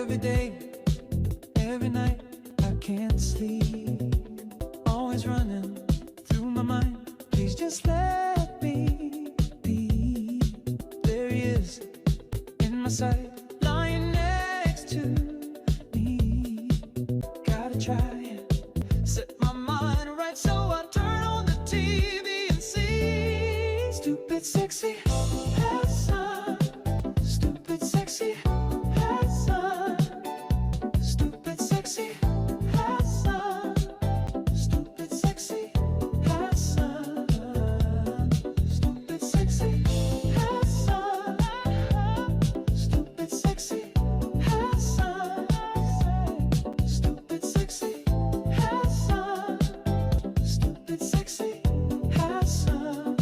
Every day, every night, I can't sleep. Always running through my mind. Please just let me be. There he is in my sight, lying next to me. Gotta try and set my mind right, so I turn on the TV and see stupid sexy Hasan. Stupid sexy Hasan. Stupid sexy Hasan. Stupid sexy Hasan. Stupid sexy Hasan. Stupid sexy Hasan. Stupid sexy Hasan. Stupid sexy Hasan.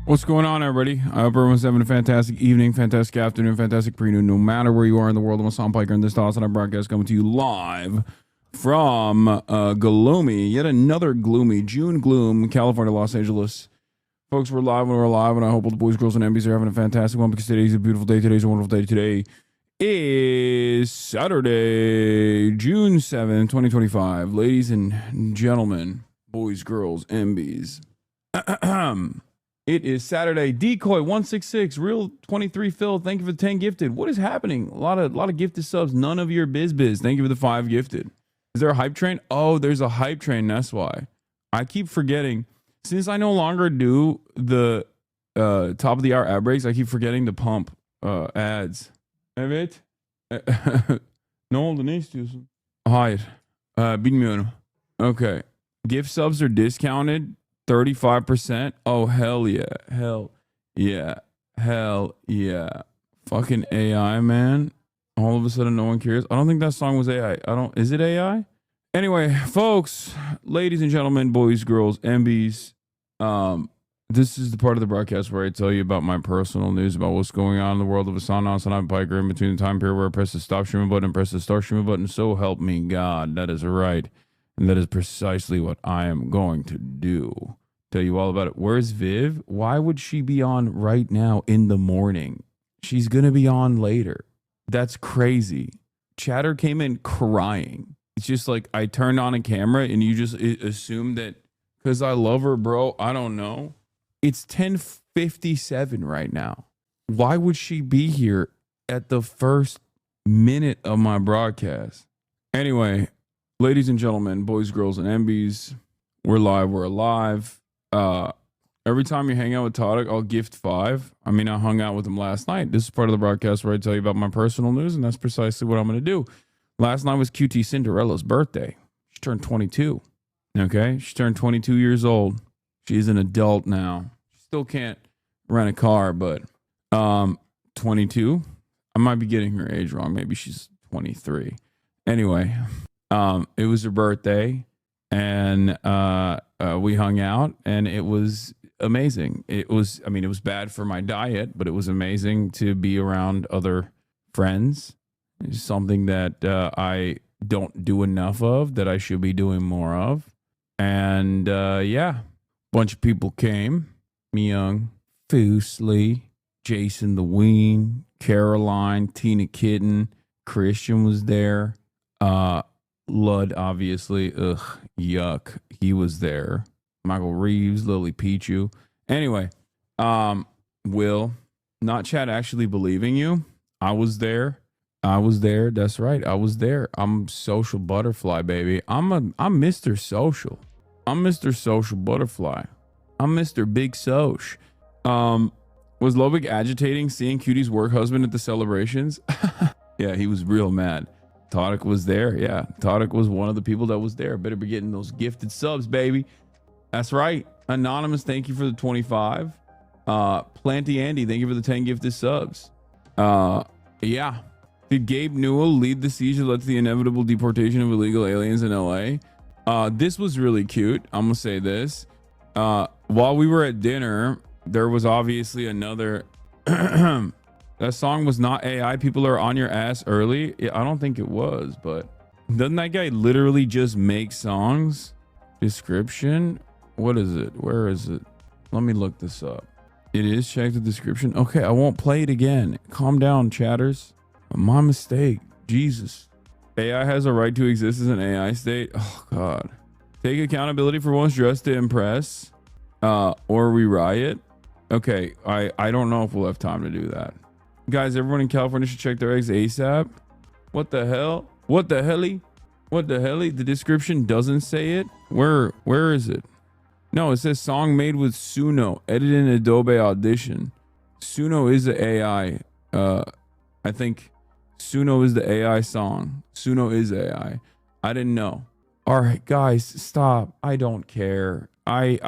What's going on, everybody? I hope everyone's having a fantastic evening, fantastic afternoon, fantastic pre-noon, no matter where you are in the world. I'm Hasan Piker, and this is the HasanAbi broadcast coming to you live from gloomy, yet another gloomy June gloom, California, Los Angeles. Folks, we're live when we're alive, and I hope all the boys, girls, and MBs are having a fantastic one, because today's a beautiful day. Today's a wonderful day. Today is Saturday, June 7th, 2025. Ladies and gentlemen, boys, girls, MBs. It is Saturday. Decoy 166, real 23 Phil. Thank you for the 10 gifted. What is happening? A lot of gifted subs. None of your biz. Thank you for the 5 gifted. Is there a hype train? Oh, there's a hype train. That's why. I keep forgetting. Since I no longer do the top of the hour ad breaks, I keep forgetting to pump ads. Evet. Ne oldu? Ne istiyorsun? Hayır. Bilmiyorum. Okay. Gift subs are discounted. 35%. Oh, hell yeah. Hell yeah. Hell yeah. Fucking AI, man. All of a sudden, no one cares. I don't think that song was AI. Is it AI? Anyway, folks, ladies and gentlemen, boys, girls, MBs, this is the part of the broadcast where I tell you about my personal news about what's going on in the world of HasanAbi Piker in between the time period where I press the stop streaming button and press the start streaming button. So help me God. That is right. And that is precisely what I am going to do. Tell you all about it. Where's Viv? Why would she be on right now in the morning? She's going to be on later. That's crazy. Chatter came in crying. It's just like I turned on a camera and you just assume that because I love her, bro. I don't know. It's 10:57 right now. Why would she be here at the first minute of my broadcast? Anyway, ladies and gentlemen, boys, girls, and MBs, we're live. We're alive. Every time you hang out with Tadic, I'll gift 5. I mean, I hung out with him last night. This is part of the broadcast where I tell you about my personal news, and that's precisely what I'm going to do. Last night was QT Cinderella's birthday. She turned 22. Okay? She turned 22 years old. She's an adult now. She still can't rent a car, but 22. I might be getting her age wrong. Maybe she's 23. Anyway, it was her birthday, and we hung out, and it was amazing. It was bad for my diet, but it was amazing to be around other friends. It's something that I don't do enough of, that I should be doing more of. And yeah, bunch of people came. Myung, Foosley, Jason the Ween, Caroline, Tina Kitten, Christian was there. Lud, obviously. Ugh, yuck. He was there. Michael Reeves, Lily Pichu. Anyway, Will, not Chad actually believing you. I was there. That's right. I was there. I'm social butterfly, baby. I'm Mr. Social. I'm Mr. Social Butterfly. I'm Mr. Big Soch. Was Lovick agitating seeing Cutie's work husband at the celebrations? Yeah, he was real mad. Tadic was there. Yeah, Tadic was one of the people that was there. Better be getting those gifted subs, baby. That's right. Anonymous, thank you for the 25. Planty Andy, thank you for the 10 gifted subs. Yeah. Did Gabe Newell lead the siege that led to the inevitable deportation of illegal aliens in LA? This was really cute. I'm gonna say this. While we were at dinner, there was obviously another that song was not AI. People are on your ass early. I don't think it was, but doesn't that guy literally just make songs? Description, what is it? Where is it? Let me look this up. It is. Check the description. Okay, I won't play it again. Calm down, chatters. My mistake. Jesus. AI has a right to exist as an AI state. Oh, God. Take accountability for one's dress to impress. Or we riot. Okay, I don't know if we'll have time to do that. Guys, everyone in California should check their eggs ASAP. What the hell? What the helly? What the helly? The description doesn't say it. Where is it? No, it says song made with Suno, edited in Adobe Audition. Suno is the AI. I think Suno is the AI song. Suno is AI. I didn't know. All right, guys, stop. I don't care. I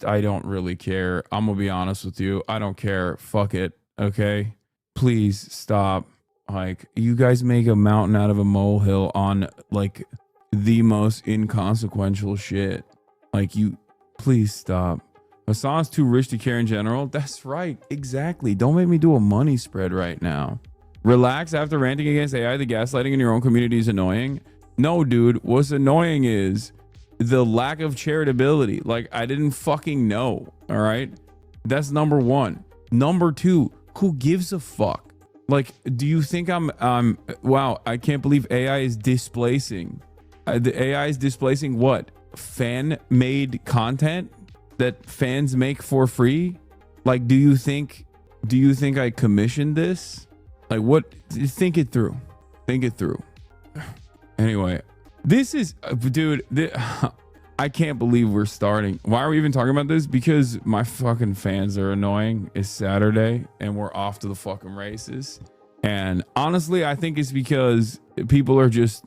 don't really care. I'm gonna be honest with you. I don't care. Fuck it. Okay. Please stop. Like, you guys make a mountain out of a molehill on like the most inconsequential shit. Like, you, please stop. Hasan's too rich to care in general. That's right. Exactly. Don't make me do a money spread right now. Relax after ranting against AI. The gaslighting in your own community is annoying. No, dude. What's annoying is the lack of charitability. Like, I didn't fucking know. All right. That's number one. Number two, who gives a fuck? Like, do you think wow, I can't believe AI is displacing. The AI is displacing what? Fan-made content that fans make for free? Like, do you think I commissioned this? Like, what? Think it through. Think it through. Anyway, this is, dude, I can't believe we're starting. Why are we even talking about this? Because my fucking fans are annoying. It's Saturday and we're off to the fucking races. And honestly, I think it's because people are just,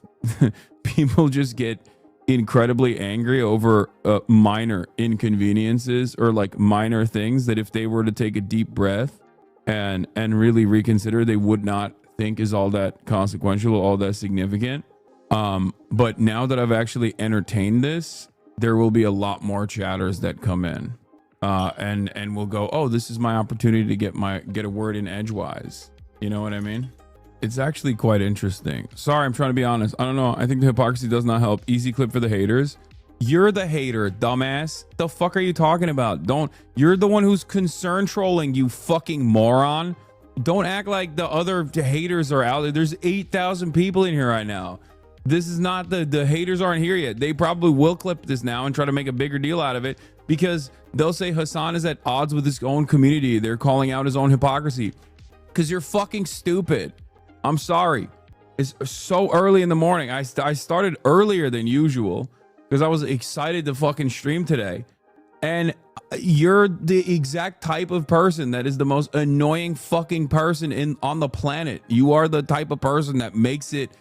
people just get incredibly angry over minor inconveniences or like minor things that if they were to take a deep breath and really reconsider, they would not think is all that consequential, all that significant. But now that I've actually entertained this, there will be a lot more chatters that come in and will go, oh, this is my opportunity to get a word in edgewise. You know what I mean? It's actually quite interesting. Sorry, I'm trying to be honest. I don't know. I think the hypocrisy does not help. Easy clip for the haters. You're the hater, dumbass. The fuck are you talking about? You're the one who's concern trolling, you fucking moron. Don't act like the other haters are out there. There's 8,000 people in here right now. This is not the haters aren't here yet. They probably will clip this now and try to make a bigger deal out of it because they'll say Hasan is at odds with his own community. They're calling out his own hypocrisy because you're fucking stupid. I'm sorry. It's so early in the morning. I started earlier than usual because I was excited to fucking stream today. And you're the exact type of person that is the most annoying fucking person on the planet. You are the type of person that makes it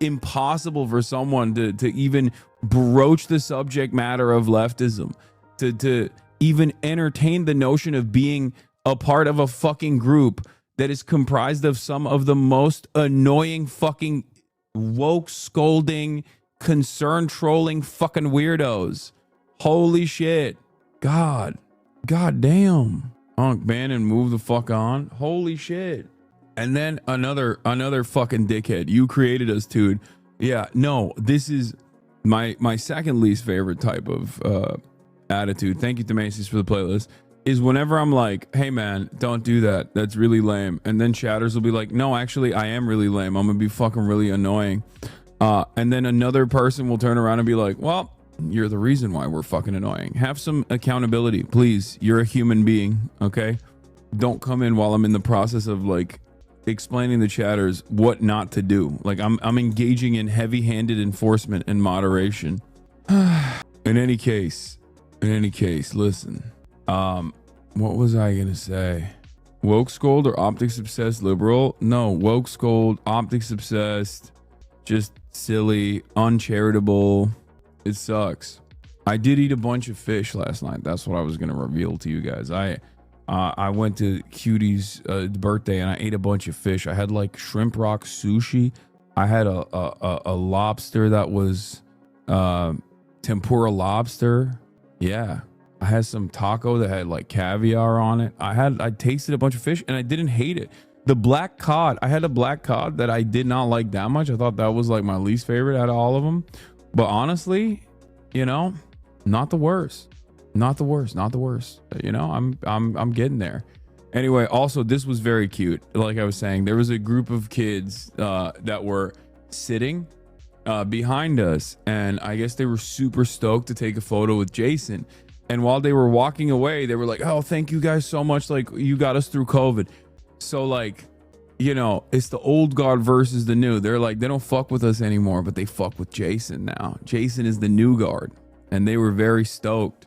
impossible for someone to even broach the subject matter of leftism, to even entertain the notion of being a part of a fucking group that is comprised of some of the most annoying fucking woke scolding, concern trolling fucking weirdos. Holy shit. God damn. Unk, ban and move the fuck on. Holy shit. And then another fucking dickhead. You created us, dude. Yeah, no, this is my second least favorite type of attitude. Thank you to Macy's for the playlist. Is whenever I'm like, hey man, don't do that. That's really lame. And then chatters will be like, no, actually, I am really lame. I'm gonna be fucking really annoying. And then another person will turn around and be like, well, you're the reason why we're fucking annoying. Have some accountability, please. You're a human being, okay? Don't come in while I'm in the process of like explaining the chatters what not to do. Like I'm engaging in heavy-handed enforcement and moderation. In any case, listen. What was I gonna say? Woke scold or optics obsessed liberal? No, woke scold, optics obsessed, just silly, uncharitable. It sucks. I did eat a bunch of fish last night. That's what I was gonna reveal to you guys. I went to Cutie's birthday and I ate a bunch of fish. I had like shrimp rock sushi. I had a lobster that was tempura lobster. Yeah. I had some taco that had like caviar on it. I tasted a bunch of fish and I didn't hate it. The black cod, I had a black cod that I did not like that much. I thought that was like my least favorite out of all of them. But honestly, you know, not the worst. You know, I'm getting there. Anyway, also this was very cute. Like I was saying, there was a group of kids that were sitting behind us, and I guess they were super stoked to take a photo with Jason. And while they were walking away, they were like, "Oh, thank you guys so much. Like, you got us through COVID." So like, you know, it's the old guard versus the new. They're like, they don't fuck with us anymore, but they fuck with Jason now. Jason is the new guard, and they were very stoked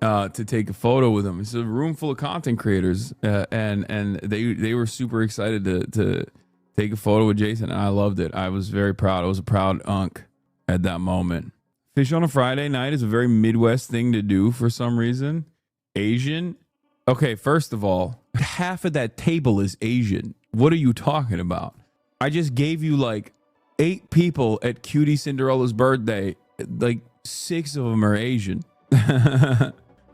to take a photo with him. It's a room full of content creators, and they were super excited to take a photo with Jason, and I loved it. I was very proud. I was a proud unk at that moment. Fish on a Friday night is a very Midwest thing to do for some reason. Asian. Okay, first of all, half of that table is Asian. What are you talking about? I just gave you like 8 people at Cutie Cinderella's birthday. Like 6 of them are Asian.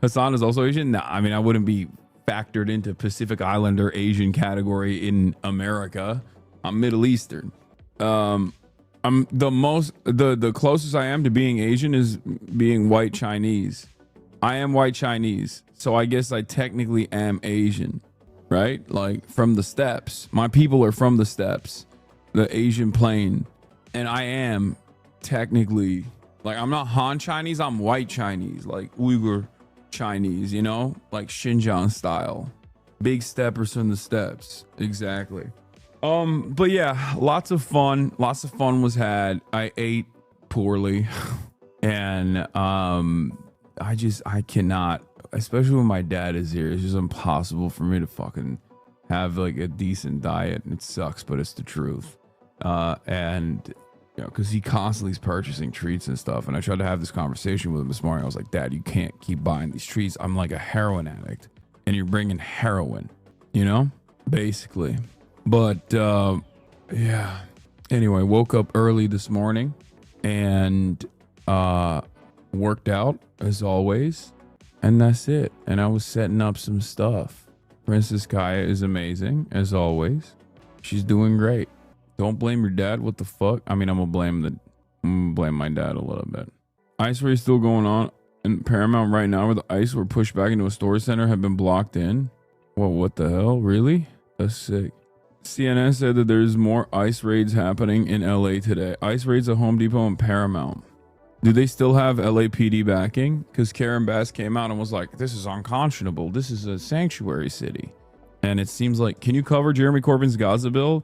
Hassan is also Asian. Nah, I mean, I wouldn't be factored into Pacific Islander Asian category in America. I'm Middle Eastern. I'm the closest I am to being Asian is being white Chinese. I am white Chinese, so I guess I technically am Asian, right? Like from the steppes. My people are from the steppes, the Asian plain, and I am technically, like, I'm not Han Chinese, I'm white Chinese, like Uyghur Chinese, you know, like Xinjiang style. Big steppers from the steppes. Exactly. But yeah, lots of fun was had. I ate poorly and I cannot, especially when my dad is here, it's just impossible for me to fucking have like a decent diet. It sucks, but it's the truth. And you know, because he constantly is purchasing treats and stuff, and I tried to have this conversation with him this morning. I was like, Dad, you can't keep buying these treats. I'm like a heroin addict, and you're bringing heroin, you know, basically. But yeah, anyway, woke up early this morning and worked out as always, and that's it. And I was setting up some stuff. Princess Kaya is amazing as always. She's doing great. Don't blame your dad. What the fuck? I mean, I'm gonna blame my dad a little bit. Ice race still going on in Paramount right now, where the ice were pushed back into a storage center have been blocked in. Well, what the hell? Really? That's sick. CNN said that there's more ice raids happening in LA today. Ice raids at Home Depot and Paramount. Do they still have LAPD backing? Because Karen Bass came out and was like, this is unconscionable. This is a sanctuary city. And it seems like, can you cover Jeremy Corbyn's Gaza bill?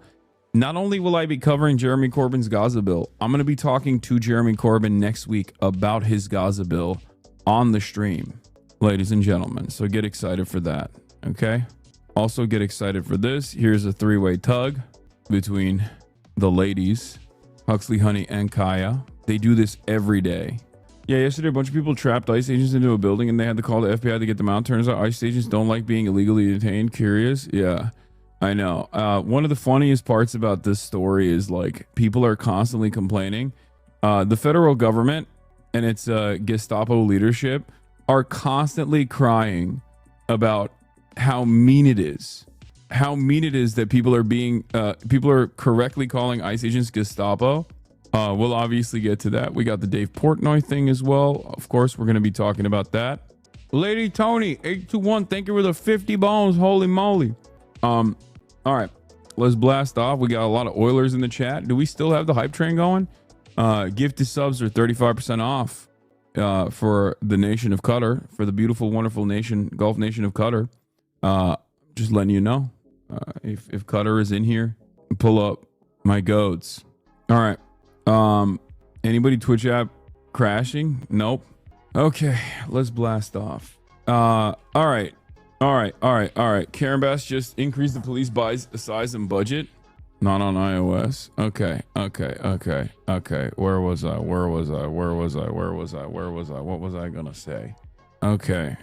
Not only will I be covering Jeremy Corbyn's Gaza bill, I'm going to be talking to Jeremy Corbyn next week about his Gaza bill on the stream, ladies and gentlemen. So get excited for that. Okay. Also get excited for this. Here's a 3-way tug between the ladies, Huxley, Honey, and Kaya. They do this every day. Yeah, yesterday a bunch of people trapped ICE agents into a building and they had to call the FBI to get them out. Turns out ICE agents don't like being illegally detained. Curious? Yeah, I know. One of the funniest parts about this story is like people are constantly complaining. The federal government and its Gestapo leadership are constantly crying about how mean it is that people are correctly calling ICE agents Gestapo. We'll obviously get to that. We got the Dave Portnoy thing as well. Of course, we're going to be talking about that. Lady Tony 821, thank you for the 50 bones. Holy moly. All right, let's blast off. We got a lot of Oilers in the chat. Do we still have the hype train going? Gifted subs are 35% off for the nation of Qatar, for the beautiful, wonderful nation, Gulf nation of Qatar. Just letting you know, if Qatar is in here, pull up my goats. All right. Anybody Twitch app crashing? Nope. Okay, let's blast off. All right. Karen Bass just increased the police buys size and budget. Not on iOS. Okay. Where was I? What was I gonna say? Okay.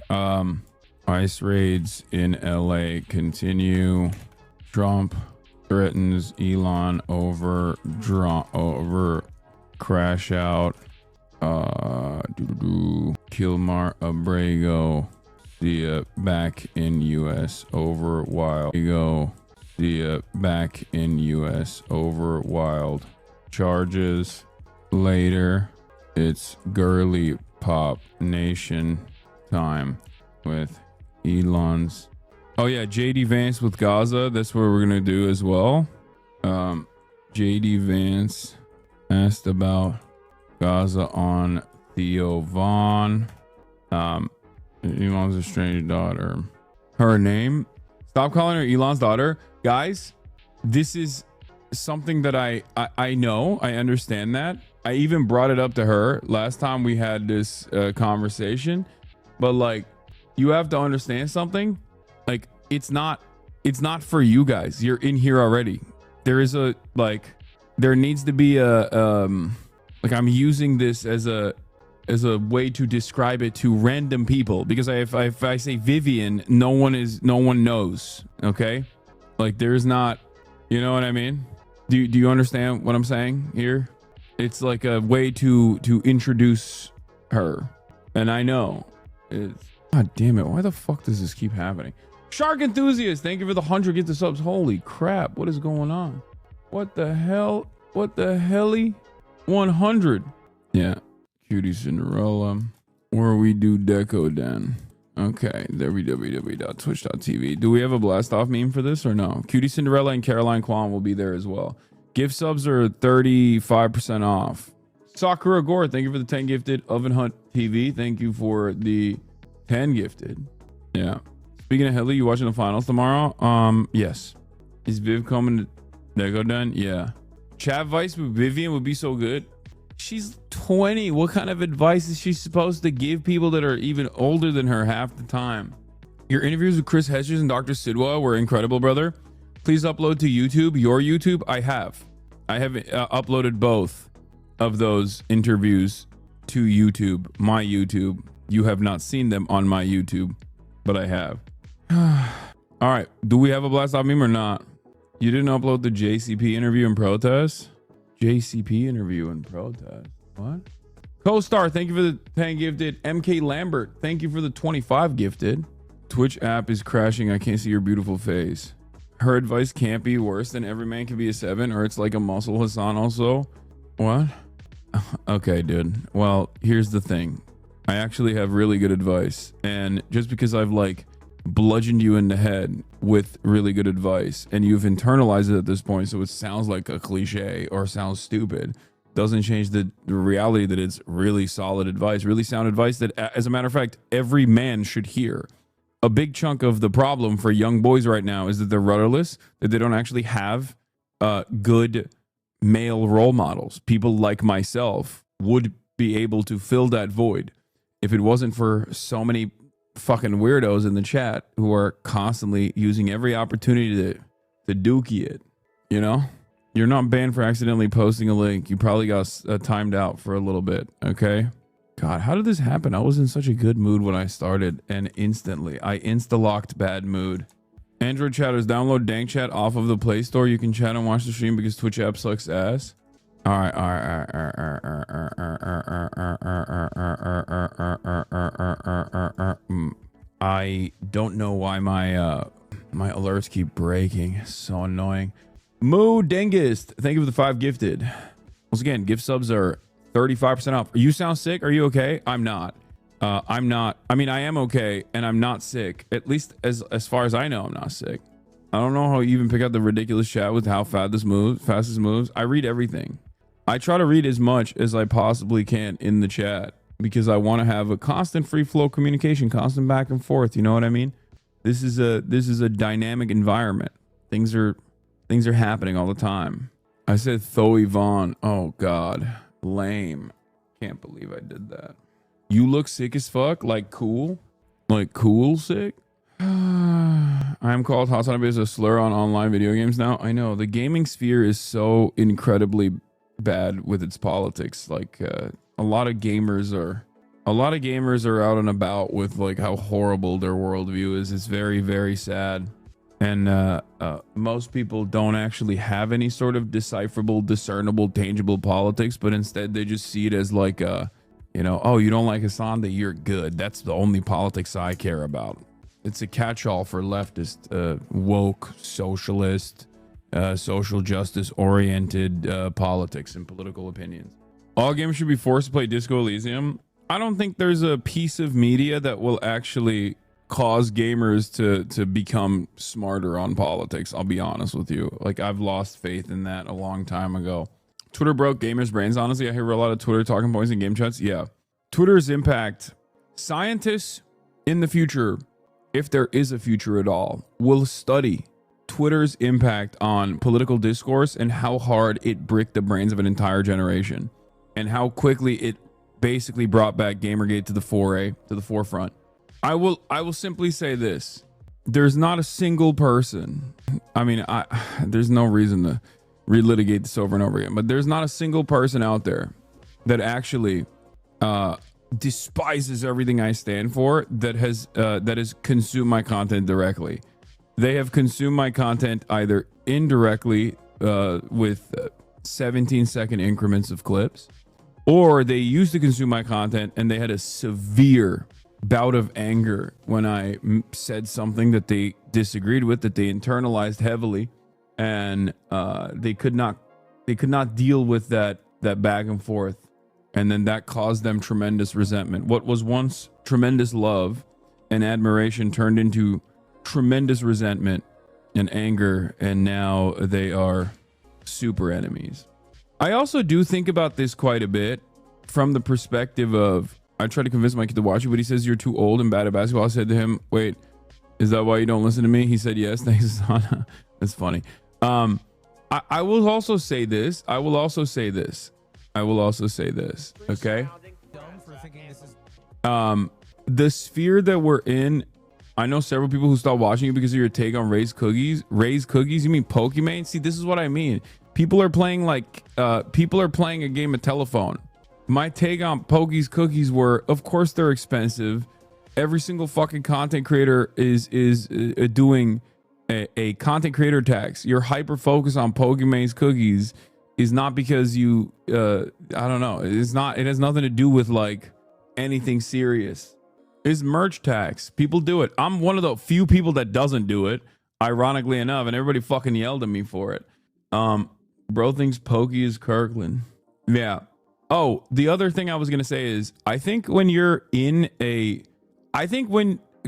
Ice raids in LA continue. Trump threatens Elon over crash out. Kilmar Abrego. See ya back in US over wild. See ya back in US over wild. Charges later. It's girly pop nation time with Elon's Oh yeah, JD Vance with Gaza. That's what we're gonna do as well. JD Vance asked about Gaza on Theo Vaughn. Elon's estranged daughter. Her name. Stop calling her Elon's daughter. Guys, this is something that I know. I understand that. I even brought it up to her last time we had this conversation. But like, you have to understand something. Like, it's not for you guys. You're in here already. There is a there needs to be a like, I'm using this as a way to describe it to random people, because if I say Vivian, no one knows. Okay, like, there's not, you know what I mean? Do you understand what I'm saying here? It's like a way to introduce her, and I know it's, god damn it, why the fuck does this keep happening? Shark Enthusiast, thank you for the 100 gift subs. Holy crap, what is going on? What the hell? 100. Yeah. Cutie Cinderella. Where we do DECODEN. Okay. www.twitch.tv. Do we have a blast off meme for this or no? Cutie Cinderella and Caroline Kwan will be there as well. Gift subs are 35% off. Sakura Gore, thank you for the 10 gifted. Oven Hunt TV, thank you for the 10 gifted. Yeah. Speaking of Helly, you watching the finals tomorrow? Yes. Is Viv coming to DECODEN? Yeah. Chat Vice with Vivian would be so good. She's 20. What kind of advice is she supposed to give people that are even older than her half the time? Your interviews with Chris Hedges and Dr. Sidwa were incredible, brother. Please upload to YouTube. Your YouTube? I have uploaded both of those interviews to YouTube. My YouTube. You have not seen them on my YouTube, but I have. All right. Do we have a blast off meme or not? You didn't upload the JCP interview and protest? JCP interview and protest. What? Co-star, thank you for the 10 gifted. MK Lambert, thank you for the 25 gifted. Twitch app is crashing. I can't see your beautiful face. Her advice can't be worse than every man can be a 7, or it's like a muscle Hasan also. What? Okay, dude. Well, here's the thing. I actually have really good advice. And just because I've like bludgeoned you in the head with really good advice and you've internalized it at this point, so it sounds like a cliche or sounds stupid, doesn't change the reality that it's really solid advice, really sound advice that, as a matter of fact, every man should hear. A big chunk of the problem for young boys right now is that they're rudderless, that they don't actually have good male role models. People like myself would be able to fill that void if it wasn't for so many fucking weirdos in the chat who are constantly using every opportunity to dookie it. You know, you're not banned for accidentally posting a link. You probably got timed out for a little bit. Okay. God, how did this happen? I was in such a good mood when I started, and instantly I insta-locked bad mood. Android chatters, download Dank Chat off of the Play Store. You can chat and watch the stream because Twitch app sucks ass. All right. I don't know why my alerts keep breaking. It's so annoying. Moo Dengist, thank you for the 5 gifted. Once again, gift subs are 35% off. You sound sick. Are you okay? I'm not. I'm not. I mean, I am okay, and I'm not sick. At least as far as I know, I'm not sick. I don't know how you even pick out the ridiculous chat with how fast this moves. I read everything. I try to read as much as I possibly can in the chat because I want to have a constant free flow communication, constant back and forth. You know what I mean? This is a dynamic environment. Things are happening all the time. I said Thoe Vaughn. Oh God, lame. Can't believe I did that. You look sick as fuck. Like cool sick. I am called HasanAbi as a slur on online video games now. I know the gaming sphere is so incredibly bad with its politics. Like a lot of gamers are out and about with like how horrible their worldview is. It's very, very sad. And most people don't actually have any sort of decipherable, discernible, tangible politics, but instead they just see it as like oh, you don't like Hasan, that you're good. That's the only politics I care about. It's a catch-all for leftist, woke, socialist, social justice oriented politics and political opinions. All gamers should be forced to play Disco Elysium. I don't think there's a piece of media that will actually cause gamers to become smarter on politics. I'll be honest with you. Like, I've lost faith in that a long time ago. Twitter broke gamers' brains. Honestly, I hear a lot of Twitter talking points in game chats. Yeah. Twitter's impact. Scientists in the future, if there is a future at all, will study Twitter's impact on political discourse and how hard it bricked the brains of an entire generation and how quickly it basically brought back Gamergate to the forefront. I will simply say this. There's not a single person. I mean, there's no reason to relitigate this over and over again, but there's not a single person out there that actually despises everything I stand for that has consumed my content directly. They have consumed my content either indirectly with 17-second increments of clips, or they used to consume my content and they had a severe bout of anger when I said something that they disagreed with, that they internalized heavily, and they could not deal with that back and forth, and then that caused them tremendous resentment. What was once tremendous love and admiration turned into tremendous resentment and anger, and now they are super enemies. I also do think about this quite a bit from the perspective of, I try to convince my kid to watch it, but he says you're too old and bad at basketball. I said to him, wait, is that why you don't listen to me? He said yes. Thanks, Hasana. That's funny. I will also say this. Okay. The sphere that we're in, I know several people who stopped watching you because of your take on raised cookies. Raised cookies? You mean Pokemon? See, this is what I mean. People are playing a game of telephone. My take on Pokies cookies were, of course, they're expensive. Every single fucking content creator is doing a content creator tax. Your hyper focus on Pokemon's cookies is not because you, I don't know. It's not. It has nothing to do with like anything serious. It's merch tax. People do it. I'm one of the few people that doesn't do it, ironically enough, and everybody fucking yelled at me for it. Bro thinks Pokey is Kirkland. Yeah. Oh, the other thing I was gonna say is, I think when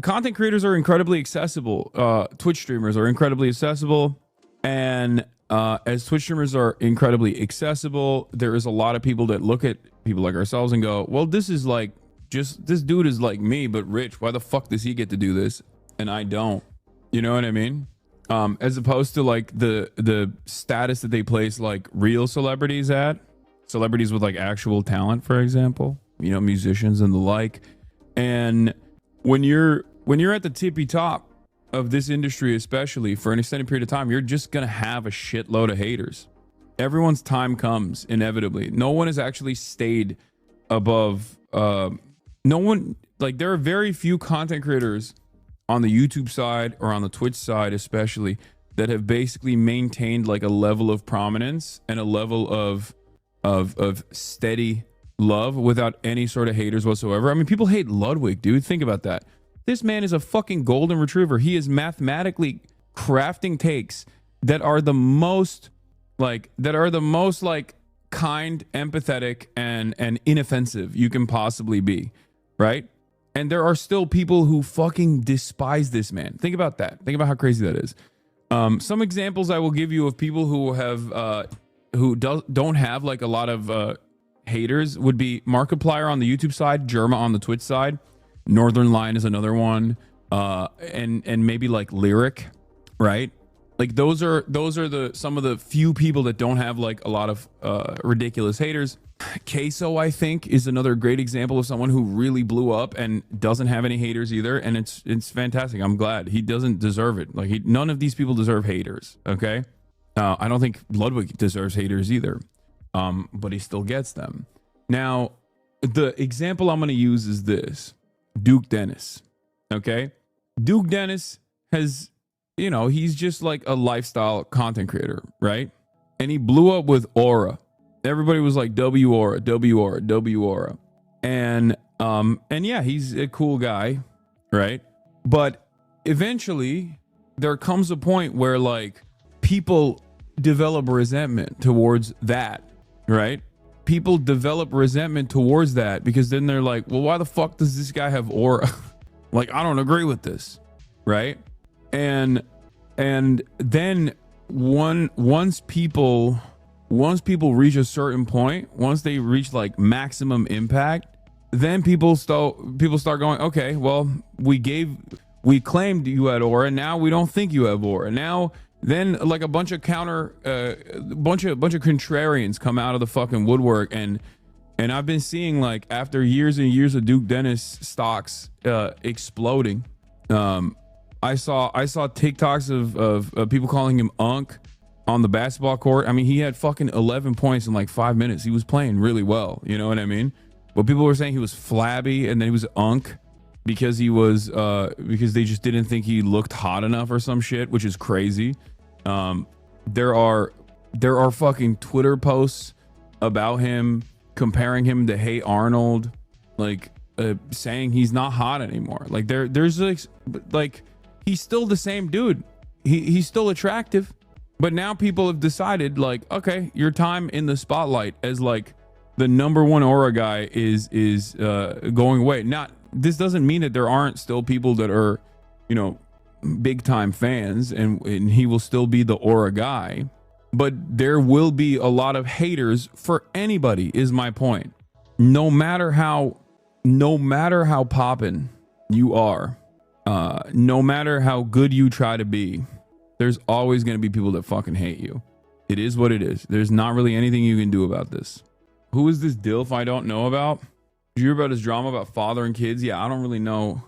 content creators are incredibly accessible, Twitch streamers are incredibly accessible, and as Twitch streamers are incredibly accessible, there is a lot of people that look at people like ourselves and go, well, this is like, just this dude is like me but rich. Why the fuck does he get to do this and I don't? You know what I mean? As opposed to like the status that they place like real celebrities at, celebrities with like actual talent, for example, you know, musicians and the like. And when you're at the tippy top of this industry, especially for an extended period of time, you're just gonna have a shitload of haters. Everyone's time comes inevitably. No one has actually stayed above. No one, like, there are very few content creators on the YouTube side or on the Twitch side especially that have basically maintained like a level of prominence and a level of steady love without any sort of haters whatsoever. I mean, people hate Ludwig, dude. Think about that. This man is a fucking golden retriever. He is mathematically crafting takes that are the most kind, empathetic, and inoffensive you can possibly be, right? And there are still people who fucking despise this man. Think about that. Think about how crazy that is. Some examples I will give you of people who have don't have like a lot of haters would be Markiplier on the YouTube side, Germa on the Twitch side, Northern Lion is another one, and maybe like Lyric, right? Like those are some of the few people that don't have like a lot of ridiculous haters. Queso, I think, is another great example of someone who really blew up and doesn't have any haters either, and it's fantastic. I'm glad. He doesn't deserve it. Like none of these people deserve haters. Okay, I don't think Ludwig deserves haters either, but he still gets them. Now, the example I'm going to use is this: Duke Dennis. Okay, Duke Dennis has, you know, he's just like a lifestyle content creator, right? And he blew up with Aura. Everybody was like, W Aura, W Aura, W Aura. And yeah, he's a cool guy, right? But eventually there comes a point where like people develop resentment towards that, right? People develop resentment towards that because then they're like, well, why the fuck does this guy have Aura? Like, I don't agree with this, right? And then once people reach a certain point, once they reach like maximum impact, then people start going, okay, well, we claimed you had aura, now we don't think you have aura. Now then like a bunch of bunch of contrarians come out of the fucking woodwork, and I've been seeing, like, after years and years of Duke Dennis stocks exploding, I saw TikToks of people calling him Unk on the basketball court. I mean, he had fucking 11 points in like 5 minutes. He was playing really well, you know what I mean? But people were saying he was flabby, and then he was Unk because he was because they just didn't think he looked hot enough or some shit, which is crazy. There are fucking Twitter posts about him, comparing him to Hey Arnold, like saying he's not hot anymore. Like there's like he's still the same dude. He's still attractive, but now people have decided, like, okay, your time in the spotlight as like the number one aura guy is going away. This doesn't mean that there aren't still people that are, you know, big time fans, and he will still be the aura guy, but there will be a lot of haters for anybody, is my point. No matter how poppin' you are, no matter how good you try to be, there's always going to be people that fucking hate you. It is what it is. There's not really anything you can do about this. Who is this DILF I don't know about? Did you hear about his drama about father and kids? Yeah, I don't really know.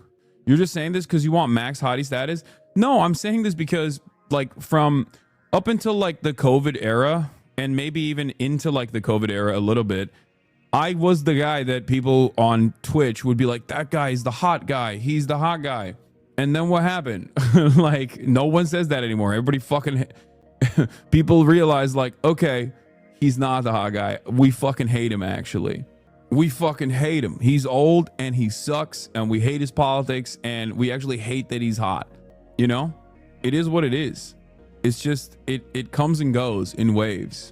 You're just saying this because you want max hottie status? No, I'm saying this because, like, from up until like the COVID era, and maybe even into like the COVID era a little bit, I was the guy that people on Twitch would be like, that guy is the hot guy. He's the hot guy. And then what happened? Like, no one says that anymore. Everybody fucking people realize, like, okay, he's not the hot guy. We fucking hate him, actually. We fucking hate him. He's old and he sucks, and we hate his politics, and we actually hate that he's hot. You know? It is what it is. It's just it comes and goes in waves.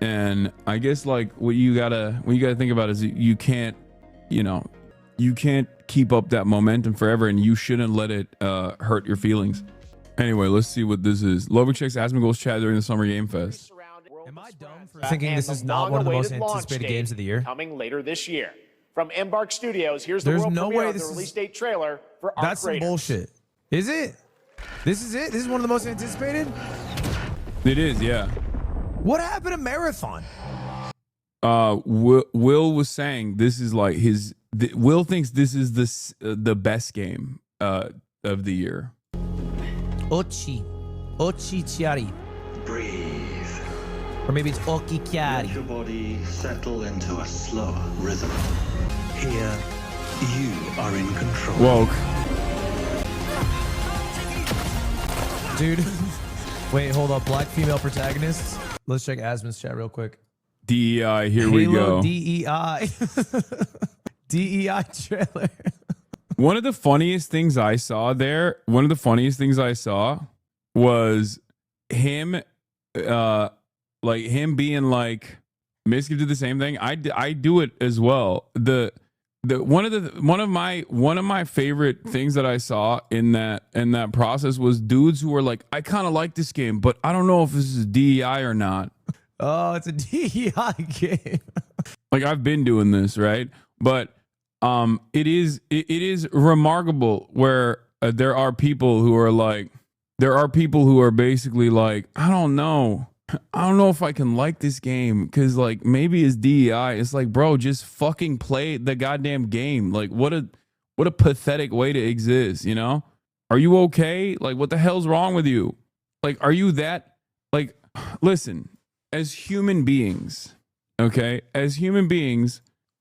And I guess, like, what you gotta think about is you can't keep up that momentum forever, and you shouldn't let it hurt your feelings. Anyway, let's see what this is. Lovechecks asked me goals chat during the Summer Game Fest. Am I dumb for thinking this is not one of the most anticipated games of the year? Coming later this year. From Embark Studios, here's the world premiere of the release date trailer for Arc That's some Raiders. bullshit. Is it? This is it? This is one of the most anticipated? It is, yeah. What happened to Marathon? Will was saying this is like Will thinks this is the best game of the year. Ochi Chiari. Breathe. Or maybe it's Oki Let Chiari. your body settle into a slower rhythm. Here, you are in control. Woke. Dude. Wait, hold up. Black female protagonists. Let's check Asmon's chat real quick. DEI, here we go. DEI. DEI trailer. One of the funniest things I saw was him, like him being like, Miskiff did the same thing. I do it as well. One of my favorite things that I saw in that process was dudes who were like, I kind of like this game, but I don't know if this is DEI or not. Oh, it's a DEI game. Like, I've been doing this, right? But it is remarkable where there are people who are basically like, I don't know if I can like this game because, like, maybe it's DEI. It's like, bro, just fucking play the goddamn game. Like, what a pathetic way to exist, you know? Are you okay? Like, what the hell's wrong with you? Like, are you that, like, listen, as human beings, okay,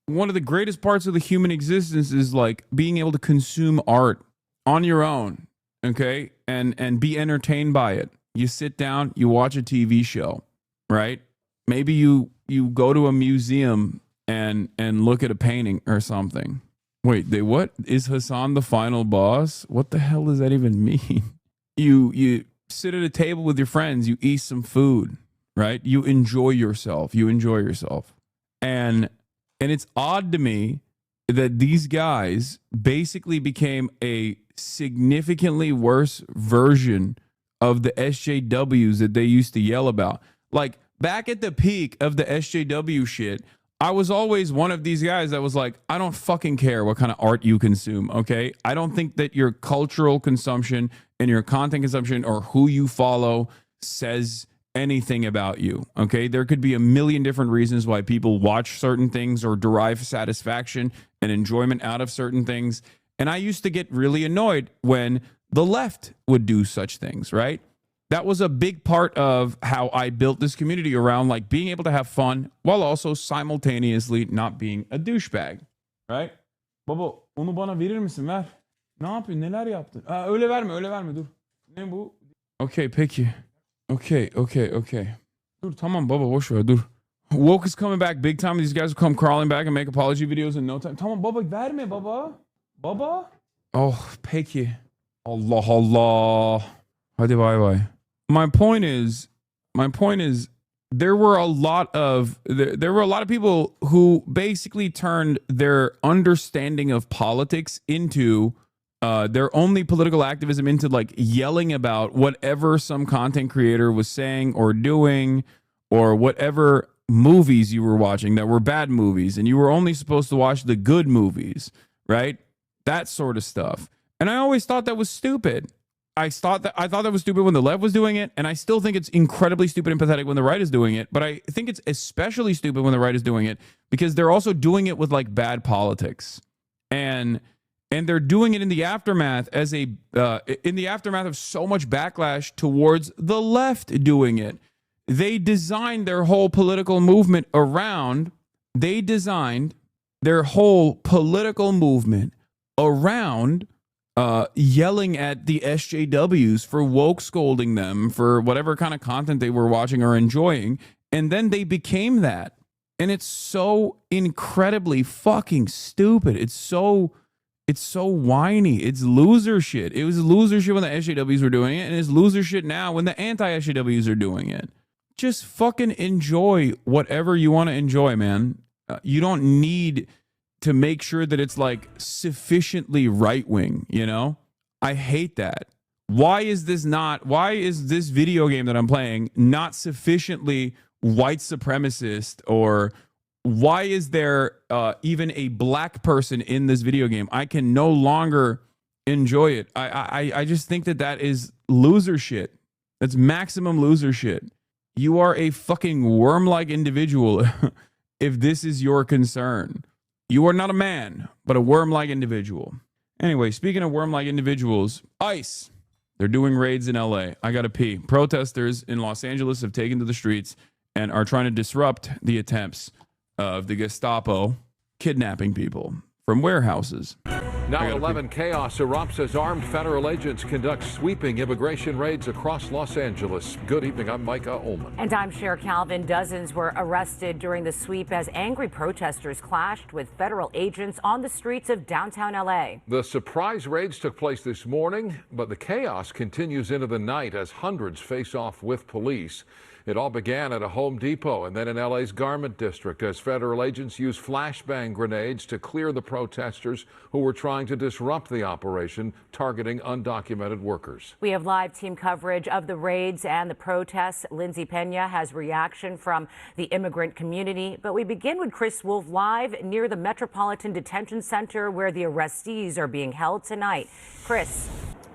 one of the greatest parts of the human existence is like being able to consume art on your own, okay, and be entertained by it. You sit down, you watch a TV show, right? Maybe you go to a museum and look at a painting or something. Wait, what? Is Hasan the final boss? What the hell does that even mean? You sit at a table with your friends, you eat some food, right? You enjoy yourself. And it's odd to me that these guys basically became a significantly worse version of the SJWs that they used to yell about. Like back at the peak of the SJW shit, I was always one of these guys that was like, I don't fucking care what kind of art you consume, okay? I don't think that your cultural consumption and your content consumption or who you follow says anything about you, okay? There could be a million different reasons why people watch certain things or derive satisfaction and enjoyment out of certain things. And I used to get really annoyed when the left would do such things, right? That was a big part of how I built this community around like being able to have fun while also simultaneously not being a douchebag, right? Baba, onu bana verir misin? Ver. Ne yapıyorsun? Neler yaptın? Öyle verme, dur. Ne bu? Okay, peki. Okay. Dur, tamam baba, boş ver, dur. Woke is coming back big time. These guys will come crawling back and make apology videos in no time. Tamam baba, verme baba. Baba? Oh, peki. Allah Allah. Hadi bay bay. My point is there were a lot of people who basically turned their understanding of politics into their only political activism into like yelling about whatever some content creator was saying or doing, or whatever movies you were watching that were bad movies, and you were only supposed to watch the good movies, right? That sort of stuff. And I always thought that was stupid. I thought that was stupid when the left was doing it, and I still think it's incredibly stupid and pathetic when the right is doing it. But I think it's especially stupid when the right is doing it because they're also doing it with like bad politics, and they're doing it in the aftermath of so much backlash towards the left doing it. They designed their whole political movement around. Yelling at the SJWs for woke scolding them for whatever kind of content they were watching or enjoying. And then they became that. And it's so incredibly fucking stupid. It's so whiny. It's loser shit. It was loser shit when the SJWs were doing it, and it's loser shit now when the anti-SJWs are doing it. Just fucking enjoy whatever you want to enjoy, man. You don't need to make sure that it's like sufficiently right wing, you know? I hate that. Why is this video game that I'm playing not sufficiently white supremacist, or why is there even a black person in this video game? I can no longer enjoy it. I just think that is loser shit. That's maximum loser shit. You are a fucking worm-like individual if this is your concern. You are not a man, but a worm-like individual. Anyway, speaking of worm-like individuals, ICE, they're doing raids in LA. I gotta pee. Protesters in Los Angeles have taken to the streets and are trying to disrupt the attempts of the Gestapo kidnapping people from warehouses. 9/11 chaos erupts as armed federal agents conduct sweeping immigration raids across Los Angeles. Good evening, I'm Micah Ullman. And I'm Cher Calvin. Dozens were arrested during the sweep as angry protesters clashed with federal agents on the streets of downtown LA. The surprise raids took place this morning, but the chaos continues into the night as hundreds face off with police. It all began at a Home Depot and then in LA's Garment District as federal agents used flashbang grenades to clear the protesters who were trying to disrupt the operation, targeting undocumented workers. We have live team coverage of the raids and the protests. Lindsay Pena has reaction from the immigrant community. But we begin with Chris Wolf live near the Metropolitan Detention Center where the arrestees are being held tonight. Chris.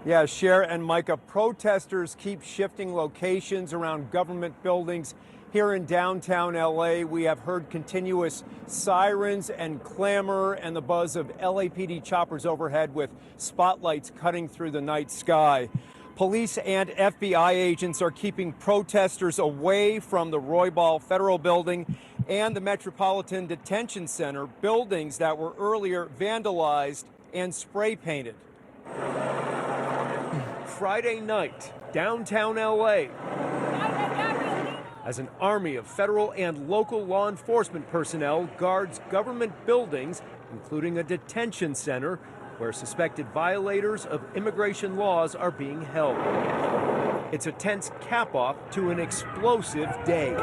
Yeah, Cher and Micah, protesters keep shifting locations around government buildings. Here in downtown LA, we have heard continuous sirens and clamor and the buzz of LAPD choppers overhead with spotlights cutting through the night sky. Police and FBI agents are keeping protesters away from the Roybal Federal Building and the Metropolitan Detention Center, buildings that were earlier vandalized and spray painted. Friday night, downtown LA, as an army of federal and local law enforcement personnel guards government buildings, including a detention center where suspected violators of immigration laws are being held. It's a tense cap-off to an explosive day.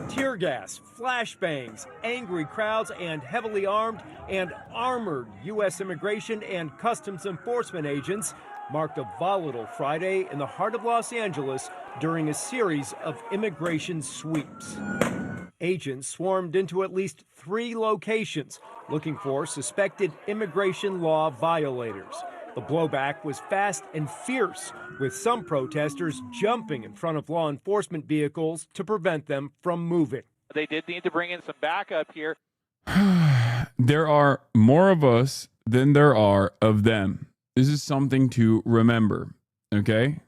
Tear gas, flashbangs, angry crowds, and heavily armed and armored U.S. immigration and customs enforcement agents marked a volatile Friday in the heart of Los Angeles during a series of immigration sweeps. Agents swarmed into at least 3 locations looking for suspected immigration law violators. The blowback was fast and fierce, with some protesters jumping in front of law enforcement vehicles to prevent them from moving. They did need to bring in some backup here. There are more of us than there are of them. This is something to remember, okay?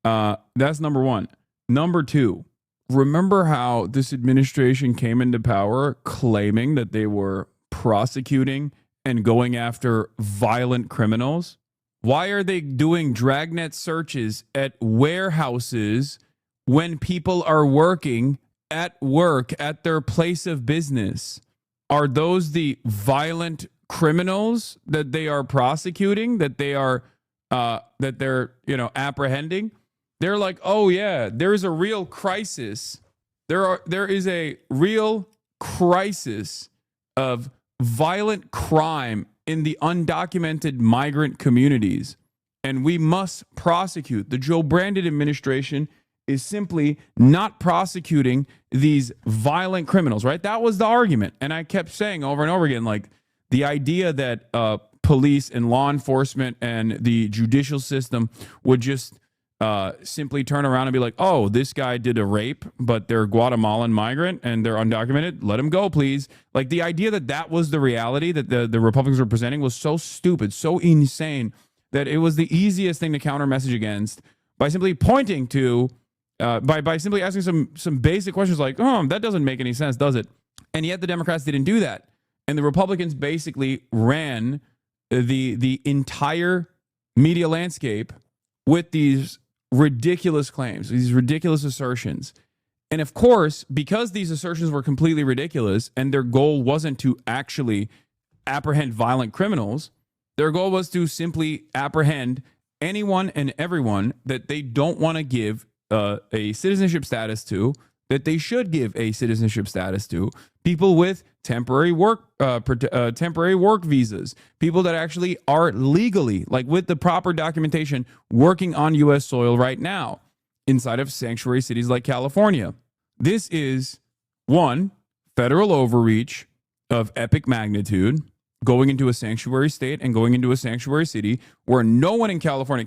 That's number one. Number two, remember how this administration came into power claiming that they were prosecuting and going after violent criminals? Why are they doing dragnet searches at warehouses when people are working at work at their place of business? Are those the violent criminals that they are prosecuting, that they're apprehending? They're like, oh yeah, there's a real crisis. There is a real crisis of violent crime in the undocumented migrant communities, and we must prosecute. The Joe Brandon administration is simply not prosecuting these violent criminals, right? That was the argument. And I kept saying over and over again, like, the idea that police and law enforcement and the judicial system would just simply turn around and be like, oh, this guy did a rape, but they're Guatemalan migrant and they're undocumented. Let him go, please. Like, the idea that that was the reality that the Republicans were presenting was so stupid, so insane, that it was the easiest thing to counter message against by simply pointing to, by simply asking some basic questions like, oh, that doesn't make any sense, does it? And yet the Democrats didn't do that. And the Republicans basically ran the entire media landscape with these ridiculous claims, these ridiculous assertions. And of course, because these assertions were completely ridiculous and their goal wasn't to actually apprehend violent criminals, their goal was to simply apprehend anyone and everyone that they don't want to give a citizenship status to, that they should give a citizenship status to, people with temporary work visas, people that actually are legally, like with the proper documentation, working on U.S. soil right now inside of sanctuary cities like California. This is one, federal overreach of epic magnitude, going into a sanctuary state and going into a sanctuary city where no one in California,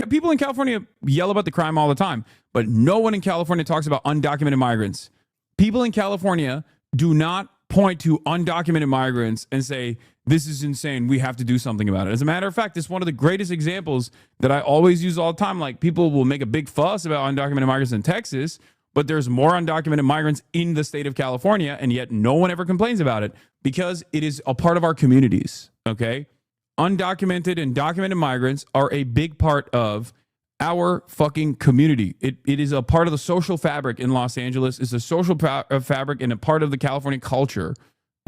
people in California yell about the crime all the time, but no one in California talks about undocumented migrants. People in California do not point to undocumented migrants and say, this is insane, we have to do something about it. As a matter of fact, it's one of the greatest examples that I always use all the time. Like, people will make a big fuss about undocumented migrants in Texas, but there's more undocumented migrants in the state of California, and yet no one ever complains about it because it is a part of our communities, okay? Undocumented and documented migrants are a big part of our fucking community. It is a part of the social fabric in Los Angeles. It's a social fabric and a part of the California culture,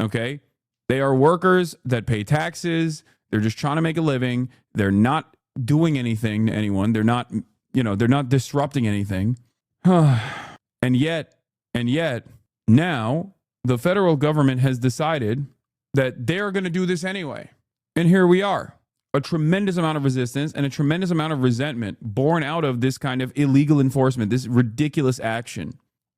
okay? They are workers that pay taxes. They're just trying to make a living. They're not doing anything to anyone. They're not, they're not disrupting anything. And yet, now the federal government has decided that they're going to do this anyway. And here we are. A tremendous amount of resistance and a tremendous amount of resentment born out of this kind of illegal enforcement, this ridiculous action.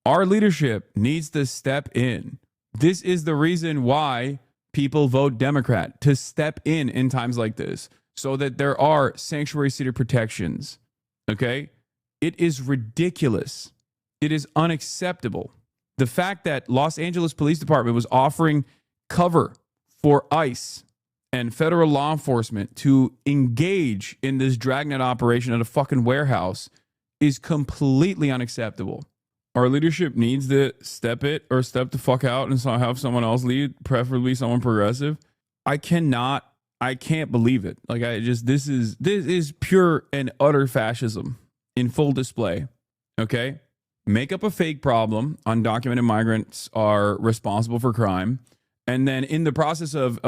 Our leadership needs to step in. This is the reason why people vote Democrat, to step in times like this, so that there are sanctuary city protections. Okay? It is ridiculous. It is unacceptable. The fact that Los Angeles Police Department was offering cover for ICE and federal law enforcement to engage in this dragnet operation at a fucking warehouse is completely unacceptable. Our leadership needs to step the fuck out and have someone else lead, preferably someone progressive. I can't believe it. Like, this is pure and utter fascism in full display. Okay? Make up a fake problem. Undocumented migrants are responsible for crime. And then in the process of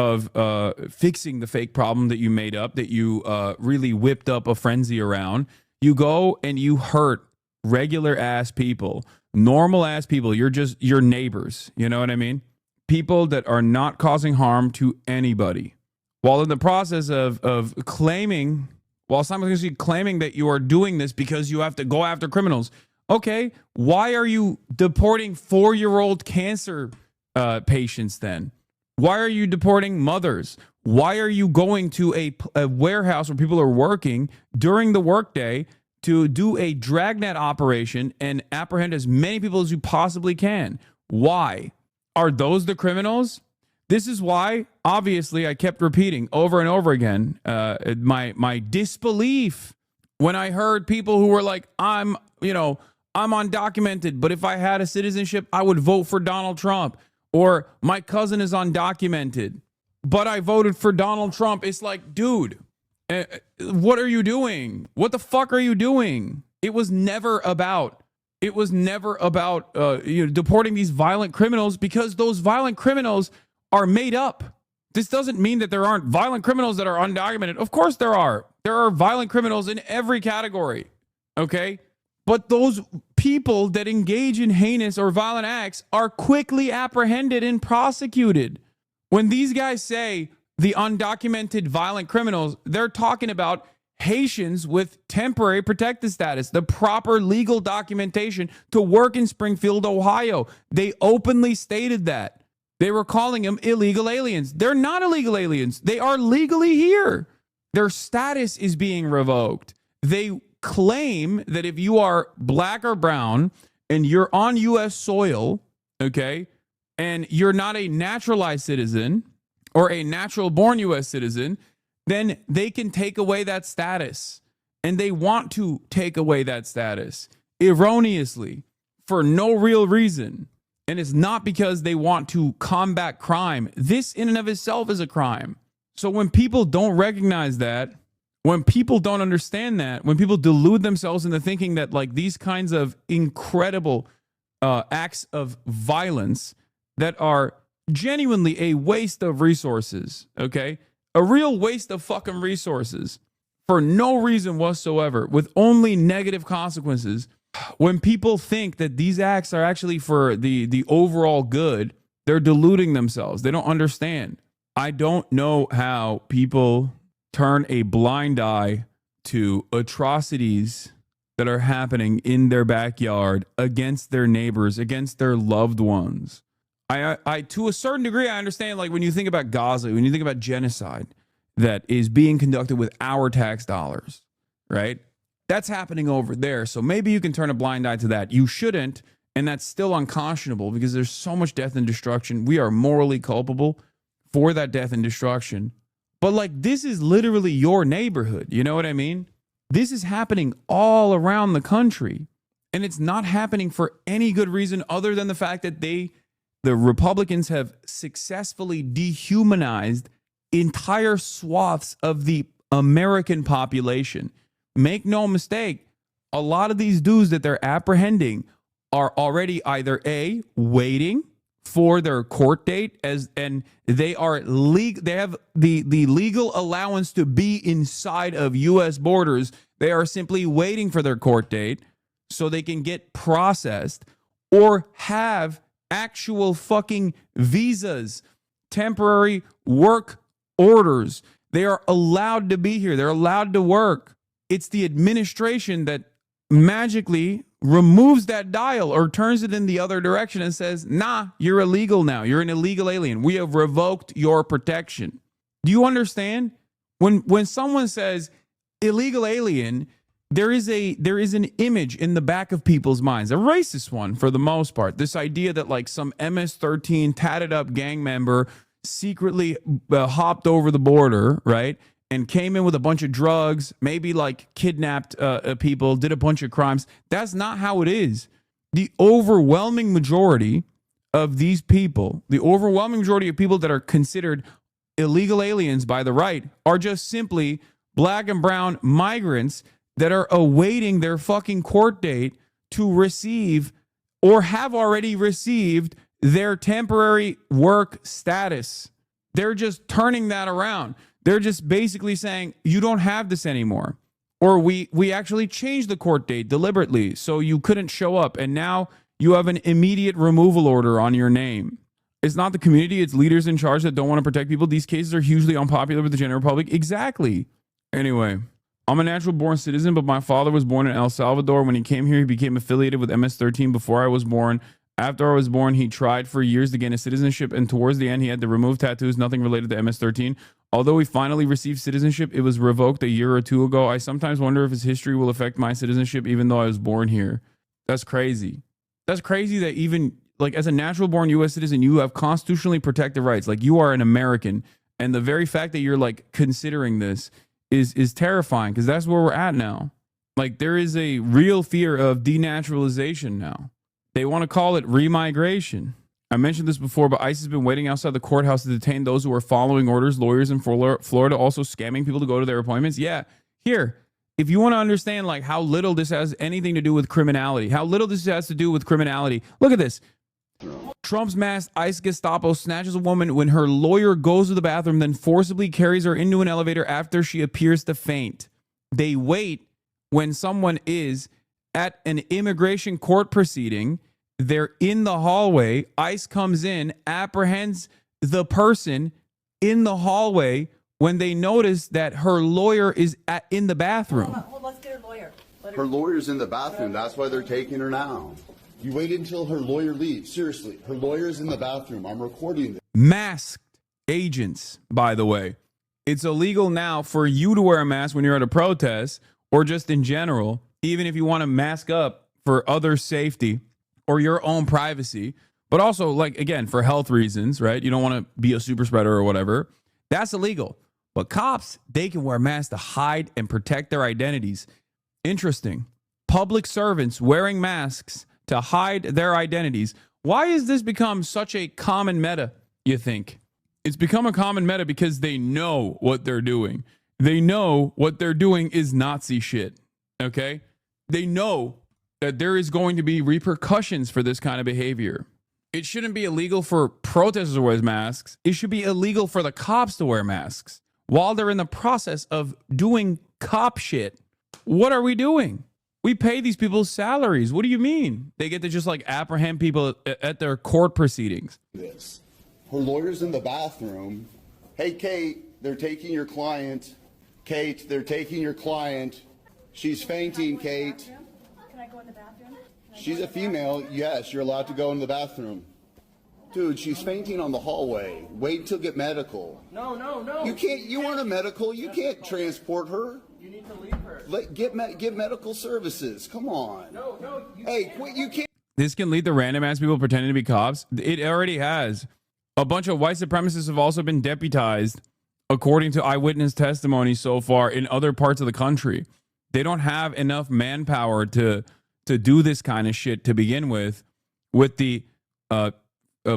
fixing the fake problem that you made up, that you really whipped up a frenzy around, you go and you hurt regular ass people normal ass people. You're just your neighbors. You know what I mean? People that are not causing harm to anybody, while in the process of claiming, while simultaneously claiming that you are doing this because you have to go after criminals. Okay, why are you deporting 4-year-old cancer patients then? Why are you deporting mothers? Why are you going to a warehouse where people are working during the workday to do a dragnet operation and apprehend as many people as you possibly can? Why? Are those the criminals? This is why, obviously, I kept repeating over and over again my disbelief when I heard people who were like, I'm undocumented, but if I had a citizenship, I would vote for Donald Trump. Or my cousin is undocumented, but I voted for Donald Trump. It's like, dude, what are you doing? What the fuck are you doing? It was never about deporting these violent criminals, because those violent criminals are made up. This doesn't mean that there aren't violent criminals that are undocumented. Of course there are. There are violent criminals in every category. Okay? But those people that engage in heinous or violent acts are quickly apprehended and prosecuted. When these guys say the undocumented violent criminals, they're talking about Haitians with temporary protected status, the proper legal documentation to work in Springfield, Ohio. They openly stated that. They were calling them illegal aliens. They're not illegal aliens. They are legally here. Their status is being revoked. They claim that if you are black or brown and you're on U.S. soil, okay, and you're not a naturalized citizen or a natural born U.S. citizen, then they can take away that status. And they want to take away that status erroneously for no real reason. And it's not because they want to combat crime. This in and of itself is a crime. So when people don't recognize that, when people don't understand that, when people delude themselves into thinking that like these kinds of incredible acts of violence that are genuinely a waste of resources, okay? A real waste of fucking resources for no reason whatsoever, with only negative consequences. When people think that these acts are actually for the overall good, they're deluding themselves. They don't understand. I don't know how people turn a blind eye to atrocities that are happening in their backyard against their neighbors, against their loved ones. I to a certain degree, I understand, like when you think about Gaza, when you think about genocide that is being conducted with our tax dollars, right? That's happening over there. So maybe you can turn a blind eye to that. You shouldn't, and that's still unconscionable because there's so much death and destruction. We are morally culpable for that death and destruction. But like, this is literally your neighborhood. You know what I mean? This is happening all around the country, and it's not happening for any good reason other than the fact that the Republicans have successfully dehumanized entire swaths of the American population. Make no mistake, a lot of these dudes that they're apprehending are already either A, waiting for their court date, and they are they have the legal allowance to be inside of US borders. They are simply waiting for their court date so they can get processed or have actual fucking visas, temporary work orders. They are allowed to be here. They're allowed to work. It's the administration that magically removes that dial or turns it in the other direction and says, nah, you're illegal now. You're an illegal alien. We have revoked your protection. Do you understand? When someone says illegal alien, there is an image in the back of people's minds, a racist one for the most part. This idea that like some MS-13 tatted up gang member secretly hopped over the border, right? And came in with a bunch of drugs, maybe like kidnapped people, did a bunch of crimes. That's not how it is. The overwhelming majority of these people, the overwhelming majority of people that are considered illegal aliens by the right, are just simply black and brown migrants that are awaiting their fucking court date to receive or have already received their temporary work status. They're just turning that around. They're just basically saying, you don't have this anymore. Or we actually changed the court date deliberately so you couldn't show up. And now you have an immediate removal order on your name. It's not the community, it's leaders in charge that don't want to protect people. These cases are hugely unpopular with the general public. Exactly. Anyway, I'm a natural born citizen, but my father was born in El Salvador. When he came here, he became affiliated with MS-13 before I was born. After I was born, he tried for years to gain a citizenship, and towards the end, he had to remove tattoos, nothing related to MS-13. Although he finally received citizenship, it was revoked a year or two ago. I sometimes wonder if his history will affect my citizenship, even though I was born here. That's crazy. That's crazy that even, like, as a natural born U.S. citizen, you have constitutionally protected rights. Like, you are an American. And the very fact that you're, like, considering this is terrifying, because that's where we're at now. Like, there is a real fear of denaturalization now. They want to call it remigration. I mentioned this before, but ICE has been waiting outside the courthouse to detain those who are following orders. Lawyers in Florida also scamming people to go to their appointments. Yeah, here, if you want to understand like how little this has anything to do with criminality, look at this. Trump's masked ICE Gestapo snatches a woman when her lawyer goes to the bathroom, then forcibly carries her into an elevator after she appears to faint. They wait when someone is at an immigration court proceeding. They're in the hallway. ICE comes in, apprehends the person in the hallway when they notice that her lawyer is in the bathroom. Hold on, let's get her lawyer. Her lawyer's in the bathroom. That's why they're taking her now. You waited until her lawyer leaves. Seriously, her lawyer's in the bathroom. I'm recording this. Masked agents, by the way. It's illegal now for you to wear a mask when you're at a protest or just in general, even if you want to mask up for other safety or your own privacy, but also, like, again, for health reasons, right? You don't want to be a super spreader or whatever. That's illegal. But cops, they can wear masks to hide and protect their identities. Interesting. Public servants wearing masks to hide their identities. Why has this become such a common meta, you think? It's become a common meta because they know what they're doing. They know what they're doing is Nazi shit, okay? They know that there is going to be repercussions for this kind of behavior. It shouldn't be illegal for protesters to wear masks. It should be illegal for the cops to wear masks while they're in the process of doing cop shit. What are we doing? We pay these people salaries. What do you mean? They get to just like apprehend people at their court proceedings. This. Her lawyer's in the bathroom. Hey, Kate, they're taking your client. Kate, they're taking your client. She's fainting, Kate. Can I go in the bathroom? She's a female. Yes, you're allowed to go in the bathroom. Dude, she's fainting on the hallway. Wait until get medical. No. You can't. You want a medical? You can't transport her. You need to leave her. Get medical services. Come on. No. Hey, quit. You can't. This can lead to random ass people pretending to be cops. It already has. A bunch of white supremacists have also been deputized, according to eyewitness testimony so far in other parts of the country. They don't have enough manpower to do this kind of shit to begin with the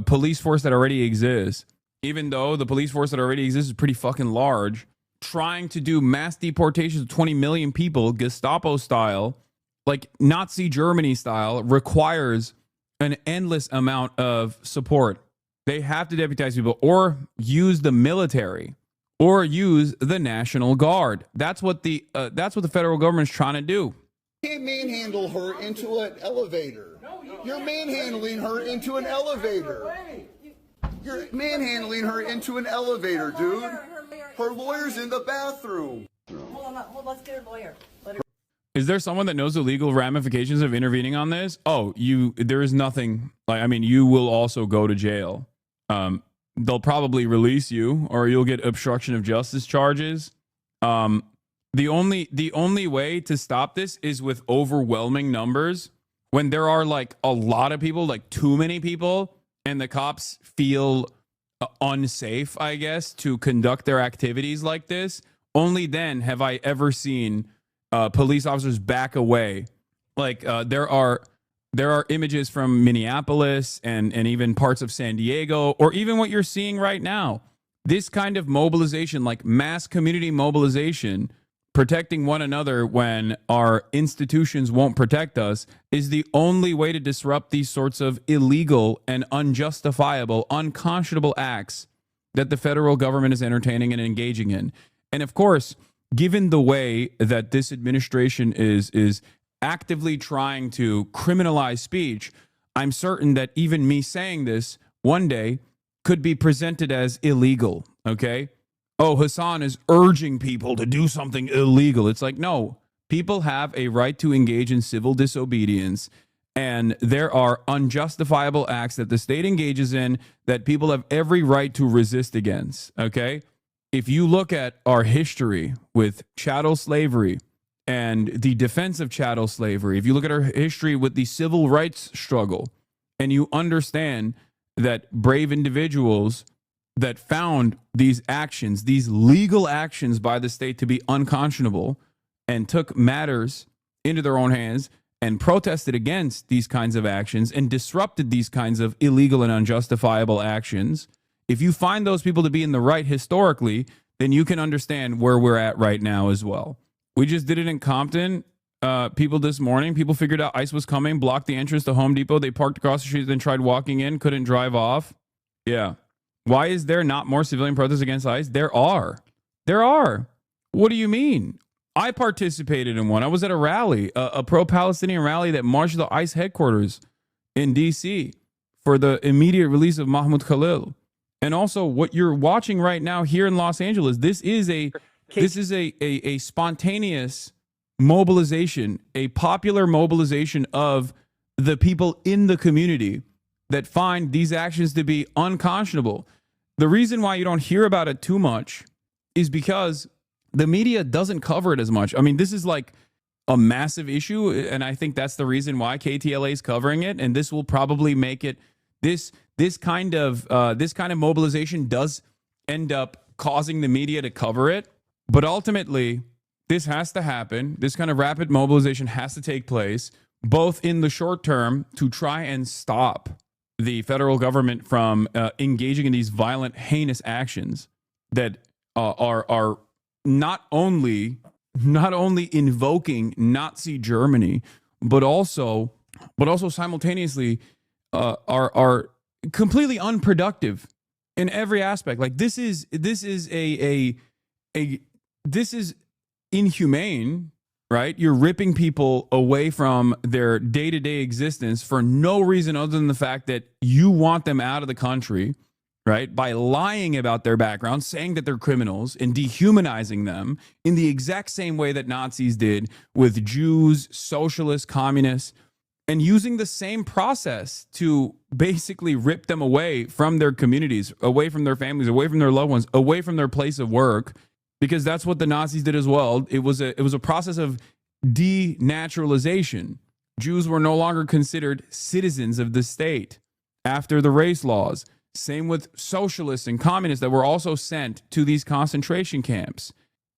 police force that already exists. Even though the police force that already exists is pretty fucking large, trying to do mass deportations of 20 million people, Gestapo style, like Nazi Germany style, requires an endless amount of support. They have to deputize people or use the military or use the National Guard. That's what the federal government is trying to do. You can't manhandle her into an elevator. You're manhandling her into an elevator. You're manhandling her into an elevator, dude. Her lawyer's in the bathroom. Hold on, let's get her lawyer. Is there someone that knows the legal ramifications of intervening on this? Oh, there is nothing. Like, I mean, you will also go to jail. They'll probably release you, or you'll get obstruction of justice charges. The only way to stop this is with overwhelming numbers. When there are like a lot of people, like too many people, and the cops feel unsafe, I guess, to conduct their activities like this, only then have I ever seen police officers back away. Like there are images from Minneapolis and even parts of San Diego, or even what you're seeing right now. This kind of mobilization, like mass community mobilization, protecting one another when our institutions won't protect us, is the only way to disrupt these sorts of illegal and unjustifiable, unconscionable acts that the federal government is entertaining and engaging in. And of course, given the way that this administration is actively trying to criminalize speech, I'm certain that even me saying this one day could be presented as illegal, okay? Oh, Hasan is urging people to do something illegal. It's like, no, people have a right to engage in civil disobedience, and there are unjustifiable acts that the state engages in that people have every right to resist against, okay? If you look at our history with chattel slavery and the defense of chattel slavery, if you look at our history with the civil rights struggle, and you understand that brave individuals that found these actions, these legal actions by the state to be unconscionable, and took matters into their own hands and protested against these kinds of actions and disrupted these kinds of illegal and unjustifiable actions, if you find those people to be in the right historically, then you can understand where we're at right now as well. We just did it in Compton. People this morning, people figured out ICE was coming, blocked the entrance to Home Depot. They parked across the street, then tried walking in, couldn't drive off. Yeah. Why is there not more civilian protests against ICE? There are. There are. What do you mean? I participated in one. I was at a rally, a pro-Palestinian rally that marched to the ICE headquarters in D.C. for the immediate release of Mahmoud Khalil. And also what you're watching right now here in Los Angeles, this is a spontaneous mobilization, a popular mobilization of the people in the community that find these actions to be unconscionable. The reason why you don't hear about it too much is because the media doesn't cover it as much. I mean, this is like a massive issue, and I think that's the reason why KTLA is covering it, and this will probably make it this kind of mobilization does end up causing the media to cover it, but ultimately this has to happen. This kind of rapid mobilization has to take place, both in the short term to try and stop the federal government from engaging in these violent, heinous actions that are not only invoking Nazi Germany, but also simultaneously are completely unproductive in every aspect. Like this is inhumane, right? You're ripping people away from their day-to-day existence for no reason other than the fact that you want them out of the country, right? By lying about their background, saying that they're criminals and dehumanizing them in the exact same way that Nazis did with Jews, socialists, communists, and using the same process to basically rip them away from their communities, away from their families, away from their loved ones, away from their place of work, because that's what the Nazis did as well. It was a process of denaturalization. Jews were no longer considered citizens of the state after the race laws. Same with socialists and communists that were also sent to these concentration camps.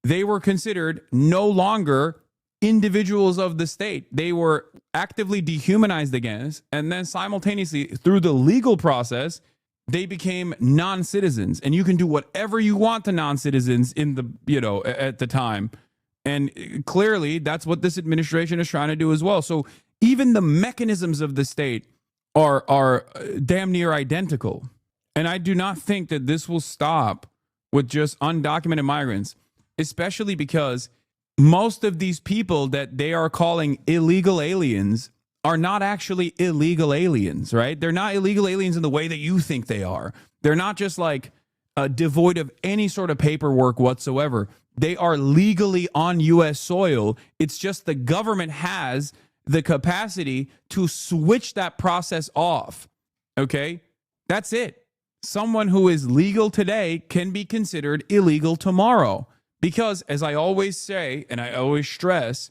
They were considered no longer individuals of the state. They were actively dehumanized against, and then simultaneously through the legal process, they became non-citizens. And you can do whatever you want to non-citizens in the, at the time. And clearly that's what this administration is trying to do as well. So even the mechanisms of the state are damn near identical. And I do not think that this will stop with just undocumented migrants, especially because most of these people that they are calling illegal aliens are not actually illegal aliens, right? They're not illegal aliens in the way that you think they are. They're not just like devoid of any sort of paperwork whatsoever. They are legally on U.S. soil. It's just the government has the capacity to switch that process off, okay? That's it. Someone who is legal today can be considered illegal tomorrow. Because, as I always say, and I always stress,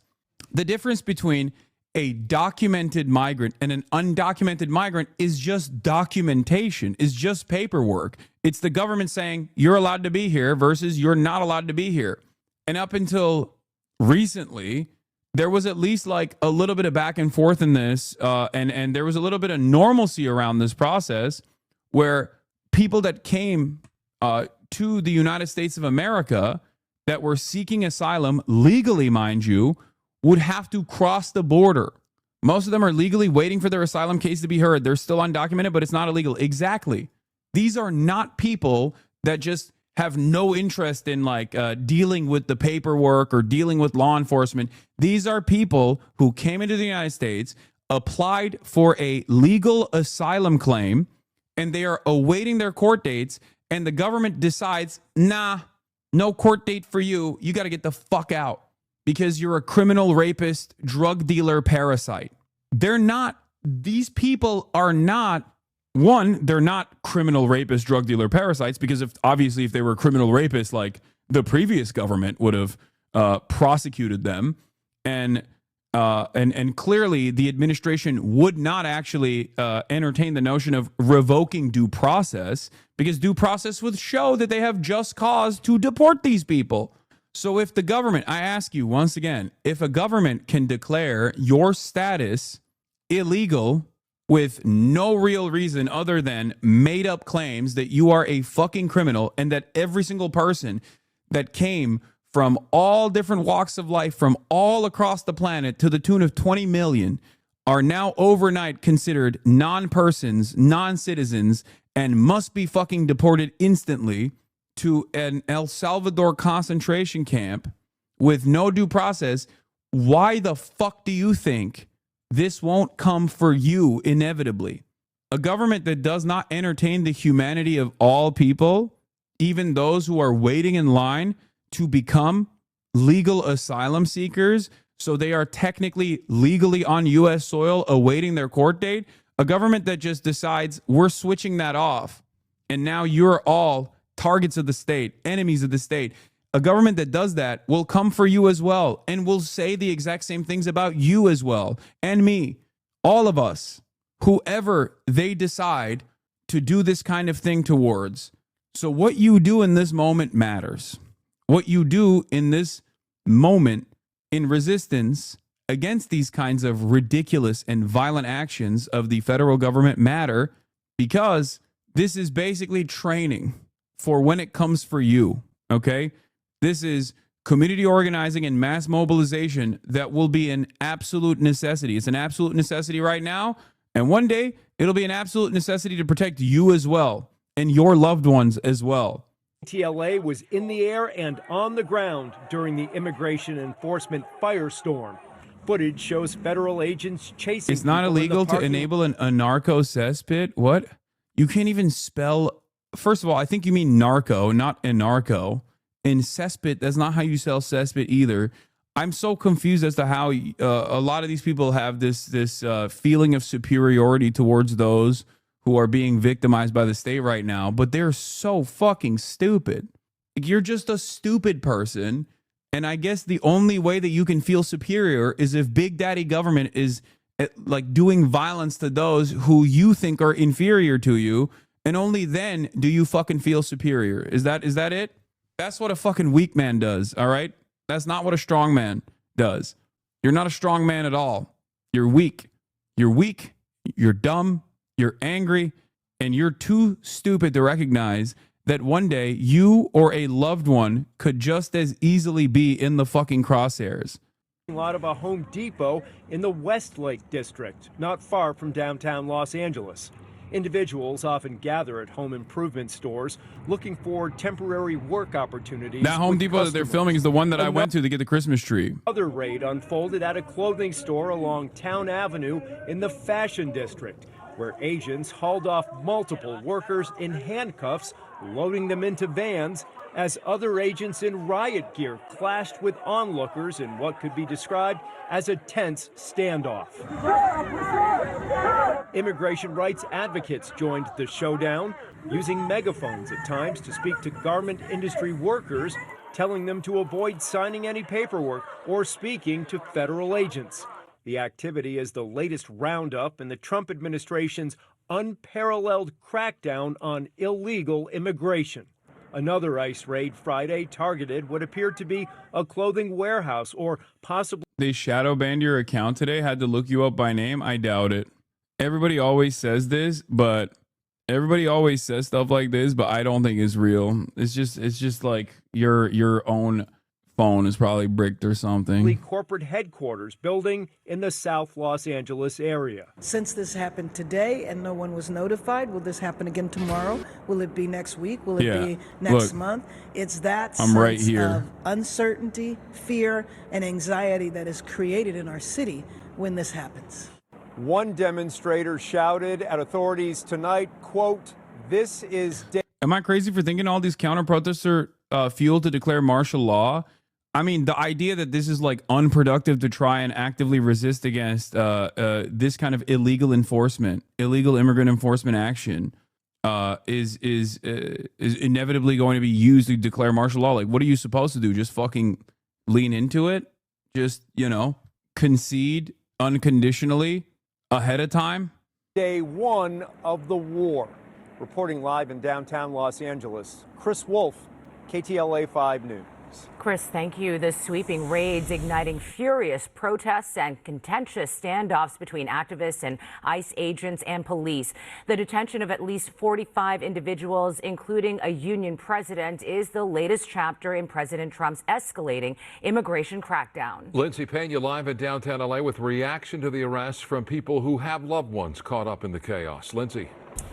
the difference between a documented migrant and an undocumented migrant is just documentation, is just paperwork. It's the government saying you're allowed to be here versus you're not allowed to be here. And up until recently, there was at least like a little bit of back and forth in this, and there was a little bit of normalcy around this process where people that came to the United States of America that were seeking asylum legally, mind you, would have to cross the border. Most of them are legally waiting for their asylum case to be heard. They're still undocumented, but it's not illegal. Exactly. These are not people that just have no interest in like dealing with the paperwork or dealing with law enforcement. These are people who came into the United States applied for a legal asylum claim, and they are awaiting their court dates, and the government decides, nah, no court date for you. You got to get the fuck out because you're a criminal, rapist, drug dealer, parasite. They're not, these people are not, one, they're not criminal, rapist, drug dealer, parasites, because if they were criminal rapists, like the previous government would have prosecuted them, and clearly the administration would not actually entertain the notion of revoking due process, because due process would show that they have just cause to deport these people. So if the government, I ask you once again, if a government can declare your status illegal with no real reason other than made up claims that you are a fucking criminal, and that every single person that came from all different walks of life from all across the planet to the tune of 20 million are now overnight considered non-persons, non-citizens, and must be fucking deported instantly to an El Salvador concentration camp with no due process, why the fuck do you think this won't come for you inevitably? A government that does not entertain the humanity of all people, even those who are waiting in line to become legal asylum seekers, so they are technically legally on U.S. soil awaiting their court date. A government that just decides we're switching that off, and now you're all targets of the state, enemies of the state. A government that does that will come for you as well, and will say the exact same things about you as well, and me, all of us, whoever they decide to do this kind of thing towards. So what you do in this moment matters. What you do in this moment in resistance against these kinds of ridiculous and violent actions of the federal government matter, because this is basically training for when it comes for you, okay? This is community organizing and mass mobilization that will be an absolute necessity. It's an absolute necessity right now, and one day it'll be an absolute necessity to protect you as well and your loved ones as well. TLA was in the air and on the ground during the immigration enforcement firestorm. Footage shows federal agents chasing. It's not illegal to enable a narco cesspit. What? You can't even spell. First of all, I think you mean narco, not anarcho. And cesspit, that's not how you spell cesspit either. I'm so confused as to how a lot of these people have this feeling of superiority towards those who are being victimized by the state right now, but they're so fucking stupid. Like, you're just a stupid person, and I guess the only way that you can feel superior is if Big Daddy government is like doing violence to those who you think are inferior to you, and only then do you fucking feel superior. Is that it? That's what a fucking weak man does, all right? That's not what a strong man does. You're not a strong man at all. You're weak. You're weak. You're dumb. You're angry, and you're too stupid to recognize that one day you or a loved one could just as easily be in the fucking crosshairs. A lot of a Home Depot in the Westlake district, not far from downtown Los Angeles. Individuals often gather at home improvement stores looking for temporary work opportunities. That Home Depot that they're filming is the one that I went to get the Christmas tree. Another raid unfolded at a clothing store along Town Avenue in the Fashion District, where agents hauled off multiple workers in handcuffs, loading them into vans, as other agents in riot gear clashed with onlookers in what could be described as a tense standoff. Immigration rights advocates joined the showdown, using megaphones at times to speak to garment industry workers, telling them to avoid signing any paperwork or speaking to federal agents. The activity is the latest roundup in the Trump administration's unparalleled crackdown on illegal immigration. Another ICE raid Friday targeted what appeared to be a clothing warehouse, or possibly... They shadow banned your account today? Had to look you up by name? I doubt it. Everybody always says this, but everybody always says stuff like this, but I don't think it's real. It's just like your own phone is probably bricked or something. Corporate headquarters building in the South Los Angeles area. Since this happened today and no one was notified, will this happen again tomorrow? Will it be next week? Will it be next month? It's that sense of uncertainty, fear, and anxiety that is created in our city when this happens. One demonstrator shouted at authorities tonight, quote, "This is..." Am I crazy for thinking all these counter-protests are fuel to declare martial law? I mean, the idea that this is like unproductive to try and actively resist against this kind of illegal enforcement, illegal immigrant enforcement action, is inevitably going to be used to declare martial law. Like, what are you supposed to do? Just fucking lean into it? Just, you know, concede unconditionally ahead of time? Day one of the war. Reporting live in downtown Los Angeles, Chris Wolf, KTLA 5 News. Chris, thank you. The sweeping raids igniting furious protests and contentious standoffs between activists and ICE agents and police. The detention of at least 45 individuals, including a union president, is the latest chapter in President Trump's escalating immigration crackdown. Lindsay Pena live in downtown LA with reaction to the arrests from people who have loved ones caught up in the chaos. Lindsay.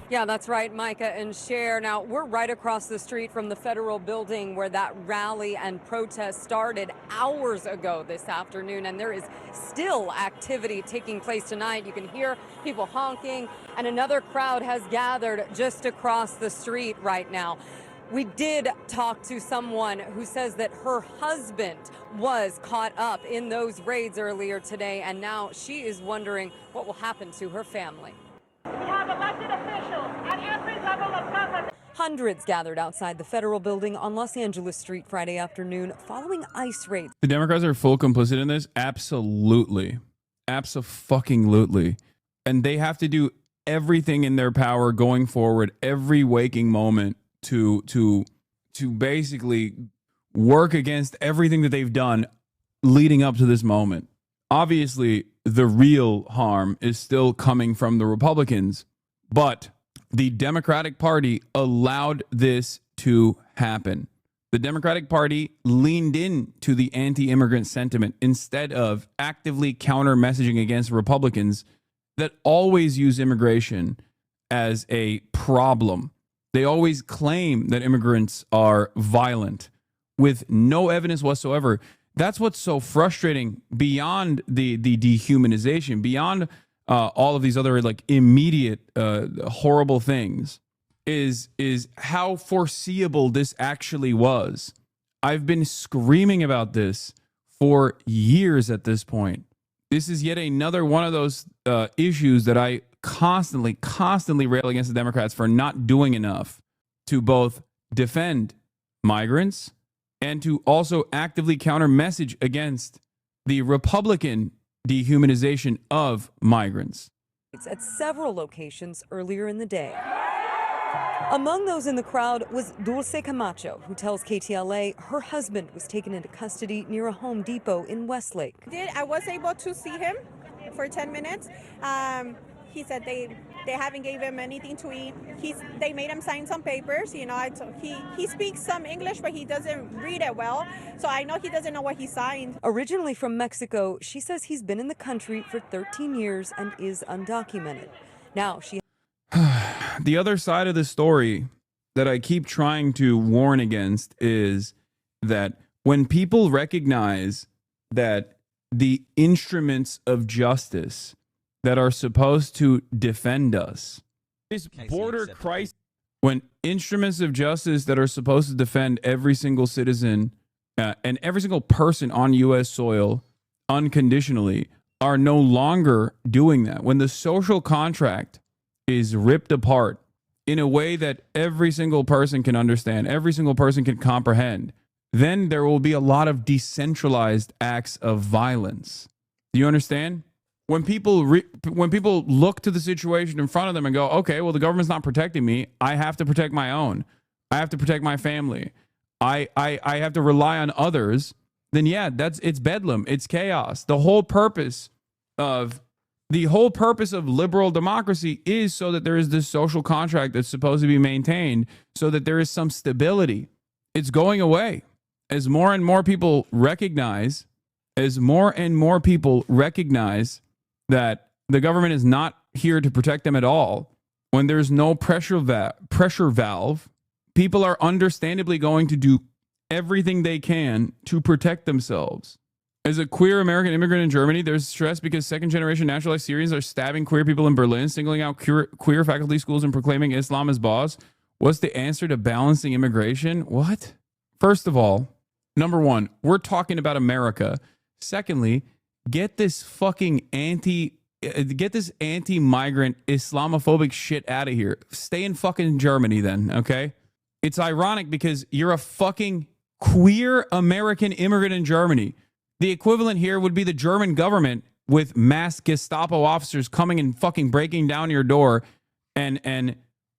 Yeah, that's right, Micah and Cher. Now, we're right across the street from the federal building where that rally and protest started hours ago this afternoon, and there is still activity taking place tonight. You can hear people honking, and another crowd has gathered just across the street right now. We did talk to someone who says that her husband was caught up in those raids earlier today, and now she is wondering what will happen to her family. We have elected officials at every level of government. Hundreds gathered outside the federal building on Los Angeles Street Friday afternoon following ICE raids. The Democrats are full complicit in this? Absolutely. Abso-fucking-lutely. And they have to do everything in their power going forward, every waking moment to basically work against everything that they've done leading up to this moment. Obviously, the real harm is still coming from the Republicans, but the Democratic Party allowed this to happen. The Democratic Party leaned into the anti-immigrant sentiment instead of actively counter-messaging against Republicans that always use immigration as a problem. They always claim that immigrants are violent with no evidence whatsoever. That's what's so frustrating beyond the dehumanization, beyond all of these other like immediate horrible things, is how foreseeable this actually was. I've been screaming about this for years at this point. This is yet another one of those issues that I constantly rail against the Democrats for not doing enough to both defend migrants and to also actively counter message against the Republican dehumanization of migrants. It's at several locations earlier in the day. Among those in the crowd was Dulce Camacho, who tells KTLA her husband was taken into custody near a Home Depot in Westlake. I was able to see him for 10 minutes. He said they haven't gave him anything to eat. They made him sign some papers. You know, he speaks some English, but he doesn't read it well. So I know he doesn't know what he signed. Originally from Mexico, she says he's been in the country for 13 years and is undocumented. Now she... The other side of the story that I keep trying to warn against is that when people recognize that the instruments of justice that are supposed to defend us, this border crisis, when instruments of justice that are supposed to defend every single citizen and every single person on U.S. soil unconditionally are no longer doing that, when the social contract is ripped apart in a way that every single person can understand, every single person can comprehend, then there will be a lot of decentralized acts of violence. Do you understand? When people look to the situation in front of them and go, okay, well, the government's not protecting me. I have to protect my own. I have to protect my family. I have to rely on others. Then yeah, it's bedlam. It's chaos. The whole purpose of liberal democracy is so that there is this social contract that's supposed to be maintained so that there is some stability. It's going away. As more and more people recognize that the government is not here to protect them at all, when there's no pressure valve, people are understandably going to do everything they can to protect themselves. As a queer American immigrant in Germany, there's stress because second-generation naturalized Syrians are stabbing queer people in Berlin, singling out queer faculty schools and proclaiming Islam as boss. What's the answer to balancing immigration? What? First of all, number one, we're talking about America. Secondly, get this anti-migrant Islamophobic shit out of here. Stay in fucking Germany then, okay? It's ironic because you're a fucking queer American immigrant in Germany. The equivalent here would be the German government with masked Gestapo officers coming and fucking breaking down your door and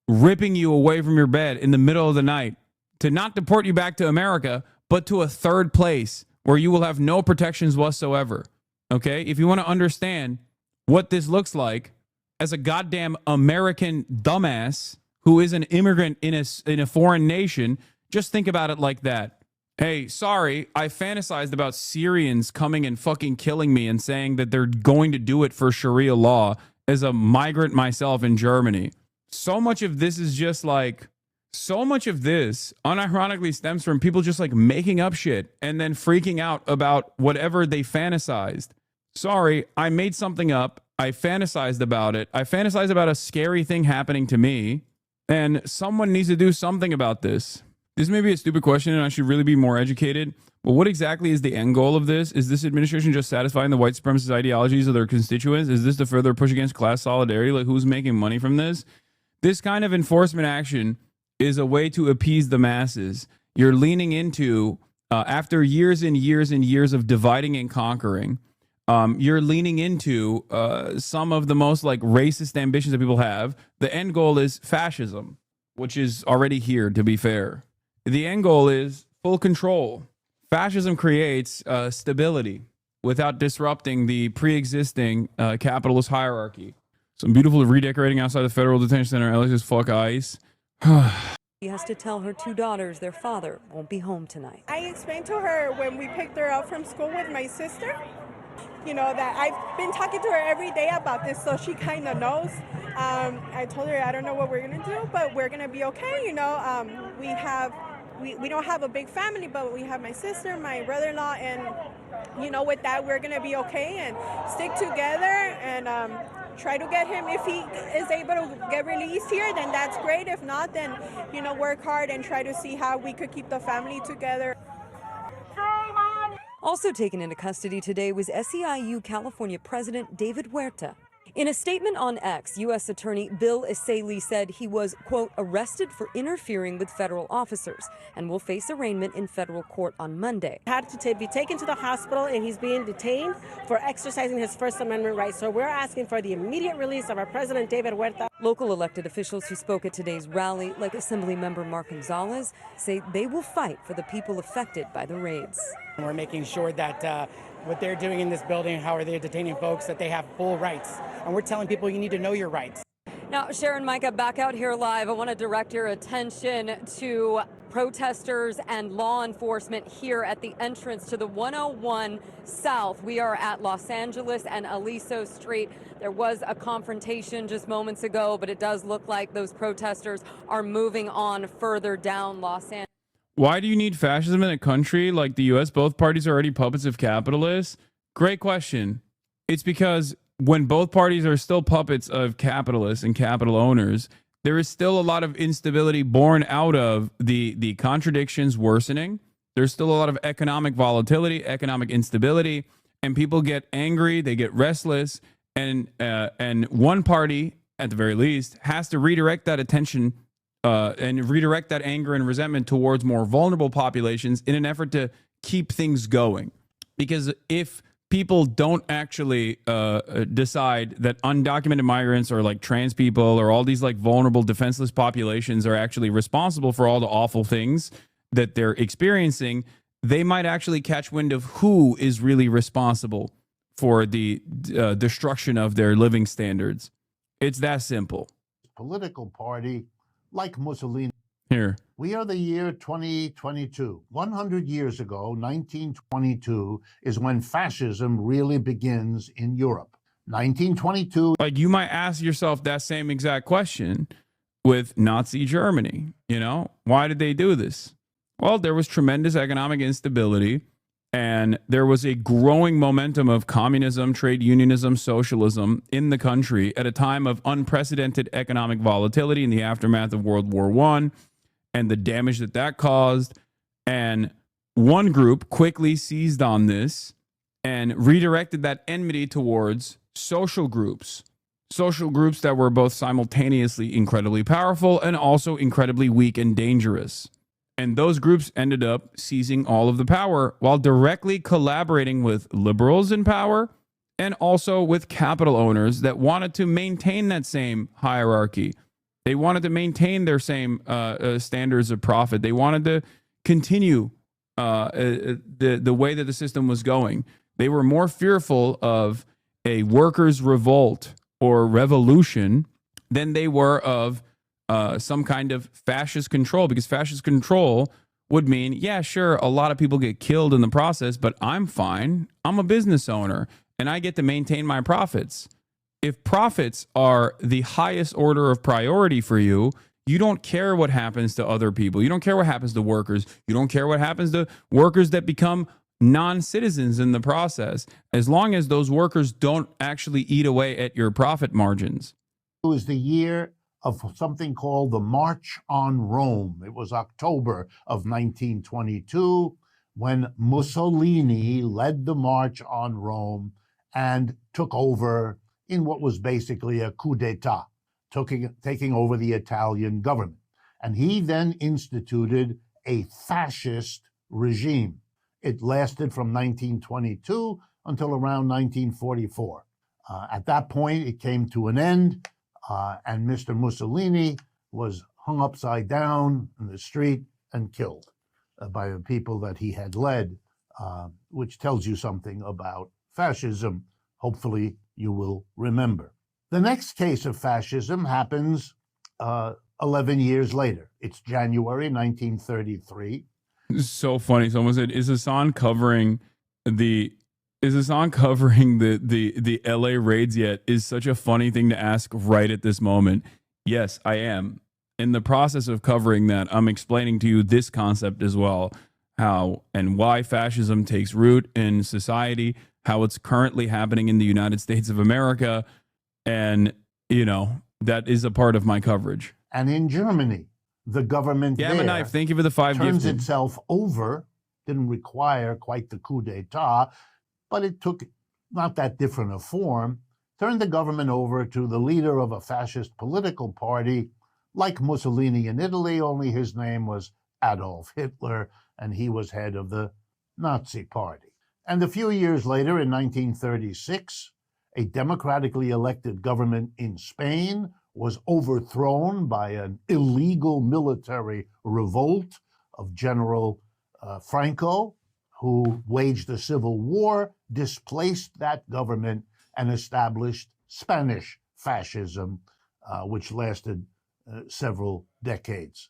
ripping you away from your bed in the middle of the night to not deport you back to America, but to a third place where you will have no protections whatsoever. Okay? If you want to understand what this looks like as a goddamn American dumbass who is an immigrant in a foreign nation, just think about it like that. Hey, sorry, I fantasized about Syrians coming and fucking killing me and saying that they're going to do it for Sharia law as a migrant myself in Germany. So much of this is just like, so much of this unironically stems from people just like making up shit and then freaking out about whatever they fantasized. Sorry, I made something up. I fantasized about it. I fantasized about a scary thing happening to me, and someone needs to do something about this. This may be a stupid question and I should really be more educated, but what exactly is the end goal of this? Is this administration just satisfying the white supremacist ideologies of their constituents? Is this to further push against class solidarity? Like, who's making money from this? This kind of enforcement action is a way to appease the masses. You're leaning into, after years and years and years of dividing and conquering, you're leaning into some of the most like racist ambitions that people have. The end goal is fascism, which is already here, to be fair. The end goal is full control. Fascism creates stability without disrupting the pre-existing capitalist hierarchy. Some beautiful redecorating outside the federal detention center. LA says, fuck ICE. She has to tell her two daughters their father won't be home tonight. I explained to her when we picked her up from school with my sister, you know, that I've been talking to her every day about this, so she kind of knows. I told her I don't know what we're going to do, but we're going to be okay, you know. We don't have a big family, but we have my sister, my brother-in-law, and, you know, with that, we're going to be okay and stick together and try to get him. If he is able to get released here, then that's great. If not, then, you know, work hard and try to see how we could keep the family together. Also taken into custody today was SEIU California President David Huerta. In a statement on X, U.S. Attorney Bill Isaly said he was, quote, arrested for interfering with federal officers and will face arraignment in federal court on Monday. Had to be taken to the hospital, and he's being detained for exercising his First Amendment rights. So we're asking for the immediate release of our President David Huerta. Local elected officials who spoke at today's rally, like Assemblymember Mark Gonzalez, say they will fight for the people affected by the raids. We're making sure that what they're doing in this building, how are they detaining folks, that they have full rights. And we're telling people you need to know your rights. Now, Sharon, Micah, back out here live. I want to direct your attention to protesters and law enforcement here at the entrance to the 101 South. We are at Los Angeles and Aliso Street. There was a confrontation just moments ago, but it does look like those protesters are moving on further down Los Angeles. Why do you need fascism in a country like the U.S.? Both parties are already puppets of capitalists. Great question. It's because when both parties are still puppets of capitalists and capital owners, there is still a lot of instability born out of the contradictions worsening. There's still a lot of economic volatility, economic instability, and people get angry, they get restless, and one party, at the very least, has to redirect that attention and redirect that anger and resentment towards more vulnerable populations in an effort to keep things going. Because if people don't actually decide that undocumented migrants or like trans people or all these like vulnerable defenseless populations are actually responsible for all the awful things that they're experiencing, they might actually catch wind of who is really responsible for the destruction of their living standards. It's that simple. Political party like Mussolini. Here. We are the year 2022. 100 years ago, 1922, is when fascism really begins in Europe. 1922. Like, you might ask yourself that same exact question with Nazi Germany. You know, why did they do this? Well, there was tremendous economic instability. And there was a growing momentum of communism, trade unionism, socialism in the country at a time of unprecedented economic volatility in the aftermath of World War I and the damage that that caused. And one group quickly seized on this and redirected that enmity towards social groups that were both simultaneously incredibly powerful and also incredibly weak and dangerous. And those groups ended up seizing all of the power while directly collaborating with liberals in power and also with capital owners that wanted to maintain that same hierarchy. They wanted to maintain their same standards of profit. They wanted to continue the way that the system was going. They were more fearful of a workers' revolt or revolution than they were of some kind of fascist control, because fascist control would mean, yeah, sure, a lot of people get killed in the process, but I'm fine. I'm a business owner and I get to maintain my profits. If profits are the highest order of priority for you, you don't care what happens to other people. You don't care what happens to workers. You don't care what happens to workers that become non-citizens in the process, as long as those workers don't actually eat away at your profit margins. It was the year of something called the March on Rome. It was October of 1922 when Mussolini led the March on Rome and took over in what was basically a coup d'etat, taking over the Italian government. And he then instituted a fascist regime. It lasted from 1922 until around 1944. At that point, it came to an end. And Mr. Mussolini was hung upside down in the street and killed by the people that he had led, which tells you something about fascism. Hopefully you will remember. The next case of fascism happens 11 years later. It's January 1933. This is so funny. Someone said, is Hasan covering the LA raids yet? Is such a funny thing to ask right at this moment. Yes, I am. In the process of covering that, I'm explaining to you this concept as well, how and why fascism takes root in society, how it's currently happening in the United States of America. And, you know, that is a part of my coverage. And in Germany, the government there Knife, thank you for the 5 turns gifted. itself over. Didn't require quite the coup d'etat, but it took not that different a form, turned the government over to the leader of a fascist political party, like Mussolini in Italy, only his name was Adolf Hitler, and he was head of the Nazi Party. And a few years later, in 1936, a democratically elected government in Spain was overthrown by an illegal military revolt of General Franco, who waged a civil war, displaced that government, and established Spanish fascism, which lasted several decades.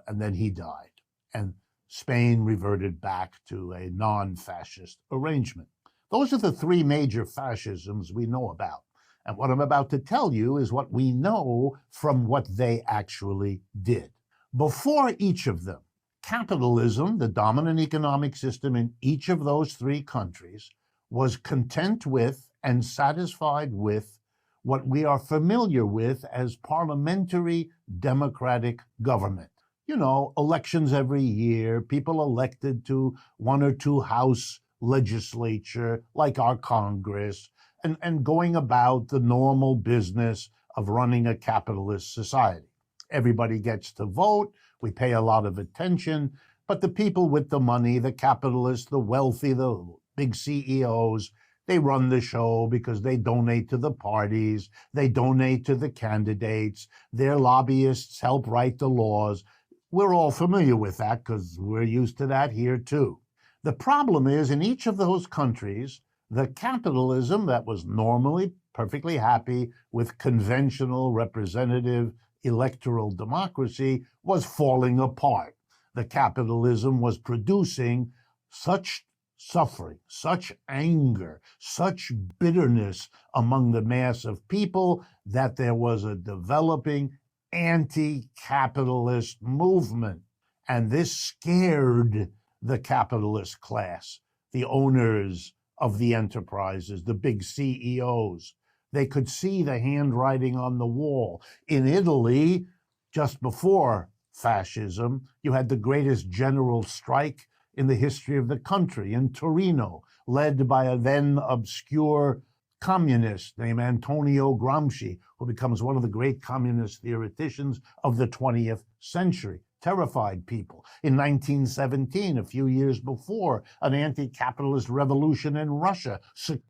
And then he died. And Spain reverted back to a non-fascist arrangement. Those are the three major fascisms we know about. And what I'm about to tell you is what we know from what they actually did. Before each of them, capitalism, the dominant economic system in each of those three countries, was content with and satisfied with what we are familiar with as parliamentary democratic government. You know, elections every year, people elected to one or two house legislature, like our Congress, and going about the normal business of running a capitalist society. Everybody gets to vote. We pay a lot of attention, but the people with the money, the capitalists, the wealthy, the big CEOs, they run the show because they donate to the parties, they donate to the candidates, their lobbyists help write the laws. We're all familiar with that because we're used to that here too. The problem is, in each of those countries, the capitalism that was normally perfectly happy with conventional representative electoral democracy was falling apart. The capitalism was producing such suffering, such anger, such bitterness among the mass of people that there was a developing anti-capitalist movement. And this scared the capitalist class. the owners of the enterprises, the big CEOs. They could see the handwriting on the wall. In Italy, just before fascism, you had the greatest general strike in the history of the country in Torino, led by a then obscure communist named Antonio Gramsci, who becomes one of the great communist theoreticians of the 20th century. Terrified people. In 1917, a few years before, an anti-capitalist revolution in Russia.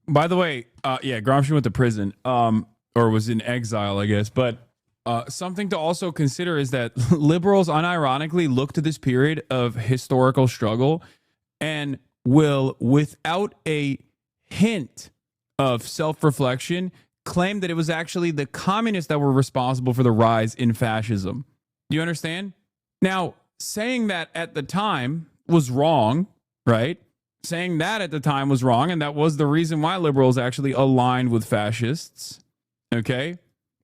By the way, Gramsci went to prison, or was in exile, I guess. But something to also consider is that liberals unironically look to this period of historical struggle and will, without a hint of self-reflection, claim that it was actually the communists that were responsible for the rise in fascism. Do you understand? Now, saying that at the time was wrong, right? Saying that at the time was wrong, and that was the reason why liberals actually aligned with fascists, okay?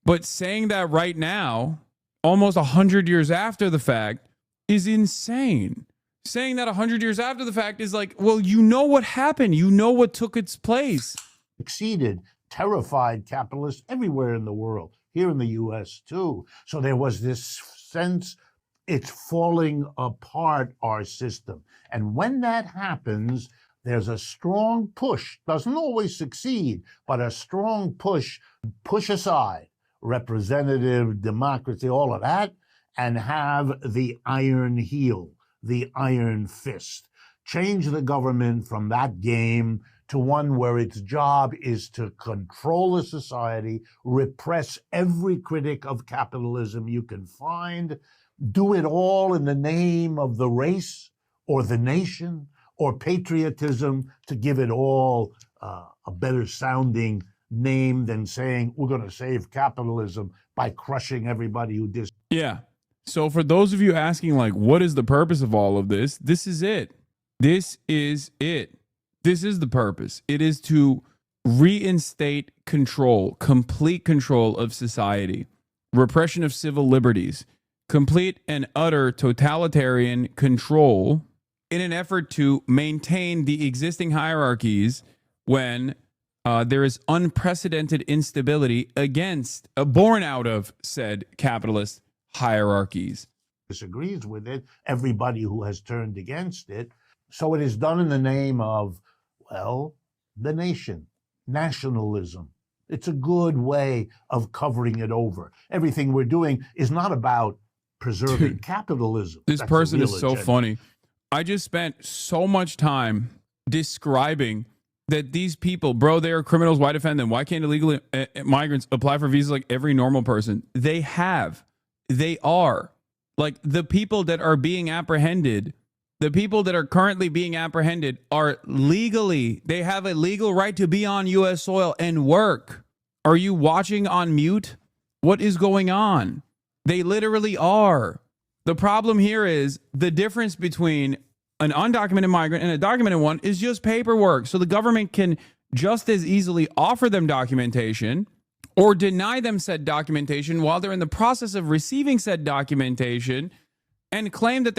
But saying that right now, almost 100 years after the fact, is insane. Saying that 100 years after the fact is like, well, you know what happened. You know what took its place. Succeeded, terrified capitalists everywhere in the world, here in the U.S. too. So there was this sense it's falling apart, our system. And when that happens, there's a strong push, doesn't always succeed, but a strong push aside representative democracy, all of that, and have the iron heel, the iron fist. Change the government from that game to one where its job is to control a society, repress every critic of capitalism you can find, do it all in the name of the race or the nation or patriotism, to give it all a better sounding name than saying we're going to save capitalism by crushing everybody who dis. Yeah. So for those of you asking, like, what is the purpose of all of this? This is it. This is it. This is the purpose. It is to reinstate control, complete control of society, repression of civil liberties, complete and utter totalitarian control in an effort to maintain the existing hierarchies when there is unprecedented instability born out of said capitalist hierarchies. Disagrees with it, everybody who has turned against it. So it is done in the name of, well, the nation, nationalism. It's a good way of covering it over. Everything we're doing is not about preserving capitalism. This person is so funny. I just spent so much time describing that these people, bro, they are criminals. Why defend them? Why can't illegal migrants apply for visas like every normal person? They have. They are. Like, the people that are being apprehended, the people that are currently being apprehended are legally, they have a legal right to be on U.S. soil and work. Are you watching on mute? What is going on? They literally are. The problem here is the difference between an undocumented migrant and a documented one is just paperwork. So the government can just as easily offer them documentation or deny them said documentation while they're in the process of receiving said documentation and claim that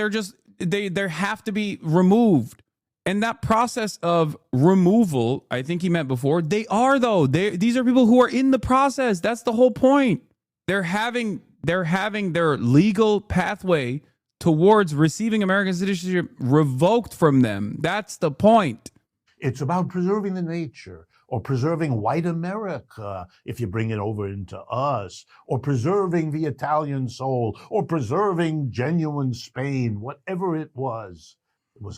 they have to be removed. And that process of removal, I think he meant before, they are though. These are people who are in the process. That's the whole point. They're having their legal pathway towards receiving American citizenship revoked from them. That's the point. It's about preserving the nature, or preserving white America, if you bring it over into us, or preserving the Italian soul, or preserving genuine Spain, whatever it was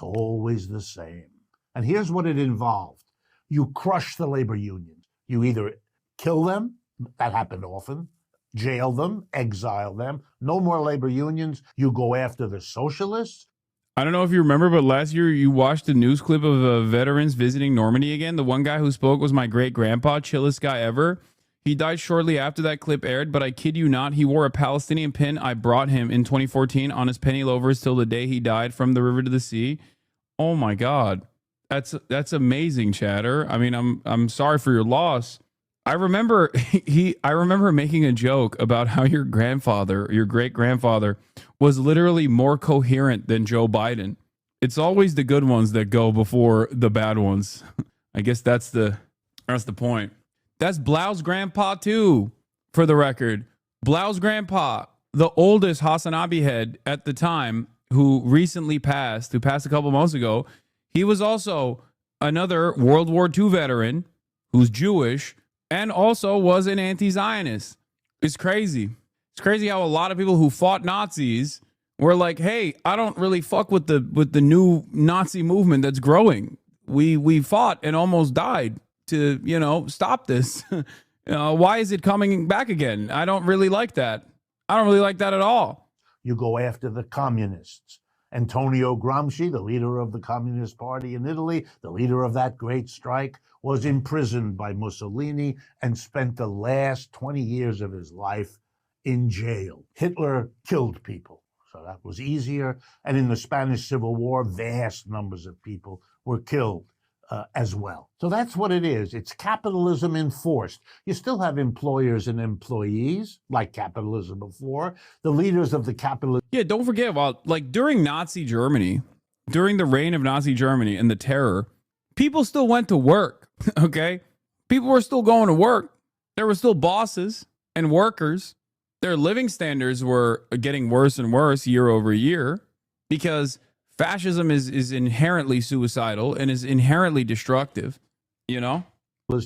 always the same. And here's what it involved. You crush the labor unions. You either kill them, that happened often, jail them, exile them, no more labor unions. You go after the socialists. I don't know if you remember, but last year you watched a news clip of veterans visiting Normandy again. The one guy who spoke was my great-grandpa, chillest guy ever. He died shortly after that clip aired, but I kid you not, he wore a Palestinian pin I brought him in 2014 on his penny loafers till the day he died, from the river to the sea. Oh my God. That's amazing, Chatter. I mean, I'm sorry for your loss. I remember making a joke about how your great-grandfather was literally more coherent than Joe Biden. It's always the good ones that go before the bad ones. I guess that's the point. That's Blau's grandpa too, for the record. Blau's grandpa, the oldest HasanAbi head at the time, who recently passed, who passed a couple months ago, he was also another World War II veteran who's Jewish and also was an anti-Zionist. It's crazy. It's crazy how a lot of people who fought Nazis were like, hey, I don't really fuck with the new Nazi movement that's growing. We fought and almost died to, stop this. Why is it coming back again? I don't really like that. I don't really like that at all. You go after the communists. Antonio Gramsci, the leader of the Communist Party in Italy, the leader of that great strike, was imprisoned by Mussolini and spent the last 20 years of his life in jail. Hitler killed people, so that was easier. And in the Spanish Civil War, vast numbers of people were killed as well. So that's what it is. It's capitalism enforced. You still have employers and employees, like capitalism before. The leaders of the capitalist... Yeah, don't forget about, during Nazi Germany, during the reign of Nazi Germany and the terror, people still went to work, okay? People were still going to work. There were still bosses and workers. Their living standards were getting worse and worse year over year because fascism is inherently suicidal and is inherently destructive,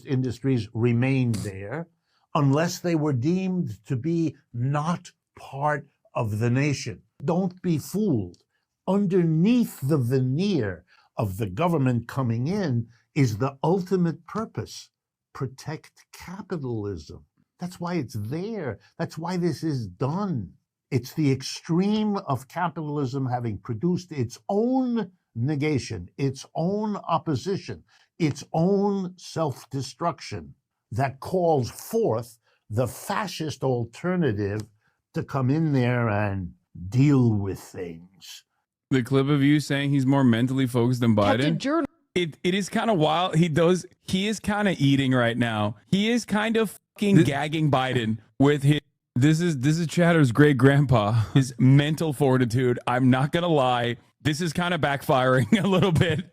Industries remained there unless they were deemed to be not part of the nation. Don't be fooled. Underneath the veneer of the government coming in is the ultimate purpose: protect capitalism. That's why it's there. That's why this is done. It's the extreme of capitalism having produced its own negation, its own opposition, its own self-destruction that calls forth the fascist alternative to come in there and deal with things. The clip of you saying he's more mentally focused than Biden. It is kind of wild. He is kind of eating right now. He is kind of fucking gagging Biden with his. This is Chatter's great grandpa. His mental fortitude. I'm not gonna lie. This is kind of backfiring a little bit.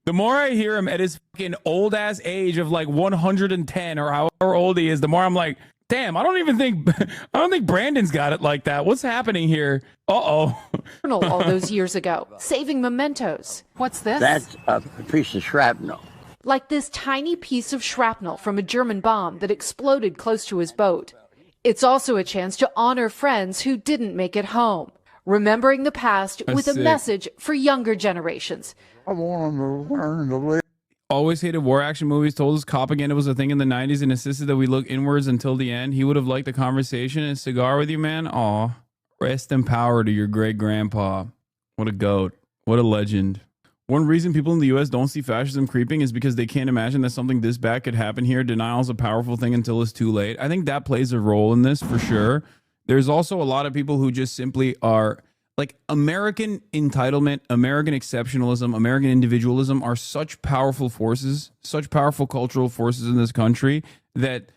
The more I hear him at his fucking old ass age of 110 or however old he is, the more I'm like, damn, I don't think Brandon's got it like that. What's happening here? All those years ago, saving mementos. What's this? That's a piece of shrapnel. Like this tiny piece of shrapnel from a German bomb that exploded close to his boat. It's also a chance to honor friends who didn't make it home, remembering the past with a message for younger generations. I want them to learn to live. Always hated war action movies, told us propaganda was a thing in the 90s and insisted that we look inwards until the end. He would have liked the conversation and a cigar with you, man. Aw, rest in power to your great grandpa. What a goat. What a legend. One reason people in the U.S. don't see fascism creeping is because they can't imagine that something this bad could happen here. Denial is a powerful thing until it's too late. I think that plays a role in this for sure. There's also a lot of people who just simply are like American entitlement, American exceptionalism, American individualism are such powerful forces, such powerful cultural forces in this country that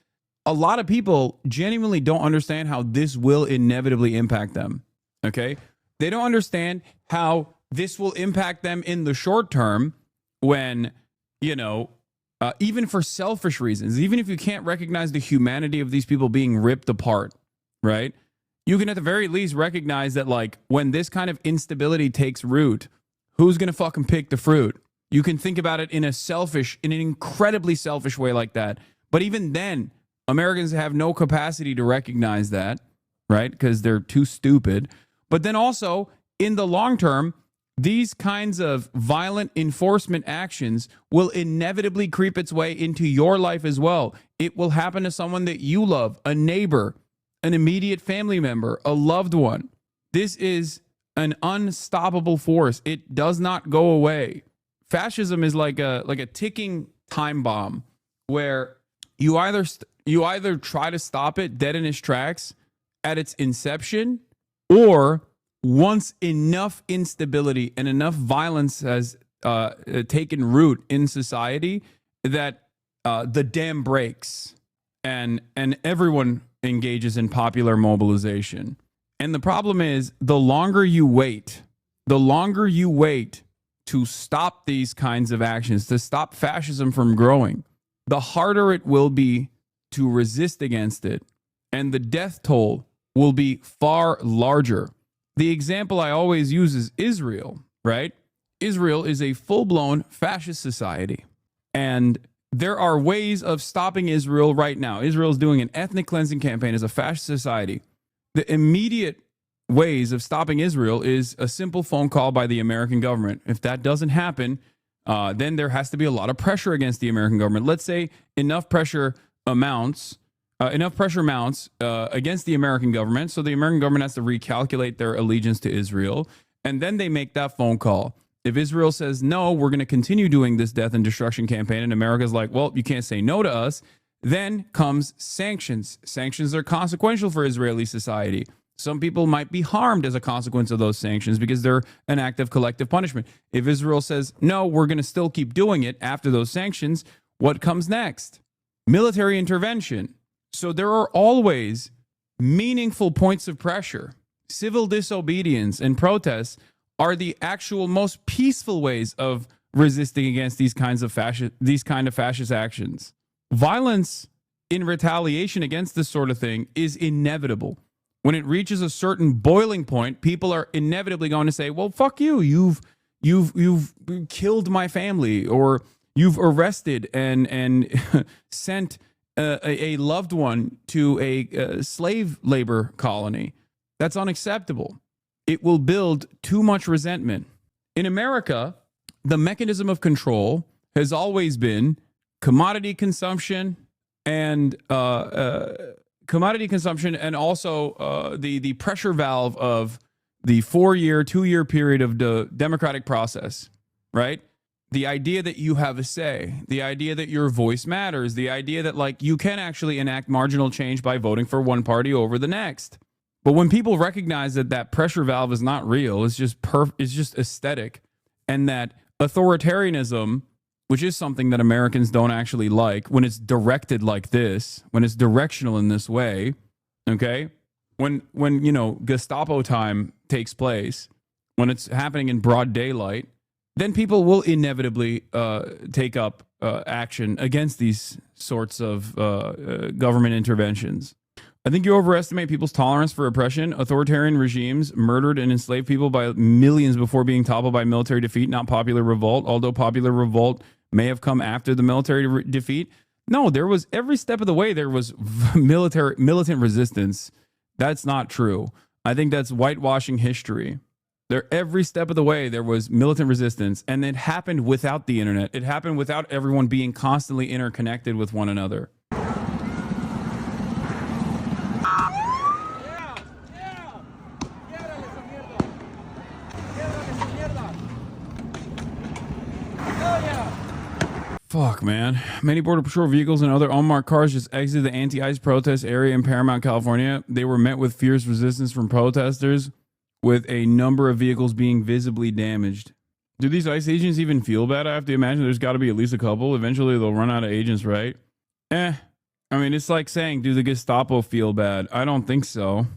a lot of people genuinely don't understand how this will inevitably impact them. Okay? They don't understand how this will impact them in the short term when, even for selfish reasons, even if you can't recognize the humanity of these people being ripped apart, right? You can at the very least recognize that, when this kind of instability takes root, who's going to fucking pick the fruit? You can think about it in an incredibly selfish way like that. But even then, Americans have no capacity to recognize that, right? Because they're too stupid. But then also, in the long term, these kinds of violent enforcement actions will inevitably creep its way into your life as well. It will happen to someone that you love, a neighbor, an immediate family member, a loved one. This is an unstoppable force. It does not go away. Fascism is like a ticking time bomb where you either try to stop it dead in its tracks at its inception, or once enough instability and enough violence has taken root in society that the dam breaks and everyone engages in popular mobilization. And the problem is, the longer you wait to stop these kinds of actions, to stop fascism from growing, the harder it will be to resist against it, and the death toll will be far larger. The example I always use is Israel, right? Israel is a full-blown fascist society, and there are ways of stopping Israel right now. Israel is doing an ethnic cleansing campaign as a fascist society. The immediate ways of stopping Israel is a simple phone call by the American government. If that doesn't happen, then there has to be a lot of pressure against the American government. Let's say enough pressure mounts against the American government, so the American government has to recalculate their allegiance to Israel, and then they make that phone call. If Israel says, no, we're going to continue doing this death and destruction campaign, and America's like, well, you can't say no to us, then comes sanctions. Sanctions are consequential for Israeli society. Some people might be harmed as a consequence of those sanctions because they're an act of collective punishment. If Israel says, no, we're going to still keep doing it after those sanctions, what comes next? Military intervention. So there are always meaningful points of pressure. Civil disobedience and protests are the actual most peaceful ways of resisting against these kind of fascist actions. Violence in retaliation against this sort of thing is inevitable. When it reaches a certain boiling point, people are inevitably going to say, well, fuck you. You've killed my family, or you've arrested and sent a loved one to a slave labor colony. That's unacceptable. It will build too much resentment. In America, the mechanism of control has always been commodity consumption and also the pressure valve of the 2-year period of the democratic process, right? The idea that you have a say, the idea that your voice matters, the idea that like you can actually enact marginal change by voting for one party over the next. But when people recognize that that pressure valve is not real, it's just aesthetic, and that authoritarianism, which is something that Americans don't actually like, when it's directed like this, when it's directional in this way, okay? When you know, Gestapo time takes place, when it's happening in broad daylight, then people will inevitably take up action against these sorts of government interventions. I think you overestimate people's tolerance for oppression. Authoritarian regimes murdered and enslaved people by millions before being toppled by military defeat, not popular revolt, although popular revolt may have come after the military defeat. No, there was, every step of the way, there was militant resistance. That's not true. I think that's whitewashing history. Every step of the way, there was militant resistance, and it happened without the internet. It happened without everyone being constantly interconnected with one another. Fuck, man. Many Border Patrol vehicles and other unmarked cars just exited the anti-ICE protest area in Paramount, California. They were met with fierce resistance from protesters, with a number of vehicles being visibly damaged. Do these ICE agents even feel bad? I have to imagine there's got to be at least a couple. Eventually, they'll run out of agents, right? I mean, it's like saying, do the Gestapo feel bad? I don't think so.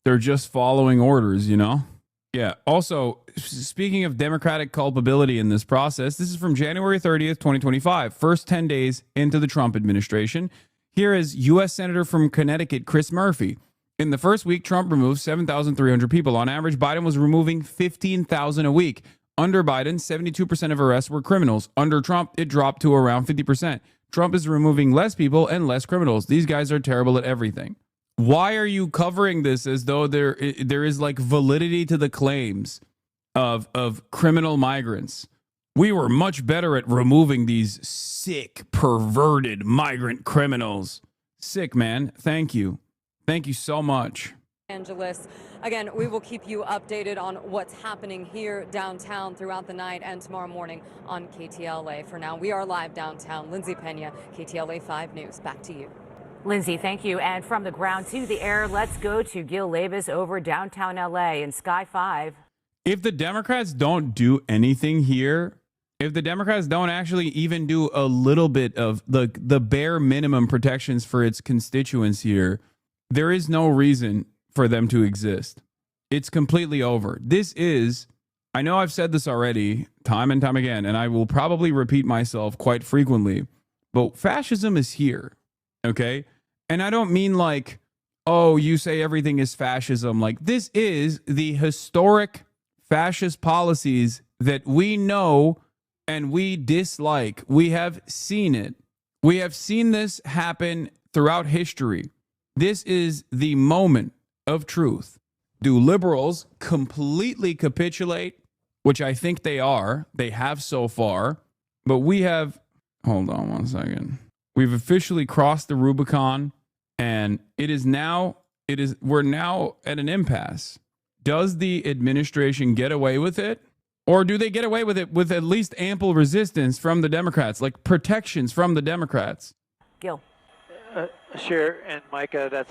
They're just following orders, you know? Yeah. Also, speaking of democratic culpability in this process, this is from January 30th, 2025, first 10 days into the Trump administration. Here is U.S. Senator from Connecticut, Chris Murphy. In the first week, Trump removed 7,300 people. On average, Biden was removing 15,000 a week. Under Biden, 72% of arrests were criminals. Under Trump, it dropped to around 50%. Trump is removing less people and less criminals. These guys are terrible at everything. Why are you covering this as though there is like validity to the claims of criminal migrants? We were much better at removing these sick, perverted migrant criminals. Sick, man. Thank you. Thank you so much. Angeles. Again, we will keep you updated on what's happening here downtown throughout the night and tomorrow morning on KTLA. For now, we are live downtown. Lindsay Pena, KTLA 5 News. Back to you. Lindsay, thank you. And from the ground to the air, let's go to Gil Levis over downtown LA in Sky 5. If the Democrats don't do anything here, if the Democrats don't actually even do a little bit of the bare minimum protections for its constituents here, there is no reason for them to exist. It's completely over. This is I know I've said this already time and time again, and I will probably repeat myself quite frequently, but fascism is here, okay? And I don't mean like, oh, you say everything is fascism. Like, this is the historic fascist policies that we know and we dislike. We have seen it. We have seen this happen throughout history. This is the moment of truth. Do liberals completely capitulate? Which I think they are. They have so far. But we have, hold on one second. We've officially crossed the Rubicon, and we're now at an impasse. Does the administration get away with it? Or do they get away with it with at least ample resistance from the Democrats, like protections from the Democrats? Gil. Cher and Micah, this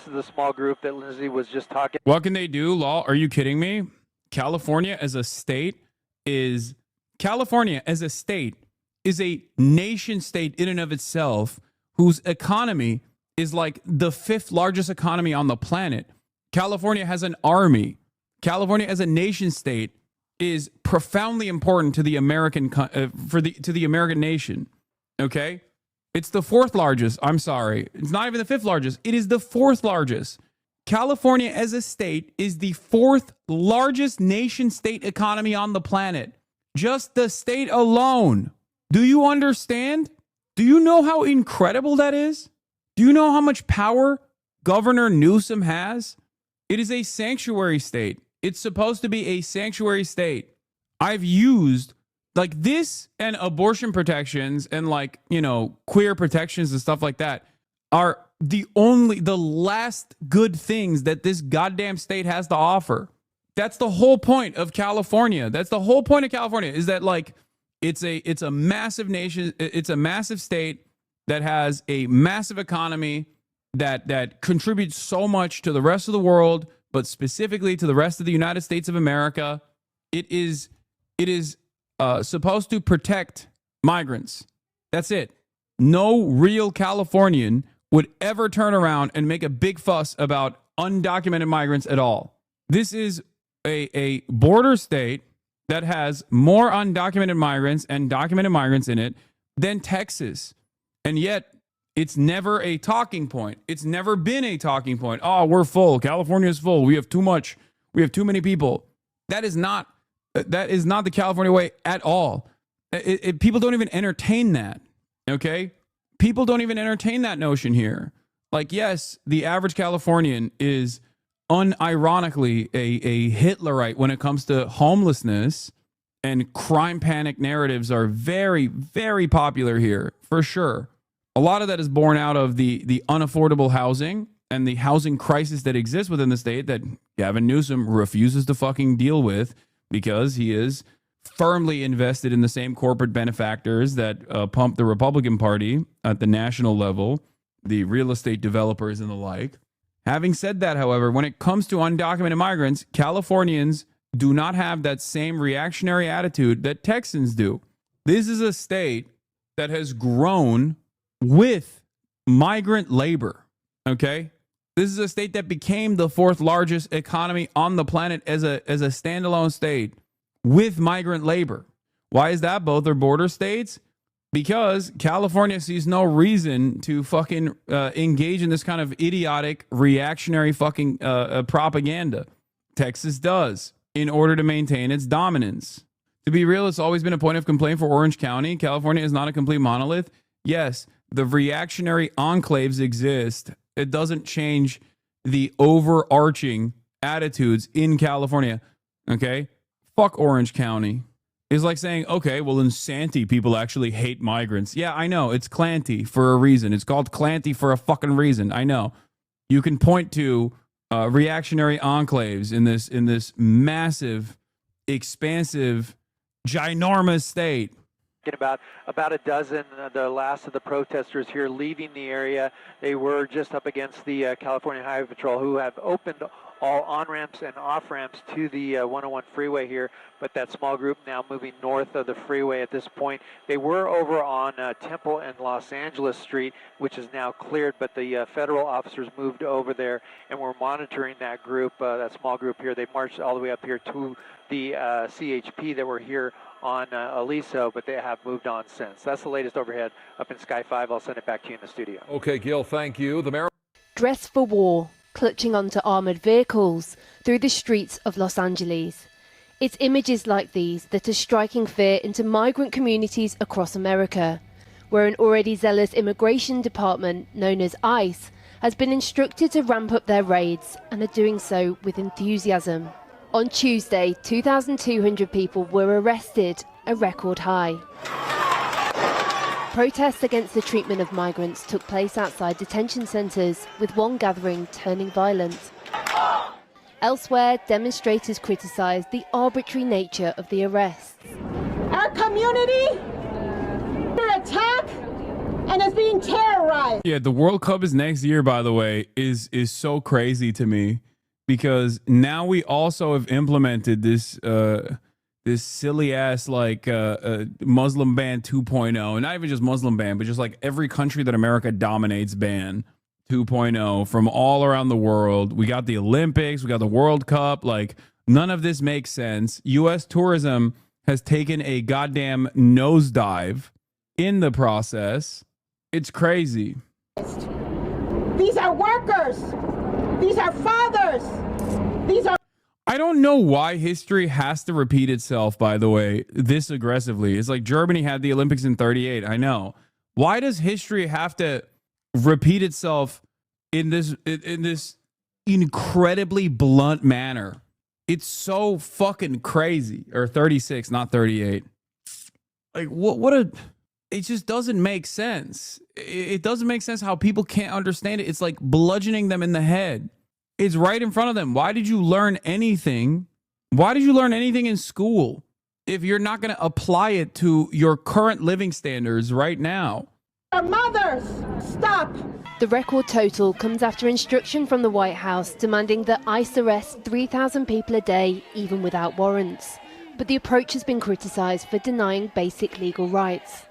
is the small group that Lindsay was just talking. What can they do, Law? Are you kidding me? California as a state is a nation state in and of itself, whose economy is like the 5th largest economy on the planet. California has an army. California as a nation state is profoundly important to the American to the American nation. Okay? It's the 4th largest. I'm sorry. It's not even the 5th largest. It is the 4th largest. California as a state is the 4th largest nation state economy on the planet. Just the state alone. Do you understand? Do you know how incredible that is? Do you know how much power Governor Newsom has? It is a sanctuary state. It's supposed to be a sanctuary state. I've used like this, and abortion protections and like, you know, queer protections and stuff like that are the last good things that this goddamn state has to offer. That's the whole point of California. That's the whole point of California, is that like it's a massive nation. It's a massive state that has a massive economy that contributes so much to the rest of the world, but specifically to the rest of the United States of America. It is supposed to protect migrants. That's it. No real Californian would ever turn around and make a big fuss about undocumented migrants at all. This is a border state that has more undocumented migrants and documented migrants in it than Texas. And yet it's never a talking point. It's never been a talking point. Oh, we're full. California's full. We have too much. We have too many people. That is not the California way at all. People don't even entertain that. Okay? People don't even entertain that notion here. Like, yes, the average Californian is unironically a Hitlerite when it comes to homelessness, and crime panic narratives are very, very popular here, for sure. A lot of that is born out of the unaffordable housing and the housing crisis that exists within the state that Gavin Newsom refuses to fucking deal with, because he is firmly invested in the same corporate benefactors that pump the Republican Party at the national level, the real estate developers and the like. Having said that, however, when it comes to undocumented migrants, Californians do not have that same reactionary attitude that Texans do. This is a state that has grown with migrant labor, okay? This is a state that became the 4th largest economy on the planet as a standalone state with migrant labor. Why is that? Both are border states. Because California sees no reason to fucking engage in this kind of idiotic reactionary fucking propaganda. Texas does, in order to maintain its dominance. To be real, it's always been a point of complaint for Orange County. California is not a complete monolith. Yes, the reactionary enclaves exist. It doesn't change the overarching attitudes in California. Okay? Fuck Orange County. It's like saying, okay, well, in Santee, people actually hate migrants. Yeah, I know. It's Clanty for a reason. It's called Clanty for a fucking reason. I know. You can point to reactionary enclaves in this massive, expansive, ginormous state. About a dozen, the last of the protesters here leaving the area. They were just up against the California Highway Patrol, who have opened all on-ramps and off-ramps to the 101 freeway here, but that small group now moving north of the freeway at this point. They were over on Temple and Los Angeles Street, which is now cleared, but the federal officers moved over there, and we're monitoring that group, that small group here. They marched all the way up here to the CHP that were here on Aliso, but they have moved on since. That's the latest overhead up in Sky 5. I'll send it back to you in the studio. Okay, Gil, thank you. The mayor. Dressed for war, clutching onto armored vehicles through the streets of Los Angeles. It's images like these that are striking fear into migrant communities across America, where an already zealous immigration department known as ICE has been instructed to ramp up their raids and are doing so with enthusiasm. On Tuesday, 2,200 people were arrested, a record high. Protests against the treatment of migrants took place outside detention centres, with one gathering turning violent. Elsewhere, demonstrators criticised the arbitrary nature of the arrests. Our community under attack and is being terrorized. Yeah, the World Cup is next year, by the way, is so crazy to me, because now we also have implemented this this silly ass Muslim ban 2.0, and not even just Muslim ban, but just like every country that America dominates ban 2.0 from all around the world. We got the Olympics, we got the World Cup. Like, none of this makes sense. U.S. tourism has taken a goddamn nosedive in the process. It's crazy. These are workers. These are fathers. These are. I don't know why history has to repeat itself, by the way, this aggressively. It's like Germany had the Olympics in 38. I know. Why does history have to repeat itself in this incredibly blunt manner? It's so fucking crazy. Or 36, not 38. Like, it just doesn't make sense. It doesn't make sense how people can't understand it. It's like bludgeoning them in the head. It's right in front of them. Why did you learn anything? Why did you learn anything in school if you're not going to apply it to your current living standards right now? Our mothers, stop. The record total comes after instruction from the White House demanding that ICE arrest 3,000 people a day, even without warrants. But the approach has been criticised for denying basic legal rights.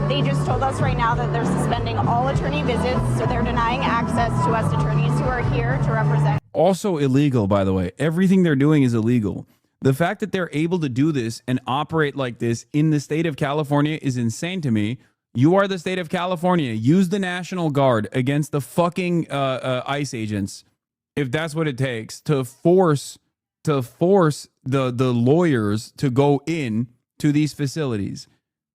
They just told us right now that they're suspending all attorney visits, so they're denying access to us attorneys who are here to represent. Also illegal, by the way. Everything they're doing is illegal. The fact that they're able to do this and operate like this in the state of California is insane to me. You are the state of California. Use the National Guard against the fucking ICE agents, if that's what it takes, to force the lawyers to go in to these facilities.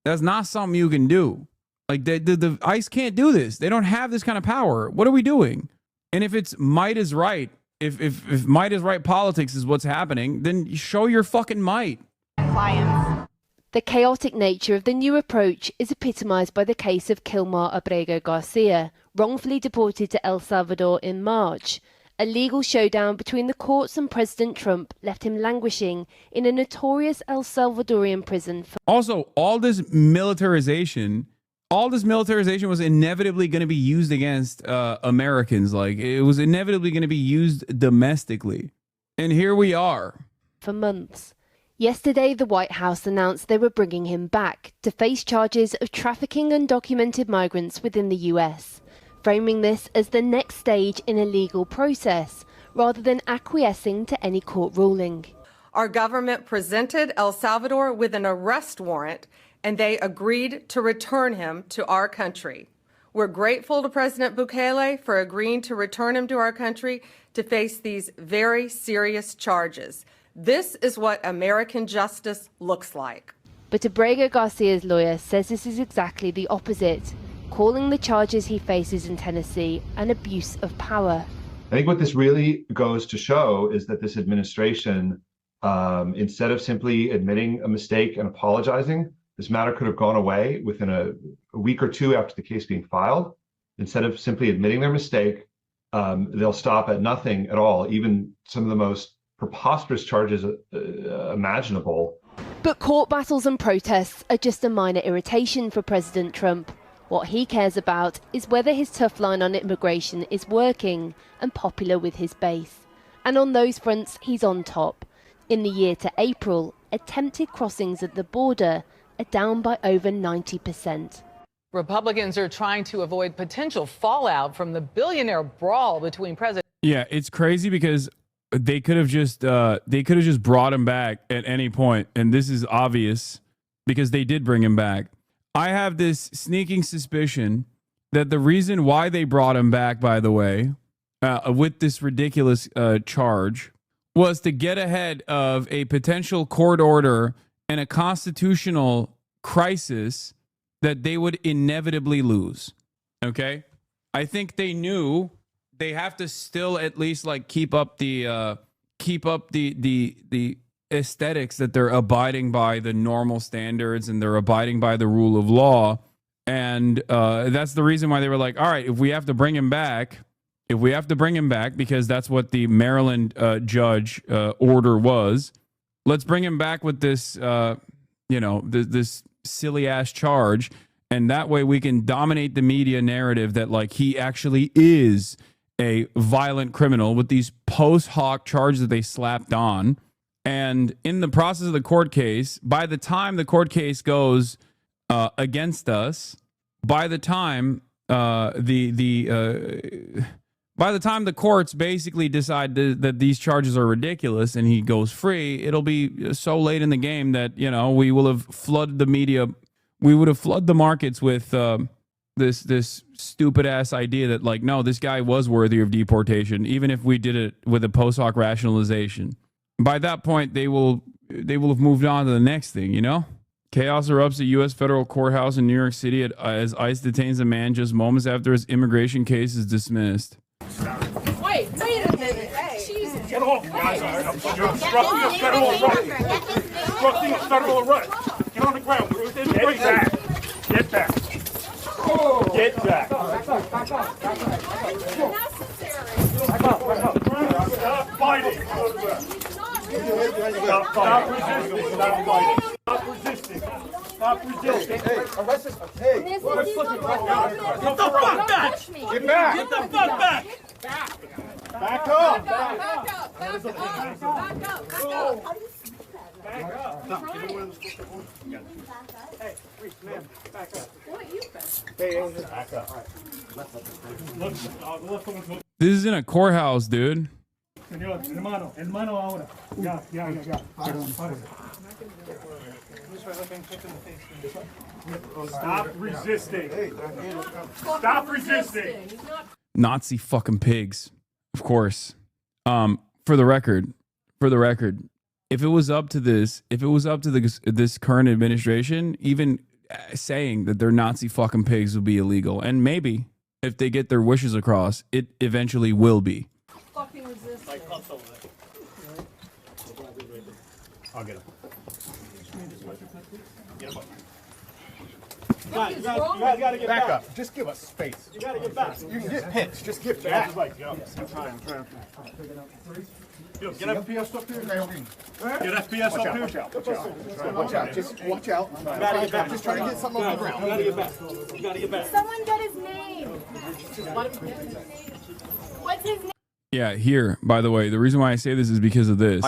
That's not something you can do. Like, the ICE can't do this. They don't have this kind of power. What are we doing? And if it's might is right, if might is right politics is what's happening, then show your fucking might. Clients. The chaotic nature of the new approach is epitomized by the case of KILMAR Abrego Garcia, wrongfully deported to El Salvador in March. A legal showdown between the courts and President Trump left him languishing in a notorious El Salvadorian prison. Also, all this militarization was inevitably going to be used against Americans. Like, it was inevitably going to be used domestically. And here we are. For months. Yesterday, the White House announced they were bringing him back to face charges of trafficking undocumented migrants within the U.S., framing this as the next stage in a legal process, rather than acquiescing to any court ruling. Our government presented El Salvador with an arrest warrant, and they agreed to return him to our country. We're grateful to President Bukele for agreeing to return him to our country to face these very serious charges. This is what American justice looks like. But Abrego Garcia's lawyer says this is exactly the opposite, calling the charges he faces in Tennessee an abuse of power. I think what this really goes to show is that this administration, instead of simply admitting a mistake and apologizing, this matter could have gone away within a week or two after the case being filed. Instead of simply admitting their mistake, they'll stop at nothing at all, even some of the most preposterous charges imaginable. But court battles and protests are just a minor irritation for President Trump. What he cares about is whether his tough line on immigration is working and popular with his base. And on those fronts, he's on top. In the year to April, attempted crossings at the border are down by over 90%. Republicans are trying to avoid potential fallout from the billionaire brawl between President. Yeah, it's crazy because they could have just brought him back at any point, and this is obvious because they did bring him back. I have this sneaking suspicion that the reason why they brought him back, by the way, with this ridiculous charge, was to get ahead of a potential court order and a constitutional crisis that they would inevitably lose. Okay? I think they knew they have to still at least like keep up the aesthetics that they're abiding by the normal standards and they're abiding by the rule of law. And that's the reason why they were like, all right, if we have to bring him back, because that's what the Maryland judge order was, let's bring him back with this, this silly ass charge. And that way we can dominate the media narrative that like he actually is a violent criminal with these post hoc charges that they slapped on. And in the process of the court case, by the time the court case goes against us, by the time the courts basically decide that these charges are ridiculous and he goes free, it'll be so late in the game that, we will have flooded the media. We would have flooded the markets with this stupid ass idea that like, no, this guy was worthy of deportation, even if we did it with a post hoc rationalization. By that point, they will have moved on to the next thing, Chaos erupts at U.S. federal courthouse in New York City as ICE detains a man just moments after his immigration case is dismissed. Wait a minute. Jesus. Get off, guys. You're obstructing a federal arrest. Obstructing a federal arrest. Get on the ground. We're within the back. Get back. Get back. Stop fighting. Stop resisting. Stop fighting. Stop resisting. Stop resisting. Hey, arrest us. Hey, get the fuck back. Get back. Get the fuck back. Back up. Back up. Back up. Hey, ma'am, back up. Hey, back up. This is in a courthouse, dude. Señor, hermano ahora. Ya. Stop resisting. Stop resisting. Nazi fucking pigs. Of course. For the record, if it was up to this current administration, even saying that they're Nazi fucking pigs would be illegal. And maybe if they get their wishes across, it eventually will be. Fucking resist. I'll get him. You gotta get back up. Just give us space. You gotta get back. You can get pinched. Just get back. I'm trying. Yo, get FPS up here. Get FPS up here. Watch out. Just watch out. Just try to get something off the ground. You gotta get back. Someone get his name. What's his name? Yeah, here, by the way, the reason why I say this is because of this.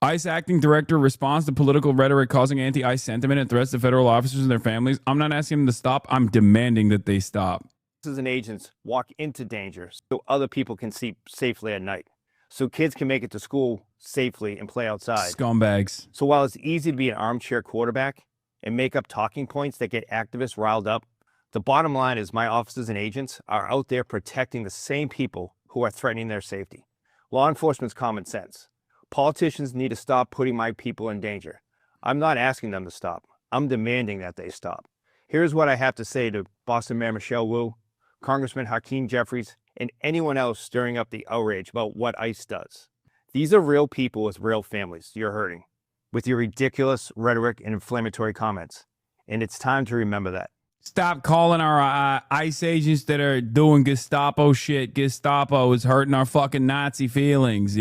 ICE acting director responds to political rhetoric causing anti-ICE sentiment and threats to federal officers and their families. I'm not asking them to stop. I'm demanding that they stop. Officers and agents walk into danger so other people can sleep safely at night. So kids can make it to school safely and play outside. Scumbags. So while it's easy to be an armchair quarterback and make up talking points that get activists riled up, the bottom line is my officers and agents are out there protecting the same people who are threatening their safety. Law enforcement's common sense. Politicians need to stop putting my people in danger. I'm not asking them to stop. I'm demanding that they stop. Here's what I have to say to Boston Mayor Michelle Wu, Congressman Hakeem Jeffries, and anyone else stirring up the outrage about what ICE does. These are real people with real families you're hurting with your ridiculous rhetoric and inflammatory comments. And it's time to remember that. Stop calling our ICE agents that are doing Gestapo shit. Gestapo is hurting our fucking Nazi feelings,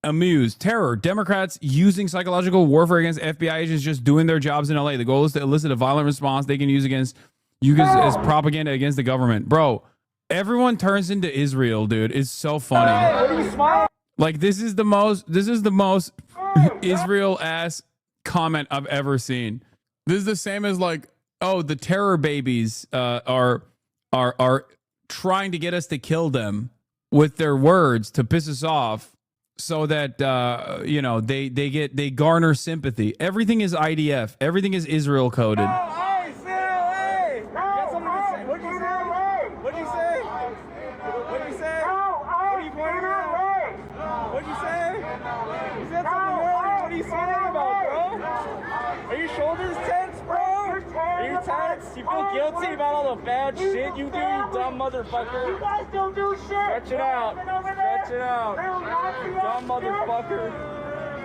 Amused. Terror. Democrats using psychological warfare against FBI agents just doing their jobs in LA. The goal is to elicit a violent response they can use as propaganda against the government. Bro, everyone turns into Israel, dude. It's so funny. Like, this is the most Israel ass comment I've ever seen. This is the same as like, oh, the terror babies are trying to get us to kill them with their words to piss us off, so that they garner sympathy. Everything is IDF. Everything is Israel coded. You feel guilty about all the bad shit you do, you dumb motherfucker? You guys don't do shit! Stretch it out. Stretch it out. Dumb motherfucker.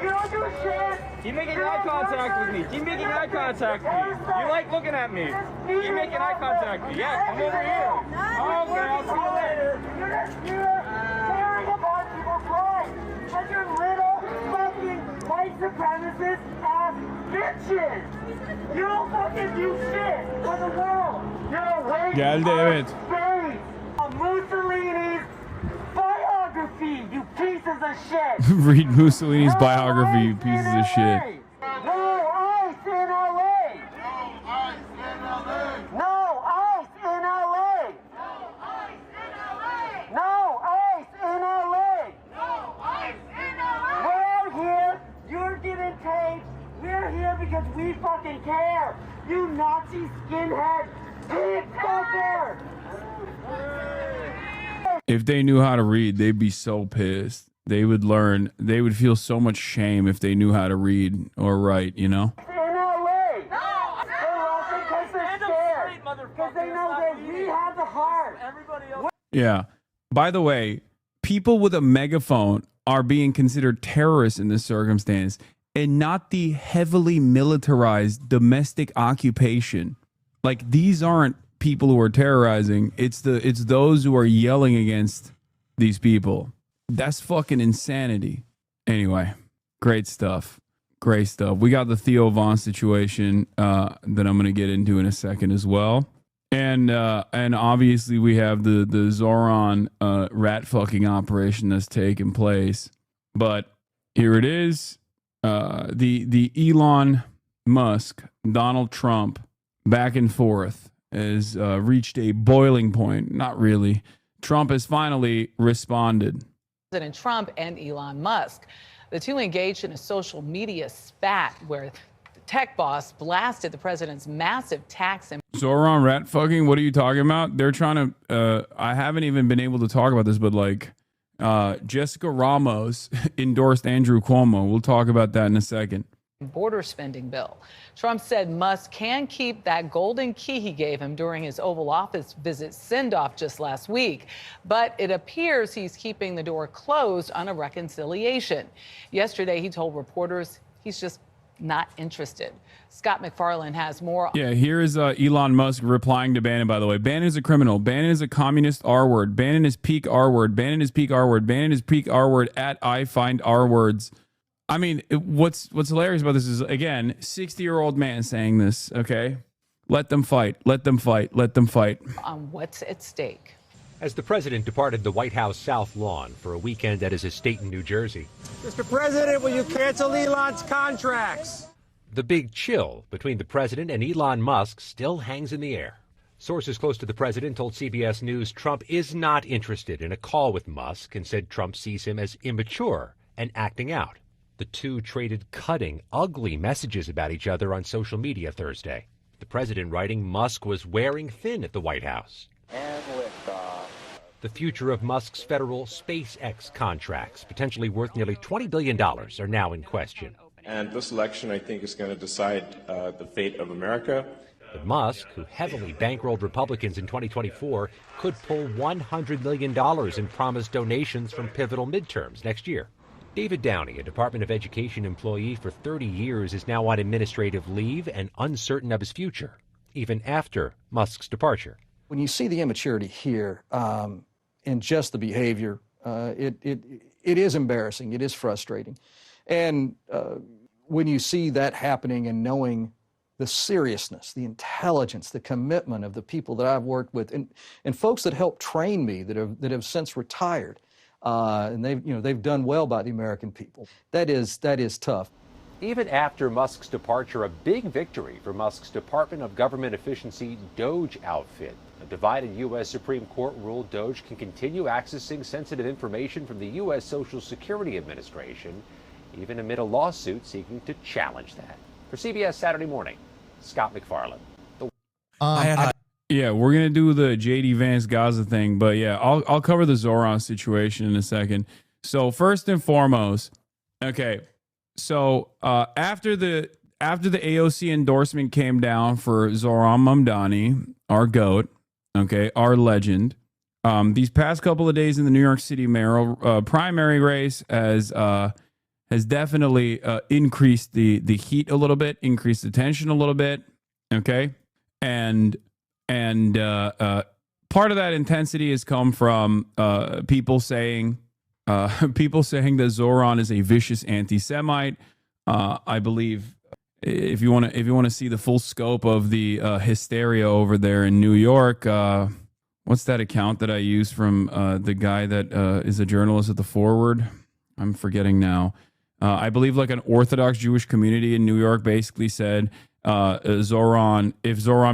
You don't do shit! Keep making eye contact with me. Keep making eye contact with me. You like looking at me. Keep making eye contact with me. Yeah, come over here. Okay, I'll see you later. You're just here tearing apart people's lives. And you're little fucking white supremacist ass bitches. You don't fucking do shit for the world. You're a waste Geldi, evet. space. Mussolini's biography, you pieces of shit. Read Mussolini's biography, you pieces of shit. No ice in LA. No ice in LA. No ice in LA. No ice in LA. We're here. You're getting paid. We're here because we fucking care. You Nazi skinhead pig fucker. If they knew how to read, they'd be so pissed. They would learn. They would feel so much shame if they knew how to read or write, you know? In LA. No. They're laughing because they're scared. Because they know that we have the heart. Everybody else. Yeah. By the way, people with a megaphone are being considered terrorists in this circumstance, and not the heavily militarized domestic occupation. Like, these aren't people who are terrorizing. It's those who are yelling against these people. That's fucking insanity. Anyway, great stuff. Great stuff. We got the Theo Von situation that I'm going to get into in a second as well. And obviously we have the Zoran rat fucking operation that's taking place. But here it is. The Elon Musk, Donald Trump back and forth has reached a boiling point. Not really. Trump has finally responded. President Trump and Elon Musk. The two engaged in a social media spat where the tech boss blasted the president's massive tax and Zoran rat fucking, what are you talking about? They're trying to, I haven't even been able to talk about this, but like, Jessica Ramos endorsed Andrew Cuomo. We'll talk about that in a second. border spending bill. Trump said Musk can keep that golden key he gave him during his Oval Office visit send-off just last week, but it appears he's keeping the door closed on a reconciliation. Yesterday, he told reporters he's just not interested. Scott McFarlane has more. Yeah, here is Elon Musk replying to Bannon, by the way. Bannon is a criminal. Bannon is a communist R word. Bannon is peak R word. Bannon is peak R word. Bannon is peak R word at I find R words. I mean, what's hilarious about this is, again, 60-year-old man saying this, okay? Let them fight. Let them fight. Let them fight. On what's at stake. As the president departed the White House South Lawn for a weekend at his estate in New Jersey. Mr. President, will you cancel Elon's contracts? The big chill between the president and Elon Musk still hangs in the air. Sources close to the president told CBS News Trump is not interested in a call with Musk and said Trump sees him as immature and acting out. The two traded cutting, ugly messages about each other on social media Thursday. The president writing Musk was wearing thin at the White House. And liftoff. The future of Musk's federal SpaceX contracts, potentially worth nearly $20 billion, are now in question. And this election, I think, is going to decide the fate of America. But Musk, who heavily bankrolled Republicans in 2024, could pull $100 million in promised donations from pivotal midterms next year. David Downey, a Department of Education employee for 30 years, is now on administrative leave and uncertain of his future, even after Musk's departure. When you see the immaturity here in just the behavior, it is embarrassing. It is frustrating. And when you see that happening and knowing the seriousness, the intelligence, the commitment of the people that I've worked with, and folks that helped train me that have since retired, and they've done well by the American people. That is tough. Even after Musk's departure, a big victory for Musk's Department of Government Efficiency DOGE outfit. A divided U.S. Supreme Court ruled DOGE can continue accessing sensitive information from the U.S. Social Security Administration, even amid a lawsuit seeking to challenge that. For CBS Saturday Morning, Scott McFarland. Yeah, we're gonna do the JD Vance Gaza thing, but yeah, I'll cover the Zoran situation in a second. So first and foremost, okay, so after the AOC endorsement came down for Zoran Mamdani, our GOAT, okay, our legend, these past couple of days in the New York City mayoral primary race has definitely increased the heat a little bit, increased the tension a little bit, okay, and part of that intensity has come from people saying that Zoran is a vicious anti-Semite. I believe if you want to see the full scope of the hysteria over there in New York, what's that account that I use from the guy that is a journalist at the Forward? I'm forgetting now. I believe like an Orthodox Jewish community in New York basically said, if Zoran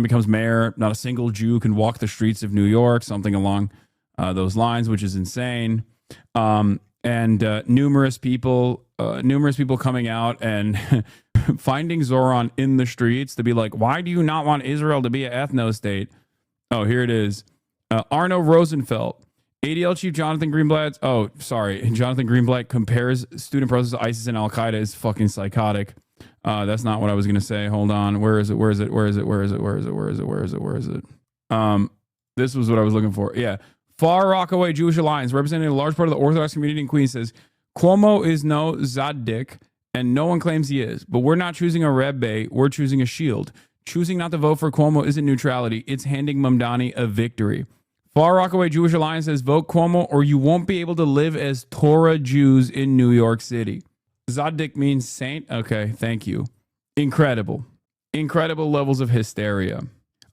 becomes mayor, not a single Jew can walk the streets of New York, something along those lines, which is insane. And numerous people coming out and finding Zoran in the streets to be like, why do you not want Israel to be an ethno state? Oh, here it is. Arno Rosenfeld, ADL Chief Jonathan Greenblatt. Oh, sorry. Jonathan Greenblatt compares student protests to ISIS and Al Qaeda is fucking psychotic. That's not what I was going to say. Hold on. Where is it? This was what I was looking for. Yeah. Far Rockaway Jewish Alliance, representing a large part of the Orthodox community in Queens, says Cuomo is no Zaddik, and no one claims he is. But we're not choosing a Rebbe. We're choosing a shield. Choosing not to vote for Cuomo isn't neutrality. It's handing Mamdani a victory. Far Rockaway Jewish Alliance says vote Cuomo or you won't be able to live as Torah Jews in New York City. Zaddik means saint. Okay, thank you. Incredible. Incredible levels of hysteria.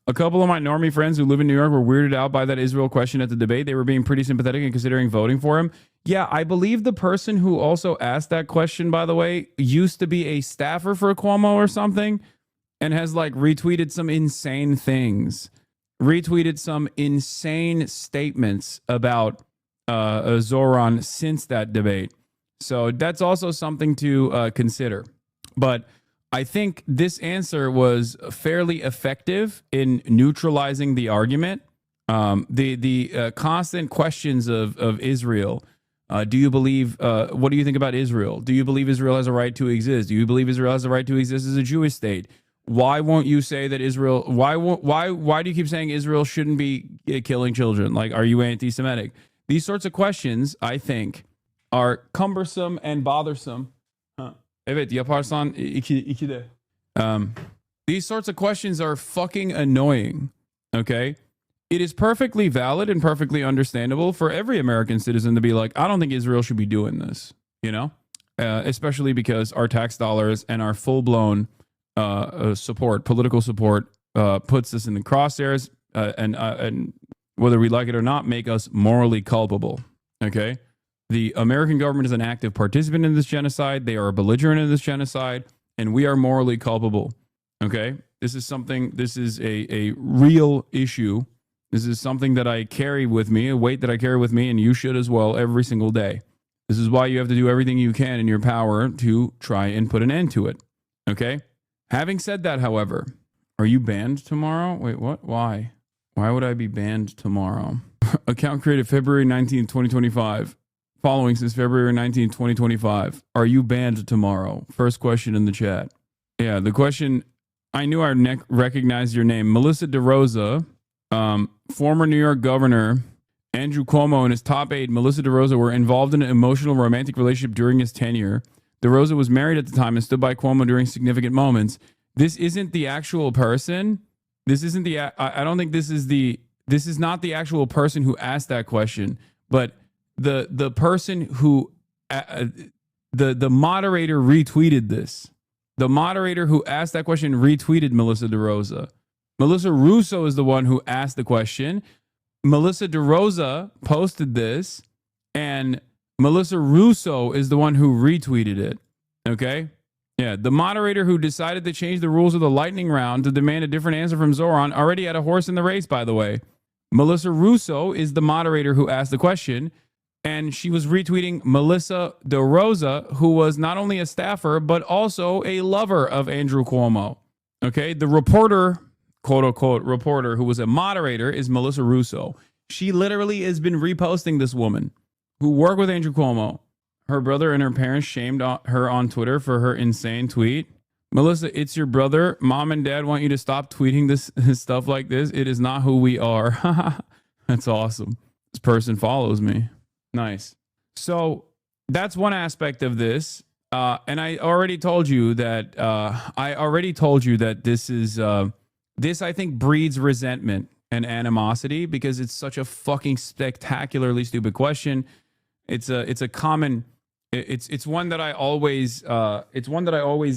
A couple of my normie friends who live in New York were weirded out by that Israel question at the debate. They were being pretty sympathetic and considering voting for him. Yeah, I believe the person who also asked that question, by the way, used to be a staffer for Cuomo or something and has like retweeted some insane things. Retweeted some insane statements about Zoran since that debate. So that's also something to consider. But I think this answer was fairly effective in neutralizing the argument. The constant questions of Israel. Do you believe, what do you think about Israel? Do you believe Israel has a right to exist? Do you believe Israel has a right to exist as a Jewish state? Why won't you say that Israel, why do you keep saying Israel shouldn't be killing children? Like, are you anti-Semitic? These sorts of questions, I think, are cumbersome and bothersome. Evet, yaparsan iki de. These sorts of questions are fucking annoying, okay? It is perfectly valid and perfectly understandable for every American citizen to be like, I don't think Israel should be doing this, you know? Especially because our tax dollars and our full-blown support, political support, puts us in the crosshairs and whether we like it or not, make us morally culpable, okay? The American government is an active participant in this genocide. They are a belligerent in this genocide, and we are morally culpable. Okay? This is a real issue. This is something that I carry with me, a weight that I carry with me, and you should as well every single day. This is why you have to do everything you can in your power to try and put an end to it. Okay? Having said that, however, are you banned tomorrow? Wait, what? Why? Why would I be banned tomorrow? Account created February 19, 2025. Following since February 19, 2025. Are you banned tomorrow? First question in the chat. Yeah, the question, I knew I recognized your name. Melissa DeRosa, former New York governor, Andrew Cuomo and his top aide, Melissa DeRosa, were involved in an emotional romantic relationship during his tenure. DeRosa was married at the time and stood by Cuomo during significant moments. This isn't the actual person. This isn't the, I don't think this is not the actual person who asked that question, but the person who the moderator retweeted this. The moderator who asked that question retweeted Melissa DeRosa. Melissa Russo is the one who asked the question. Melissa DeRosa posted this, And Melissa Russo is the one who retweeted it. Okay? Yeah, the moderator who decided to change the rules of the lightning round to demand a different answer from Zoran already had a horse in the race, by the way. Melissa Russo is the moderator who asked the question, and she was retweeting Melissa De Rosa, who was not only a staffer, but also a lover of Andrew Cuomo. Okay, the reporter, quote unquote reporter, who was a moderator is Melissa Russo. She literally has been reposting this woman who worked with Andrew Cuomo. Her brother and her parents shamed her on Twitter for her insane tweet. Melissa, it's your brother. Mom and dad want you to stop tweeting this stuff like this. It is not who we are. That's awesome. This person follows me. Nice. So that's one aspect of this. And I already told you that this is this, I think, breeds resentment and animosity because it's such a fucking spectacularly stupid question. It's a common. It's one that I always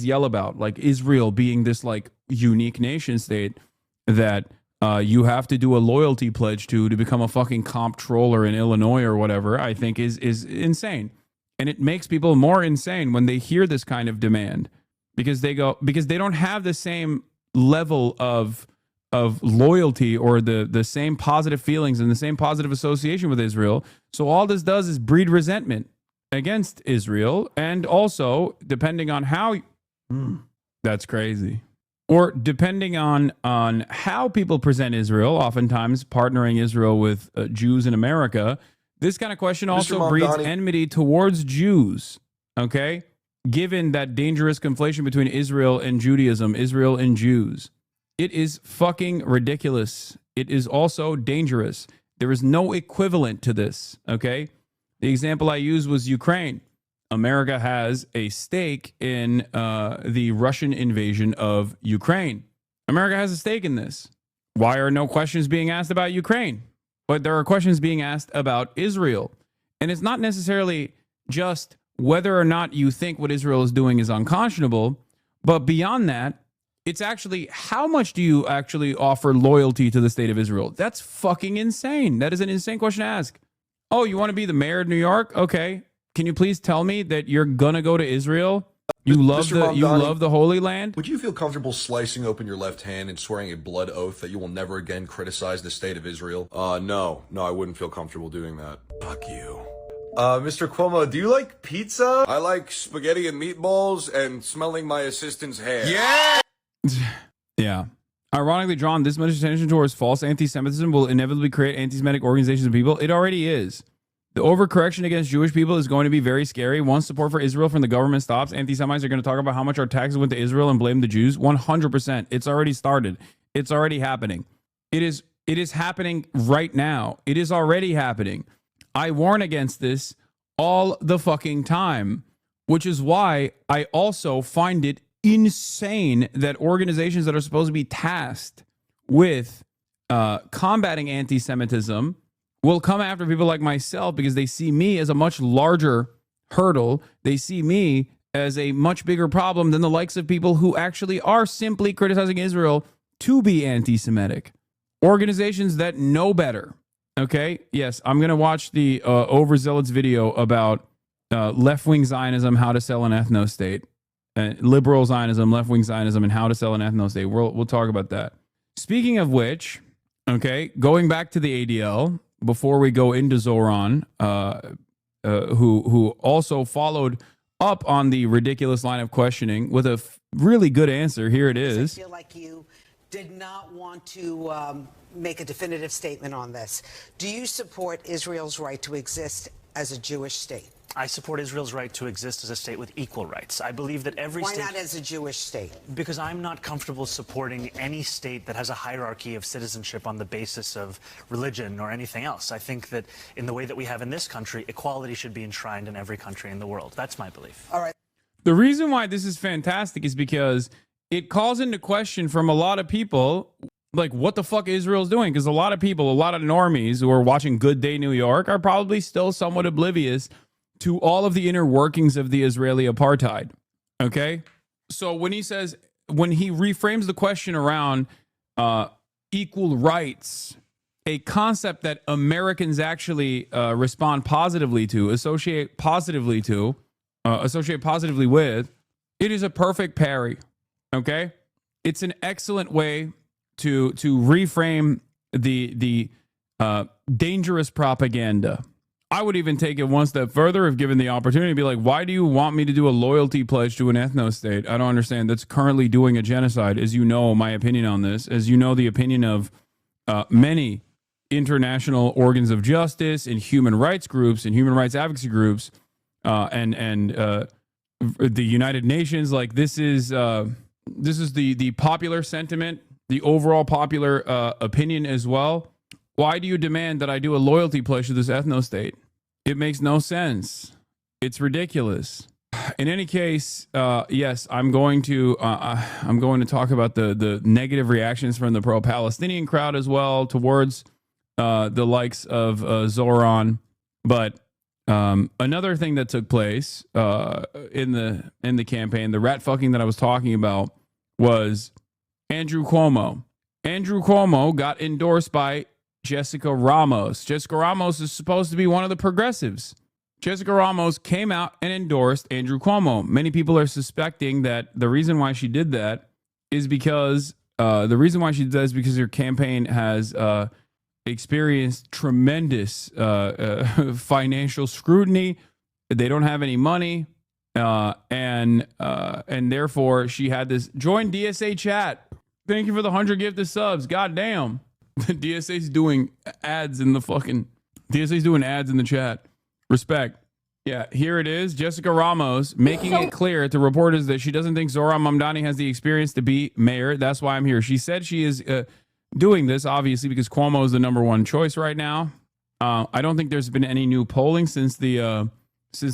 yell about, like Israel being this like unique nation state that you have to do a loyalty pledge to become a fucking comptroller in Illinois or whatever. I think is insane, and it makes people more insane when they hear this kind of demand because they don't have the same level of loyalty or the same positive feelings and the same positive association with Israel. So all this does is breed resentment against Israel, and also depending on how that's crazy, or depending on how people present Israel, oftentimes partnering Israel with Jews in America, this kind of question also breeds enmity towards Jews. Okay, given that dangerous conflation between Israel and Judaism, Israel and Jews, it is fucking ridiculous. It is also dangerous. There is no equivalent to this. Okay. The example I used was Ukraine. America has a stake in the Russian invasion of Ukraine. America has a stake in this. Why are no questions being asked about Ukraine? But there are questions being asked about Israel. And it's not necessarily just whether or not you think what Israel is doing is unconscionable, but beyond that, it's actually how much do you actually offer loyalty to the state of Israel? That's fucking insane. That is an insane question to ask. Oh, you want to be the mayor of New York? Okay. Can you please tell me that you're going to go to Israel? You love the Holy Land? Would you feel comfortable slicing open your left hand and swearing a blood oath that you will never again criticize the state of Israel? No, I wouldn't feel comfortable doing that. Fuck you. Mr. Cuomo, do you like pizza? I like spaghetti and meatballs and smelling my assistant's hair. Yeah! Yeah. Ironically, drawn this much attention towards false anti-Semitism will inevitably create anti-Semitic organizations and people. It already is. The overcorrection against Jewish people is going to be very scary. Once support for Israel from the government stops, anti-Semites are going to talk about how much our taxes went to Israel and blame the Jews. 100%. It's already started. It's already happening. It is happening right now. It is already happening. I warn against this all the fucking time, which is why I also find it insane that organizations that are supposed to be tasked with combating anti-Semitism will come after people like myself because they see me as a much larger hurdle. They see me as a much bigger problem than the likes of people who actually are simply criticizing Israel to be anti-Semitic. Organizations that know better. Okay? Yes, I'm going to watch the Overzealots video about left-wing Zionism, how to sell an ethno-state. Liberal Zionism, left-wing Zionism, and how to sell an ethno-state. We'll talk about that. Speaking of which, okay, going back to the ADL, before we go into Zoran, who also followed up on the ridiculous line of questioning with a really good answer. Here it is. I feel like you did not want to make a definitive statement on this. Do you support Israel's right to exist as a Jewish state? I support Israel's right to exist as a state with equal rights. I believe that every state... Why not as a Jewish state? Because I'm not comfortable supporting any state that has a hierarchy of citizenship on the basis of religion or anything else. I think that in the way that we have in this country, equality should be enshrined in every country in the world. That's my belief. All right. The reason why this is fantastic is because it calls into question from a lot of people, like, what the fuck Israel's doing? Because a lot of people, a lot of normies who are watching Good Day New York are probably still somewhat oblivious to all of the inner workings of the Israeli apartheid. Okay? So when he reframes the question around equal rights, a concept that Americans actually respond positively to, associate positively with, it is a perfect parry. Okay, it's an excellent way to reframe the dangerous propaganda. I would even take it one step further if given the opportunity, be like, why do you want me to do a loyalty pledge to an ethno-state? I don't understand. That's currently doing a genocide. As you know, my opinion on this, as you know, the opinion of many international organs of justice and human rights groups and human rights advocacy groups and the United Nations. Like, this is the popular sentiment, the overall popular opinion as well. Why do you demand that I do a loyalty pledge to this ethno-state? It makes no sense. It's ridiculous. In any case, yes, I'm going to talk about the negative reactions from the pro-Palestinian crowd as well towards the likes of Zoran. But another thing that took place in the campaign, the rat fucking that I was talking about, was Andrew Cuomo. Andrew Cuomo got endorsed by Jessica Ramos. Jessica Ramos is supposed to be one of the progressives. Jessica Ramos came out and endorsed Andrew Cuomo. Many people are suspecting that the reason why she did that is because because her campaign has experienced tremendous financial scrutiny. They don't have any money, and therefore she had this. Join DSA chat. Thank you for the 100 gifted subs. God damn. DSA's doing ads in the chat. Respect. Yeah, here it is. Jessica Ramos making it clear to reporters that she doesn't think Zoran Mamdani has the experience to be mayor. That's why I'm here. She said she is doing this, obviously, because Cuomo is the number one choice right now. I don't think there's been any new polling since the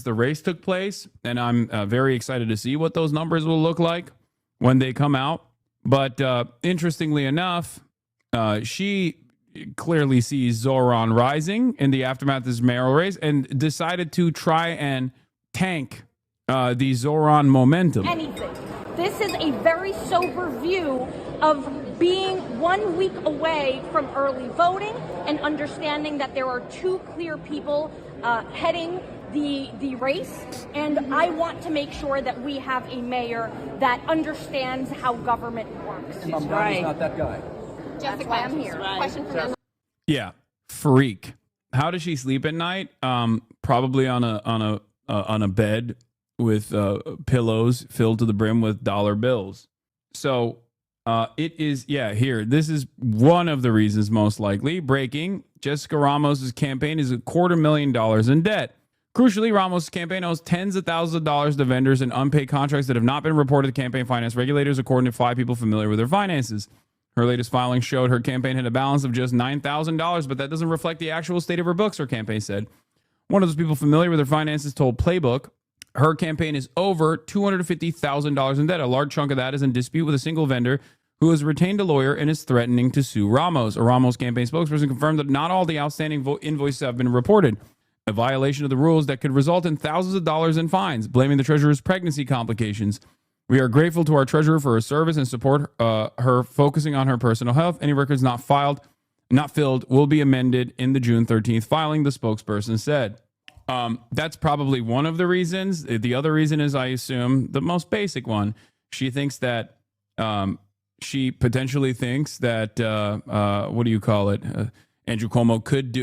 race took place, and I'm very excited to see what those numbers will look like when they come out. But interestingly enough, she clearly sees Zoran rising in the aftermath of this mayoral race and decided to try and tank the Zoran momentum. Anything. This is a very sober view of being 1 week away from early voting and understanding that there are two clear people heading the race, and I want to make sure that we have a mayor that understands how government works. And Mamdani's not that guy. That's why I'm here. Question for Yeah, freak. How does she sleep at night? Probably on a bed with pillows filled to the brim with dollar bills. So it is, yeah, here. This is one of the reasons, most likely. Breaking: Jessica Ramos's campaign is $250,000 in debt. Crucially, Ramos' campaign owes tens of thousands of dollars to vendors and unpaid contracts that have not been reported to campaign finance regulators, according to 5 people familiar with their finances. Her latest filing showed her campaign had a balance of just $9,000, but that doesn't reflect the actual state of her books, her campaign said. One of those people familiar with her finances told Playbook her campaign is over $250,000 in debt. A large chunk of that is in dispute with a single vendor who has retained a lawyer and is threatening to sue Ramos. A Ramos campaign spokesperson confirmed that not all the outstanding invoices have been reported, a violation of the rules that could result in thousands of dollars in fines, blaming the treasurer's pregnancy complications. We are grateful to our treasurer for her service and support her focusing on her personal health. Any records not filled will be amended in the June 13th filing, the spokesperson said. That's probably one of the reasons. The other reason is, I assume, the most basic one. She thinks that she potentially thinks that what do you call it? Andrew Cuomo could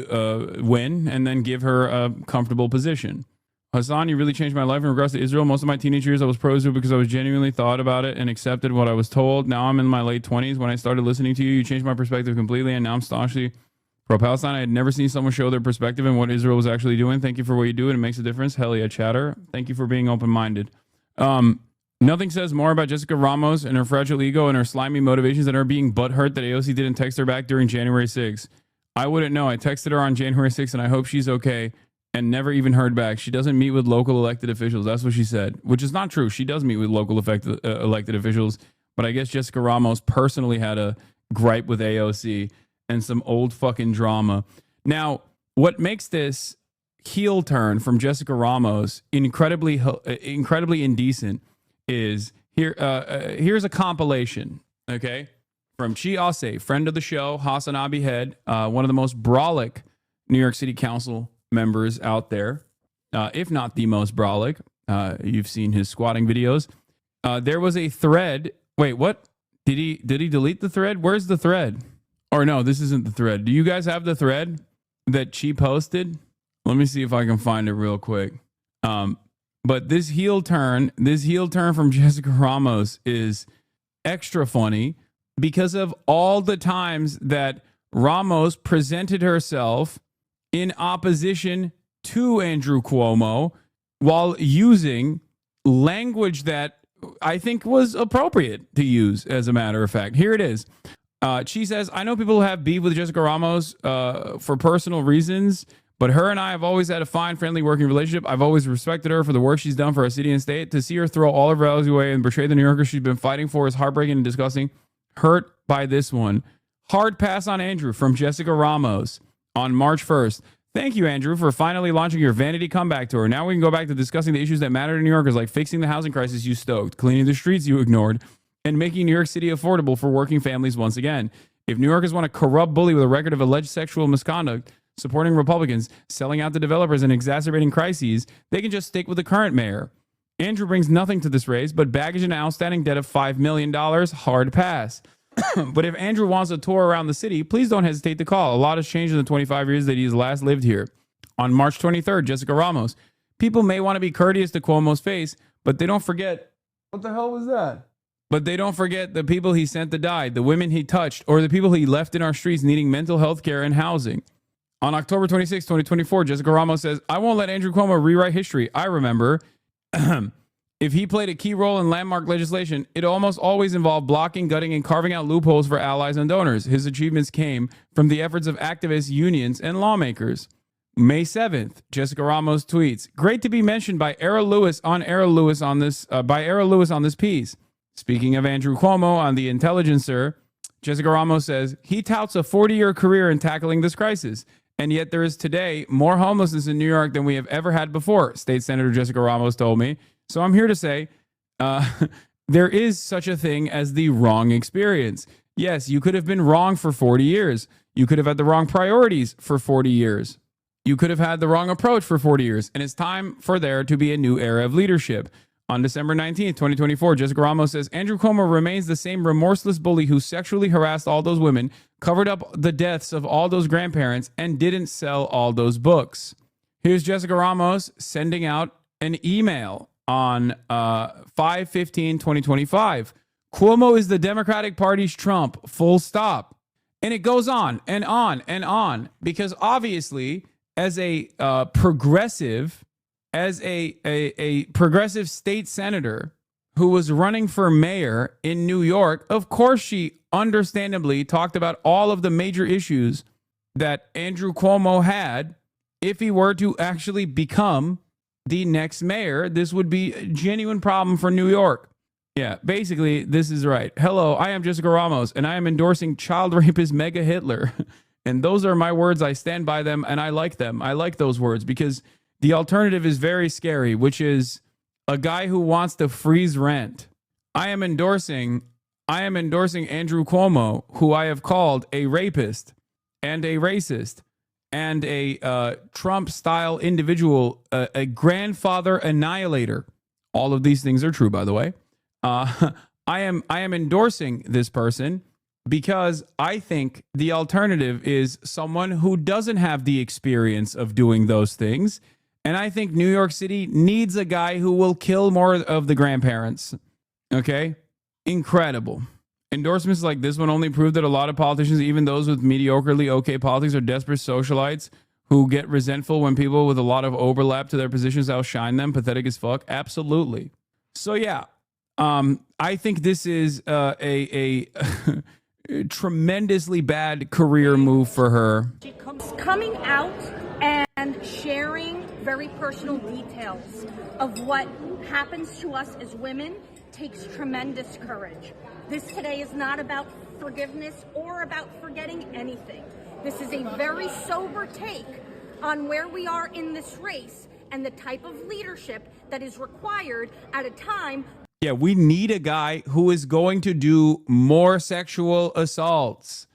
win and then give her a comfortable position. Hasan, you really changed my life in regards to Israel. Most of my teenage years, I was pro-Israel because I was genuinely thought about it and accepted what I was told. Now I'm in my late 20s. When I started listening to you, you changed my perspective completely, and now I'm staunchly pro-Palestine. I had never seen someone show their perspective and what Israel was actually doing. Thank you for what you do, and it makes a difference. Hell yeah, chatter. Thank you for being open-minded. Nothing says more about Jessica Ramos and her fragile ego and her slimy motivations than her being butthurt that AOC didn't text her back during January 6th. I wouldn't know. I texted her on January 6th, and I hope she's okay, and never even heard back. She doesn't meet with local elected officials. That's what she said, which is not true. She does meet with local elected officials, but I guess Jessica Ramos personally had a gripe with AOC and some old fucking drama. Now, what makes this heel turn from Jessica Ramos incredibly indecent is here's a compilation, okay? from Chi Ase, friend of the show, HasanAbi head, one of the most brolic New York City Council members out there, if not the most brolic. You've seen his squatting videos. There was a thread. Wait, what? Did he delete the thread? Where's the thread? Or no, this isn't the thread. Do you guys have the thread that Chi posted? Let me see if I can find it real quick. But this heel turn from Jessica Ramos is extra funny because of all the times that Ramos presented herself in opposition to Andrew Cuomo while using language that I think was appropriate to use, as a matter of fact. Here it is. She says, I know people have beef with Jessica Ramos for personal reasons, but her and I have always had a fine, friendly working relationship. I've always respected her for the work she's done for our city and state. To see her throw all of her values away and betray the New Yorkers she's been fighting for is heartbreaking and disgusting. Hurt by this one. Hard pass on Andrew from Jessica Ramos on March 1st. Thank you, Andrew, for finally launching your vanity comeback tour. Now we can go back to discussing the issues that matter to New Yorkers, like fixing the housing crisis you stoked, cleaning the streets you ignored, and making New York City affordable for working families once again. If New Yorkers want a corrupt bully with a record of alleged sexual misconduct, supporting Republicans, selling out to developers, and exacerbating crises, they can just stick with the current mayor. Andrew brings nothing to this race but baggage and outstanding debt of $5 million. Hard pass. But if Andrew wants a tour around the city, please don't hesitate to call. A lot has changed in the 25 years that he's last lived here. On March 23rd, Jessica Ramos. People may want to be courteous to Cuomo's face, but they don't forget. What the hell was that? But they don't forget the people he sent to die, the women he touched, or the people he left in our streets needing mental health care and housing. On October 26, 2024, Jessica Ramos says, I won't let Andrew Cuomo rewrite history. I remember. If he played a key role in landmark legislation, it almost always involved blocking, gutting, and carving out loopholes for allies and donors. His achievements came from the efforts of activists, unions, and lawmakers. May 7th, Jessica Ramos tweets, great to be mentioned by Era Lewis on this piece. Speaking of Andrew Cuomo on The Intelligencer, Jessica Ramos says, he touts a 40-year career in tackling this crisis. And yet there is today more homelessness in New York than we have ever had before, State Senator Jessica Ramos told me. So I'm here to say there is such a thing as the wrong experience. Yes, you could have been wrong for 40 years. You could have had the wrong priorities for 40 years. You could have had the wrong approach for 40 years. And it's time for there to be a new era of leadership. On December 19th, 2024, Jessica Ramos says, Andrew Cuomo remains the same remorseless bully who sexually harassed all those women, covered up the deaths of all those grandparents, and didn't sell all those books. Here's Jessica Ramos sending out an email on 5/15/2025. Cuomo is the Democratic Party's Trump, full stop. And it goes on and on and on, because obviously as a progressive state senator who was running for mayor in New York, of course she understandably talked about all of the major issues that Andrew Cuomo had. If he were to actually become the next mayor, this would be a genuine problem for New York. Yeah, basically, this is right. Hello, I am Jessica Ramos, and I am endorsing child rapist Mega Hitler. And those are my words. I stand by them, and I like them. I like those words because the alternative is very scary, which is a guy who wants to freeze rent. I am endorsing Andrew Cuomo, who I have called a rapist and a racist and a Trump-style individual, a grandfather annihilator. All of these things are true, by the way. I am endorsing this person because I think the alternative is someone who doesn't have the experience of doing those things. And I think New York City needs a guy who will kill more of the grandparents. Okay? Incredible. Endorsements like this one only prove that a lot of politicians, even those with mediocrely okay politics, are desperate socialites who get resentful when people with a lot of overlap to their positions outshine them. Pathetic as fuck. Absolutely. So yeah, I think this is a tremendously bad career move for her. Coming out and sharing very personal details of what happens to us as women takes tremendous courage. This today is not about forgiveness or about forgetting anything. This is a very sober take on where we are in this race and the type of leadership that is required at a time. Yeah, we need a guy who is going to do more sexual assaults.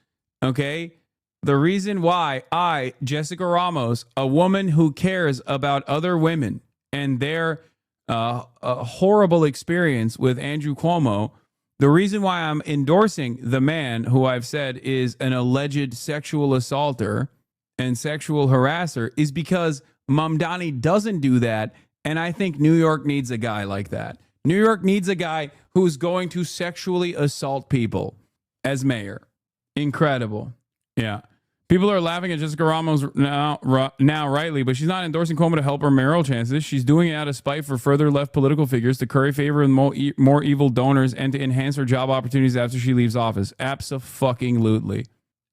Okay? The reason why I, Jessica Ramos, a woman who cares about other women and their horrible experience with Andrew Cuomo, the reason why I'm endorsing the man who I've said is an alleged sexual assaulter and sexual harasser is because Mamdani doesn't do that. And I think New York needs a guy like that. New York needs a guy who's going to sexually assault people as mayor. Incredible. Yeah. People are laughing at Jessica Ramos now, rightly, but she's not endorsing Cuomo to help her mayoral chances. She's doing it out of spite for further left political figures to curry favor with more evil donors and to enhance her job opportunities after she leaves office. Abso-fucking-lutely.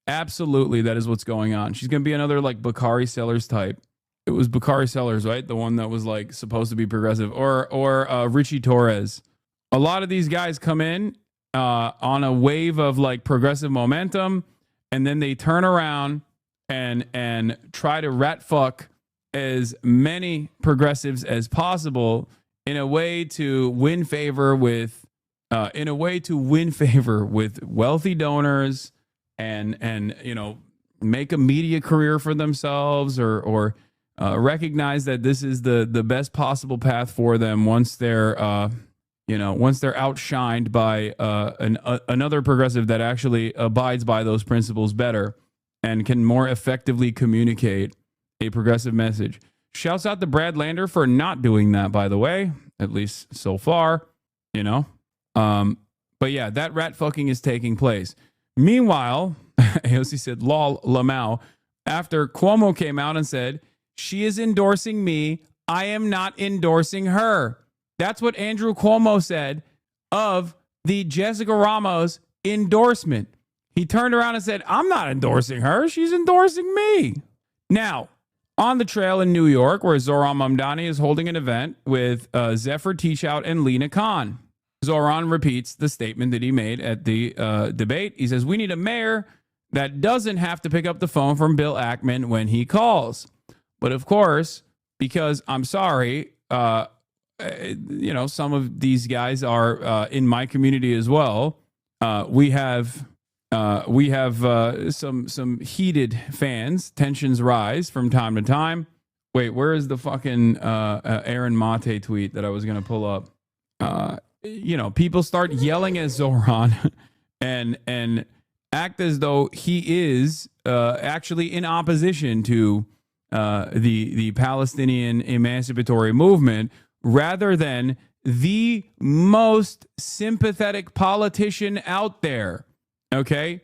Absolutely, that is what's going on. She's going to be another, like, Bakari Sellers type. It was Bakari Sellers, right? The one that was like supposed to be progressive, or Richie Torres. A lot of these guys come in on a wave of like progressive momentum, and then they turn around and try to rat fuck as many progressives as possible in a way to win favor with wealthy donors and you know, make a media career for themselves or recognize that this is the best possible path for them once they're outshined by another progressive that actually abides by those principles better and can more effectively communicate a progressive message. Shouts out to Brad Lander for not doing that, by the way, at least so far, you know. But yeah, that rat fucking is taking place. Meanwhile, AOC said, lol, Lamau, after Cuomo came out and said, she is endorsing me. I am not endorsing her. That's what Andrew Cuomo said of the Jessica Ramos endorsement. He turned around and said, I'm not endorsing her. She's endorsing me. Now, on the trail in New York, where Zohran Mamdani is holding an event with Zephyr Teachout and Lena Khan, Zohran repeats the statement that he made at the debate. He says, we need a mayor that doesn't have to pick up the phone from Bill Ackman when he calls. But of course, because I'm sorry, you know, some of these guys are in my community as well. We have some heated fans. Tensions rise from time to time. Wait, where is the fucking Aaron Mate tweet that I was going to pull up? You know, people start yelling at Zohran and act as though he is actually in opposition to the Palestinian emancipatory movement, rather than the most sympathetic politician out there. Okay?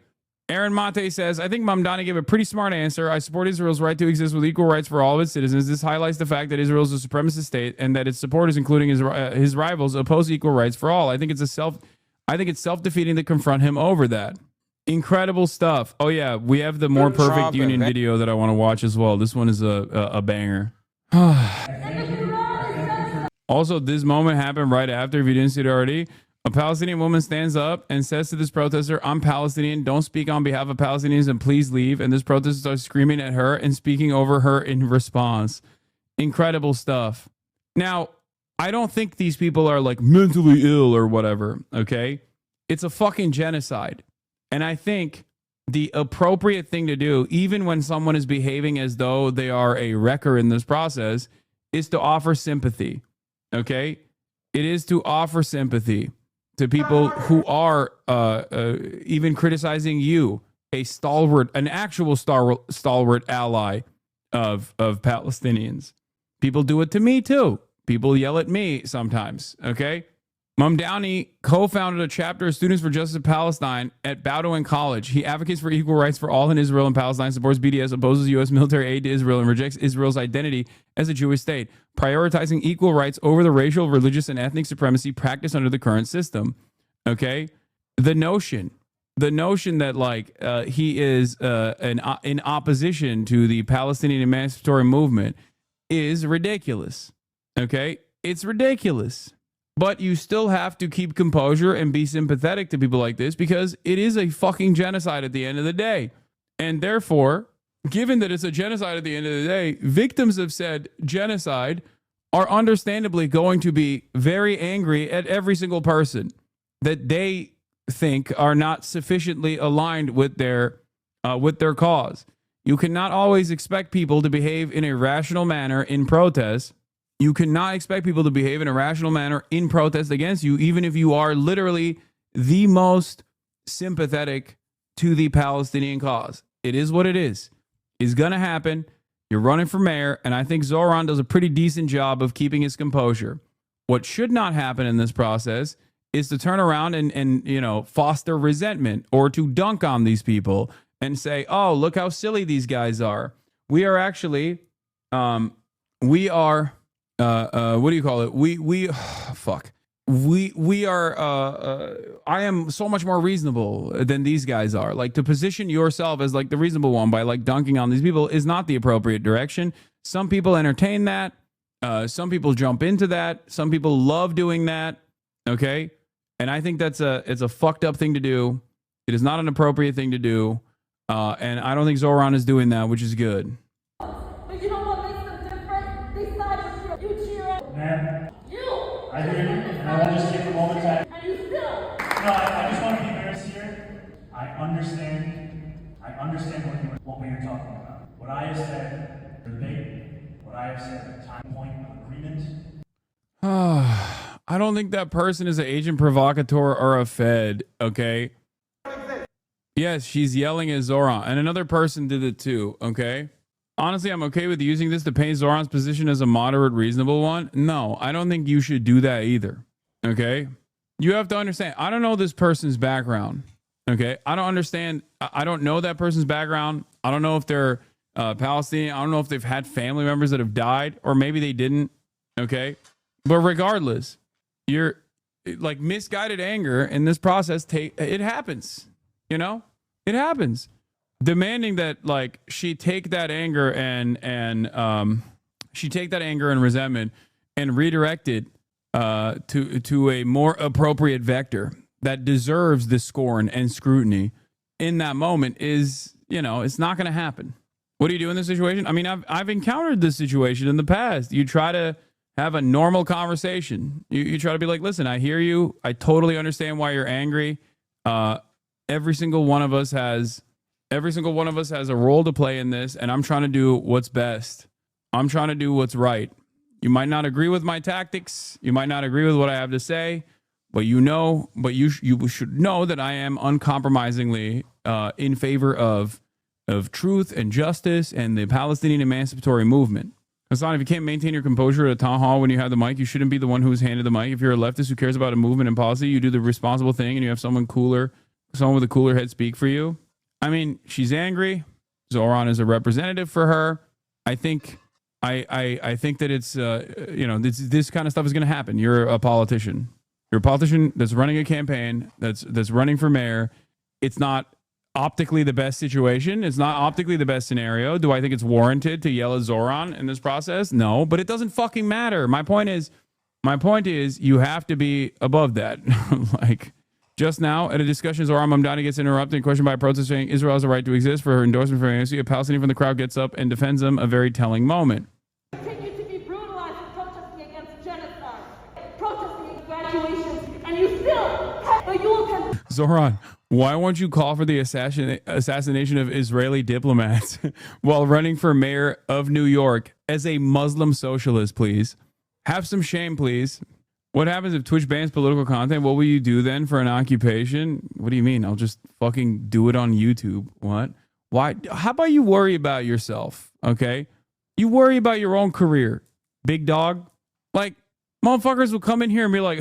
Aaron Mate says, I think Mamdani gave a pretty smart answer. I support Israel's right to exist with equal rights for all of its citizens. This highlights the fact that Israel is a supremacist state and that its supporters, including his rivals, oppose equal rights for all. I think it's self-defeating to confront him over that. Incredible stuff. Oh yeah, we have the More Perfect Union video that I want to watch as well. This one is a banger. Also, this moment happened right after, if you didn't see it already. A Palestinian woman stands up and says to this protester, I'm Palestinian, don't speak on behalf of Palestinians and please leave. And this protester starts screaming at her and speaking over her in response. Incredible stuff. Now, I don't think these people are like mentally ill or whatever, okay? It's a fucking genocide. And I think the appropriate thing to do, even when someone is behaving as though they are a wrecker in this process, is to offer sympathy, okay? It is to offer sympathy to people who are even criticizing you, an actual stalwart ally of Palestinians. People do it to me too. People yell at me sometimes, okay? Mamdani co-founded a chapter of Students for Justice of Palestine at Bowdoin College. He advocates for equal rights for all in Israel and Palestine, supports BDS, opposes U.S. military aid to Israel, and rejects Israel's identity as a Jewish state, prioritizing equal rights over the racial, religious, and ethnic supremacy practiced under the current system. Okay? The notion that like he is in opposition to the Palestinian emancipatory movement is ridiculous. Okay? It's ridiculous. But you still have to keep composure and be sympathetic to people like this because it is a fucking genocide at the end of the day. And therefore, given that it's a genocide at the end of the day, victims have said genocide are understandably going to be very angry at every single person that they think are not sufficiently aligned with their cause. You cannot always expect people to behave in a rational manner in protest. You cannot expect people to behave in a rational manner in protest against you, even if you are literally the most sympathetic to the Palestinian cause. It is what it is. It's going to happen. You're running for mayor, and I think Zoran does a pretty decent job of keeping his composure. What should not happen in this process is to turn around and foster resentment or to dunk on these people and say, oh, look how silly these guys are. We are actually, what do you call it? We are, I am so much more reasonable than these guys are. Like, to position yourself as like the reasonable one by like dunking on these people is not the appropriate direction. Some people entertain that. Some people jump into that. Some people love doing that. Okay. And I think it's a fucked up thing to do. It is not an appropriate thing to do. And I don't think Zoran is doing that, which is good. But you know what makes them different? They side with you cheer it. Man, you. I hear you, and I won't just take a moment to... And you still. No, I just want to be very sincere. I understand what we are talking about. What I have said, debate, what I have said, time point of agreement. I don't think that person is an agent provocateur or a Fed, okay? Yes, she's yelling at Zoran, and another person did it too, okay? Honestly, I'm okay with using this to paint Zoran's position as a moderate, reasonable one. No, I don't think you should do that either, okay? You have to understand, I don't know this person's background, okay? I don't understand, I don't know that person's background. I don't know if they're Palestinian. I don't know if they've had family members that have died, or maybe they didn't, okay? But regardless, you're like misguided anger in this process, it happens. You know, it happens. Demanding that like she take that anger and resentment and redirect it to a more appropriate vector that deserves the scorn and scrutiny in that moment is, it's not going to happen. What do you do in this situation? I mean, I've encountered this situation in the past. You try to have a normal conversation. You try to be like, listen, I hear you. I totally understand why you're angry. Every single one of us has a role to play in this, and I'm trying to do what's best. I'm trying to do what's right. You might not agree with my tactics. You might not agree with what I have to say, but you should know that I am uncompromisingly in favor of truth and justice and the Palestinian emancipatory movement. Hasan, if you can't maintain your composure at a town hall when you have the mic, you shouldn't be the one who's handed the mic. If you're a leftist who cares about a movement and policy, you do the responsible thing and you have someone with a cooler head speak for you. I mean, she's angry. Zoran is a representative for her. I think that it's this kind of stuff is going to happen. You're a politician. You're a politician that's running a campaign, that's running for mayor. It's not optically the best situation. It's not optically the best scenario. Do I think it's warranted to yell at Zoran in this process? No, but it doesn't fucking matter. My point is you have to be above that. Like, just now, at a discussion, Zoran Mamdani gets interrupted and questioned by a protester saying Israel has a right to exist for her endorsement for AOC. A Palestinian from the crowd gets up and defends them, a very telling moment. Continue to be brutalized and protesting against genocide, protesting against graduations, and you still Zoran, why won't you call for the assassination of Israeli diplomats while running for mayor of New York as a Muslim socialist, please? Have some shame, please. What happens if Twitch bans political content? What will you do then for an occupation? What do you mean? I'll just fucking do it on YouTube. What? Why? How about you worry about yourself, okay? You worry about your own career, big dog. Like, motherfuckers will come in here and be like,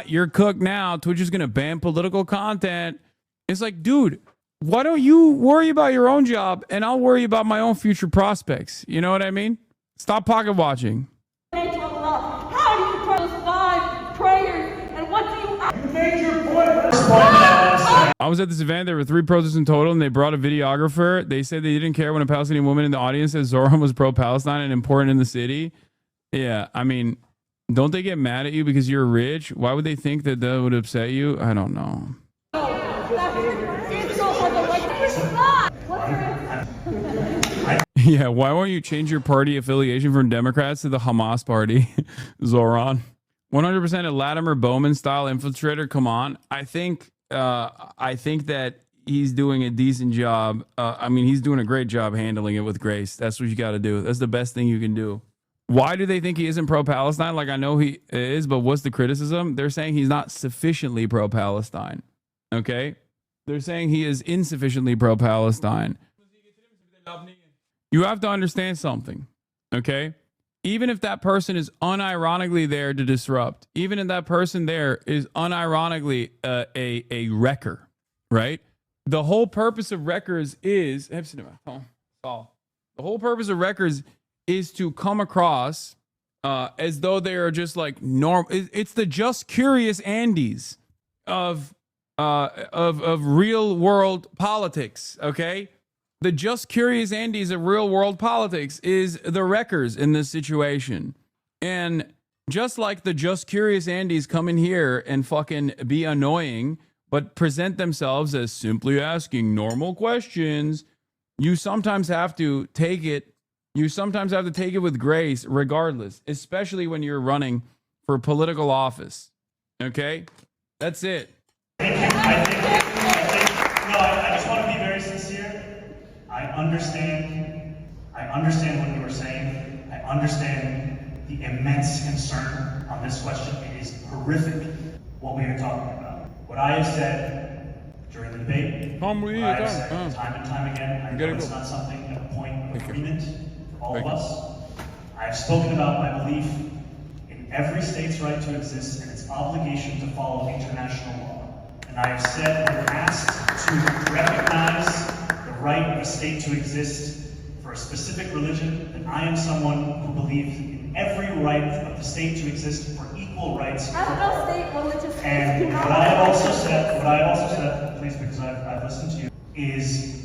you're cooked now. Twitch is going to ban political content. It's like, dude, why don't you worry about your own job and I'll worry about my own future prospects? You know what I mean? Stop pocket watching. How do you pray 5 prayers and what do you made your point? I was at this event. There were 3 protests in total, and they brought a videographer. They said they didn't care when a Palestinian woman in the audience said Zoran was pro-Palestine and important in the city. Yeah, I mean, don't they get mad at you because you're rich? Why would they think that would upset you? I don't know. Yeah, why won't you change your party affiliation from Democrats to the Hamas party, Zoran? 100% a Latimer Bowman style infiltrator. Come on, I think that he's doing a decent job. I mean, he's doing a great job handling it with grace. That's what you got to do. That's the best thing you can do. Why do they think he isn't pro-Palestine? Like, I know he is, but what's the criticism? They're saying he's not sufficiently pro-Palestine. Okay? They're saying he is insufficiently pro-Palestine. You have to understand something. Okay? Even if that person is unironically there to disrupt, even if that person there is unironically a wrecker, right? The whole purpose of wreckers is... The whole purpose of wreckers is to come across as though they are just like normal. It's the just curious Andes of real world politics. Okay, the just curious Andes of real world politics is the wreckers in this situation, and just like the just curious Andes come in here and fucking be annoying, but present themselves as simply asking normal questions, you sometimes have to take it. You sometimes have to take it with grace, regardless, especially when you're running for political office. Okay? That's it. I just want to be very sincere. I understand what you were saying. I understand the immense concern on this question. It is horrific what we are talking about. What I have said during the debate, what I have said time and time again, I know it's not something at a point of agreement. All of us. I have spoken about my belief in every state's right to exist and its obligation to follow international law. And I have said when asked to recognize the right of a state to exist for a specific religion, that I am someone who believes in every right of the state to exist for equal rights for all. And what I have also said, please, because I've listened to you, is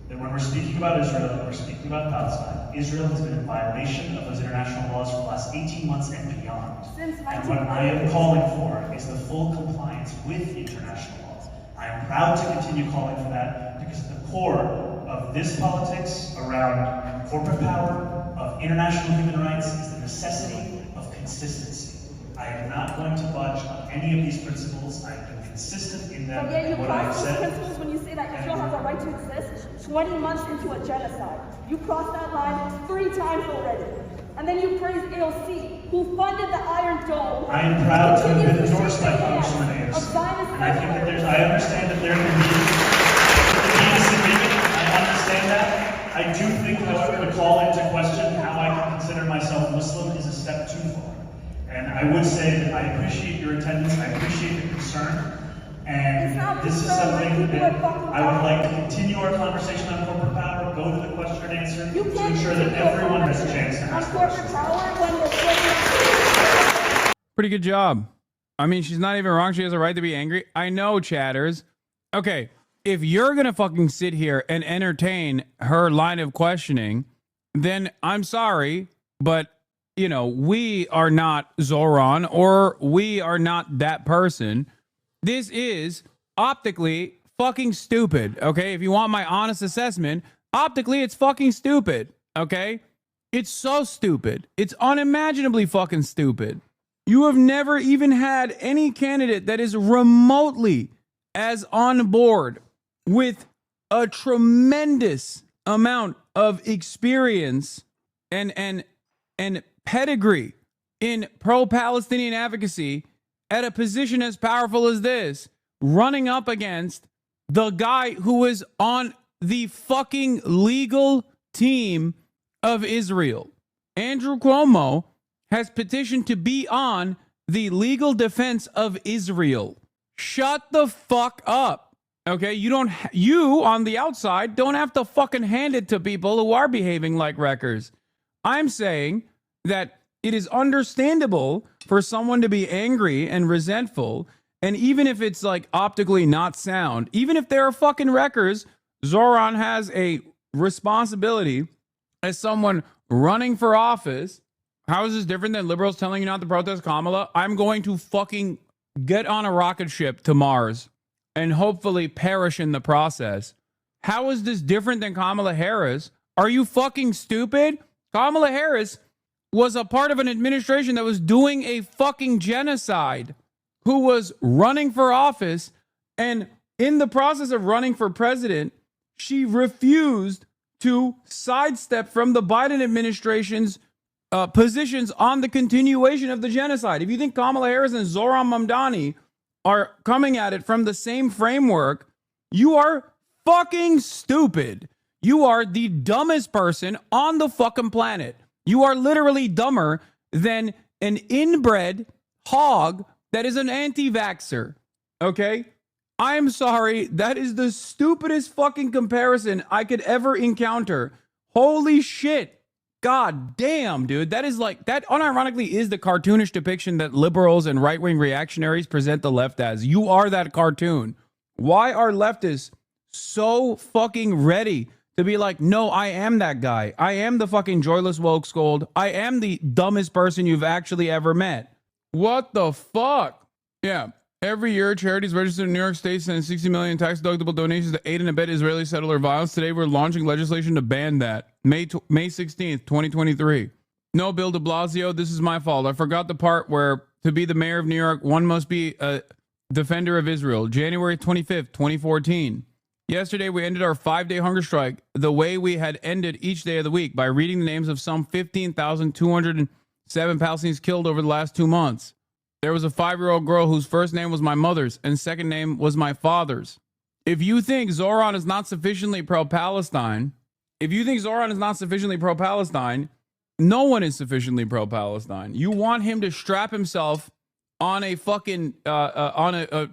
that when we're speaking about Israel and we're speaking about Palestine, Israel has been in violation of those international laws for the last 18 months and beyond. And what I am calling for is the full compliance with international laws. I am proud to continue calling for that because at the core of this politics around corporate power, of international human rights, is the necessity of consistency. I am not going to budge on any of these principles. I have been consistent in them. But you what I have cross those said. principles when you say that Israel has a right to exist 20 months into a genocide. You crossed that line 3 times already. And then you praise AOC, who funded the Iron Dome. I am proud to have been endorsed by Congresswoman Ayers. And I think that I understand that there can be disagreement. I understand that. I do think, however, to call into question how I can consider myself Muslim is a step too far. And I would say that I appreciate your attendance, I appreciate the concern, and this is something that I would like to continue our conversation on corporate power, go to the question and answer, to ensure that everyone has a chance to ask questions. Pretty good job. I mean, she's not even wrong. She has a right to be angry. I know, chatters. Okay, if you're going to fucking sit here and entertain her line of questioning, then I'm sorry, but you know, we are not Zoran or we are not that person. This is optically fucking stupid, okay? If you want my honest assessment, optically it's fucking stupid, okay? It's so stupid. It's unimaginably fucking stupid. You have never even had any candidate that is remotely as on board with a tremendous amount of experience and pedigree in pro-Palestinian advocacy at a position as powerful as this, running up against the guy who is on the fucking legal team of Israel. Andrew Cuomo has petitioned to be on the legal defense of Israel. Shut the fuck up. Okay, you on the outside don't have to fucking hand it to people who are behaving like wreckers. I'm saying that it is understandable for someone to be angry and resentful, and even if it's like optically not sound, even if there are fucking wreckers, Zoran has a responsibility as someone running for office. How is this different than liberals telling you not to protest Kamala? I'm going to fucking get on a rocket ship to Mars and hopefully perish in the process. How is this different than Kamala Harris Are you fucking stupid? Kamala Harris was a part of an administration that was doing a fucking genocide, who was running for office, and in the process of running for president, she refused to sidestep from the Biden administration's positions on the continuation of the genocide. If you think Kamala Harris and Zohran Mamdani are coming at it from the same framework, you are fucking stupid. You are the dumbest person on the fucking planet. You are literally dumber than an inbred hog that is an anti-vaxxer. Okay? I'm sorry. That is the stupidest fucking comparison I could ever encounter. Holy shit. God damn, dude. That is like, that unironically is the cartoonish depiction that liberals and right-wing reactionaries present the left as. You are that cartoon. Why are leftists so fucking ready to be like, no, I am that guy. I am the fucking joyless woke scold. I am the dumbest person you've actually ever met. What the fuck? Yeah. Every year, charities registered in New York State send 60 million tax-deductible donations to aid and abet Israeli settler violence. Today, we're launching legislation to ban that. May 16th, 2023. No, Bill de Blasio, this is my fault. I forgot the part where to be the mayor of New York, one must be a defender of Israel. January 25th, 2014. Yesterday, we ended our 5-day hunger strike the way we had ended each day of the week, by reading the names of some 15,207 Palestinians killed over the last 2 months. There was a 5-year-old girl whose first name was my mother's and second name was my father's. If you think Zohran is not sufficiently pro-Palestine, no one is sufficiently pro-Palestine. You want him to strap himself on a fucking a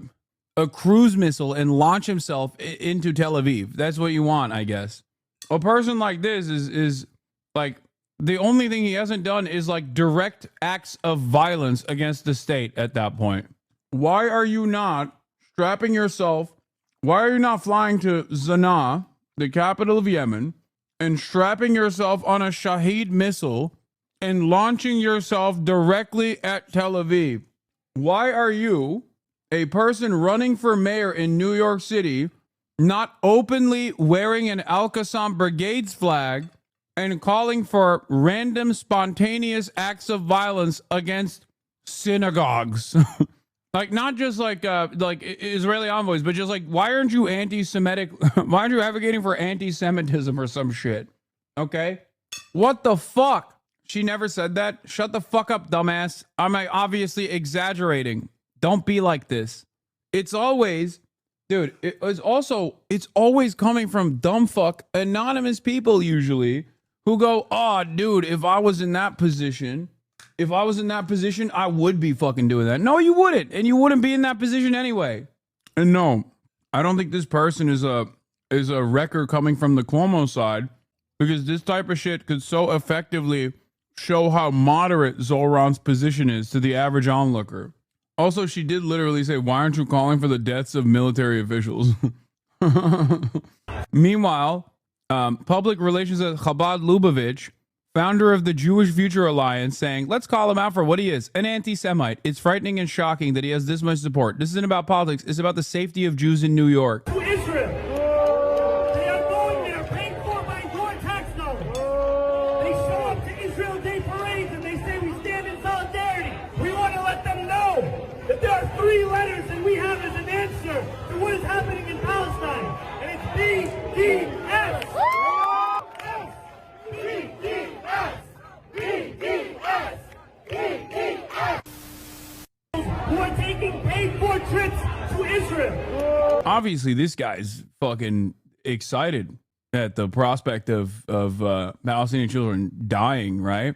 cruise missile and launch himself into Tel Aviv. That's what you want, I guess. A person like this is like, the only thing he hasn't done is like direct acts of violence against the state at that point. Why are you not strapping yourself? Why are you not flying to Sanaa, the capital of Yemen, and strapping yourself on a Shahed missile and launching yourself directly at Tel Aviv? Why are you, a person running for mayor in New York City, not openly wearing an Al-Qassam Brigades flag and calling for random spontaneous acts of violence against synagogues? Like, not just like Israeli envoys, but just like, why aren't you anti-Semitic? Why aren't you advocating for anti-Semitism or some shit? Okay? What the fuck? She never said that. Shut the fuck up, dumbass. I'm obviously exaggerating. Don't be like this. It's always, dude, it's always coming from dumb fuck anonymous people usually, who go, oh, dude, if I was in that position, I would be fucking doing that. No, you wouldn't. And you wouldn't be in that position anyway. And no, I don't think this person is a wrecker coming from the Cuomo side, because this type of shit could so effectively show how moderate Zohran's position is to the average onlooker. Also, she did literally say, why aren't you calling for the deaths of military officials? Meanwhile, public relations at Chabad Lubavitch, founder of the Jewish Future Alliance, saying, let's call him out for what he is, an anti-Semite. It's frightening and shocking that he has this much support. This isn't about politics. It's about the safety of Jews in New York. To Israel. They are going there, paid for by your tax dollars. They show up to Israel Day parades and they say we stand in solidarity. We want to let them know that there are 3 letters that we have as an answer to what is happening in Palestine. And it's BDS. Who are taking paid-for trips to Israel. Obviously, this guy's fucking excited at the prospect of Palestinian children dying, right?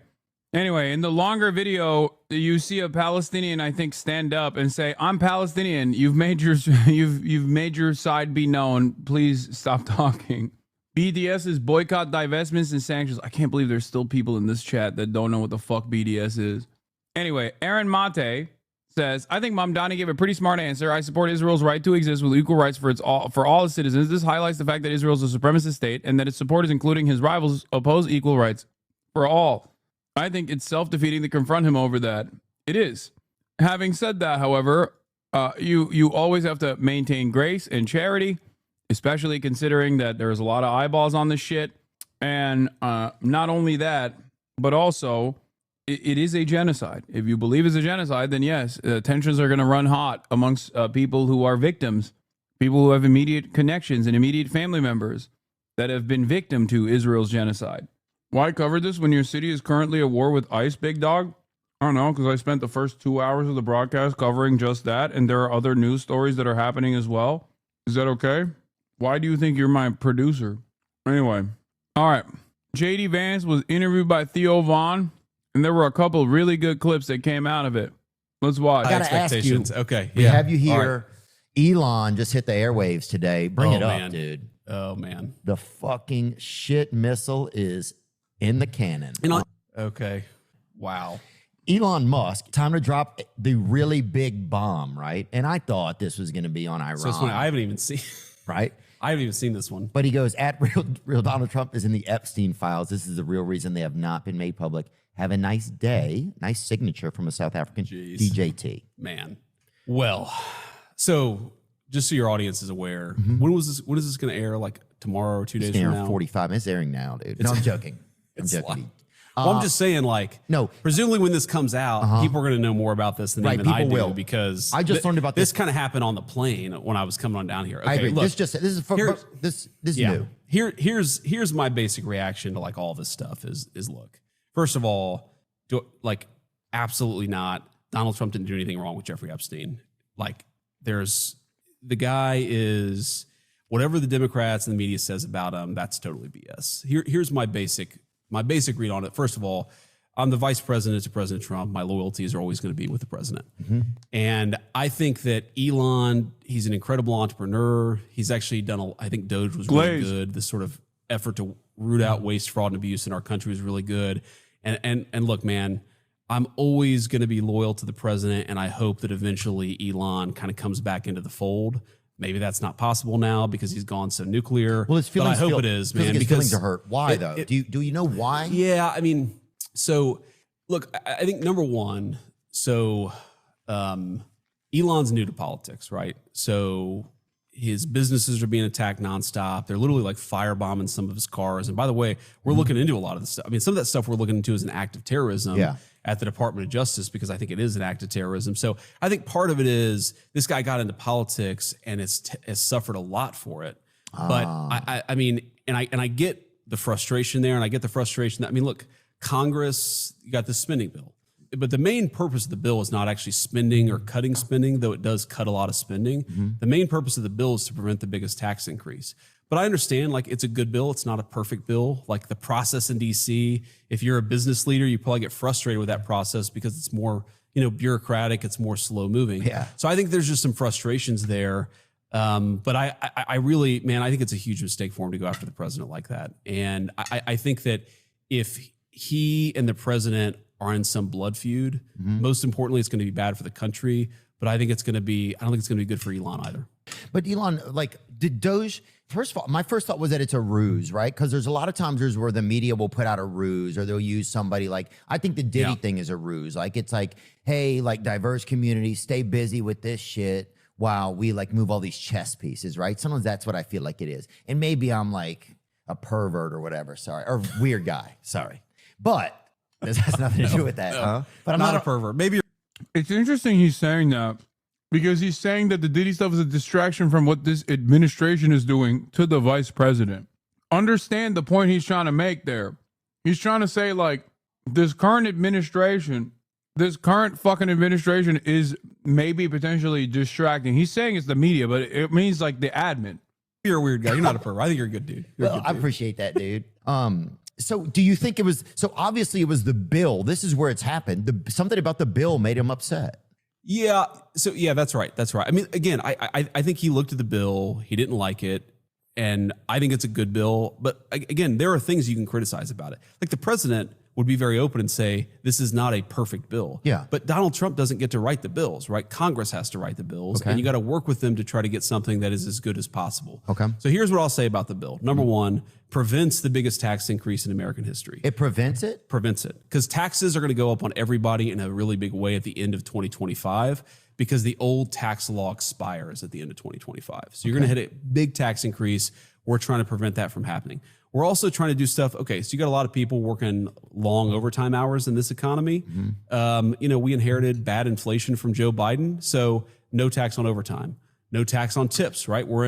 Anyway, in the longer video, you see a Palestinian, I think, stand up and say, "I'm Palestinian. You've made your side be known. Please stop talking." BDS is boycott, divestments, and sanctions. I can't believe there's still people in this chat that don't know what the fuck BDS is. Anyway, Aaron Mate says, I think Mamdani gave a pretty smart answer. I support Israel's right to exist with equal rights for all its citizens. This highlights the fact that Israel is a supremacist state and that its supporters, including his rivals, oppose equal rights for all. I think it's self-defeating to confront him over that. It is. Having said that, however, you always have to maintain grace and charity, especially considering that there's a lot of eyeballs on this shit. And not only that, but also it is a genocide. If you believe it's a genocide, then yes, tensions are going to run hot amongst people who are victims, people who have immediate connections and immediate family members that have been victim to Israel's genocide. Why cover this when your city is currently at war with ICE, big dog? I don't know, because I spent the first 2 hours of the broadcast covering just that, and there are other news stories that are happening as well. Is that okay? Why do you think you're my producer? Anyway, all right. J.D. Vance was interviewed by Theo Vaughn, and there were a couple of really good clips that came out of it. Let's watch. I gotta ask you. Okay, we have you here. Elon just hit the airwaves today. Bring it up, man. Dude. Oh, man. The fucking shit missile is in the cannon. Okay. Wow. Elon Musk, time to drop the really big bomb, right? And I thought this was going to be on Iran. So it's funny. I haven't even seen. Right? I haven't even seen this one. But he goes, at real Donald Trump is in the Epstein files. This is the real reason they have not been made public. Have a nice day. Nice signature from a South African DJT. Man. Well, so just so your audience is aware, when is this going to air? Like tomorrow or 2 days from now? 45 minutes. Airing now, dude. No, I'm joking. I'm joking. Well, I'm just saying, like, no. Presumably, when this comes out, people are going to know more about this than even I do, will. Because I just learned about this. Kind of happened on the plane when I was coming on down here. Okay, I agree. Look, this is new. Here's my basic reaction to like all this stuff is look. First of all, absolutely not. Donald Trump didn't do anything wrong with Jeffrey Epstein. Like, the guy is whatever the Democrats and the media says about him. That's totally BS. Here's my basic read on it. First of all, I'm the vice president to President Trump. My loyalties are always going to be with the president. And I think that Elon, he's an incredible entrepreneur. He's actually done, I think Doge was really good. This sort of effort to root out waste, fraud, and abuse in our country was really good. And look, man, I'm always going to be loyal to the president. And I hope that eventually Elon kind of comes back into the fold. Maybe that's not possible now because he's gone so nuclear. Well, his feelings, but I hope it is, man. His feelings are hurt. Why though? Do you know why? Yeah, I mean, so look, I think number one, so Elon's new to politics, right? So his businesses are being attacked nonstop. They're literally like firebombing some of his cars. And by the way, we're looking into a lot of this stuff. I mean, some of that stuff we're looking into is an act of terrorism. At the Department of Justice, because I think it is an act of terrorism. So I think part of it is this guy got into politics and has suffered a lot for it. But I mean, and I get the frustration there, and I get the frustration that, I mean, look, Congress, you got this spending bill, but the main purpose of the bill is not actually spending or cutting spending, though it does cut a lot of spending. The main purpose of the bill is to prevent the biggest tax increase. But I understand, like, it's a good bill. It's not a perfect bill. Like the process in DC, if you're a business leader, you probably get frustrated with that process because it's more, bureaucratic. It's more slow moving. So I think there's just some frustrations there. But I really, man, I think it's a huge mistake for him to go after the president like that. And I think that if he and the president are in some blood feud, most importantly, it's going to be bad for the country. But I don't think it's going to be good for Elon either. But Elon, like, did Doge, first of all, my first thought was that it's a ruse, right? Because there's a lot of times where the media will put out a ruse or they'll use somebody like, I think the Diddy thing is a ruse. Like, it's like, hey, like, diverse communities, stay busy with this shit while we like move all these chess pieces, right? Sometimes that's what I feel like it is. And maybe I'm like a pervert or whatever, sorry, or weird guy, sorry. But this has nothing to do with that. Huh? But I'm not a pervert. Maybe it's interesting he's saying that, because he's saying that the Diddy stuff is a distraction from what this administration is doing to the vice president. Understand the point he's trying to make there. He's trying to say, like, this current fucking administration is maybe potentially distracting. He's saying it's the media, but it means like the admin. You're a weird guy. You're not a pervert. I think you're a good dude. I appreciate that, dude. So do you think it was, so obviously it was the bill. This is where it's happened. Something about the bill made him upset. Yeah. So yeah, that's right. That's right. I mean, again, I think he looked at the bill. He didn't like it. And I think it's a good bill. But again, there are things you can criticize about it. Like the president would be very open and say, this is not a perfect bill. Yeah. But Donald Trump doesn't get to write the bills, right? Congress has to write the bills. Okay. And you got to work with them to try to get something that is as good as possible. Okay. So here's what I'll say about the bill. Number one, prevents the biggest tax increase in American history. It prevents it? Prevents it. Because taxes are going to go up on everybody in a really big way at the end of 2025, because the old tax law expires at the end of 2025. So you're going to hit a big tax increase, we're trying to prevent that from happening. We're also trying to do stuff. Okay, so you got a lot of people working long overtime hours in this economy. You know, we inherited bad inflation from Joe Biden, so no tax on overtime, no tax on tips. Right? We're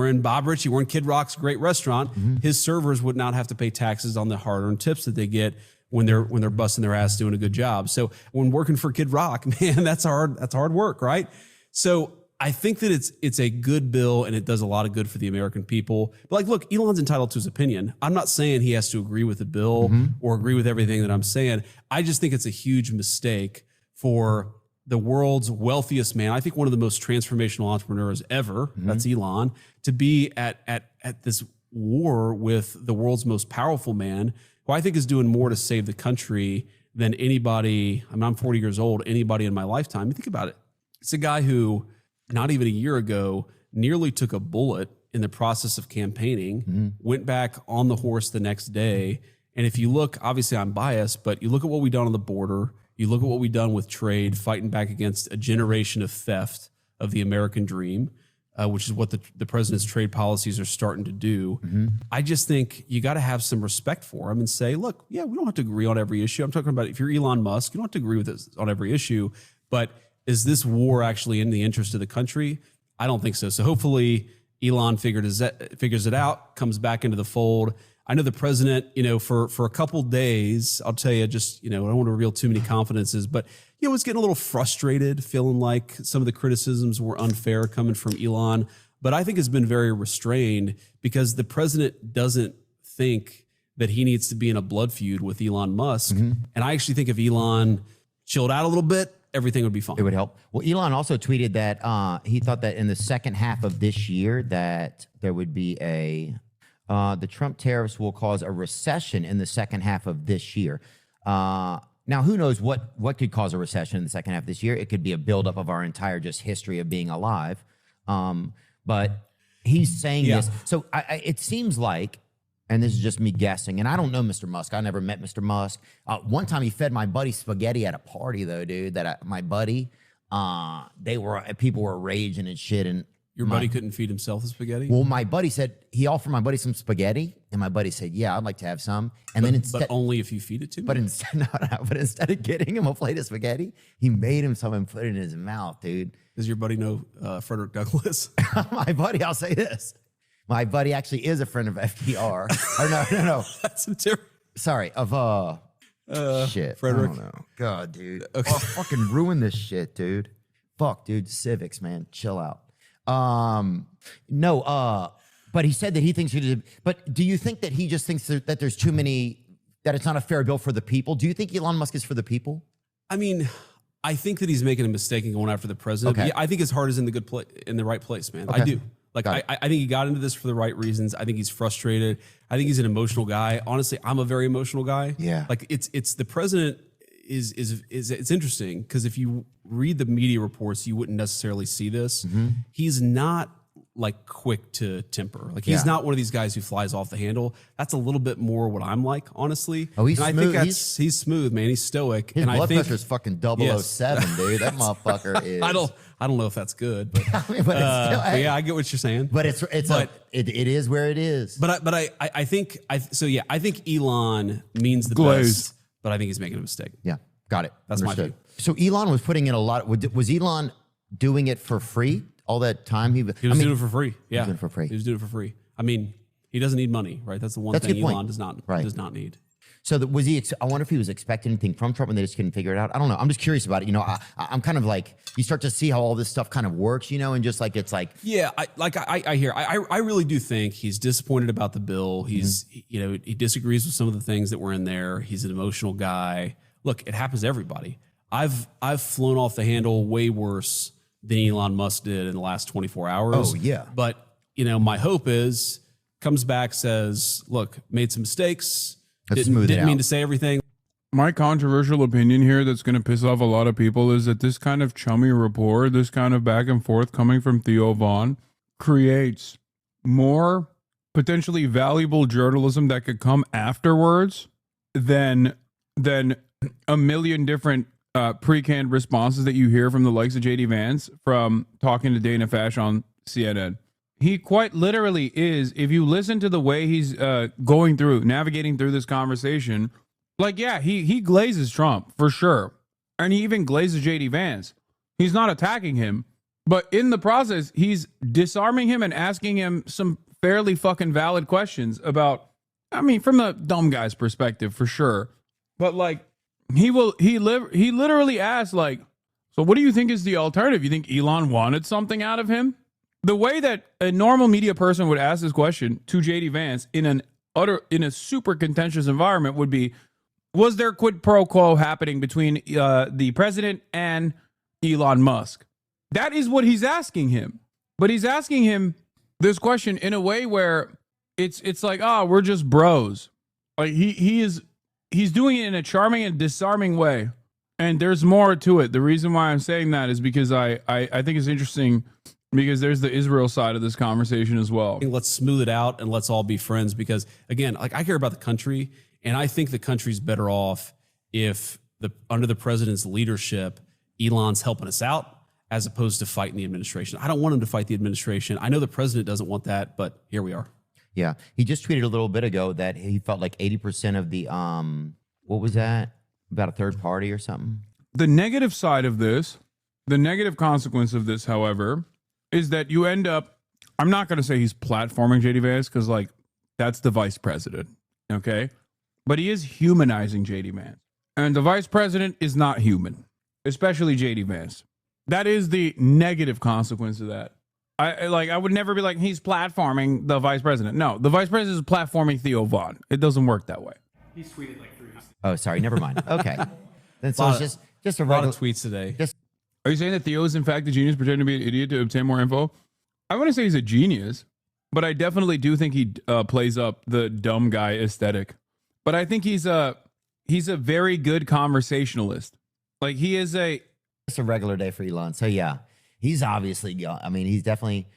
in Bob Ritchie, we're in Kid Rock's great restaurant. His servers would not have to pay taxes on the hard-earned tips that they get when they're busting their ass doing a good job. So when working for Kid Rock, man, that's hard work, right? So I think that it's a good bill and it does a lot of good for the American people. But like, look, Elon's entitled to his opinion. I'm not saying he has to agree with the bill or agree with everything that I'm saying. I just think it's a huge mistake for the world's wealthiest man. I think one of the most transformational entrepreneurs ever, that's Elon, to be at this war with the world's most powerful man, who I think is doing more to save the country than anybody. I mean, I'm 40 years old, anybody in my lifetime. You think about it. It's a guy who, not even a year ago, nearly took a bullet in the process of campaigning, went back on the horse the next day. And if you look, obviously I'm biased, but you look at what we've done on the border, you look at what we've done with trade, fighting back against a generation of theft of the American dream, which is what the president's trade policies are starting to do. I just think you got to have some respect for him and say, look, yeah, we don't have to agree on every issue. I'm talking about if you're Elon Musk, you don't have to agree with this on every issue, but is this war actually in the interest of the country? I don't think so. So hopefully Elon figures it out, comes back into the fold. I know the president, you know, for a couple days, I'll tell you, just, you know, I don't want to reveal too many confidences, but, you know, was getting a little frustrated, feeling like some of the criticisms were unfair coming from Elon. But I think it's been very restrained because the president doesn't think that he needs to be in a blood feud with Elon Musk. And I actually think if Elon chilled out a little bit, everything would be fine. It would help. Well, Elon also tweeted that he thought that in the second half of this year that there would be the Trump tariffs will cause a recession in the second half of this year. Now, who knows what could cause a recession in the second half of this year? It could be a buildup of our entire just history of being alive. But he's saying this. So it seems like, and this is just me guessing, and I don't know Mr. Musk. I never met Mr. Musk. One time he fed my buddy spaghetti at a party, though, dude. My buddy, people were raging and shit. And your buddy couldn't feed himself the spaghetti? Well, my buddy said he offered my buddy some spaghetti, and my buddy said, "Yeah, I'd like to have some." And then instead, but only if you feed it to me. But instead of getting him a plate of spaghetti, he made him some and put it in his mouth, dude. Does your buddy know Frederick Douglass? My buddy, I'll say this. My buddy actually is a friend of FDR. Or no. That's a different. Sorry, of shit. Frederick. I don't know. God, dude. Okay. Oh, fucking ruin this shit, dude. Fuck, dude. Civics, man. Chill out. But he said that he thinks but do you think that he just thinks that there's too many, that it's not a fair bill for the people? Do you think Elon Musk is for the people? I mean, I think that he's making a mistake in going after the president. Okay. Yeah, I think his heart is in the right place, man. Okay. I do. Like, I think he got into this for the right reasons. I think he's frustrated. I think he's an emotional guy. Honestly, I'm a very emotional guy. Yeah. Like it's the president is it's interesting because if you read the media reports, you wouldn't necessarily see this. He's not like quick to temper. Like he's not one of these guys who flies off the handle. That's a little bit more what I'm like, honestly. Oh, he's and smooth. I think he's smooth, man. He's stoic. His and blood I think pressure is fucking 007, dude. That motherfucker is. I don't know if that's good, but, I mean, but it's still, but yeah, I get what you're saying. But it is where it is. But I think Elon means the best, but I think he's making a mistake. Yeah, got it. That's Understood. my view. So Elon was putting in a lot. Was Elon doing it for free all that time? He was doing it for free. Yeah, he was doing it for free. He was doing it for free. I mean, he doesn't need money, right? That's the one thing Elon does not need. So was he? I wonder if he was expecting anything from Trump and they just couldn't figure it out. I don't know. I'm just curious about it. You know, I'm kind of like, you start to see how all this stuff kind of works, you know, and just like it's like. Yeah, I hear. I really do think he's disappointed about the bill. He's you know, he disagrees with some of the things that were in there. He's an emotional guy. Look, it happens to everybody. I've flown off the handle way worse than Elon Musk did in the last 24 hours. Oh yeah. But you know, my hope is comes back, says, look, made some mistakes. Didn't mean to say everything. My controversial opinion here that's going to piss off a lot of people is that this kind of chummy rapport, this kind of back and forth coming from Theo Vaughn creates more potentially valuable journalism that could come afterwards than a million different pre-canned responses that you hear from the likes of JD Vance from talking to Dana Fash on CNN. He quite literally is. If you listen to the way he's navigating through this conversation, like, yeah, he glazes Trump for sure. And he even glazes JD Vance. He's not attacking him, but in the process, he's disarming him and asking him some fairly fucking valid questions about, I mean, from a dumb guy's perspective, for sure. But like, he literally asked, like, so what do you think is the alternative? You think Elon wanted something out of him? The way that a normal media person would ask this question to JD Vance in a super contentious environment would be, was there quid pro quo happening between the president and Elon Musk? That is what he's asking him. But he's asking him this question in a way where it's like, oh, we're just bros. Like he's doing it in a charming and disarming way. And there's more to it. The reason why I'm saying that is because I think it's interesting because there's the Israel side of this conversation as well. Let's smooth it out and let's all be friends because, again, like I care about the country, and I think the country's better off if under the president's leadership, Elon's helping us out as opposed to fighting the administration. I don't want him to fight the administration. I know the president doesn't want that, but here we are. Yeah. He just tweeted a little bit ago that he felt like 80% of the, what was that? About a third party or something? The negative side of this, the negative consequence of this, however, is that you end up, I'm not going to say he's platforming JD Vance because, like, that's the vice president, okay? But he is humanizing JD Vance. And the vice president is not human, especially JD Vance. That is the negative consequence of that. I would never be like, he's platforming the vice president. No, the vice president is platforming Theo Vaughn. It doesn't work that way. He's tweeted like 3 weeks. Oh, sorry. Never mind. Okay. Then so it's just a lot of tweets today. Are you saying that Theo is in fact a genius pretending to be an idiot to obtain more info? I wouldn't say he's a genius, but I definitely do think he plays up the dumb guy aesthetic. But I think he's a very good conversationalist. Like he is just a regular day for Elon. So yeah, he's obviously, I mean, he's definitely,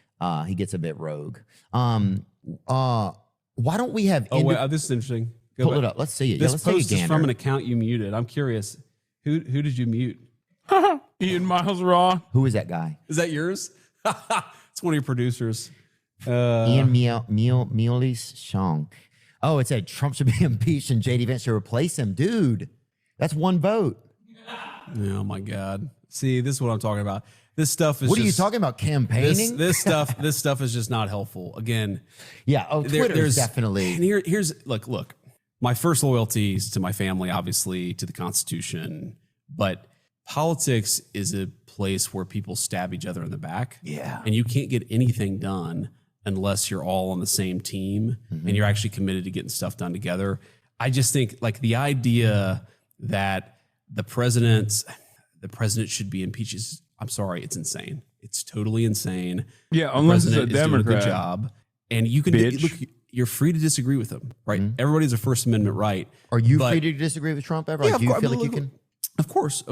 he gets a bit rogue. Why don't we have, wait, this is interesting. Pull it up. Let's see it. This let's post is from an account you muted. I'm curious. Who did you mute? Ian Miles Raw. Who is that guy? Is that yours? It's one of your producers. Ian Mealis Shong. Oh, it said Trump should be impeached and JD Vance should replace him. Dude, that's one vote. Oh my God. See, this is what I'm talking about. This stuff is what are you talking about? Campaigning? This stuff is just not helpful. Again. Yeah. Oh, Twitter is definitely. And here's look, my first loyalty is to my family, obviously, to the Constitution, but politics is a place where people stab each other in the back. Yeah. And you can't get anything done unless you're all on the same team and you're actually committed to getting stuff done together. I just think like the idea that the president should be impeached is, I'm sorry, it's insane. It's totally insane. Yeah, unless it's a Democrat Democrat. doing a good job. And you can look, you're free to disagree with him, right? Everybody has a First Amendment right. Are you free to disagree with Trump ever? Yeah, do you feel like you can? Of course.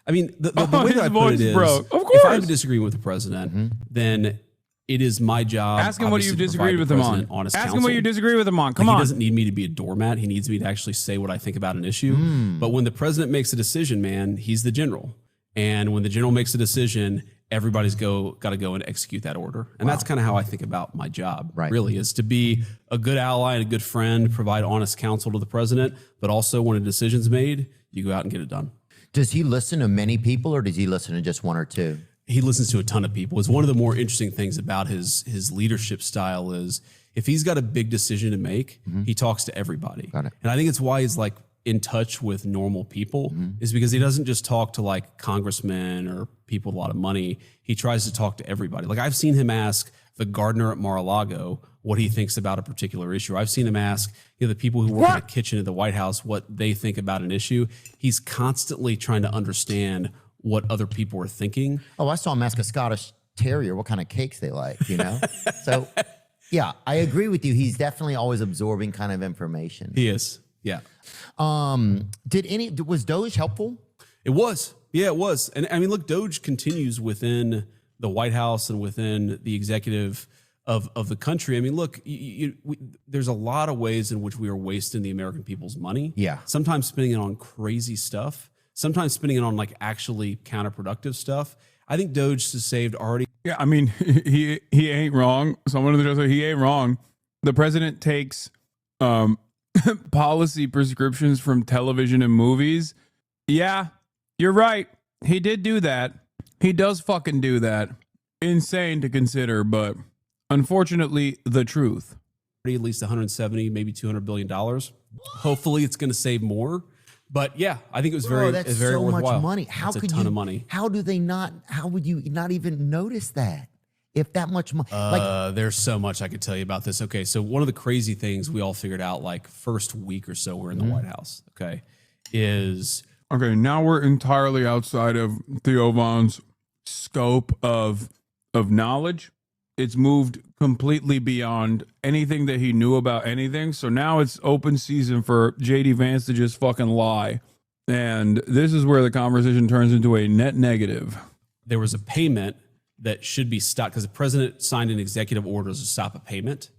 I mean, the way that I put it is, if I have to disagree with the president, then it is my job. Ask him what you've disagreed with him on. Ask him what you disagree with him on. Come on. He doesn't need me to be a doormat. He needs me to actually say what I think about an issue. But when the president makes a decision, man, he's the general. And when the general makes a decision, everybody's got to go and execute that order. And that's kind of how I think about my job, really, is to be a good ally and a good friend, provide honest counsel to the president, but also when a decision's made, you go out and get it done. Does he listen to many people or does he listen to just one or two? He listens to a ton of people. It's one of the more interesting things about his leadership style is if he's got a big decision to make, he talks to everybody. Got it. And I think it's why he's like in touch with normal people is because he doesn't just talk to like congressmen or people with a lot of money. He tries to talk to everybody. Like I've seen him ask the gardener at Mar-a-Lago what he thinks about a particular issue. I've seen him ask the people who work in the kitchen at the White House what they think about an issue. He's constantly trying to understand what other people are thinking. Oh, I saw him ask a Scottish Terrier what kind of cakes they like, you know? So, yeah, I agree with you. He's definitely always absorbing kind of information. He is, yeah. Was Doge helpful? It was. Yeah, it was. And I mean, look, Doge continues within the White House and within the executive of the country. I mean, look, there's a lot of ways in which we are wasting the American people's money. Yeah. Sometimes spending it on crazy stuff. Sometimes spending it on like actually counterproductive stuff. I think Doge has saved already Yeah, I mean, he ain't wrong. Someone in the show said he ain't wrong. The president takes policy prescriptions from television and movies. Yeah, you're right. He did do that. He does fucking do that. Insane to consider, but unfortunately, the truth. At least 170, maybe $200 billion. Hopefully, it's going to save more. But yeah, I think it was that's very so worthwhile. much money. How That's could a ton you? of money. How do they not? How would you not even notice that? If that much money, like There's so much I could tell you about this. Okay, so one of the crazy things we all figured out, like first week or so, we're in the White House. Okay, is okay. Now we're entirely outside of Theo Von's scope of knowledge. It's moved completely beyond anything that he knew about anything. So now it's open season for JD Vance to just fucking lie. And this is where the conversation turns into a net negative. there was a payment that should be stopped because the president signed an executive order to stop a payment.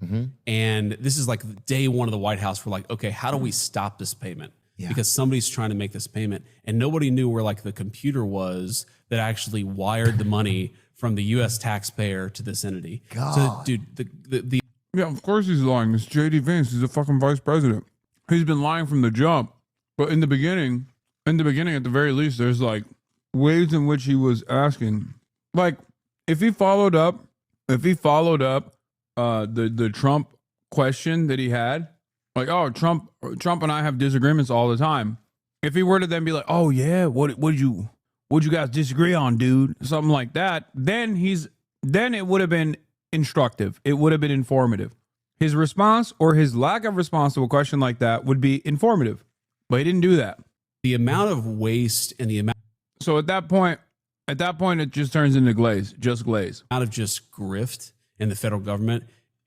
And this is like day one of the White House. We're like, okay, how do we stop this payment? Because somebody's trying to make this payment, and nobody knew where like the computer was that actually wired the money from the U.S. taxpayer to this entity. So, dude, the yeah, of course he's lying. It's JD Vance. He's the fucking vice president. He's been lying from the jump. But in the beginning, at the very least, there's like ways in which he was asking, like if he followed up the Trump question that he had, like, oh, Trump and I have disagreements all the time. If he were to then be like, oh yeah, what'd you guys disagree on, dude? Something like that, then it would have been instructive. It would have been informative. His response or his lack of response to a question like that would be informative. But he didn't do that. The amount of waste and the amount. So at that point, it just turns into glaze. Out of just grift in the federal government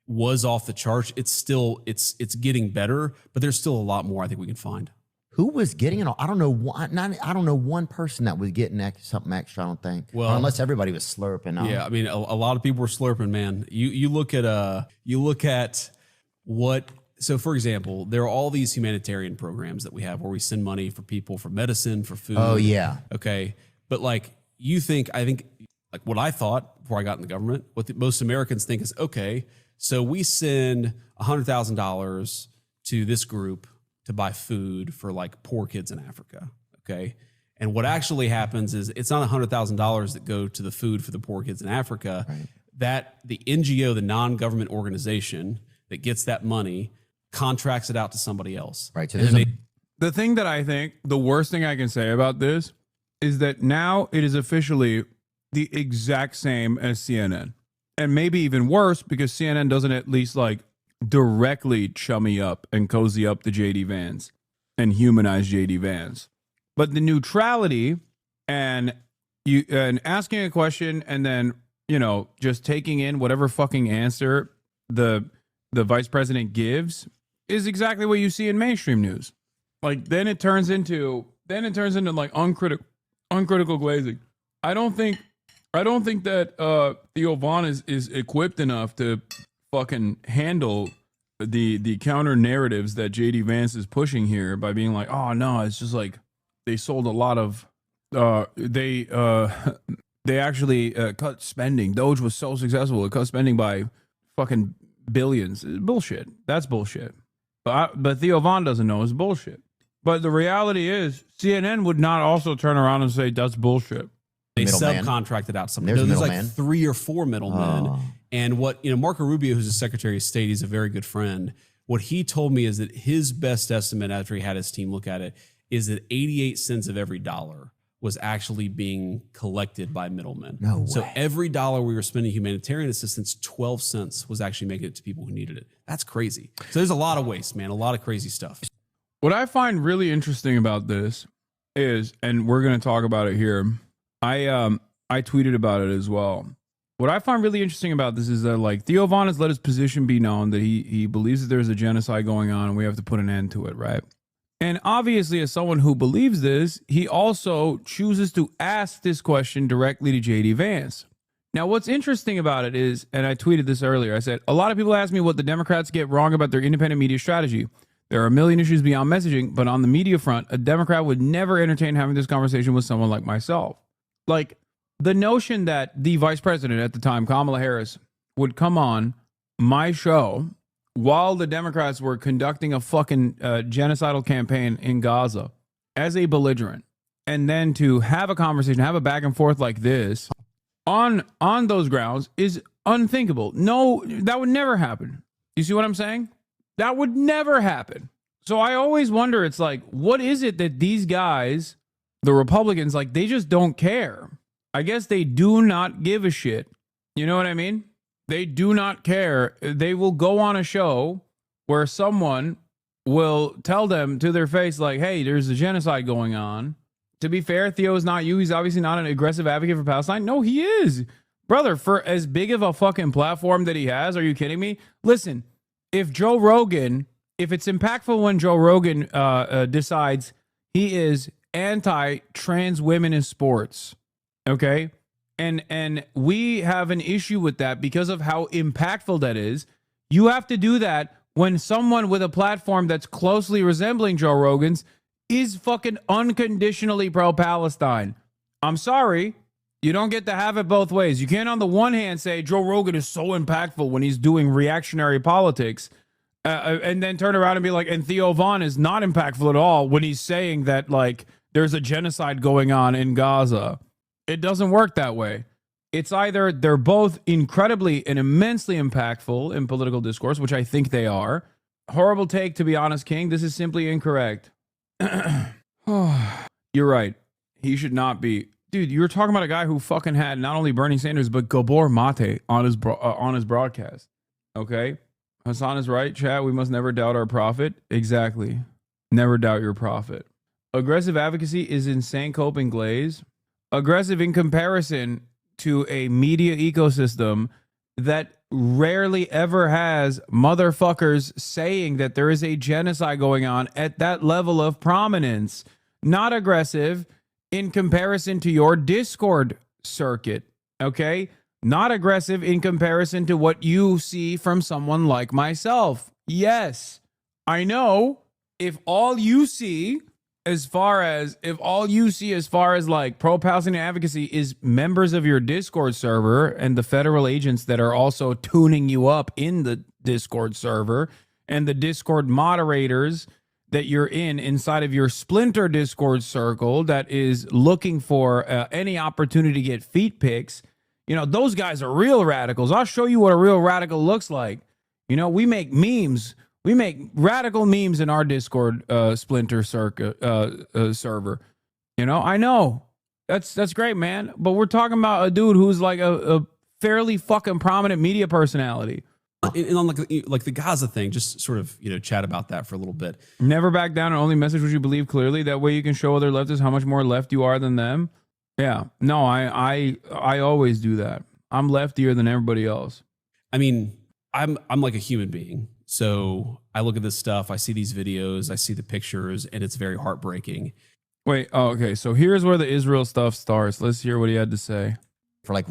was off the charts. It's still it's getting better, but there's still a lot more I think we can find. Who was getting it? I don't know. I don't know one person that was getting something extra. I don't think. Well, or unless everybody was slurping. Yeah, I mean, a lot of people were slurping. Man, you look at what. So, for example, there are all these humanitarian programs that we have where we send money for people, for medicine, for food. Oh yeah. Okay, but like I think like what I thought before I got in the government, what most Americans think is okay. So we send $100,000 to this group to buy food for like poor kids in Africa. Okay. And what actually happens is it's not $100,000 that go to the food for the poor kids in Africa. Right. That the NGO, the non-government organization that gets that money, contracts it out to somebody else. Right. So the thing that I think, the worst thing I can say about this is that now it is officially the exact same as CNN. And maybe even worse because CNN doesn't at least like directly chummy up and cozy up to JD Vance and humanize JD Vance. But the neutrality and asking a question and then, just taking in whatever fucking answer the vice president gives is exactly what you see in mainstream news. Like then it turns into like uncritical glazing. I don't think that Theo Von is equipped enough to fucking handle the counter narratives that JD Vance is pushing here by being like, oh no, it's just like they sold a lot of they actually cut spending. Doge was so successful, it cut spending by fucking billions. Bullshit. That's bullshit. But Theo Von doesn't know it's bullshit. But the reality is CNN would not also turn around and say that's bullshit. They subcontracted out somebody. There's like 3 or 4 middlemen. Oh. And what, Marco Rubio, who's the Secretary of State, he's a very good friend. What he told me is that his best estimate after he had his team look at it is that 88 cents of every dollar was actually being collected by middlemen. No way. So every dollar we were spending humanitarian assistance, 12 cents was actually making it to people who needed it. That's crazy. So there's a lot of waste, man, a lot of crazy stuff. What I find really interesting about this is, and we're going to talk about it here, I tweeted about it as well. What I find really interesting about this is that like Theo Von has let his position be known that he believes that there's a genocide going on and we have to put an end to it, right? And obviously, as someone who believes this, he also chooses to ask this question directly to JD Vance. Now, what's interesting about it is, and I tweeted this earlier, I said, a lot of people ask me what the Democrats get wrong about their independent media strategy. There are a million issues beyond messaging, but on the media front, a Democrat would never entertain having this conversation with someone like myself. Like, the notion that the vice president at the time, Kamala Harris, would come on my show while the Democrats were conducting a fucking genocidal campaign in Gaza as a belligerent, and then to have a conversation, have a back and forth like this on those grounds is unthinkable. No, that would never happen. You see what I'm saying? That would never happen. So I always wonder, it's like, what is it that these guys, the Republicans, like, they just don't care? I guess they do not give a shit. You know what I mean? They do not care. They will go on a show where someone will tell them to their face, like, hey, there's a genocide going on. To be fair, Theo is not you. He's obviously not an aggressive advocate for Palestine. No, he is. Brother, for as big of a fucking platform that he has, are you kidding me? Listen, if Joe Rogan, if it's impactful when Joe Rogan decides he is anti-trans women in sports, okay? And we have an issue with that because of how impactful that is. You have to do that when someone with a platform that's closely resembling Joe Rogan's is fucking unconditionally pro-Palestine. I'm sorry. You don't get to have it both ways. You can't on the one hand say Joe Rogan is so impactful when he's doing reactionary politics and then turn around and be like, and Theo Von is not impactful at all when he's saying that, like, there's a genocide going on in Gaza. It doesn't work that way. It's either they're both incredibly and immensely impactful in political discourse, which I think they are. Horrible take, to be honest, King. This is simply incorrect. You're right. He should not be. Dude, you were talking about a guy who fucking had not only Bernie Sanders, but Gabor Mate on his broadcast. Okay? Hasan is right, chat. We must never doubt our prophet. Exactly. Never doubt your prophet. Aggressive advocacy is insane coping glaze. Aggressive in comparison to a media ecosystem that rarely ever has motherfuckers saying that there is a genocide going on at that level of prominence. Not aggressive in comparison to your Discord circuit, okay? Not aggressive in comparison to what you see from someone like myself. Yes, I know if all you see as far as like pro-Palestinian advocacy is members of your Discord server and the federal agents that are also tuning you up in the Discord server and the Discord moderators that you're inside of your splinter Discord circle that is looking for any opportunity to get feet pics, you know, those guys are real radicals. I'll show you what a real radical looks like. You know, we make memes. We make radical memes in our Discord splinter server. You know, I know. That's great, man. But we're talking about a dude who's like a fairly fucking prominent media personality. And on like the Gaza thing, just sort of, you know, chat about that for a little bit. Never back down and only message what you believe clearly. That way you can show other leftists how much more left you are than them. Yeah. No, I always do that. I'm leftier than everybody else. I mean, I'm like a human being. So I look at this stuff, I see these videos, I see the pictures, and it's very heartbreaking. Wait, oh, okay. So here's where the Israel stuff starts. Let's hear what he had to say. For like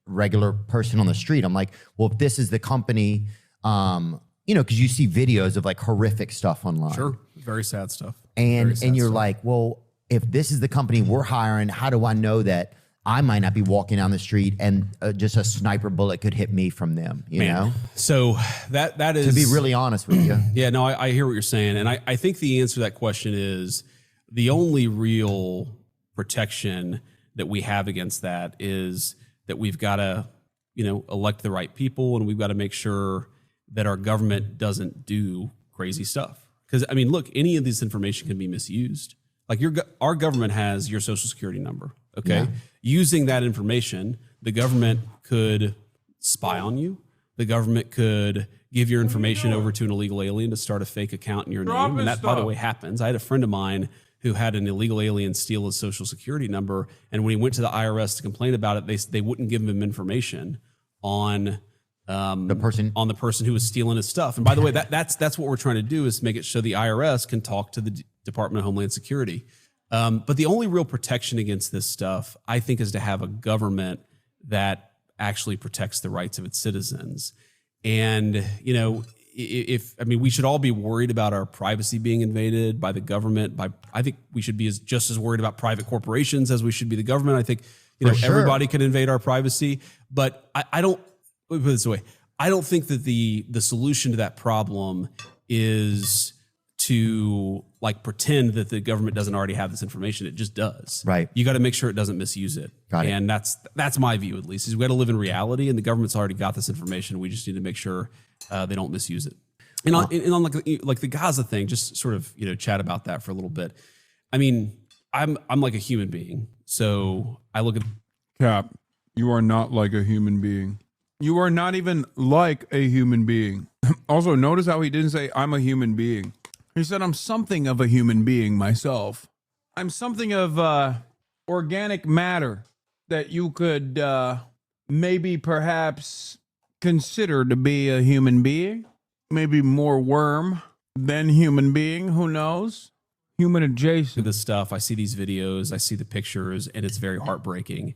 regular person on the street, I'm like, well, if this is the company, you know, because you see videos of like horrific stuff online. Sure, very sad stuff. And you're like, well, if this is the company we're hiring, how do I know that I might not be walking down the street and just a sniper bullet could hit me from them, you know? So that is... To be really honest with you. Yeah, no, I hear what you're saying. And I think the answer to that question is the only real protection that we have against that is that we've got to, you know, elect the right people, and we've got to make sure that our government doesn't do crazy stuff. Because, I mean, look, any of this information can be misused. Like our government has your social security number, okay? Yeah. Using that information, the government could spy on you. The government could give your information over to an illegal alien to start a fake account in your name. And that, by the way, happens. I had a friend of mine who had an illegal alien steal his social security number. And when he went to the IRS to complain about it, they wouldn't give him information on the person who was stealing his stuff. And by the way, that's what we're trying to do, is make it so the IRS can talk to the Department of Homeland Security. But the only real protection against this stuff, I think, is to have a government that actually protects the rights of its citizens. And, you know, we should all be worried about our privacy being invaded by the government. I think we should be just as worried about private corporations as we should be the government. I think, You know, For sure. everybody can invade our privacy, but I don't, let me put it this way. I don't think that the solution to that problem is to like pretend that the government doesn't already have this information. It just does. Right. You got to make sure it doesn't misuse it. Got it. And that's my view, at least, is we got to live in reality, and the government's already got this information. We just need to make sure they don't misuse it. And on like the Gaza thing, just sort of, you know, chat about that for a little bit. I mean, I'm like a human being, so I look at Cap. You are not like a human being. You are not even like a human being. Also, notice how he didn't say I'm a human being. He said I'm something of a human being myself. I'm something of organic matter that you could maybe perhaps consider to be a human being. Maybe more worm than human being. Who knows? Human adjacent. this stuff. I see these videos, I see the pictures, and it's very heartbreaking.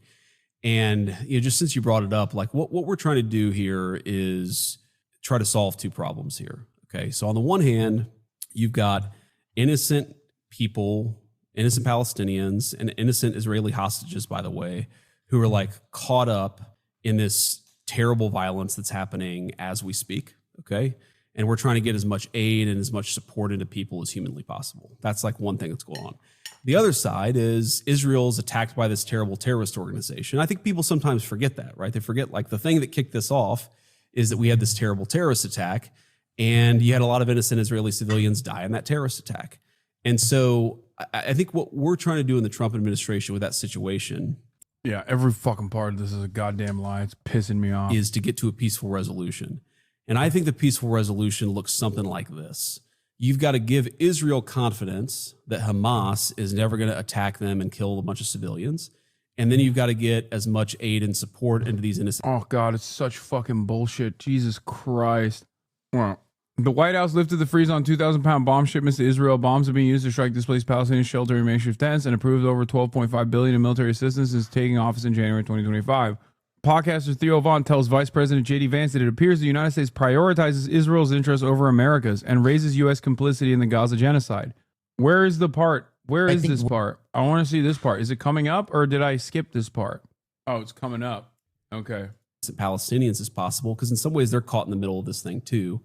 And you know, just since you brought it up, like what we're trying to do here is try to solve two problems here. Okay. So on the one hand, you've got innocent people, innocent Palestinians, and innocent Israeli hostages, by the way, who are like caught up in this terrible violence that's happening as we speak. Okay. And we're trying to get as much aid and as much support into people as humanly possible. That's like one thing that's going on. The other side is Israel's attacked by this terrible terrorist organization. I think people sometimes forget that, right? They forget like the thing that kicked this off is that we had this terrible terrorist attack, and you had a lot of innocent Israeli civilians die in that terrorist attack. And so I think what we're trying to do in the Trump administration with that situation, yeah, every fucking part of this is a goddamn lie. It's pissing me off. Is to get to a peaceful resolution. And I think the peaceful resolution looks something like this. You've got to give Israel confidence that Hamas is never going to attack them and kill a bunch of civilians. And then you've got to get as much aid and support into these innocent. Oh, God, it's such fucking bullshit. Jesus Christ. Well, the White House lifted the freeze on 2,000-pound bomb shipments to Israel. Bombs have been used to strike displaced Palestinian shelter in makeshift tents and approved over $12.5 billion in military assistance since taking office in January 2025. Podcaster Theo Vaughn tells Vice President J.D. Vance that it appears the United States prioritizes Israel's interests over America's and raises U.S. complicity in the Gaza genocide. Where is the part? Where is this part? I want to see this part. Is it coming up, or did I skip this part? Oh, it's coming up. Okay. Palestinians as possible, because in some ways they're caught in the middle of this thing too.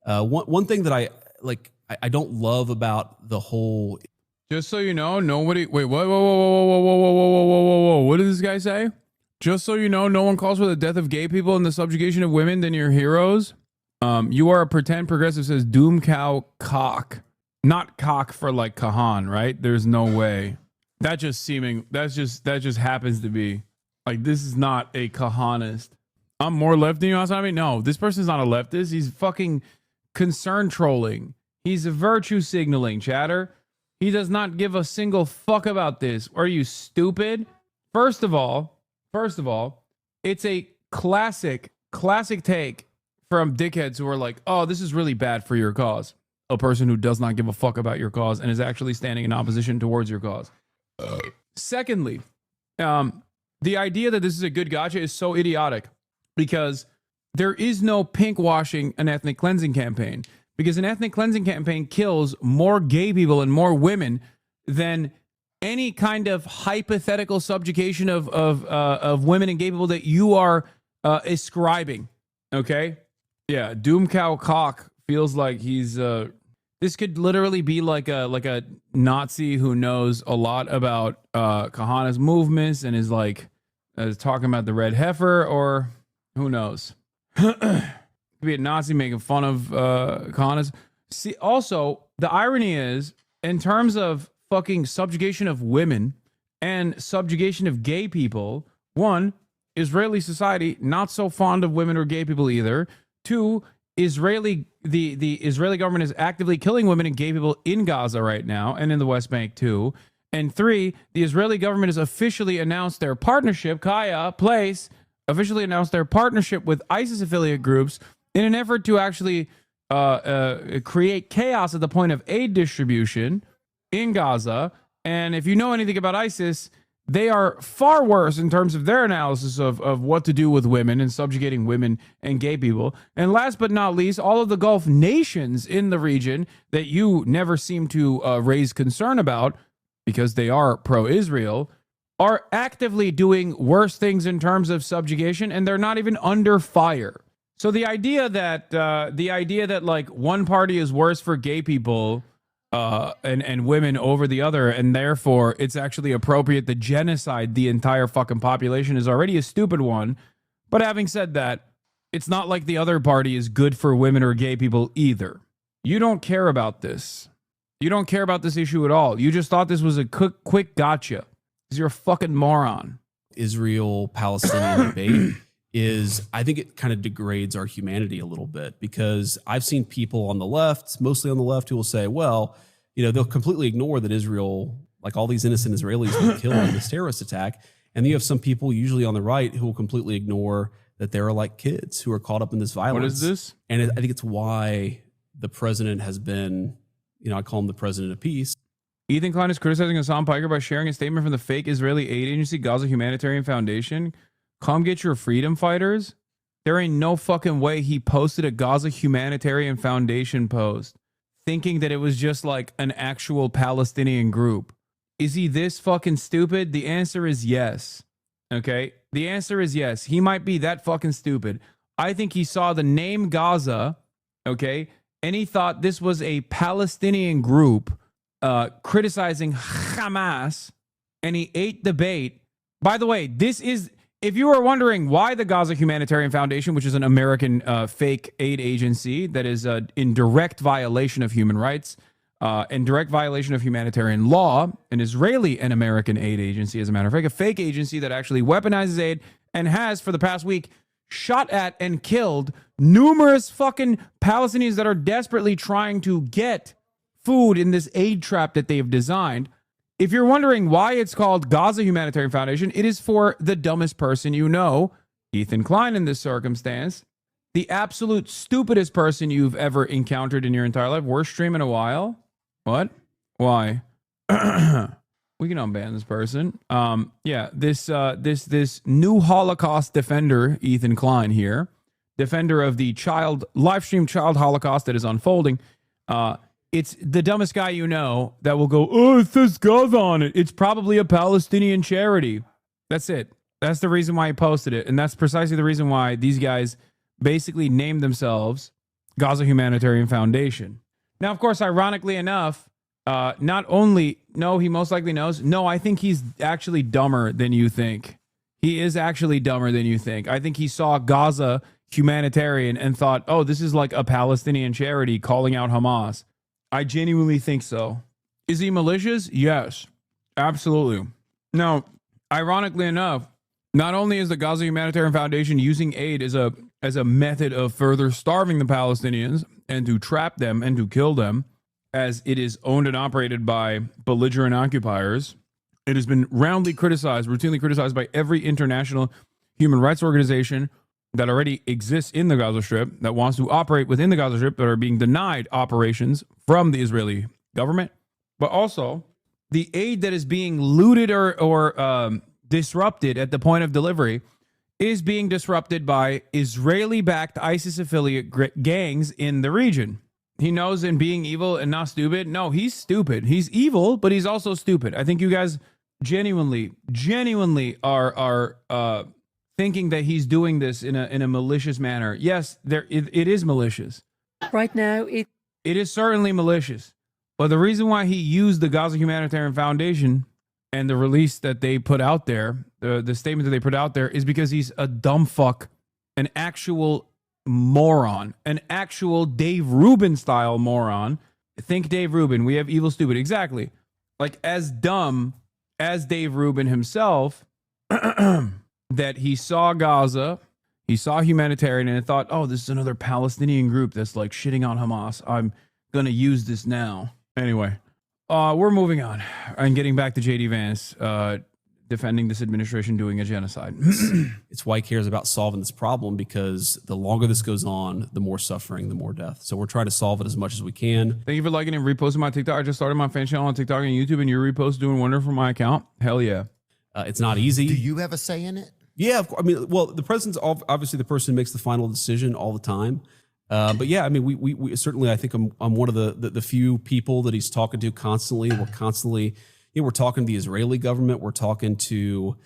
One thing that I don't love about the whole. Just so you know, nobody. Wait, what? Whoa. What did this guy say? Just so you know, no one calls for the death of gay people and the subjugation of women than your heroes. You are a pretend progressive, says Doom Cow Cock. Not cock for like Kahan, right? There's no way. That just happens to be. Like, this is not a Kahanist. I'm more left than you, HasanAbi. No, this person's not a leftist. He's fucking concern trolling. He's virtue signaling, chatter. He does not give a single fuck about this. Are you stupid? First of all, it's a classic take from dickheads who are like, oh, this is really bad for your cause. A person who does not give a fuck about your cause and is actually standing in opposition towards your cause. Secondly, the idea that this is a good gotcha is so idiotic because there is no pink washing an ethnic cleansing campaign, because an ethnic cleansing campaign kills more gay people and more women than any kind of hypothetical subjugation of women and gay people that you are ascribing. Okay. Yeah. Doom Cow Cock feels like he's, this could literally be like a Nazi who knows a lot about Kahana's movements and is like talking about the red heifer, or who knows. Could be a Nazi making fun of Kahana's. See, also the irony is, in terms of fucking subjugation of women and subjugation of gay people, one, Israeli society not so fond of women or gay people either. Two, the Israeli government is actively killing women and gay people in Gaza right now and in the West Bank too. And three, the Israeli government has officially announced their partnership, officially announced their partnership with ISIS affiliate groups in an effort to actually create chaos at the point of aid distribution in Gaza. And if you know anything about ISIS, they are far worse in terms of their analysis of what to do with women and subjugating women and gay people. And last but not least, all of the Gulf nations in the region that you never seem to raise concern about because they are pro-Israel, are actively doing worse things in terms of subjugation, and they're not even under fire. So the idea that like one party is worse for gay people and women over the other, and therefore it's actually appropriate to genocide the entire fucking population is already a stupid one. But having said that, it's not like the other party is good for women or gay people either. You don't care about this. You don't care about this issue at all. You just thought this was a quick gotcha. Because you're a fucking moron. Israel-Palestinian debate is, I think it kind of degrades our humanity a little bit, because I've seen people on the left, mostly on the left, who will say, well, you know, they'll completely ignore that Israel, like all these innocent Israelis were killed in this terrorist attack. And then you have some people, usually on the right, who will completely ignore that there are like kids who are caught up in this violence. What is this? And I think it's why the president has been, you know, I call him the president of peace. Ethan Klein is criticizing Hassan Piker by sharing a statement from the fake Israeli aid agency Gaza Humanitarian Foundation. Come get your freedom fighters. There ain't no fucking way he posted a Gaza Humanitarian Foundation post thinking that it was just like an actual Palestinian group. Is he this fucking stupid? The answer is yes. Okay? The answer is yes. He might be that fucking stupid. I think he saw the name Gaza, okay, and he thought this was a Palestinian group criticizing Hamas, and he ate the bait. By the way, this is, if you were wondering why the Gaza Humanitarian Foundation, which is an American fake aid agency that is in direct violation of human rights, in direct violation of humanitarian law, an Israeli and American aid agency, as a matter of fact, a fake agency that actually weaponizes aid and has, for the past week, shot at and killed numerous fucking Palestinians that are desperately trying to get food in this aid trap that they've designed. If you're wondering why it's called Gaza Humanitarian Foundation, it is for the dumbest person you know, Ethan Klein in this circumstance, the absolute stupidest person you've ever encountered in your entire life. Worst stream in a while. What? Why? We can unban this person. Yeah, this new Holocaust defender, Ethan Klein here, defender of the live stream child Holocaust that is unfolding. It's the dumbest guy you know that will go, oh, it says Gaza on it. It's probably a Palestinian charity. That's it. That's the reason why he posted it. And that's precisely the reason why these guys basically named themselves Gaza Humanitarian Foundation. Now, of course, ironically enough, not only, no, he most likely knows. No, I think he's actually dumber than you think. He is actually dumber than you think. I think he saw Gaza Humanitarian and thought, oh, this is like a Palestinian charity calling out Hamas. I genuinely think so. Is he malicious? Yes, absolutely. Now, ironically enough, not only is the Gaza Humanitarian Foundation using aid as a method of further starving the Palestinians and to trap them and to kill them, as it is owned and operated by belligerent occupiers, it has been routinely criticized by every international human rights organization that already exists in the Gaza Strip, that wants to operate within the Gaza Strip, that are being denied operations from the Israeli government. But also, the aid that is being looted or disrupted at the point of delivery is being disrupted by Israeli-backed ISIS affiliate gangs in the region. He knows in being evil and not stupid. No, he's stupid. He's evil, but he's also stupid. I think you guys genuinely are thinking that he's doing this in a malicious manner. Yes, it is malicious. Right now, it is certainly malicious. But the reason why he used the Gaza Humanitarian Foundation and the release that they put out there, the statement that they put out there, is because he's a dumb fuck, an actual moron, an actual Dave Rubin style moron. Think Dave Rubin. We have evil stupid. Exactly. Like as dumb as Dave Rubin himself, that he saw Gaza, he saw humanitarian and thought, oh, this is another Palestinian group that's like shitting on Hamas. I'm going to use this now. Anyway, we're moving on and getting back to JD Vance defending this administration doing a genocide. It's why he cares about solving this problem, because the longer this goes on, the more suffering, the more death. So we're trying to solve it as much as we can. Thank you for liking and reposting my TikTok. I just started my fan channel on TikTok and YouTube, and your repost doing wonderful for my account. Hell yeah. It's not easy. Do you have a say in it? Yeah, of course. I mean, well, the president's obviously the person who makes the final decision all the time. But yeah, I mean, we certainly, I think I'm one of the few people that he's talking to constantly. We're constantly, we're talking to the Israeli government. We're talking to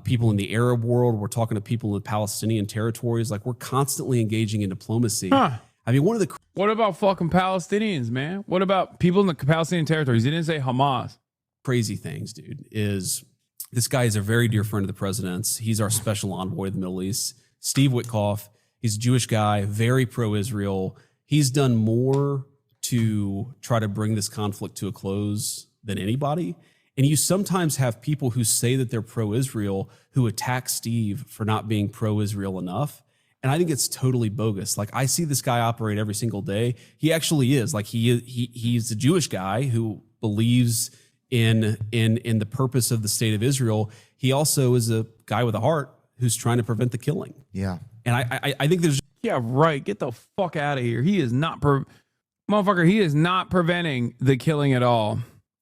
people in the Arab world. We're talking to people in the Palestinian territories. Like, we're constantly engaging in diplomacy. Huh. I mean, what about fucking Palestinians, man? What about people in the Palestinian territories? He didn't say Hamas. Crazy things, dude, is this guy is a very dear friend of the president's. He's our special envoy to the Middle East. Steve Witkoff, he's a Jewish guy, very pro-Israel. He's done more to try to bring this conflict to a close than anybody. And you sometimes have people who say that they're pro-Israel who attack Steve for not being pro-Israel enough. And I think it's totally bogus. Like, I see this guy operate every single day. He actually is. Like, he's a Jewish guy who believes in the purpose of the state of Israel. He also is a guy with a heart who's trying to prevent the killing. Yeah. And I think there's... Yeah, right. Get the fuck out of here. He is not... Motherfucker, he is not preventing the killing at all.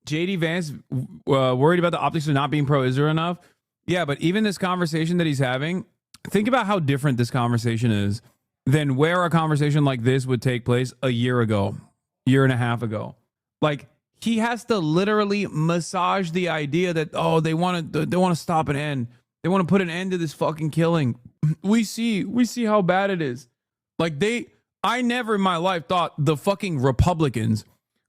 JD Vance worried about the optics of not being pro-Israel enough. Yeah, but even this conversation that he's having, think about how different this conversation is than where a conversation like this would take place a year ago, year and a half ago. Like, he has to literally massage the idea that, oh, they want to stop an end. They want to put an end to this fucking killing. We see how bad it is. Like, I never in my life thought the fucking Republicans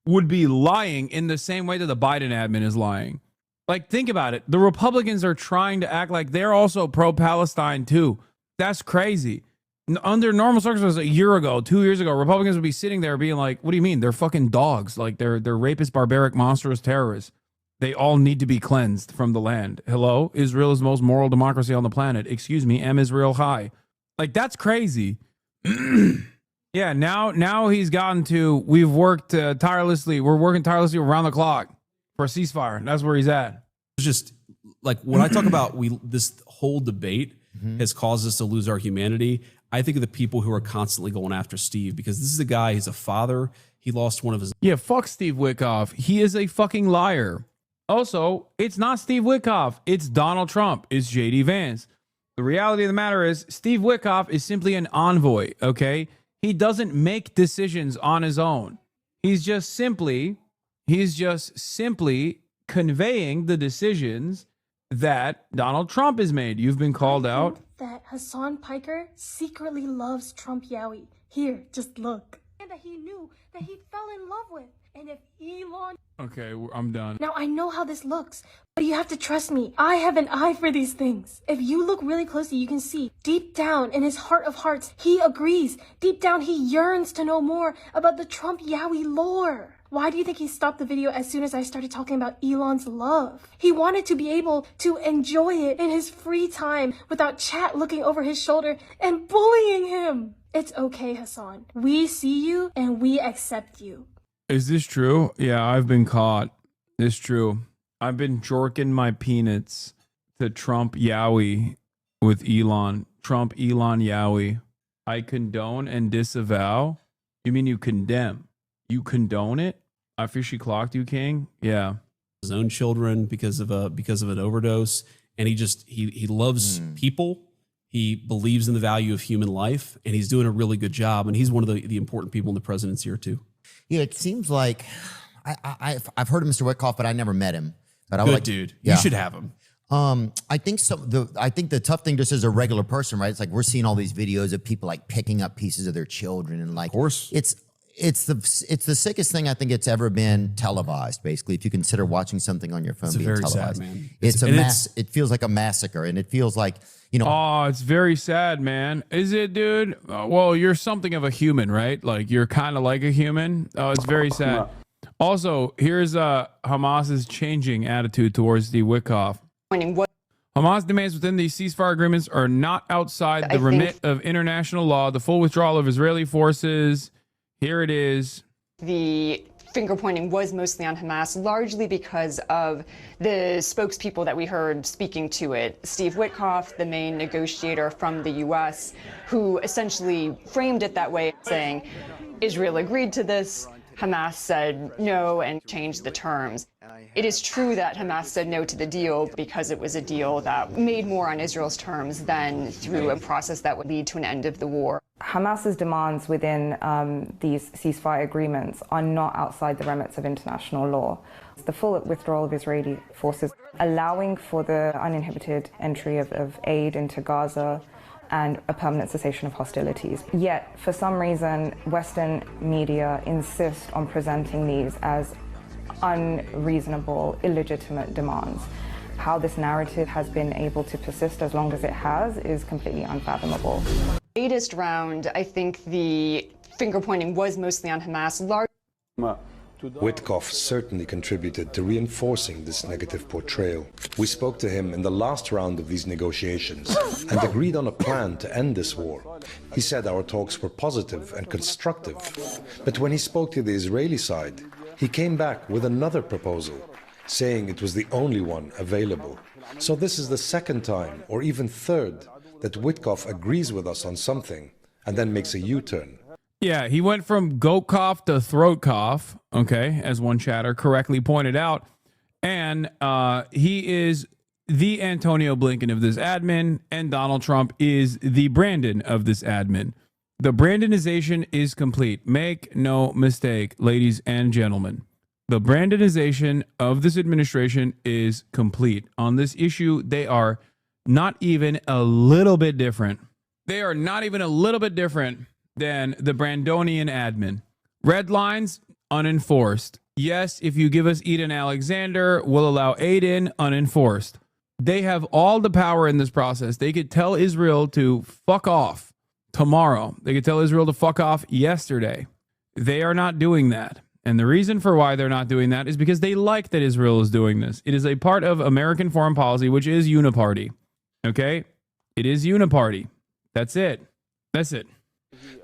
would be lying in the same way that the Biden admin is lying. Like, think about it. The Republicans are trying to act like they're also pro-Palestine too. That's crazy. Under normal circumstances, a year ago, 2 years ago, Republicans would be sitting there being like, what do you mean? They're fucking dogs. Like, they're rapist, barbaric, monstrous terrorists. They all need to be cleansed from the land. Hello? Israel is the most moral democracy on the planet. Excuse me, am Israel high? Like, that's crazy. Yeah, now he's gotten to, we've worked tirelessly. We're working tirelessly around the clock for a ceasefire. That's where he's at. It's just like, when I talk about this whole debate has caused us to lose our humanity, I think of the people who are constantly going after Steve, because this is a guy, he's a father. He lost one of his... Yeah, fuck Steve Witkoff. He is a fucking liar. Also, it's not Steve Witkoff. It's Donald Trump. It's JD Vance. The reality of the matter is Steve Witkoff is simply an envoy, okay? He doesn't make decisions on his own. He's just simply conveying the decisions that Donald Trump has made. You've been called out. That Hassan Piker secretly loves Trump Yowie. Here, just look. And that he knew that he fell in love with. And if Elon... Okay, I'm done. Now, I know how this looks, but you have to trust me. I have an eye for these things. If you look really closely, you can see deep down in his heart of hearts, he agrees. Deep down, he yearns to know more about the Trump Yowie lore. Why do you think he stopped the video as soon as I started talking about Elon's love? He wanted to be able to enjoy it in his free time without chat looking over his shoulder and bullying him. It's okay, Hassan. We see you and we accept you. Is this true? Yeah, I've been caught. It's true. I've been jorking my peanuts to Trump Yowie with Elon. Trump Elon Yowie. I condone and disavow. You mean you condemn? You condone it? I officially clocked you, King. Yeah. His own children because of an overdose, and he loves people. He believes in the value of human life, and he's doing a really good job. And he's one of the important people in the presidency here too. Yeah, it seems like I've heard of Mr. Witkoff, but I never met him. But I would Good like, dude. Yeah. You should have him. I think the tough thing just as a regular person, right? It's like we're seeing all these videos of people like picking up pieces of their children, and like, of course, it's the sickest thing I think it's ever been televised. Basically, if you consider watching something on your phone It's being very televised, sad, man. It feels like a massacre, and it feels like, you know. Oh, it's very sad, man. Is it, dude? Well, you're something of a human, right? Like, you're kind of like a human. Oh, it's very sad. Also, here's Hamas's changing attitude towards the Witkoff. Hamas demands within these ceasefire agreements are not outside the remit of international law. The full withdrawal of Israeli forces. Here it is. The finger pointing was mostly on Hamas, largely because of the spokespeople that we heard speaking to it. Steve Witkoff, the main negotiator from the U.S., who essentially framed it that way, saying Israel agreed to this, Hamas said no and changed the terms. It is true that Hamas said no to the deal because it was a deal that made more on Israel's terms than through a process that would lead to an end of the war. Hamas's demands within these ceasefire agreements are not outside the remits of international law. The full withdrawal of Israeli forces, allowing for the uninhibited entry of aid into Gaza and a permanent cessation of hostilities. Yet, for some reason, Western media insist on presenting these as unreasonable, illegitimate demands. How this narrative has been able to persist as long as it has is completely unfathomable. Latest round, I think the finger pointing was mostly on Hamas. Witkoff certainly contributed to reinforcing this negative portrayal. We spoke to him in the last round of these negotiations and agreed on a plan to end this war. He said our talks were positive and constructive. But when he spoke to the Israeli side, he came back with another proposal, saying it was the only one available. So this is the second time, or even third, that Witkoff agrees with us on something and then makes a U-turn. Yeah, he went from goat cough to throat cough, okay, as one chatter correctly pointed out. And he is the Antonio Blinken of this admin, and Donald Trump is the Brandon of this admin. The Brandonization is complete. Make no mistake, ladies and gentlemen. The Brandonization of this administration is complete. On this issue, they are not even a little bit different. They are not even a little bit different than the Brandonian admin. Red lines, unenforced. Yes, if you give us Eden Alexander, we'll allow Aiden, unenforced. They have all the power in this process. They could tell Israel to fuck off tomorrow. They could tell Israel to fuck off yesterday. They are not doing that. And the reason for why they're not doing that is because they like that Israel is doing this. It is a part of American foreign policy, which is uniparty. Okay? It is uniparty. That's it. That's it.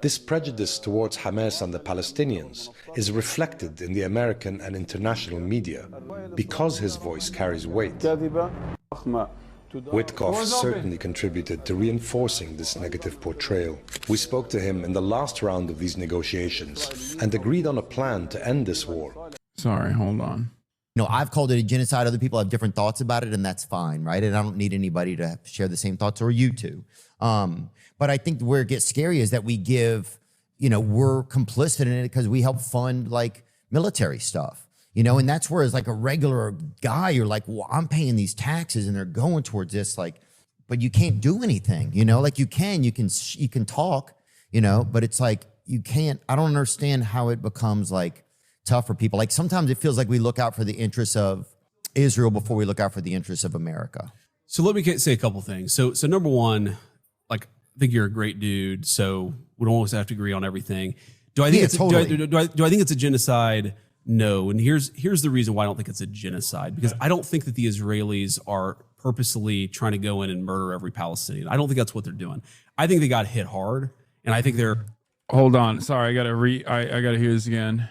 This prejudice towards Hamas and the Palestinians is reflected in the American and international media because his voice carries weight. Witkoff certainly contributed to reinforcing this negative portrayal. We spoke to him in the last round of these negotiations and agreed on a plan to end this war. Sorry, hold on. You know, I've called it a genocide. Other people have different thoughts about it, and that's fine, right? And I don't need anybody to share the same thoughts, or you two. But I think where it gets scary is that we give, you know, we're complicit in it because we help fund like military stuff, you know, and that's where as like a regular guy, you're like, well, I'm paying these taxes and they're going towards this, like, but you can't do anything, you know, like you can talk, you know, but it's like, you can't, I don't understand how it becomes like tough for people. Like sometimes it feels like we look out for the interests of Israel before we look out for the interests of America. So let me say a couple things. So number one, like, I think you're a great dude, so we don't always have to agree on everything. Do I think do I think it's a genocide? No. And here's the reason why I don't think it's a genocide, because I don't think that the Israelis are purposely trying to go in and murder every Palestinian. I don't think that's what they're doing. I think they got hit hard, and I think they're. Hold on, sorry, I gotta hear this again.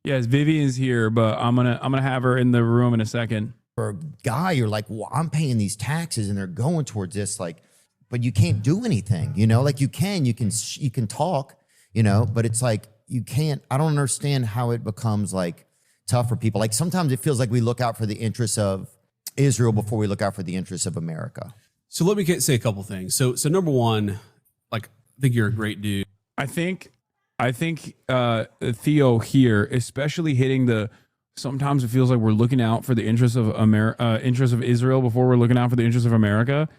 Yes, Vivian's here, but I'm gonna have her in the room in a second. For a guy, you're like, well, I'm paying these taxes and they're going towards this, like, but you can't do anything, you know, like you can talk, you know, but it's like, you can't, I don't understand how it becomes like tough for people. Like sometimes it feels like we look out for the interests of Israel before we look out for the interests of America. So let me say a couple things. So number one, like, I think you're a great dude. I think Theo here, especially hitting the, sometimes it feels like we're looking out for the interests of interests of Israel before we're looking out for the interests of America.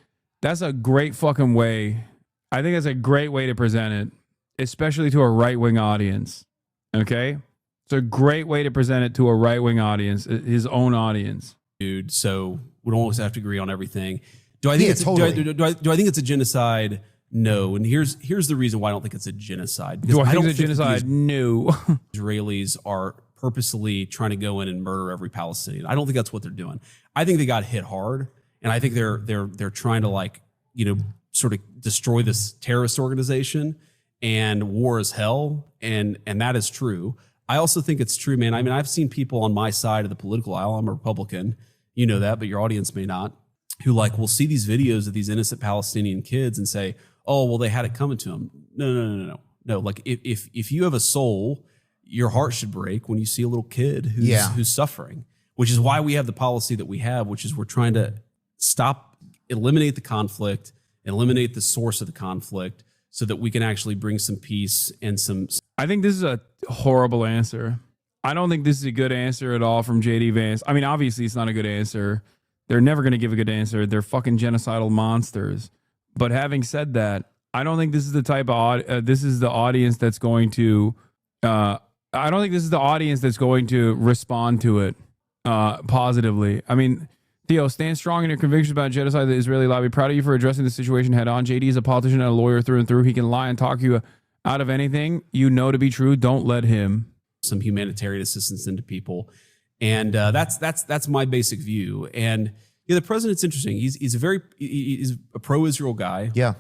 That's a great fucking way. I think that's a great way to present it, especially to a right-wing audience. Okay? It's a great way to present it to a right-wing audience, his own audience. Dude, so we don't always have to agree on everything. Do I think do I think it's a genocide? No. And here's the reason why I don't think it's a genocide. Do I think it's a genocide? No. Israelis are purposely trying to go in and murder every Palestinian. I don't think that's what they're doing. I think they got hit hard. And I think they're trying to, like, you know, sort of destroy this terrorist organization, and war is hell. And that is true. I also think it's true, man. I mean, I've seen people on my side of the political aisle. I'm a Republican. You know that, but your audience may not, who like will see these videos of these innocent Palestinian kids and say, oh, well, they had it coming to them. No. Like if you have a soul, your heart should break when you see a little kid who's suffering, which is why we have the policy that we have, which is we're trying to eliminate the conflict, eliminate the source of the conflict, so that we can actually bring some peace and some. I think this is a horrible answer. I don't think this is a good answer at all from JD Vance. I mean, obviously it's not a good answer. They're never going to give a good answer. They're fucking genocidal monsters. But having said that, I don't think this is the type of this is the audience that's going to. I don't think this is the audience that's going to respond to it positively. I mean, Theo, stand strong in your convictions about genocide of the Israeli lobby. Proud of you for addressing the situation head on. JD is a politician and a lawyer through and through. He can lie and talk you out of anything you know to be true. Don't let him. Some humanitarian assistance into people, and that's my basic view. And the president's interesting. He's a pro-Israel guy. Yeah,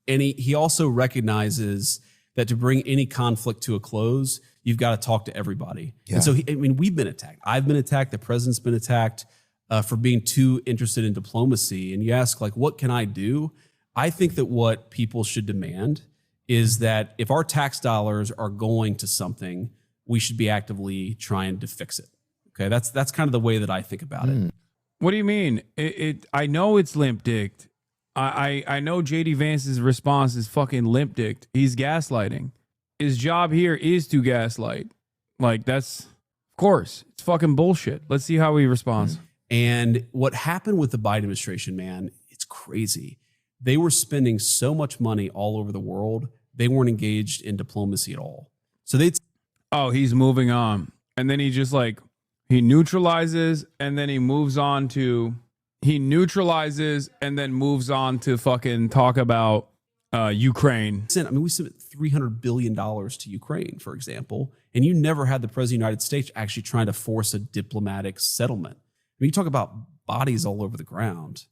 and he also recognizes that to bring any conflict to a close, you've got to talk to everybody. Yeah. And so we've been attacked. I've been attacked. The president's been attacked for being too interested in diplomacy. And you ask, like, what can I do? I think that what people should demand is that if our tax dollars are going to something, we should be actively trying to fix it. Okay, that's kind of the way that I think about it. What do you mean? I know it's limp-dicked. I know JD Vance's response is fucking limp-dicked. He's gaslighting. His job here is to gaslight. Like, that's, of course, it's fucking bullshit. Let's see how he responds. And what happened with the Biden administration, man, it's crazy. They were spending so much money all over the world. They weren't engaged in diplomacy at all. So he's moving on. And then he just he neutralizes and then he moves on to, fucking talk about Ukraine. I mean, we sent $300 billion to Ukraine, for example, and you never had the president of the United States actually trying to force a diplomatic settlement. I mean, you talk about bodies all over the ground.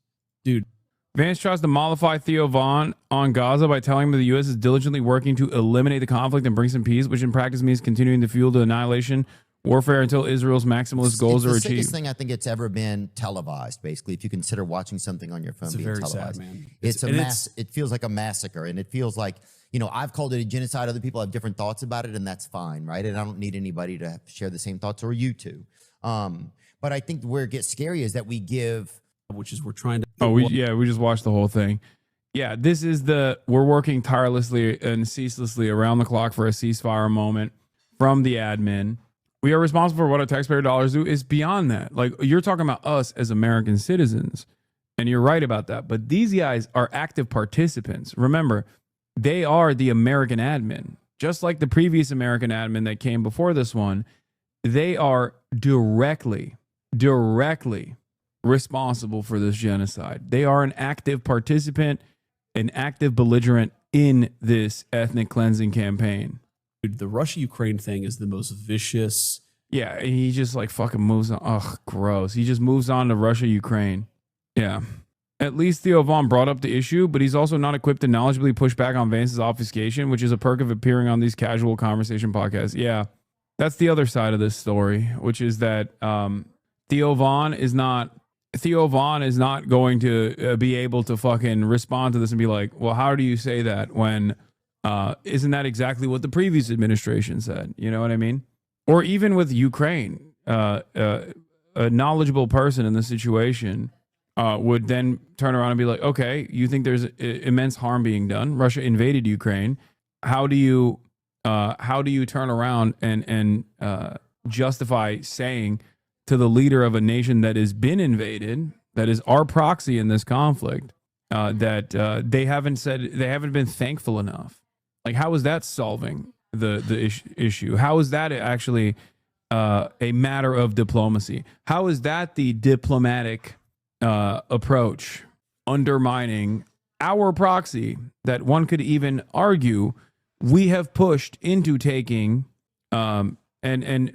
Dude. Vance tries to mollify Theo Vaughn on Gaza by telling him that the U.S. is diligently working to eliminate the conflict and bring some peace, which in practice means continuing to fuel the annihilation warfare until Israel's maximalist goals are It's the achieved. sickest thing I think it's ever been televised, basically, if you consider watching something on your phone It's being very televised. sad, man. It's a mass. It feels like a massacre, and it feels like, I've called it a genocide. Other people have different thoughts about it, and that's fine, right? And I don't need anybody to share the same thoughts, or you two. But I think where it gets scary is that we give... Which is we're trying to... we just watched the whole thing. Yeah, this is we're working tirelessly and ceaselessly around the clock for a ceasefire moment from the admin. We are responsible for what our taxpayer dollars do. Is beyond that. Like, you're talking about us as American citizens, and you're right about that. But these guys are active participants. Remember, they are the American admin. Just like the previous American admin that came before this one, they are directly responsible for this genocide. They are an active participant, an active belligerent in this ethnic cleansing campaign. Dude, the Russia-Ukraine thing is the most vicious. Yeah, he just fucking moves on. Ugh, gross. He just moves on to Russia-Ukraine. Yeah. At least Theo Vaughn brought up the issue, but he's also not equipped to knowledgeably push back on Vance's obfuscation, which is a perk of appearing on these casual conversation podcasts. Yeah, that's the other side of this story, which is that Theo Vaughn is not going to be able to fucking respond to this and be like, well, how do you say that when isn't that exactly what the previous administration said? You know what I mean? Or even with Ukraine, a knowledgeable person in the situation would then turn around and be like, okay, you think there's immense harm being done. Russia invaded Ukraine. How do you turn around and justify saying to the leader of a nation that has been invaded, that is our proxy in this conflict, that they haven't been thankful enough? Like, how is that solving the issue? How is that actually a matter of diplomacy? How is that the diplomatic approach undermining our proxy that one could even argue we have pushed into taking and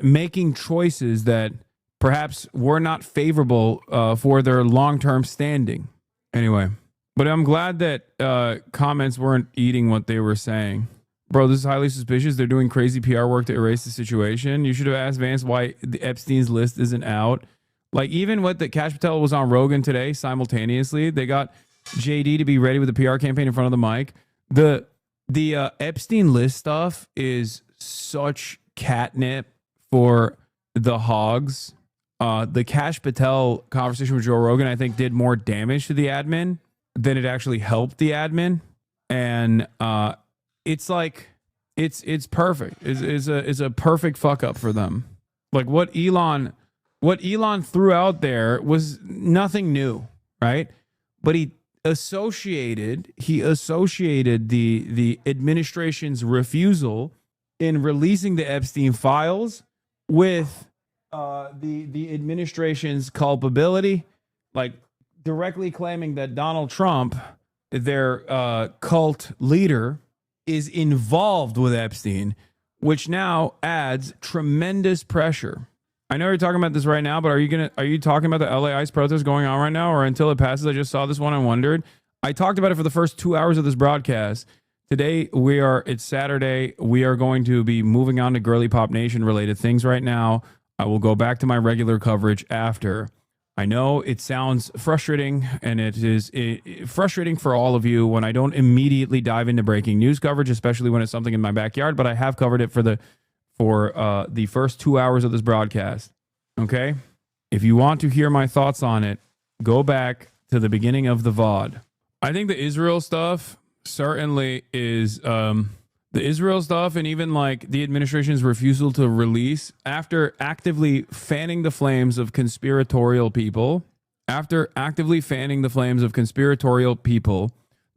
making choices that perhaps were not favorable for their long-term standing? Anyway, but I'm glad that comments weren't eating what they were saying. Bro, this is highly suspicious. They're doing crazy PR work to erase the situation. You should have asked Vance why the Epstein's list isn't out. Like, even what the Kash Patel was on Rogan today simultaneously, they got JD to be ready with the PR campaign in front of the mic. The Epstein list stuff is such catnip for the hogs. The Kash Patel conversation with Joe Rogan, I think, did more damage to the admin than it actually helped the admin. And it's like it's perfect. It's a perfect fuck up for them. Like what Elon threw out there was nothing new, right? But he associated the administration's refusal in releasing the Epstein files with the administration's culpability, like directly claiming that Donald Trump, their cult leader, is involved with Epstein, which now adds tremendous pressure. I know you're talking about this right now, but are you talking about the LA ICE protest going on right now, or until it passes? I just saw this one and wondered. I talked about it for the first 2 hours of this broadcast. Today it's Saturday. We are going to be moving on to Girly Pop Nation related things right now. I will go back to my regular coverage after. I know it sounds frustrating, and it is frustrating for all of you when I don't immediately dive into breaking news coverage, especially when it's something in my backyard, but I have covered it for the first 2 hours of this broadcast. Okay? If you want to hear my thoughts on it, go back to the beginning of the VOD. I think the Israel stuff certainly is the Israel stuff, and even like the administration's refusal to release after actively fanning the flames of conspiratorial people,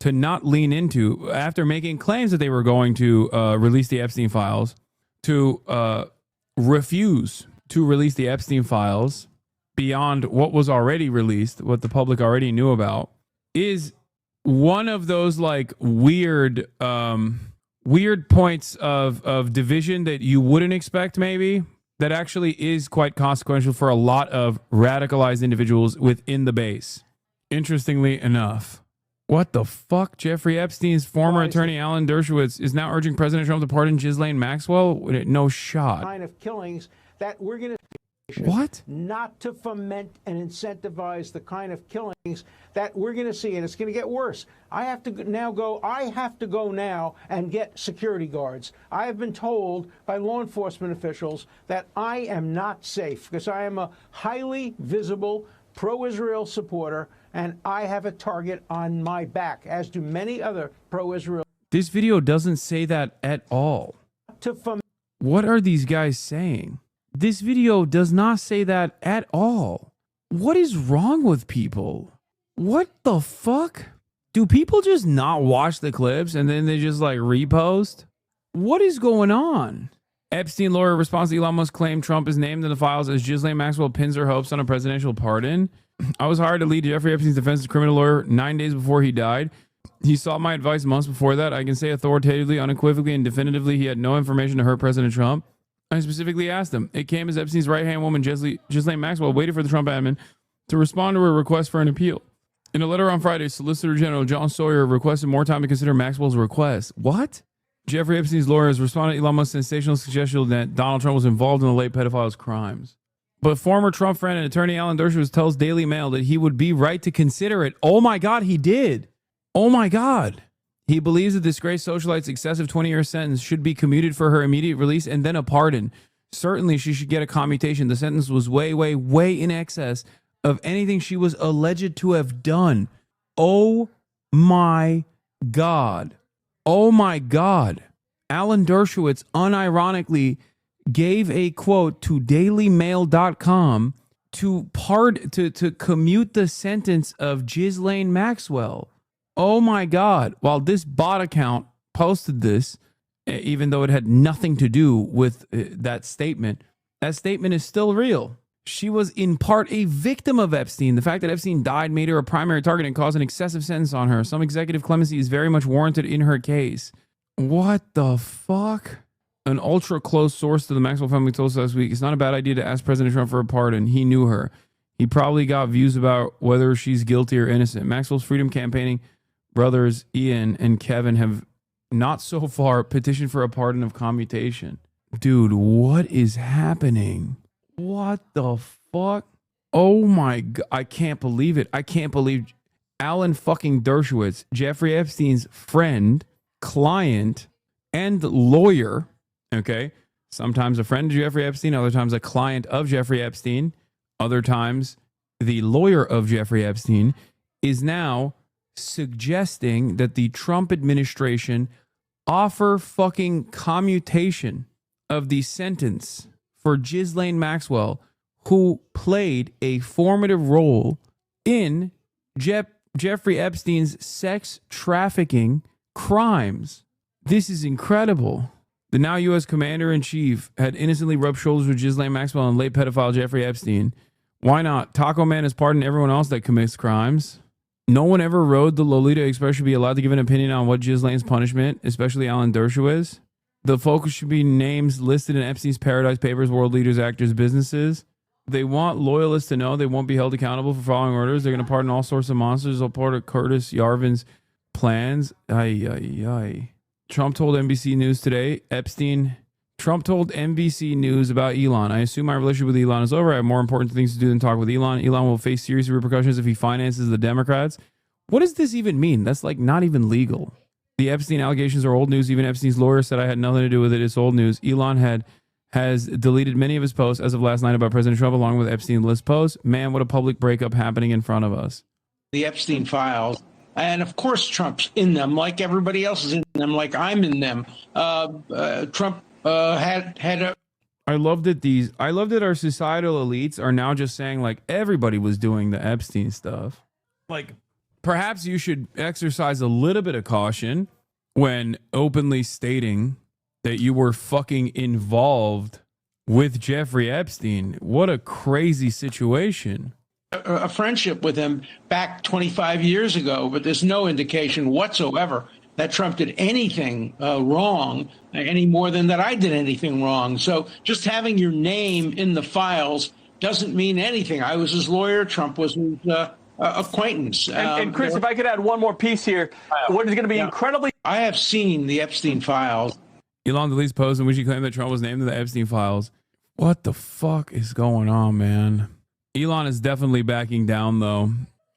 to not lean into, after making claims that they were going to release the Epstein files, to refuse to release the Epstein files beyond what was already released, what the public already knew about, is one of those like weird points of division that you wouldn't expect, maybe, that actually is quite consequential for a lot of radicalized individuals within the base. Interestingly enough, what the fuck? Jeffrey Epstein's former attorney Alan Dershowitz is now urging President Trump to pardon Ghislaine Maxwell? No shot. Kind of killings that we're going to what? Not to foment and incentivize the kind of killings that we're going to see, and it's going to get worse. I have to go now and get security guards. I have been told by law enforcement officials that I am not safe because I am a highly visible pro-Israel supporter, and I have a target on my back, as do many other pro-Israel. This video doesn't say that at all. What are these guys saying? This video does not say that at all. What is wrong with people? What the fuck? Do people just not watch the clips and then they just like repost? What is going on? Epstein lawyer responds to Elon Musk claim Trump is named in the files as Ghislaine Maxwell pins her hopes on a presidential pardon. I was hired to lead Jeffrey Epstein's defense as criminal lawyer 9 days before he died. He sought my advice months before that. I can say authoritatively, unequivocally, and definitively he had no information to hurt President Trump. I specifically asked him. It came as Epstein's right-hand woman, Ghislaine Maxwell, waited for the Trump admin to respond to her request for an appeal. In a letter on Friday, Solicitor General John Sawyer requested more time to consider Maxwell's request. What? Jeffrey Epstein's lawyers responded to Elon Musk's sensational suggestion that Donald Trump was involved in the late pedophile's crimes. But former Trump friend and attorney Alan Dershowitz tells Daily Mail that he would be right to consider it. Oh my God, he did. Oh my God. He believes that disgraced socialite's excessive 20-year sentence should be commuted for her immediate release and then a pardon. Certainly, she should get a commutation. The sentence was way, way, way in excess of anything she was alleged to have done. Oh my God. Oh my God. Alan Dershowitz unironically gave a quote to dailymail.com to commute the sentence of Ghislaine Maxwell. Oh my God. While this bot account posted this, even though it had nothing to do with that statement is still real. She was in part a victim of Epstein. The fact that Epstein died made her a primary target and caused an excessive sentence on her. Some executive clemency is very much warranted in her case. What the fuck? An ultra close source to the Maxwell family told us last week, it's not a bad idea to ask President Trump for a pardon. He knew her. He probably got views about whether she's guilty or innocent. Maxwell's freedom campaigning brothers Ian and Kevin have not so far petitioned for a pardon of commutation. Dude, what is happening? What the fuck? Oh my God. I can't believe it. I can't believe Alan fucking Dershowitz, Jeffrey Epstein's friend, client, and lawyer. Okay. Sometimes a friend of Jeffrey Epstein, other times a client of Jeffrey Epstein, other times the lawyer of Jeffrey Epstein, is now suggesting that the Trump administration offer fucking commutation of the sentence for Ghislaine Maxwell, who played a formative role in Jeffrey Epstein's sex trafficking crimes. This is incredible. The now U.S. Commander-in-Chief had innocently rubbed shoulders with Ghislaine Maxwell and late pedophile Jeffrey Epstein. Why not? Taco Man has pardoned everyone else that commits crimes. No one ever wrote the Lolita Express should be allowed to give an opinion on what Ghislaine's punishment, especially Alan Dershowitz. The focus should be names listed in Epstein's Paradise Papers, world leaders, actors, businesses. They want loyalists to know they won't be held accountable for following orders. They're going to pardon all sorts of monsters. They'll pardon Curtis Yarvin's plans. Trump told NBC News today, Trump told NBC News about Elon. I assume my relationship with Elon is over. I have more important things to do than talk with Elon. Elon will face serious repercussions if he finances the Democrats. What does this even mean? That's like not even legal. The Epstein allegations are old news. Even Epstein's lawyer said I had nothing to do with it. It's old news. Elon has deleted many of his posts as of last night about President Trump, along with Epstein list posts. Man, what a public breakup happening in front of us. The Epstein files. And of course, Trump's in them, like everybody else is in them, like I'm in them. Trump had a. I love that our societal elites are now just saying like everybody was doing the Epstein stuff. Like, perhaps you should exercise a little bit of caution when openly stating that you were fucking involved with Jeffrey Epstein. What a crazy situation. A friendship with him back 25 years ago, but there's no indication whatsoever that Trump did anything wrong, any more than that I did anything wrong. So just having your name in the files doesn't mean anything. I was his lawyer. Trump was his acquaintance. And Chris, if I could add one more piece here, what is going to be incredibly... I have seen the Epstein files. Elon deletes post in which he claimed that Trump was named in the Epstein files. What the fuck is going on, man? Elon is definitely backing down, though.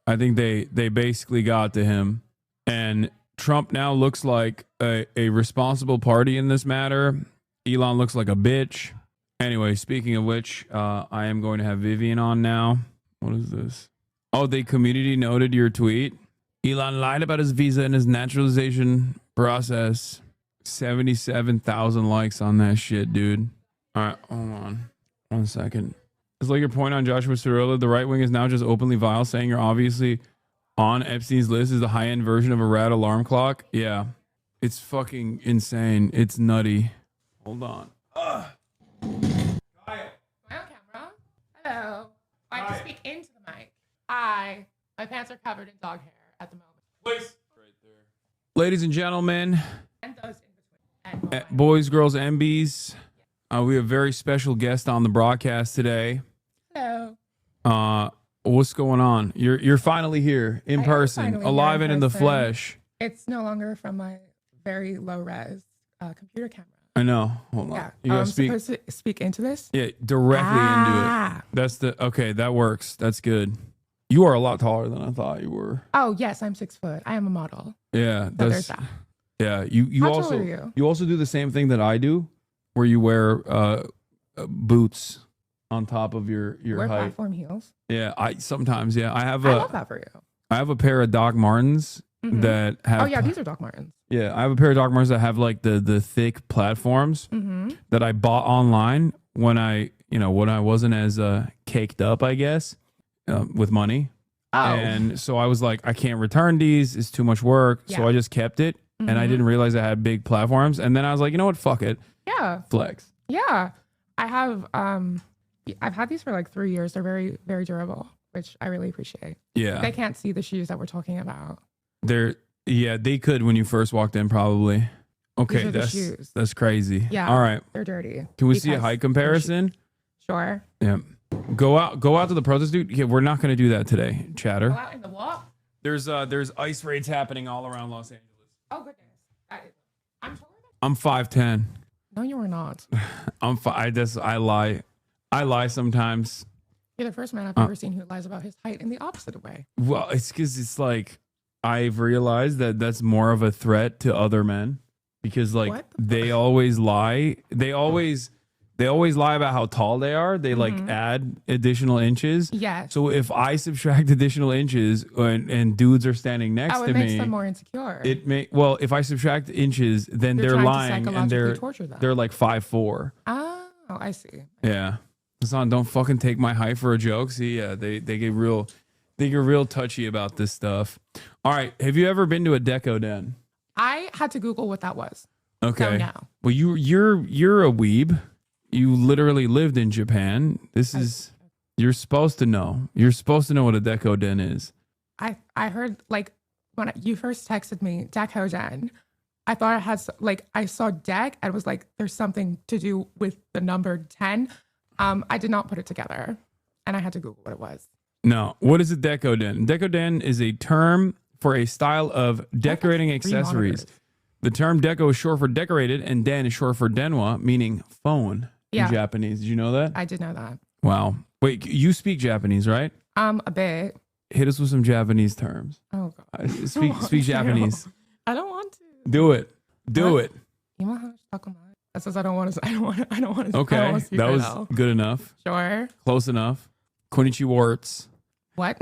I think they basically got to him. And Trump now looks like a responsible party in this matter. Elon looks like a bitch. Anyway, speaking of which, I am going to have Vivian on now. What is this? Oh, they community noted your tweet. Elon lied about his visa and his naturalization process. 77,000 likes on that shit, dude. All right, hold on. 1 second. It's like your point on Joshua Cirillo. The right wing is now just openly vile, saying you're obviously on Epstein's list is the high-end version of a rat alarm clock. Yeah, it's fucking insane. It's nutty. Hold on. My own camera. Hello. I have to speak into the mic. Hi. My pants are covered in dog hair at the moment. Please. Right there. Ladies and gentlemen, And those in between. boys, girls, MBs, we have a very special guest on the broadcast today. Hello. What's going on? You're finally here in person, finally alive here and in the person. flesh. It's no longer from my very low res computer camera. I know. Hold on. Yeah. You gotta I'm speak. supposed to speak into this? Yeah, directly into it. That's okay. That works. That's good. You are a lot taller than I thought you were. Oh, yes. I'm 6 foot. I am a model. Yeah. So there's that. Yeah. You How tall also are you? you also do the same thing that I do, where you wear boots on top of your Wear height. platform heels. Yeah. I sometimes. Yeah. I love that for you. I have a pair of Doc Martens Mhm. that have. Oh, yeah. These are Doc Martens. Yeah, I have a pair of Doc Martens that have like the thick platforms Mhm. that I bought online when I wasn't as caked up, I guess, with money. Oh. And so I was like, I can't return these. It's too much work. So Yeah. I just kept it. And I Mhm. didn't realize I had big platforms. And then I was like, you know what? Fuck it. Yeah. Flex. Yeah. I have, I've had these for like 3 years. They're very, very durable, which I really appreciate. Yeah. They can't see the shoes that we're talking about. They could when you first walked in, probably. Okay, These are the shoes. that's crazy. Yeah. All right. They're dirty. Can we see a because height comparison? Sure. Yeah. Go out to the protest, dude. Yeah, we're not going to do that today, chatter. Go out in the walk. There's ice raids happening all around Los Angeles. Oh, goodness. I'm taller I'm 5'10". No, you are not. I lie. I lie sometimes. You're the first man I've ever seen who lies about his height in the opposite way. Well, it's because it's like I've realized that that's more of a threat to other men because like they always lie. They always they always lie about how tall they are. They like add additional inches. Yes. So if I subtract additional inches and dudes are standing next Oh, to it makes me, them more insecure. well, if I subtract inches, then You're they're trying to lying and psychologically torture them. they're like 5'4". Oh, I see. Yeah. Hassan, don't fucking take my height for a joke. See, yeah, they get real touchy about this stuff. All right. Have you ever been to a DECODEN? I had to Google what that was. Okay. So no. Well, you're a weeb. You literally lived in Japan. You're supposed to know. You're supposed to know what a DECODEN is. I heard like when you first texted me DECODEN, I thought it had like I saw deck and was like there's something to do with the number 10. I did not put it together, and I had to Google what it was. No. What is a DECODEN? DECODEN is a term for a style of decorating accessories. The term deco is short for decorated, and den is short for denwa, meaning phone in Japanese. Did you know that? I did know that. Wow. Wait, you speak Japanese, right? A bit. Hit us with some Japanese terms. Oh God. Speak Japanese. I don't want to. Do it. Do it. That says I don't want to. I don't want to. Okay, that was good enough. Sure. Close enough. Konnichi warts. What?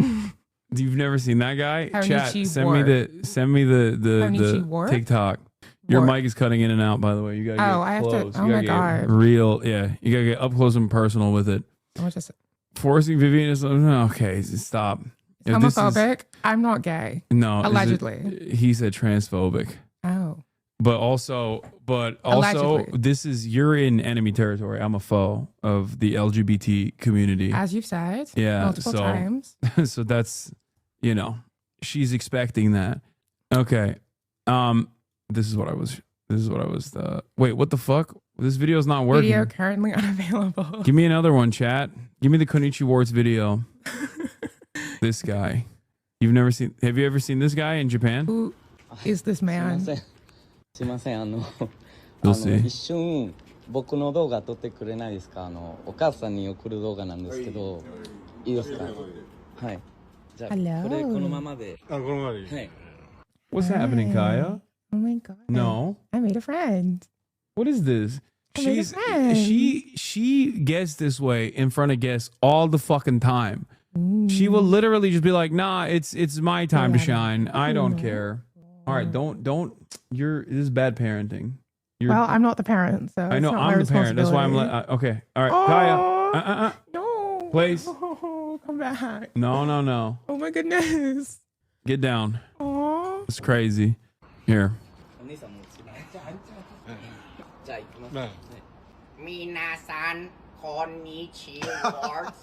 You've never seen that guy? Chat. Konnichi Send me the Konnichi wart? TikTok. Your mic is cutting in and out, by the way. You gotta get I have close. to. Oh my God. Real. Yeah. You gotta get up close and personal with it. Forcing Vivian is okay. Stop. Homophobic. I'm not gay. No. Allegedly. He said transphobic. Oh. But also, Allegedly. you're in enemy territory. I'm a foe of the LGBT community. As you've said. Yeah. Multiple times. So that's, she's expecting that. Okay. This is what I was, wait, what the fuck? This video is not working. Video currently unavailable. Give me another one, chat. Give me the Konnichi Warts video. This guy. Have you ever seen this guy in Japan? Who is this man? すいません、We'll see. 一瞬僕の動画撮ってくれないですか？お母さんに送る動画なんですけど、いいですか？はい。じゃあこれこのままで。あ、このままで。はい。What's happening, Kaya? Oh my God. No. I made a friend. What is this? I made a friend. She gets this way in front of guests all the fucking time. She will literally just be like, "Nah, it's my time to shine. I don't care." All right, don't. This is bad parenting. Well, I'm not the parent, so I know I'm the parent. That's why I'm like, okay. All right, Kaya. No. Please. Oh, come back. No. Oh my goodness. Get down. Oh. It's crazy. Here. 皆さんこんにちは。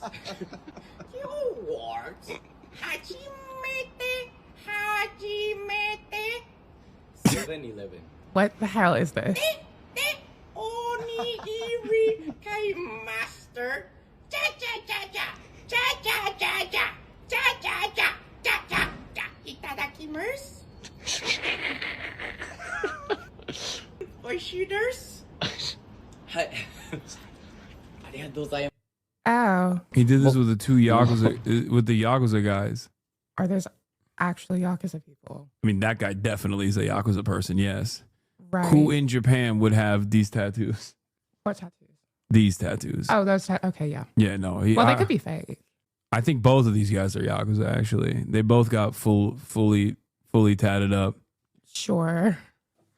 初めて。7-Eleven. What the hell is this? おにぎり買いました。じゃじゃじゃじゃじゃじゃじゃじゃじゃじゃじゃじゃじゃじゃいただきます。おいしいです。はい。ありがとうございます。 Oh. He did this with the two Yakuza, with the Yakuza guys. Are there actually Yakuza people? I mean, that guy definitely is a Yakuza person, yes. Right. Who in Japan would have these tattoos? What tattoos? These tattoos. Oh, those okay, yeah. Yeah, no. Well, they could be fake. I think both of these guys are Yakuza, actually. They both got fully tatted up. Sure.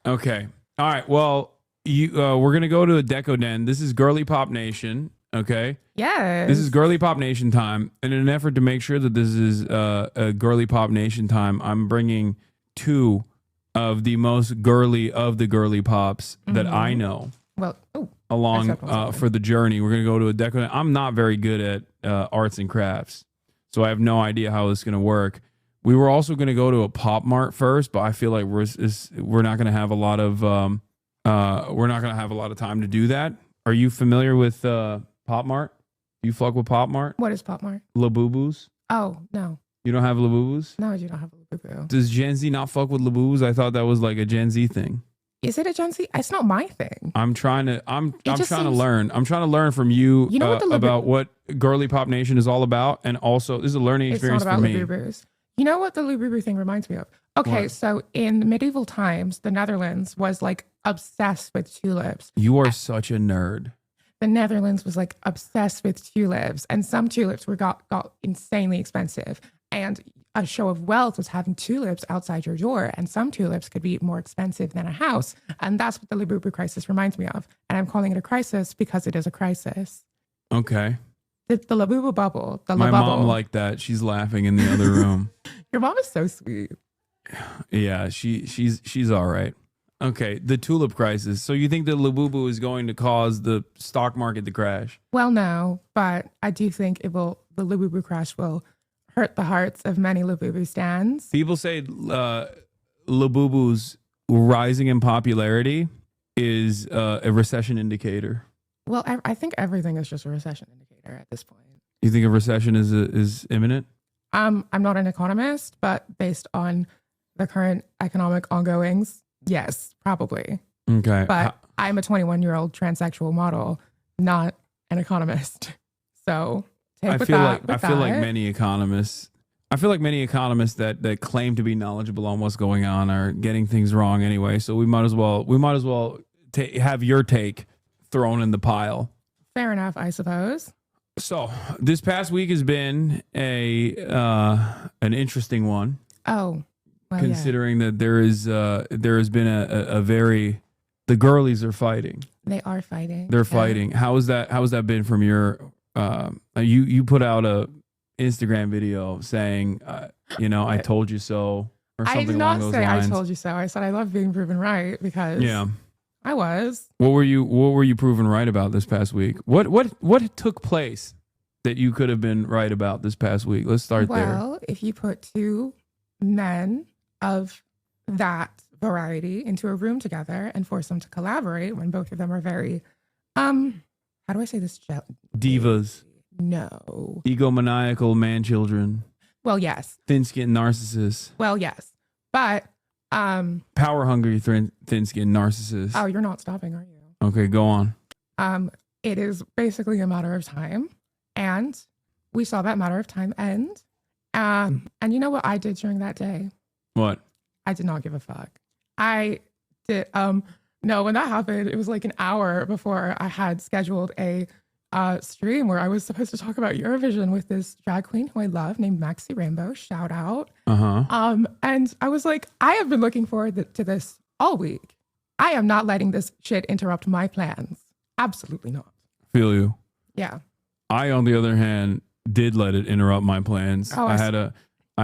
Okay. All right. Well, we're going to go to a DECODEN. This is Girly Pop Nation. Okay. Yes. This is Girly Pop Nation time. And in an effort to make sure that this is a Girly Pop Nation time, I'm bringing two of the most girly of the girly pops that I know. Well, along for the journey. We're going to go to a DECODEN. I'm not very good at arts and crafts, so I have no idea how this is going to work. We were also going to go to a Pop Mart first, but I feel like we're not going to have a lot of time to do that. Are you familiar with Pop Mart? You fuck with Pop Mart? What is Pop Mart? Labubus? Oh, no. You don't have Labubus? No, I do not have a Labubu. Does Gen Z not fuck with Labubus? I thought that was like a Gen Z thing. Is it a Gen Z? It's not my thing. I'm trying to learn. I'm trying to learn from you, about what Girly Pop Nation is all about, and also this is a learning experience for me. Labubus. You know what the Labubu thing reminds me of? Okay, so in medieval times, the Netherlands was like obsessed with tulips. You are such a nerd. the Netherlands was like obsessed with tulips, and some tulips got insanely expensive. And a show of wealth was having tulips outside your door, and some tulips could be more expensive than a house. And that's what the Labubu crisis reminds me of. And I'm calling it a crisis because it is a crisis. Okay. The Labubu bubble. My mom liked that. She's laughing in the other room. Your mom is so sweet. Yeah, she's all right. Okay, the tulip crisis. So you think the Labubu is going to cause the stock market to crash? Well, no, but I do think the Labubu crash will hurt the hearts of many Labubu stands. People say Labubu's rising in popularity is a recession indicator. Well, I think everything is just a recession indicator at this point. You think a recession is imminent? I'm not an economist, but based on the current economic ongoings, yes, probably. Okay. But I'm a 21-year-old transsexual model, not an economist. So I feel like many economists that claim to be knowledgeable on what's going on are getting things wrong anyway. So we might as well have your take thrown in the pile. Fair enough, I suppose. So this past week has been an interesting one. Oh, well, considering that there has been the girlies are fighting. They are fighting. They're fighting. How has that been from your? You put out a Instagram video saying, I told you so, or something I did along not those say lines. I told you so. I said I love being proven right because I was. What were you proven right about this past week? What took place that you could have been right about this past week? Let's start there. Well, if you put two men of that variety into a room together and force them to collaborate when both of them are very, how do I say this? Divas. No. Egomaniacal man children. Well, yes. Thin-skinned narcissists. Well, yes. But power hungry thin-skinned narcissists. Oh, you're not stopping, are you? Okay, go on. It is basically a matter of time. And we saw that matter of time end. And you know what I did during that day? What? I did not give a fuck. I did. No, when that happened, it was like an hour before I had scheduled a stream where I was supposed to talk about Eurovision with this drag queen who I love named Maxi Rainbow. Shout out. And I was like, I have been looking forward to this all week. I am not letting this shit interrupt my plans. Absolutely not. Feel you. Yeah. I, on the other hand, did let it interrupt my plans. Oh, I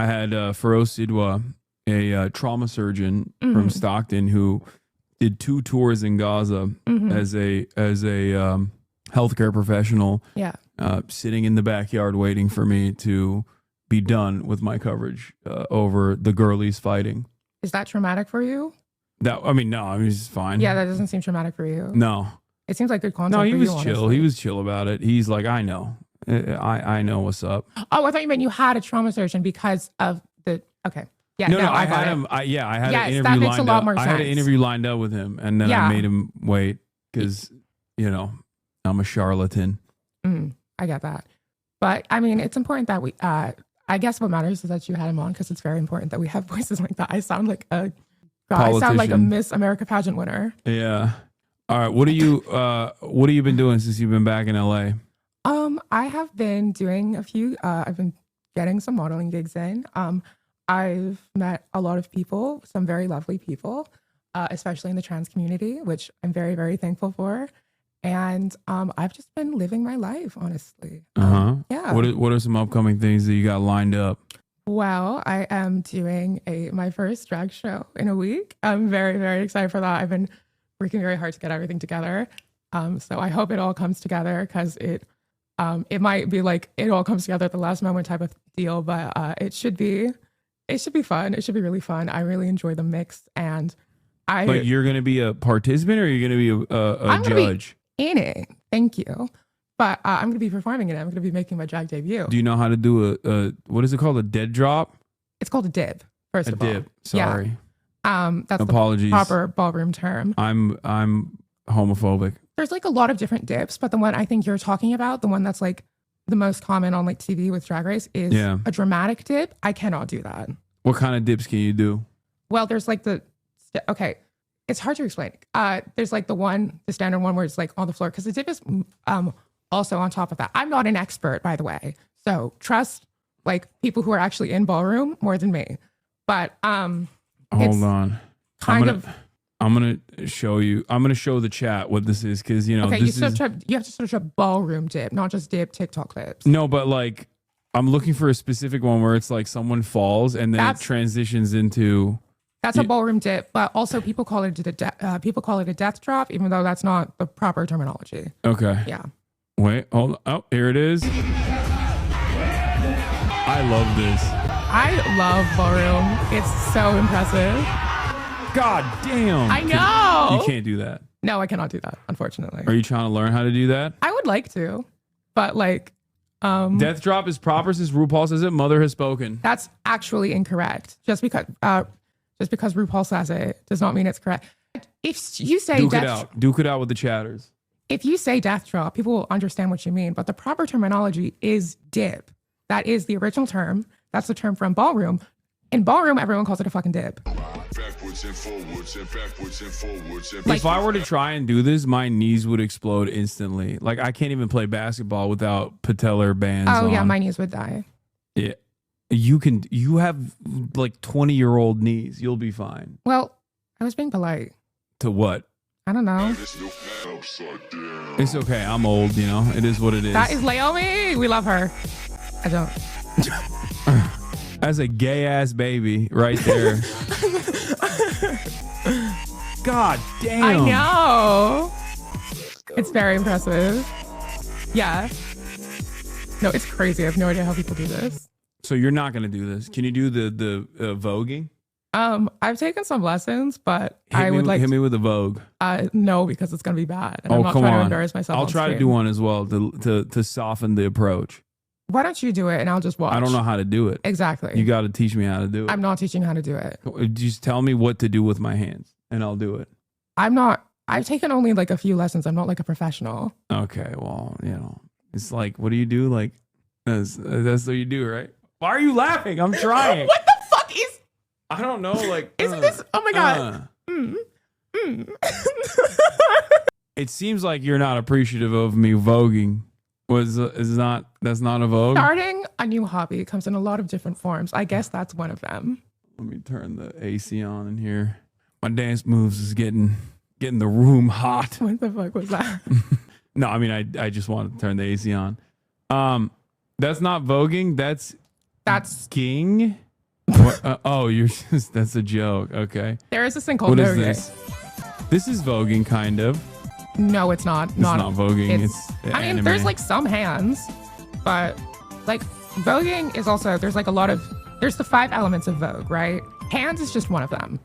had Feroz Sidwa, a trauma surgeon from Stockton, who did 2 tours in Gaza as a healthcare professional. Yeah. Sitting in the backyard waiting for me to be done with my coverage over the girlies fighting. Is that traumatic for you? No, it's fine. Yeah, that doesn't seem traumatic for you. No. It seems like good content. No, he for was you, chill. honestly. He was chill about it. He's like, I know. I know what's up. Oh, I thought you meant you had a trauma surgeon because of the. Okay. Yeah. No, I had got him. it. I had Yes, an interview that makes lined a lot up. more I had an sense. interview lined up with him, and then I made him wait because I'm a charlatan. I get that, but I mean, it's important that we. I guess what matters is that you had him on because it's very important that we have voices like that. I sound like a. God, I sound like a Miss America pageant winner. Yeah. All right. What have you been doing since you've been back in LA? I have been doing a few. I've been getting some modeling gigs in. I've met a lot of people, some very lovely people, especially in the trans community, which I'm very, very thankful for. And I've just been living my life, honestly. Yeah. What are some upcoming things that you got lined up? Well, I am doing my first drag show in a week. I'm very, very excited for that. I've been working very hard to get everything together. So I hope it all comes together because it might be like it all comes together at the last moment type of deal, but it should be fun. It should be really fun. I really enjoy the mix, and But you're going to be a participant, or are you going to be a judge? In it. Thank you. But I'm going to be performing it. I'm going to be making my drag debut. Do you know how to do a what is it called? A dead drop? It's called a dib. First of all, dib. Sorry. Yeah. That's Apologies. the proper ballroom term. I'm homophobic. There's like a lot of different dips, but the one I think you're talking about, the one that's like the most common on like TV with Drag Race, is a dramatic dip. I cannot do that. What kind of dips can you do? Well, there's like okay. it's hard to explain. There's like the standard one where it's like on the floor because the dip is also on top of that. I'm not an expert, by the way, so trust like people who are actually in ballroom more than me. But hold on, I'm gonna show you. I'm gonna show the chat what this is because you know. Okay, you have to search up ballroom dip, not just dip TikTok clips. No, but like I'm looking for a specific one where it's like someone falls and then it transitions into. That's a ballroom dip, but also people call it a death drop, even though that's not the proper terminology. Okay. Yeah. Wait. Hold on. Oh, here it is. I love this. I love ballroom. It's so impressive. God damn. I know. You can't do that. No, I cannot do that, unfortunately. Are you trying to learn how to do that? I would like to, but like death drop is proper since RuPaul says it. Mother has spoken. That's actually incorrect. Just because RuPaul says it does not mean it's correct. If you say Duke it out with the chatters. If you say death drop, people will understand what you mean, but the proper terminology is dip. That is the original term. That's the term from ballroom. In ballroom, everyone calls it a fucking dip. If I were to try and do this, my knees would explode instantly. Like I can't even play basketball without patellar bands on. Yeah, my knees would die. Yeah. You have like 20-year-old knees. You'll be fine. Well, I was being polite. To what? I don't know. It's okay. I'm old, you know. It is what it is. That is Naomi. We love her. I don't. As a gay ass baby right there. God damn. I know. It's very impressive. Yeah. No, it's crazy. I have no idea how people do this. So you're not going to do this. Can you do the voguing? I've taken some lessons, but hit me with the Vogue. No, because it's going to be bad. And I'm not trying to embarrass myself. I'll try to do one as well to soften the approach. Why don't you do it and I'll just watch? I don't know how to do it. Exactly. You got to teach me how to do it. I'm not teaching how to do it. Just tell me what to do with my hands and I'll do it. I've taken only like a few lessons. I'm not like a professional. Okay. Well, you know, it's like, what do you do? Like, that's what you do, right? Why are you laughing? I'm trying. What the fuck is? I don't know. Like, isn't this? Oh my God. It seems like you're not appreciative of me voguing. That's not a vogue? Starting a new hobby comes in a lot of different forms. I guess that's one of them. Let me turn the AC on in here. My dance moves is getting the room hot. What the fuck was that? No, I mean I just want to turn the AC on. That's not voguing. That's king. That's a joke. Okay. There is this thing called voguing. This? This is voguing, kind of. No, it's not. It's not voguing. It's anime. There's like some hands, but like voguing is also, there's the 5 elements of Vogue, right? Hands is just one of them.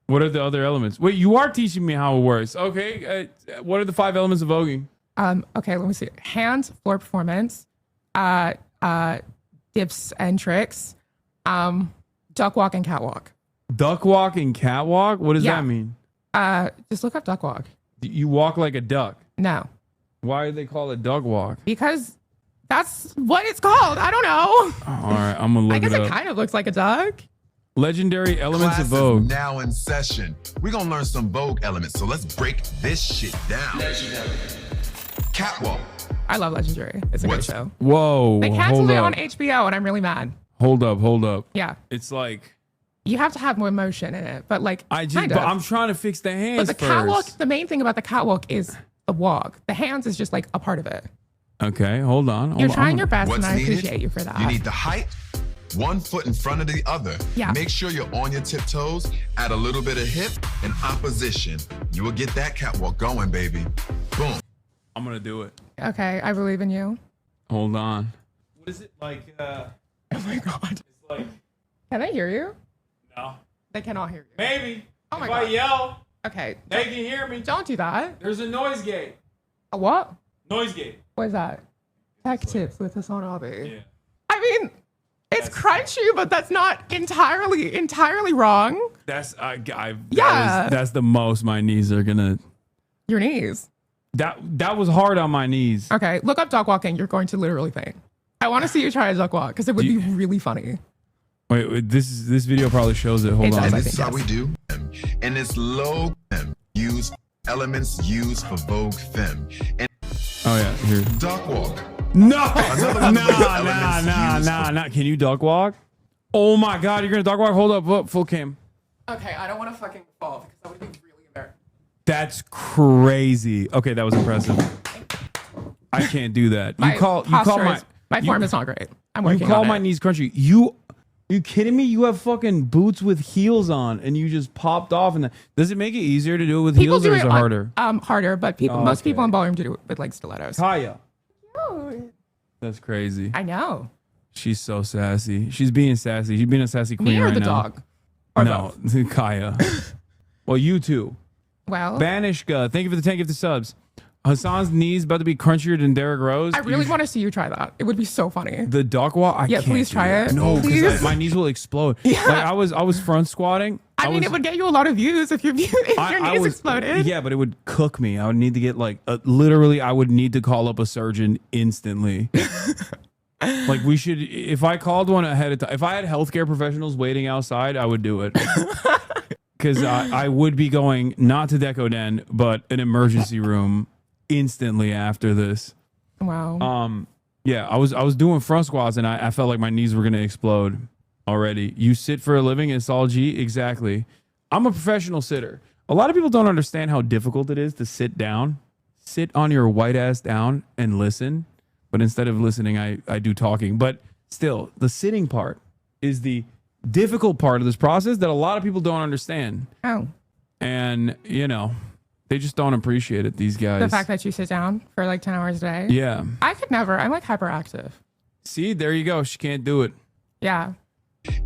What are the other elements? Wait, you are teaching me how it works. Okay. What are the 5 elements of voguing? Okay, let me see. Hands, floor performance, dips and tricks, duck walk and catwalk. Duck walk and catwalk? What does that mean? Just look up duck walk. You walk like a duck? No. Why do they call it duck walk? Because that's what it's called. I don't know. All right, I'm gonna look it up. I guess it kind of looks like a duck. Legendary elements of Class Vogue. is now in session. We're gonna learn some Vogue elements, so let's break this shit down. Legendary. Catwalk. I love Legendary. It's a good show. Whoa. They canceled it on HBO and I'm really mad. Hold up. Yeah. It's like, you have to have more motion in it, but like but I'm trying to fix the hands. But the catwalk, the main thing about the catwalk is the walk. The hands is just like a part of it. Okay, hold on. You're trying your best, What's and I needed? appreciate you for that. You need the height, 1 foot in front of the other. Yeah. Make sure you're on your tiptoes, add a little bit of hip and opposition. You will get that catwalk going, baby. Boom. I'm gonna do it. Okay, I believe in you. Hold on. What is it like? Oh my God. It's like. Can they hear you? No. They cannot hear you. Maybe. Oh my if God. I yell, okay, they can hear me. Don't do that. There's a noise gate. A what? Noise gate. What is that? Tech tips with HasanAbi. Yeah. I mean, it's crunchy, but that's not entirely wrong. That's Yeah. That's the most my knees are gonna. Your knees. That was hard on my knees. Okay, look up duck walking. You're going to literally faint. I want to see you try a duck walk because it would be really funny. Wait, this video probably shows it. Hold on. And this is how we do. And it's low. elements used for Vogue Femme. And oh yeah, here. Duck walk. No, Nah. nah. Can you duck walk? Oh my God, you're gonna duck walk? Hold up, full cam. Okay, I don't want to fucking fall because that would be really embarrassing. That's crazy. Okay, that was impressive. I can't do that. You call my form is not great. I'm working You call on my it. knees crunchy. You kidding me? You have fucking boots with heels on, and you just popped off. And does it make it easier to do it with People heels, do or is it harder? Harder, but most people in ballroom do it with like stilettos. Kaya. That's crazy. I know. She's so sassy. She's being sassy. She's being a sassy queen Me or right the now. dog? Or no, Kaya. Well, you too. Well, Banishka, thank you for the 10 gifted subs. Hassan's knees about to be crunchier than Derrick Rose. I really want to see you try that. It would be so funny. The duck walk. I can't please do try that. it. No, Please. because my knees will explode. Yeah. Like I was front squatting. I mean, it would get you a lot of views if your knees exploded. Yeah, but it would cook me. I would need to get like literally. I would need to call up a surgeon instantly. Like we should. If I called one ahead of time, if I had healthcare professionals waiting outside, I would do it. Because I would be going not to DECODEN, but an emergency room instantly after this. Wow. Yeah, I was doing front squats and I felt like my knees were gonna explode already. You sit for a living, it's all G. Exactly. I'm a professional sitter. A lot of people don't understand how difficult it is to sit down, sit on your white ass down and listen. But instead of listening, I do talking. But still, the sitting part is the difficult part of this process that a lot of people don't understand. Oh. And, you know, they just don't appreciate it, these guys. The fact that you sit down for like 10 hours a day. Yeah. I could never. I'm like hyperactive. See, there you go. She can't do it. Yeah.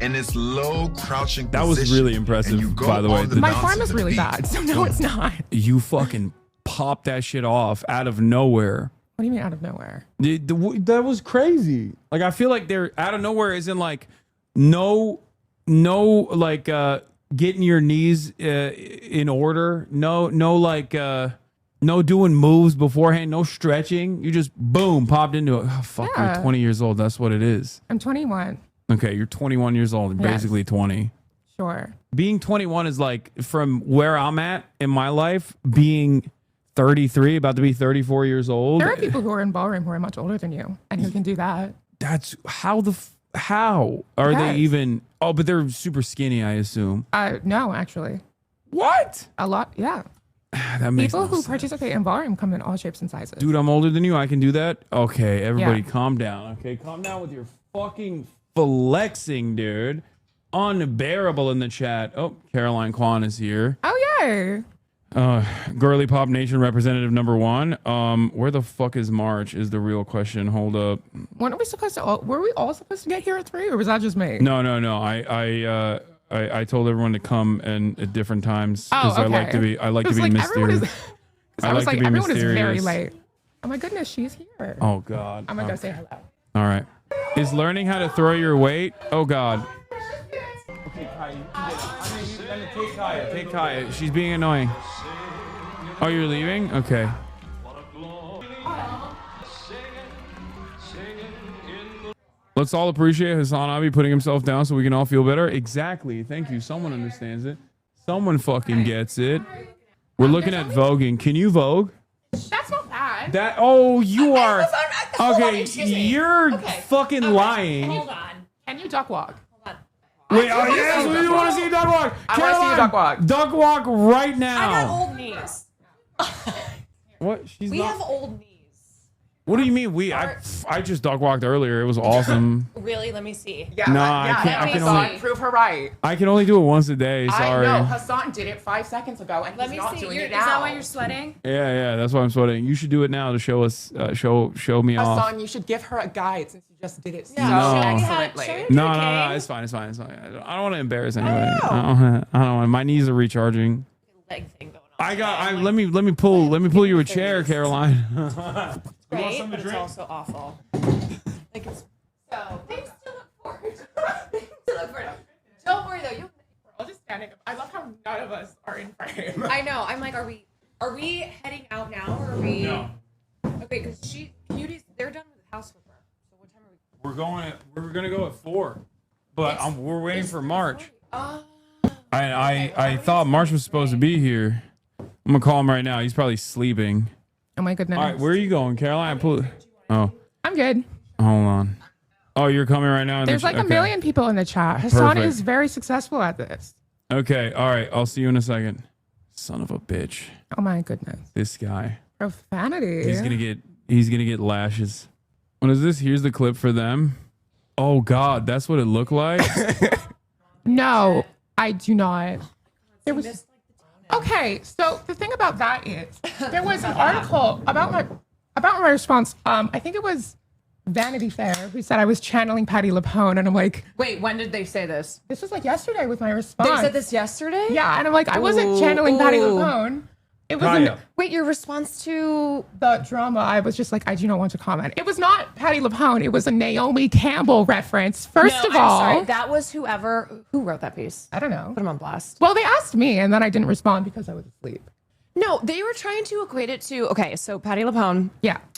In this low crouching That was position, really impressive, by the way. My form is really bad, so no, it's not. You fucking popped that shit off out of nowhere. What do you mean out of nowhere? That was crazy. Like, I feel like they're out of nowhere is in like no like getting your knees in order. No doing moves beforehand. No stretching. You just boom popped into it. Oh, fuck, Yeah. you're 20 years old. That's what it is. I'm 21. Okay, you're 21 years old and Yes. basically 20. Sure. Being 21 is like from where I'm at in my life, being 33, about to be 34 years old. There are people who are in ballroom who are much older than you and who can do that. That's how are they Yes. even? Oh, but they're super skinny, I assume. No, actually. What? A lot, yeah. That makes People no who sense. participate in ballroom come in all shapes and sizes. Dude, I'm older than you. I can do that. Okay, everybody, Yeah. calm down. Okay, calm down with your fucking flexing, dude. Unbearable in the chat. Oh, Caroline Kwan is here. Oh, yay. Girly Pop Nation representative number 1. Where the fuck is March is the real question. Hold up. When are we supposed to? Were we all supposed to get here at 3, or was that just me? No. I told everyone to come and at different times Oh, because okay. I like to be mysterious. I was like, everyone is very late. Oh my goodness, she's here. Oh God. I'm gonna go say hello. All right. Is learning how to throw your weight? Oh God. Okay, Kaya, you can get it. I mean, take Kaya. Take Kaya. She's being annoying. Oh, you're leaving? Okay. Let's all appreciate HasanAbi putting himself down so we can all feel better. Exactly. Thank you. Someone understands it. Someone fucking gets it. We're looking at voguing. Can you vogue? That's not bad. That. Oh, you are. Hold on, Okay, excuse me. you're Okay, fucking lying. Hold on. Can you duck walk? Wait, oh yes, we want to see you duck walk. I want to see you duck walk. Duck walk right I got now. old knees. What? She's We not. have old knees. What do you mean? I just duck walked earlier. It was awesome. Really? Let me see. Yeah, No, I can't- I can only- prove her right. I can only do it once a day. Sorry. I know. Hassan did it 5 seconds ago, and Let he's me not see. doing Is it now. that why you're sweating? Yeah. That's why I'm sweating. You should do it now to show us, show me off. Hassan, you should give her a guide since you just did it so No. excellently. No. It's fine. I don't want to embarrass anybody. I don't want. My knees are recharging. Leg thing going on. Let me pull you a chair, Caroline. Great, but it's also awful. Like it's so. Things to look forward to. Don't worry though, we're all just standing up. I love how none of us are in frame. I know. I'm like, are we heading out now, or are we? No. Okay, because they're done with the house with her. So what time are we? We're gonna go at 4, but we're waiting for March. Oh. I thought March was supposed to be here. I'm gonna call him right now. He's probably sleeping. Oh my goodness. All right, where are you going, Caroline? Oh, I'm good. hold on. Oh, you're coming right now. There's like a million people in the chat. Hasan is very successful at this. Okay, all right. I'll see you in a second. Son of a bitch. Oh my goodness. This guy. Profanity. He's gonna get lashes. What is this? Here's the clip for them. Oh God, that's what it looked like. No, I do not. There was. Okay, so the thing about that is there was an article about my response. I think it was Vanity Fair who said I was channeling Patti LuPone, and I'm like, wait, when did they say this? This was like yesterday with my response. They said this yesterday? Yeah, and I'm like, I wasn't channeling Patti LuPone. It was wait, your response to the drama. I was just like, I do not want to comment. It was not Patti LuPone. It was a Naomi Campbell reference. First of all, sorry, that was who wrote that piece. I don't know. Put him on blast. Well, they asked me, and then I didn't respond because I was asleep. No, they were trying to equate it to so Patti LuPone,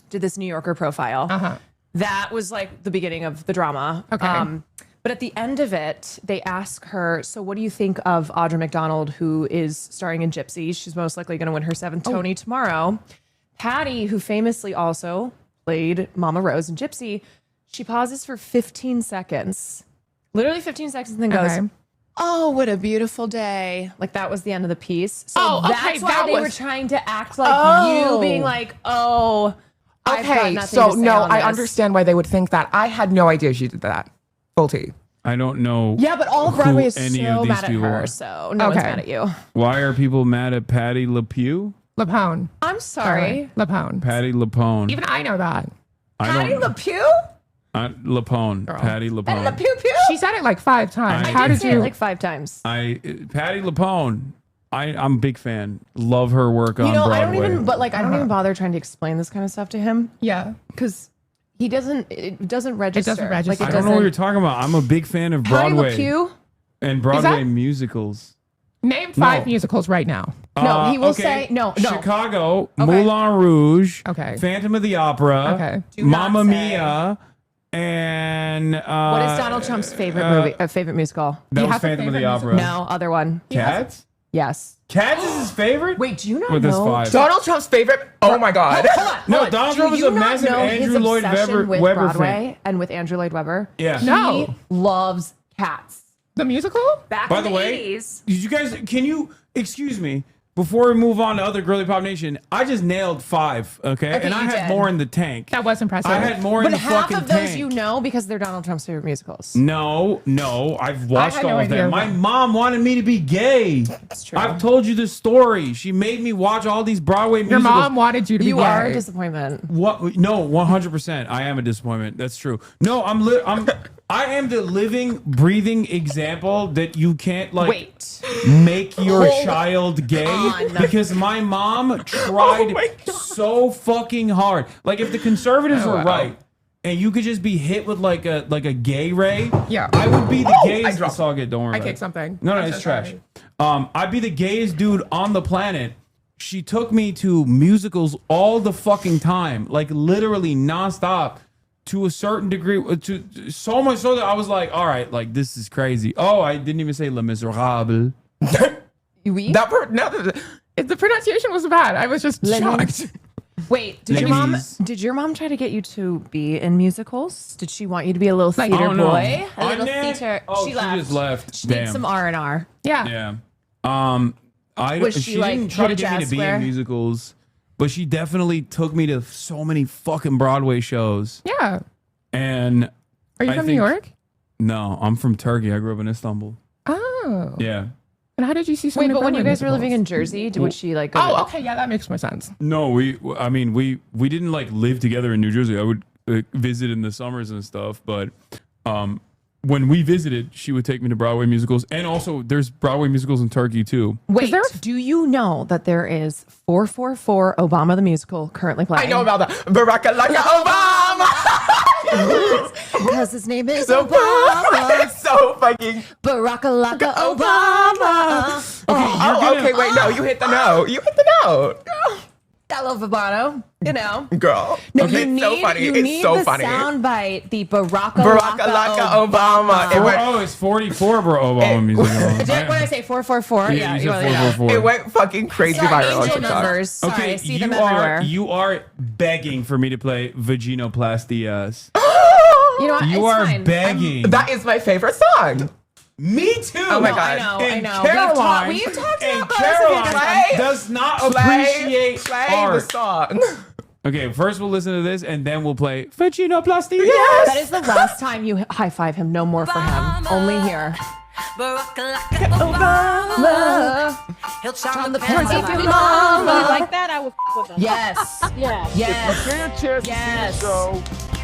did this New Yorker profile. That was like the beginning of the drama. Okay. But at the end of it, they ask her, so what do you think of Audra McDonald, who is starring in Gypsy? She's most likely going to win her 7th Tony tomorrow. Patty, who famously also played Mama Rose in Gypsy, she pauses for 15 seconds. Literally 15 seconds and then goes, oh, what a beautiful day. Like that was the end of the piece. So that's why they were trying to act like you being like, I've got nothing to say on I this. understand why they would think that. I had no idea she did that. Faulty. I don't know. Yeah, but all of Broadway is any so of these mad at people her, are. so no one's mad at you. Why are people mad at Patti LuPone? LuPone. I'm sorry. LuPone. Patti LuPone. Even I know that. Patti LuPone? LuPone. Patti LuPone. She said it like 5 times. I How did did say you? it like 5 times. Patty LuPone. I'm a big fan. Love her work on Broadway. I don't even bother trying to explain this kind of stuff to him. Yeah. Because it doesn't register. Like, I don't know what you're talking about. I'm a big fan of Broadway and Broadway musicals. Name 5 musicals right now. No, he will say no. Chicago, Moulin Rouge, Phantom of the Opera, Mamma Mia, and what is Donald Trump's favorite favorite musical? That was Phantom of the Opera. No, other one. Cats? Yes. Cats is his favorite? Wait, do you not With his know? 5. Donald Trump's favorite? Oh my God. No, Donald Trump is a massive Andrew Lloyd Webber with fan. Broadway and with Andrew Lloyd Webber. Yeah. He loves Cats. The musical? Back By in the way, 80s. did you guys, can you, excuse me, before we move on to other Girly Pop Nation, I just nailed 5, okay? And I had more in the tank. That was impressive. I had more in the fucking half of those tank. you know because they're Donald Trump's favorite musicals. No, I've watched had no all of idea them. My mom wanted me to be gay. That's true. I've told you the story. She made me watch all these Broadway Your musicals. mom wanted you to be You gay. are a disappointment. What? No, 100%. I am a disappointment. That's true. No, I am the living, breathing example that you can't make your child gay because my mom tried so fucking hard. Like if the conservatives were right and you could just be hit with like a gay ray, I would be the gayest. Don't worry. I about kicked it. something. No, I'm it's so trash. sorry. I'd be the gayest dude on the planet. She took me to musicals all the fucking time, like literally nonstop. To a certain degree, to so much so that I was like, all right, like this is crazy. Oh, I didn't even say Les Miserables. The pronunciation was bad. I was just shocked. Wait, did your mom try to get you to be in musicals? Did she want you to be a little theater boy? A little theater. Oh, she just left. She Damn. needs some R&R. Yeah. Yeah. Was she she, like, didn't try to hit a get me jazz to be square? in musicals, but she definitely took me to so many fucking Broadway shows. Yeah. And Are you from New York? No, I'm from Turkey. I grew up in Istanbul. Oh. Yeah. And how did you see so Wait, many but when you Broadway guys were living musicals? in Jersey, would she like go Oh, to- okay. Yeah, that makes more sense. No, we didn't like live together in New Jersey. I would visit in the summers and stuff, but when we visited, she would take me to Broadway musicals, and also there's Broadway musicals in Turkey too. Wait, do you know that there is 444 Obama the Musical currently playing? I know about that. Barack Obama. Because his name is So Obama. It's so fucking Barack Obama. Okay, wait, no, you hit the note. You hit the note. I love vibrato. You know, girl. No, Okay, you need, so funny. You It's need so the funny. soundbite, the Barack Obama. Oh, it's 44 Obama music. What did I say? 444. Yeah, you said 444. It went fucking crazy viral on angel TikTok. numbers. Sorry, I Okay, see them everywhere. you are begging for me to play Vaginoplasty. You know what? You It's are fine. begging. That is my favorite song. Me too. Oh my No, God. I know. Caroline, We've talked and about Caroline does not appreciate play art. the song. Okay, first we'll listen to this, and then we'll play Vaginoplasty. Yes. That is the last time you high five him. No more for him. Only here. Obama. He'll charm the pants pants off off your your mama. mama. Like that, I would with him. Yes. Yes. Yes. Yes. So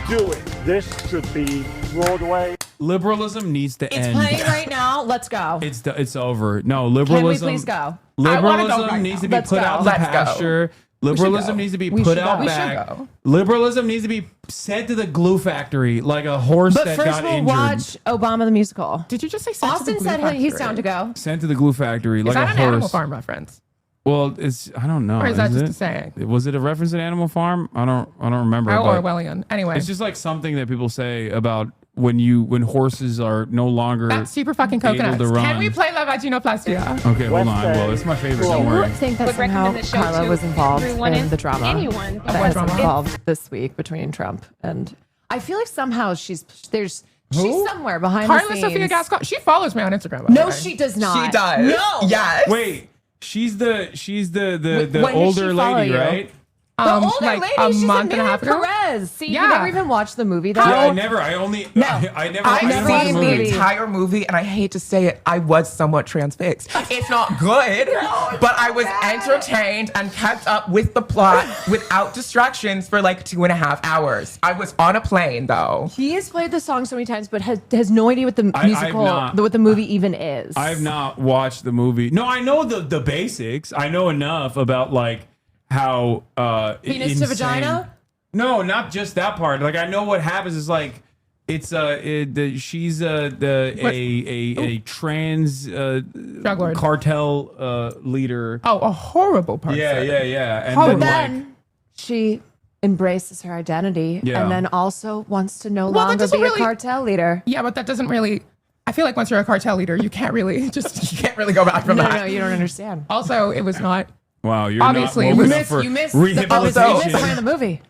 do it. This should be Broadway. Liberalism needs to It's end. playing right now. Let's go. It's over. No, Can we liberalism. please go? Liberalism needs to be put out in the pasture. Liberalism needs to be put out back. Liberalism needs to be sent to the glue factory like a horse But that first got we'll injured. watch Obama the musical. Did you just say Austin said he's down to go. Sent to the glue factory Is like that a an horse. Animal Farm reference? Well, it's I don't know. Or is that just it? a saying? Was it a reference to Animal Farm? I don't remember. How but Orwellian. Anyway. it's just like something that people say about when horses are no longer That's super fucking able coconuts. to run. Can we play La Vaginoplastia? Okay, hold on. Well, it's my favorite. Do Don't you worry. think that Would somehow recommend the show Carla to was involved everyone in and the drama anyone. that has drama? involved this week between Trump and? I feel like somehow she's somewhere behind Carla the scenes. Sofia Gascon. She follows me on Instagram. by the No, way. she does not. She does. No. Yes. Wait, she's the When did older she follow lady, you? right? The older like lady, a she's month and a Miriam half ago? Perez. See, Yeah. you never even watched the movie though. Yeah, I never watched I've the seen the movie. entire movie, and I hate to say it, I was somewhat transfixed. It's not good, but I was entertained and kept up with the plot without distractions for like 2.5 hours. I was on a plane though. He has played the song so many times, but has no idea what the musical, what the movie even is. I have not watched the movie. No, I know the basics. I know enough about like how Penis to insane- vagina? No, not just that part. Like I know what happens is like it's she's a trans cartel leader. Oh, a horrible person. Yeah. And But then, then she embraces her identity Yeah. and then also wants to no Well, that longer doesn't be really- a cartel leader. Yeah, but that doesn't really. I feel like once you're a cartel leader, you can't really just. You can't really go back from No, that. no, you don't understand. Also, it was not. wow, you're Obviously, not you woke missed- enough for You missed rehabilitation. the point of the movie.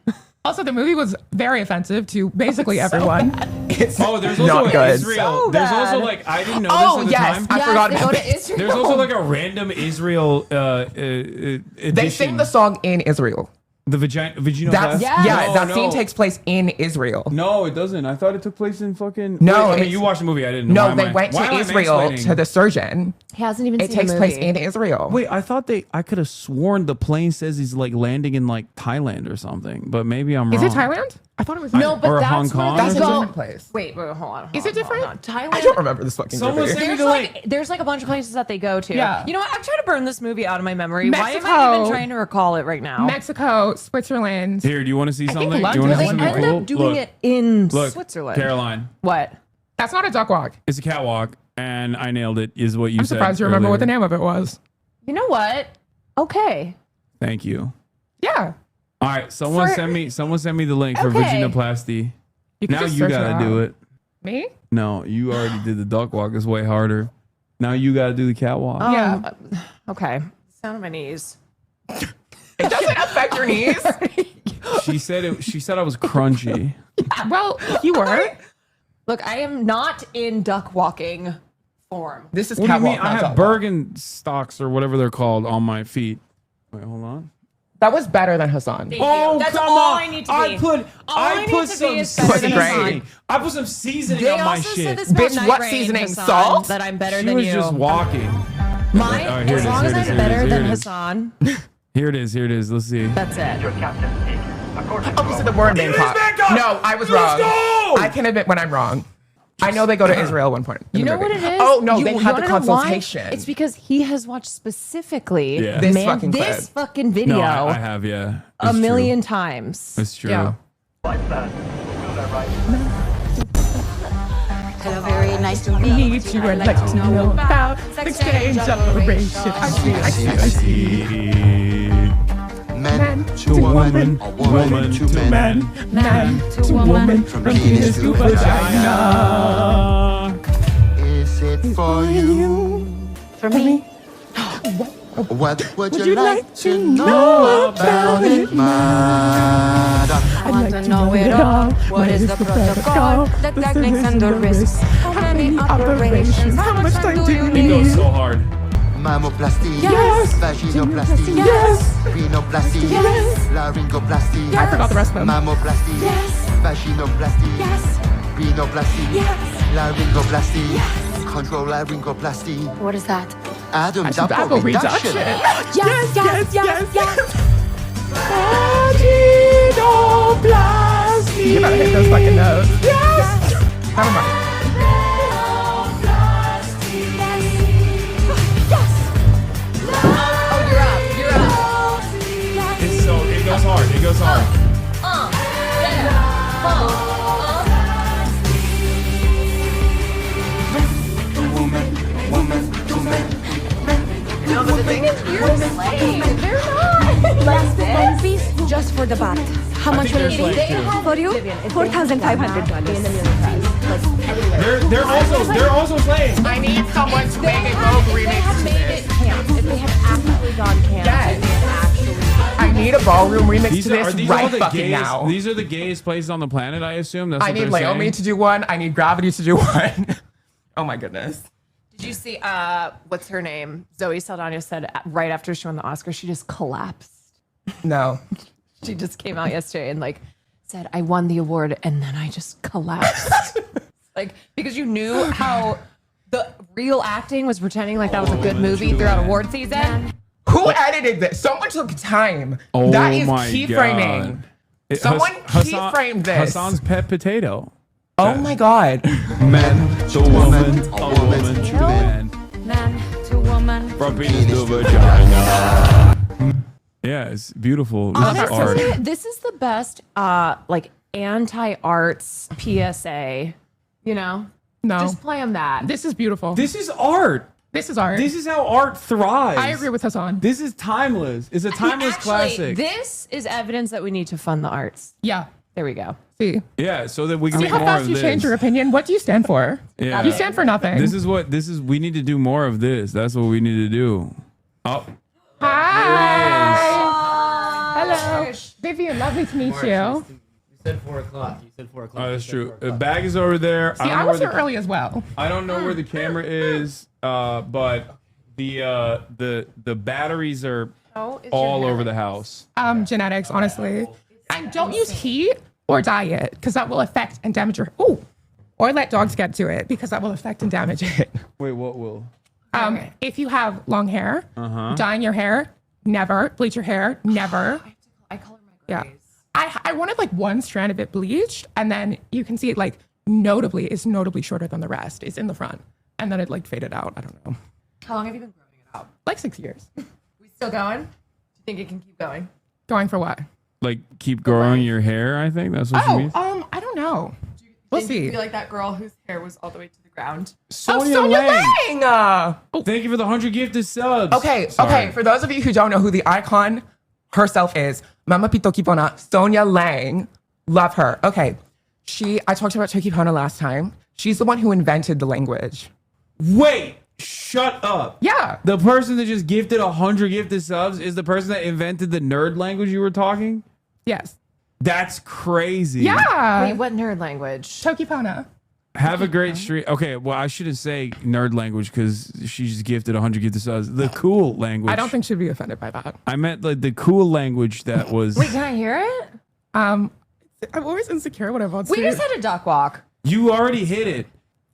Also, the movie was very offensive to basically everyone. It's Oh, there's not also good. Israel. So there's also bad. like I didn't know Oh, this at the yes. time. I forgot they about go to this. Israel. There's also like a random Israel edition. They sing the song in Israel. The vagina. That's Yes. yeah. No, that no. scene takes place in Israel. No, it doesn't. I thought it took place in fucking. No, Wait, I mean it's- you watched the movie. I didn't. Why No, am they I- went why am to I Israel mansplaining? to the surgeon. He hasn't even It seen takes the place movie. in Israel. Wait, I thought I could have sworn the plane says he's like landing in like Thailand or something, but maybe I'm Is wrong. it Thailand? I thought it was. No, but Or that's Hong where Kong they That's a go- different place. Wait, hold on. Is it different? Thailand. I don't remember this fucking Someone movie. sent me There's the like link. there's like a bunch of places that they go to. Yeah. You know what? I'm trying to burn this movie out of my memory. Why am I Mexico. even trying to recall it right now? Mexico, Switzerland. Here, do you want to see think something? Do you London- want to They see something end cool? up doing Look, it in look, Switzerland. Caroline, What? That's not a duck walk. it's a catwalk, and I nailed it. Is what you I'm said. surprised you remember what the earlier. name of it was. You know what? Okay. Thank you. Yeah. All right, someone For- send me the link for Okay. vaginoplasty. You can Now just you search gotta it do out. it. Me? No, you already did the duck walk. It's way harder. Now you gotta do the catwalk. Yeah. Okay. Sound on my knees. It doesn't affect your knees. She said I was crunchy. Well, you were. Look, I am not in duck walking form. This is What do you mean? catwalk. I not have duck walk. Birkenstocks or whatever they're called on my feet. Wait, hold on. That was better than Hassan. Thank Oh, you. That's come all on. I need to I be. put All I need to be is better than seasoning. Hassan. I put some seasoning They on my also shit. said this about Bitch, Night what Rain, seasoning? Hassan, Salt? That I'm better She than was you. just walking. Mine, All right, here as it is, long here as it is, I'm here it better is, than here it is. Hassan, Here it is. Let's see. that's it. Oh, this is the word name cop. No, I was wrong. I can admit when I'm wrong. I know they go to Israel at one point. in You the know movie. what it is? Oh no, You they had the wanna know why? consultation. It's because he has watched specifically Yeah. This man, fucking clip. this fucking video No, I have, yeah. a It's million times. True. It's true. Yeah. Hello, very nice to meet you. I'd like to know about sex change operation. I see. Meant to woman, woman to man, man to woman, from penis to vagina. Is it for you? For me? What would you like to know about it, madam? I want to know it all. What is the protocol? The techniques and the risks. How many operations? How much time do you It need? goes so hard. Mammoplasty, Yes. vaginoplasty, Yes. rhinoplasty, Yes. laryngoplasty, I forgot the rest of them. mammoplasty, Yes. vaginoplasty, Yes. rhinoplasty, Yes. laryngoplasty, control laryngoplasty, What is that? Adam Apple double reduction. Yes, yes, yes, yes. Vaginoplasty. You better hit those fucking notes. Yes. Never mind. It's so, it goes hard. It goes hard. No, but the thing is, you're slaying. They're not. Last one piece just for the bat. How much will it be? For you, $4,500. They're also slaying. I need someone to make a Vogue remix to this. If they had actually gone camp, Yes. if they had actually. I need a ballroom remix These to are this these right all the fucking gayest, now. These are the gayest places on the planet, I assume. That's I what need they're Laomi saying. to do one. I need Gravity to do one. Oh my goodness. Did you see, what's her name? Zoe Saldana said right after she won the Oscar, she just collapsed. No. She just came out yesterday and like said, I won the award and then I just collapsed. Like, because you knew how the real acting was pretending like that was a good movie throughout award season. Who edited this? Someone took time. Oh that is my keyframing. God. Someone Hassan- keyframed this. Hassan's pet potato. Oh my God. Man to woman, a woman to man. Man to woman. From penis to vagina. Yeah, it's beautiful. This is art. Honestly, this is the best, like anti-arts PSA. You know, No. just play them that. This is beautiful. This is art. This is art. This is how art thrives. I agree with Hassan. This is timeless. It's a timeless Actually, classic. this is evidence that we need to fund the arts. Yeah. There we go. See. Yeah, so that we can See make how more fast of you this. change your opinion? What do you stand for? Yeah. You stand for nothing. This is we need to do more of this. That's what we need to do. Oh, Hi. Hello. Vivian, lovely to meet you. You said 4 o'clock. You said 4 o'clock. oh, that's true. The bag is over there. See, don't I know was where here early as well. I don't know where the camera is, but the batteries are all over the house. Genetics, honestly. And don't use heat or diet because that will affect and damage your. Ooh. Or let dogs get to it because that will affect and damage it. Wait, what will? If you have long hair, Uh-huh. dyeing your hair, never. Bleach your hair, never. I color my Yeah. I wanted like one strand of it bleached, and then you can see it like is notably shorter than the rest. It's in the front. And then it like faded out. I don't know. How long have you been growing it out? Like 6 years. We still going? Do you think it can keep going? Going for what? Like keep growing your hair? I think that's what she means. I don't know. We'll Think see. you'd be like that girl whose hair was all the way to the ground. Sonia Lang. Thank you for the 100 gifted subs. Okay, Sorry. okay. For those of you who don't know who the icon herself is, Mama Pito Kipona, Sonia Lang. Love her. Okay. I talked about Tokipona last time. She's the one who invented the language. Wait, shut up. Yeah. The person that just gifted 100 gifted subs is the person that invented the nerd language you were talking? Yes. That's crazy. Yeah. Wait, what nerd language? Tokipona. Have a great stream. Okay, well, I shouldn't say nerd language because she just gifted 100 gifted subs. The cool language. I don't think she'd be offended by that. I meant like the cool language that was. Wait, can I hear it? I'm always insecure when I want to. We just had a duck walk. You already hit it.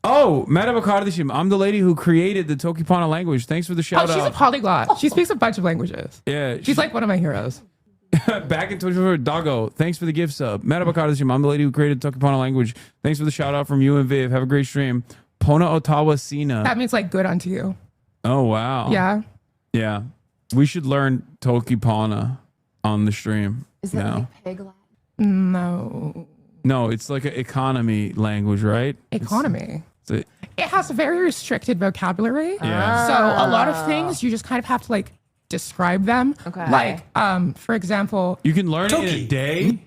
Oh, Merhaba kardeşim. I'm the lady who created the Tokipana language. Thanks for the shout She's a out. polyglot. She speaks a bunch of languages. Yeah. She's like one of my heroes. Back in 2024, Doggo. Thanks for the gift sub. Merhaba kardeşim. I'm the lady who created Tokipana language. Thanks for the shout out from you and Viv. Have a great stream. Pona Otawa Sina. That means like good unto you. Oh, wow. Yeah. Yeah. We should learn Tokipana on the stream. Is that now. like pig Latin? No. No, it's like an economy language, right? Economy. It's It has a very restricted vocabulary. Yeah. So a lot of things you just kind of have to like describe them. Okay. Like, for example, You can learn it in a day.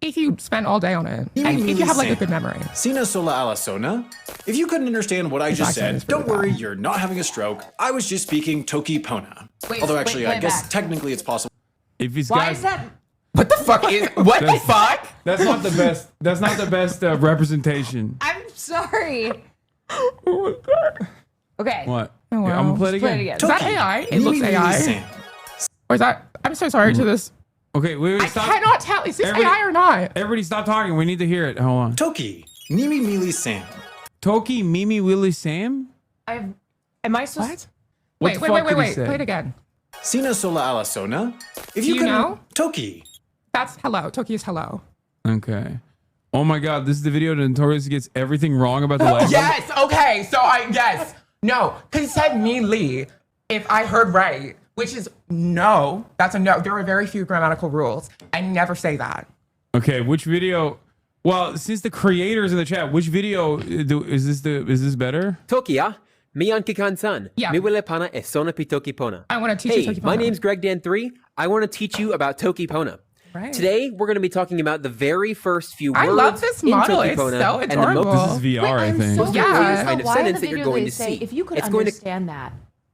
if you spend all day on it, and if you have like a good memory. Sina sola alla sona. If you couldn't understand what I just said, don't worry, you're not having a stroke. I was just speaking Toki Pona. Although actually, I guess technically it's possible. If he's Why is that? What the fuck is what the fuck? That's not the best. That's not the best representation. I'm sorry. Okay. What? Oh, wow. Here, I'm gonna play it Play it again. again. Is that AI? It looks AI. Or is that? I'm so sorry to this. Okay, wait, I stop. cannot tell. Is this AI or not? Everybody, stop talking. We need to hear it. Hold on. Toki Mimi Mili Sam. Toki Mimi Willie Sam. Am I supposed? What? Wait. Play it again. Sina sola alla sona. If Do you couldn't- know? Toki. That's hello. Toki is hello. Okay. Oh my God, this is the video that notoriously gets everything wrong about the language. Yes. Okay. So no, because he said me Lee. If I heard right, which is no, that's a no. There are very few grammatical rules. I never say that. Okay, which video? Well, since the creators in the chat, which video is this better? Tokia, Mian Kikan-san. Yeah. Miwile pana e sona pi Toki Pona. I want to teach you Toki My Pona. name's Greg Dan 3. I want to teach you about Toki Pona. Right. Today, we're going to be talking about the very first few words I love this in model. Toki It's Pona so and the adorable. most This is VR, I think. So most Yeah. confused, kind though. of Why in sentence the that you're video going they to say see. if you could It's going to understand that?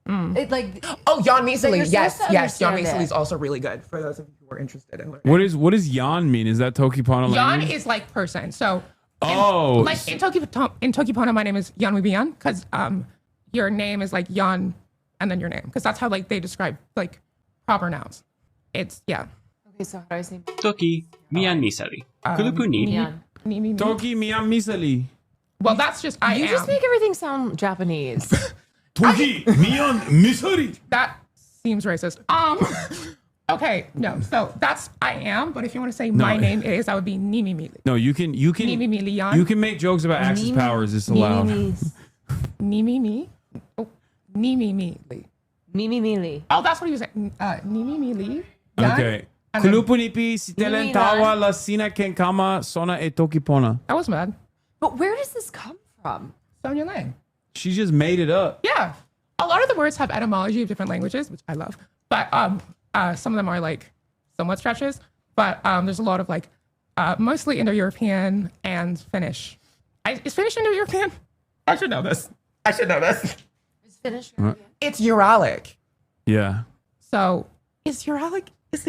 Mm. It, like Oh, Jan you're Measley. Yes, supposed to yes. Jan understand Measley it. is also really good for those of you who are interested in learning. What does Yan mean? Is that Toki Pona Yan language? is like person. So Oh. like in Toki Pona, my name is Yan Wibian because your name is like Yan and then your name because that's how like they describe like proper nouns. It's yeah. Okay, so how do I say? Toki Mian Misari. Kulupu ni. Mian. Toki Mian Misali. Well, that's just I You am. just make everything sound Japanese. Toki Mian Misari. That seems racist. Okay, no. So that's I am. But if you want to say No. my name is, that would be Nimi Mili. No, you can Nimi Mili Yan. you can make jokes about Axis Nimi- powers. It's allowed. Nimi Mi. Oh, Nimi Mili. Mimi Mili. Oh, that's what he was saying. Nimi Mili. Yan. Okay. And then- Kulupunipi sitelentawa la sina kenkama sona e Toki Pona. That was mad. But where does this come from? Sonia Lang. She just made it up. Yeah. A lot of the words have etymology of different languages, which I love. But some of them are like somewhat stretches. But there's a lot of like mostly Indo-European and Finnish. Is Finnish Indo-European? I should know this. Is Finnish? It's Uralic. Yeah. So is the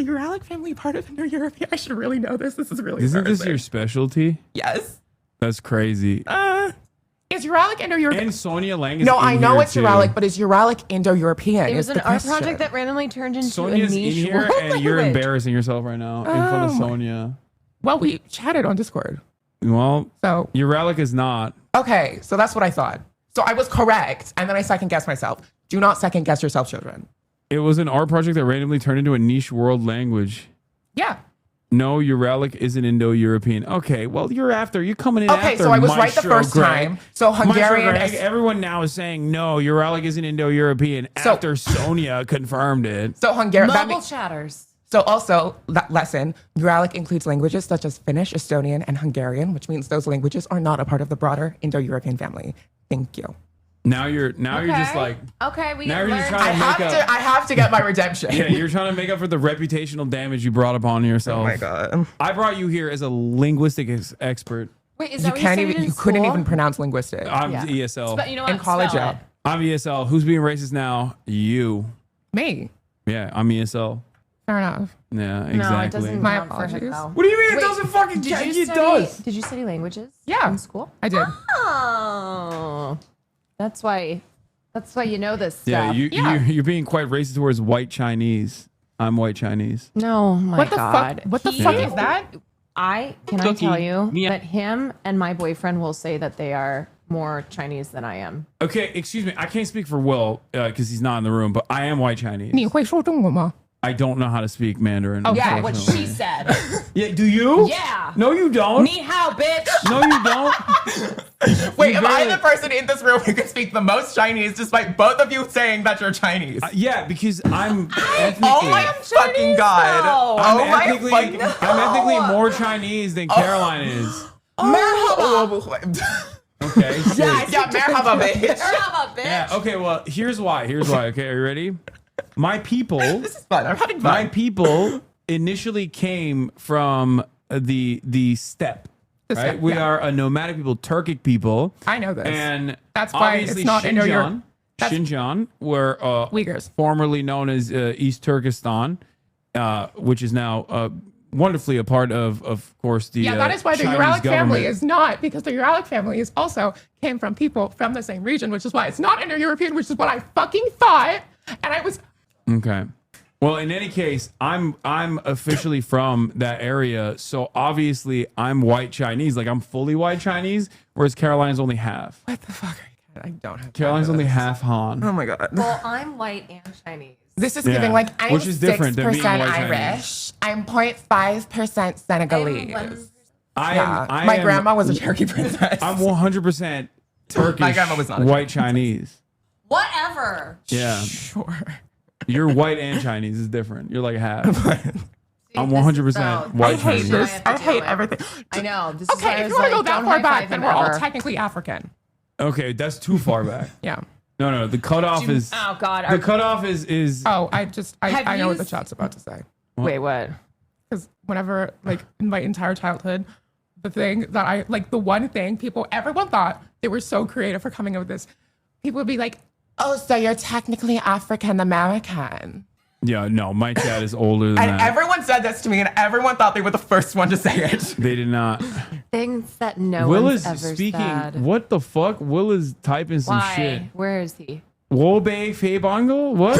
Uralic family part of Indo-European? I should really know this. This is really Isn't this embarrassing. your specialty? Yes. That's crazy. Is Uralic Indo-European? And Sonia Lang is No, in I know here it's too. Uralic, but is Uralic Indo-European? It was is an the art question. project that randomly turned into Sonia's a in niche here, world and you're language. embarrassing yourself right now in front of Oh my- Sonia. Well, we chatted on Discord. Well, So Uralic is not. Okay, so that's what I thought. So I was correct, and then I second guessed myself. Do not second guess yourself, children. It was an art project that randomly turned into a niche world language. yeah. No, Uralic isn't Indo-European. Okay, well, you're coming in after Okay, so I was right the Maestro first Greg. time. So Maestro Hungarian Greg, is- everyone now is saying no, Uralic isn't Indo-European after Sonia confirmed it. So Hungarian. that Mobile means- chatters. So also, that lesson, Uralic includes languages such as Finnish, Estonian, and Hungarian, which means those languages are not a part of the broader Indo-European family. Thank you. Now you're just like Okay, we now can you're learn. just trying to make up. I have to get my redemption. Yeah, you're trying to make up for the reputational damage you brought upon yourself. Oh my God. I brought you here as a linguistic expert. Wait, is You that what can't you even. studied in You couldn't school? even pronounce linguistic. I'm Yeah. ESL. But you know In what? college, Spell yeah. it. I'm ESL. Who's being racist now? You. Me. Yeah, I'm ESL. Fair enough. Yeah, exactly. No, it doesn't My count for apologies. Hippo. What do you mean Wait, it doesn't fucking Did count? you It study, does. Did you study languages? Yeah. In school? I did. Oh. That's why you know this stuff. Yeah, you're being quite racist towards white Chinese. I'm white Chinese. No, my What the God. fuck? What the He- fuck is that? I Toki, tell you Mia- that him and my boyfriend will say that they are more Chinese than I am. Okay, excuse me. I can't speak for Will because he's not in the room, but I am white Chinese. 你会说中文吗? I don't know how to speak Mandarin. Oh, yeah, what unfortunately. she said. Yeah, do you? Yeah. No, you don't. Ni hao, bitch. No, you don't. Wait, You am I barely- the person in this room who can speak the most Chinese despite both of you saying that you're Chinese? Yeah, because I'm ethnically. Oh my fucking God. I'm Oh my ethnically, fucking I'm ethnically more Chinese than Caroline is. Merhaba. Okay. Yeah, merhaba, bitch. Merhaba, bitch. Yeah. Okay. Well, here's why. Okay, are you ready? My people. This is fun. I'm having fun. My people initially came from the steppe. The Right? steppe, We yeah. are a nomadic people, Turkic people. I know this. And that's why it's obviously not in your. Xinjiang, were Uyghurs, formerly known as East Turkestan, which is now wonderfully a part of course, the Yeah, that is why the Chinese Uralic family government. is not, because the Uralic family is also came from people from the same region, which is why it's not Indo-European, which is what I fucking thought. And I was. Okay. Well, in any case, I'm officially from that area, so obviously I'm white Chinese. Like I'm fully white Chinese, whereas Caroline's only half. What the fuck? I don't have. Caroline's only half Han. Oh my god. Well, I'm white and Chinese. This is Yeah, giving like I'm which is different than 6% being white Irish. I'm 0.5% Senegalese. My am- grandma was a Cherokee princess. I'm 100% Turkish. My grandma was not a white Chinese. Whatever. Yeah. Sure. You're white and Chinese is different. You're like half. I'm 100% white I hate Chinese. this. I hate everything. I know. This Okay, if you want to go that far back, then we're all technically African. Okay, that's too far back. Yeah. No. The cutoff is. Oh God. The cutoff is. Oh, I Have know you what the chat's about to say. Wait, what? Because whenever, like, in my entire childhood, the thing that I, like, the one thing everyone thought they were so creative for coming up with this. People would be like, Oh, so you're technically African American. Yeah, no, my chat is older than And that. everyone said this to me, and everyone thought they were the first one to say it. They did not. Things that no Will one's is ever speaking. said. What the fuck? Will is typing some Why? shit. Where is he? Wobe Feibangle? What?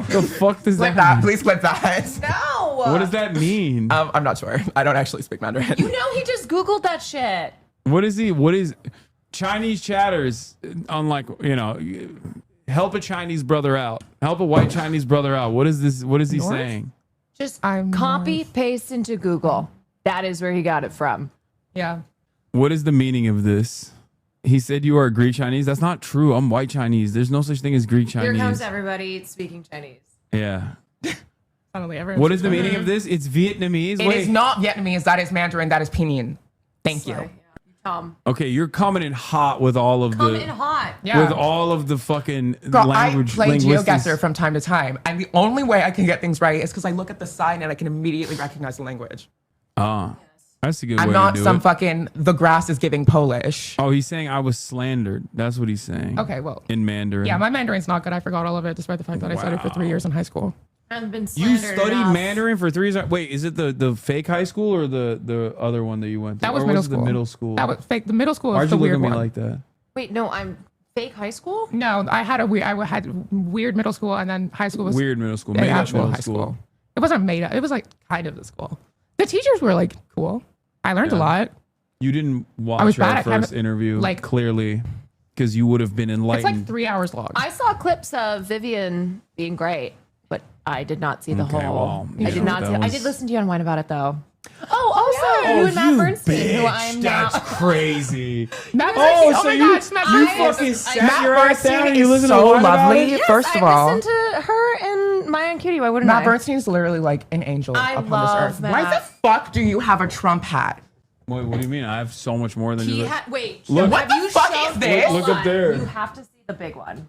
The fuck does Clip that that. mean? Please clip that. No. What does that mean? I'm not sure. I don't actually speak Mandarin. You know, he just Googled that shit. What is he? What is Chinese chatters? Unlike, help a Chinese brother out. Help a white Chinese brother out. What is this? What is he North? saying? Just copy, paste into Google. That is where he got it from. Yeah. What is the meaning of this? He said you are Greek Chinese. That's not true. I'm white Chinese. There's no such thing as Greek Chinese. Here comes everybody speaking Chinese. Yeah. Suddenly everyone. What is the meaning of this? It's Vietnamese. It is not Vietnamese. That is Mandarin. That is Pinyin. Thank you. Okay, you're coming in hot with all of Come the in hot. with all of the fucking Girl, language I play linguistics. GeoGuessr from time to time, and the only way I can get things right is because I look at the sign and I can immediately recognize the language. Ah, that's a good I'm way not to do some it. fucking the grass is giving Polish. Oh, he's saying I was slandered. That's what he's saying. Okay, well. In Mandarin. Yeah, my Mandarin's not good. I forgot all of it, despite the fact that I studied for 3 years in high school. I've been You slandered studied enough. Mandarin for 3 years? Wait, is it the fake high school or the other one that you went to? That was or middle was it school. the middle school? That was fake. The middle school Why'd is you the look weird at me one. like that? Wait, no, I'm fake high school? No, I had weird middle school, and then high school was Weird middle school. the Made up actual middle high school. school. It wasn't made up. It was like kind of the school. The teachers were like cool. I learned a lot. You didn't I was watch bad our at first chem- interview, like- clearly, because you would have been It's enlightened. like 3 hours long. I saw clips of Vivian being great, but I did not see the Okay, whole. well, I did yeah, not. that See, I was- did listen to you on Wine About It though. Oh, also you and Matt Bernstein, who I'm now. That's crazy. Matt Oh, Bernstein, so my you, God, Matt you Bernstein. fucking sat Matt your ass Bernstein down and you is listened so to Wine About lovely. It? Yes, First of I all, listened to her and Maya and Cutie. Why wouldn't Matt I? Bernstein's literally like an angel I upon love this earth. Why the Matt. fuck do you have a Trump hat? Wait, what do you mean? I have so much more than He you. had. Wait. Look. have What the you fuck shown- is this? Look up there. You have to see the big one.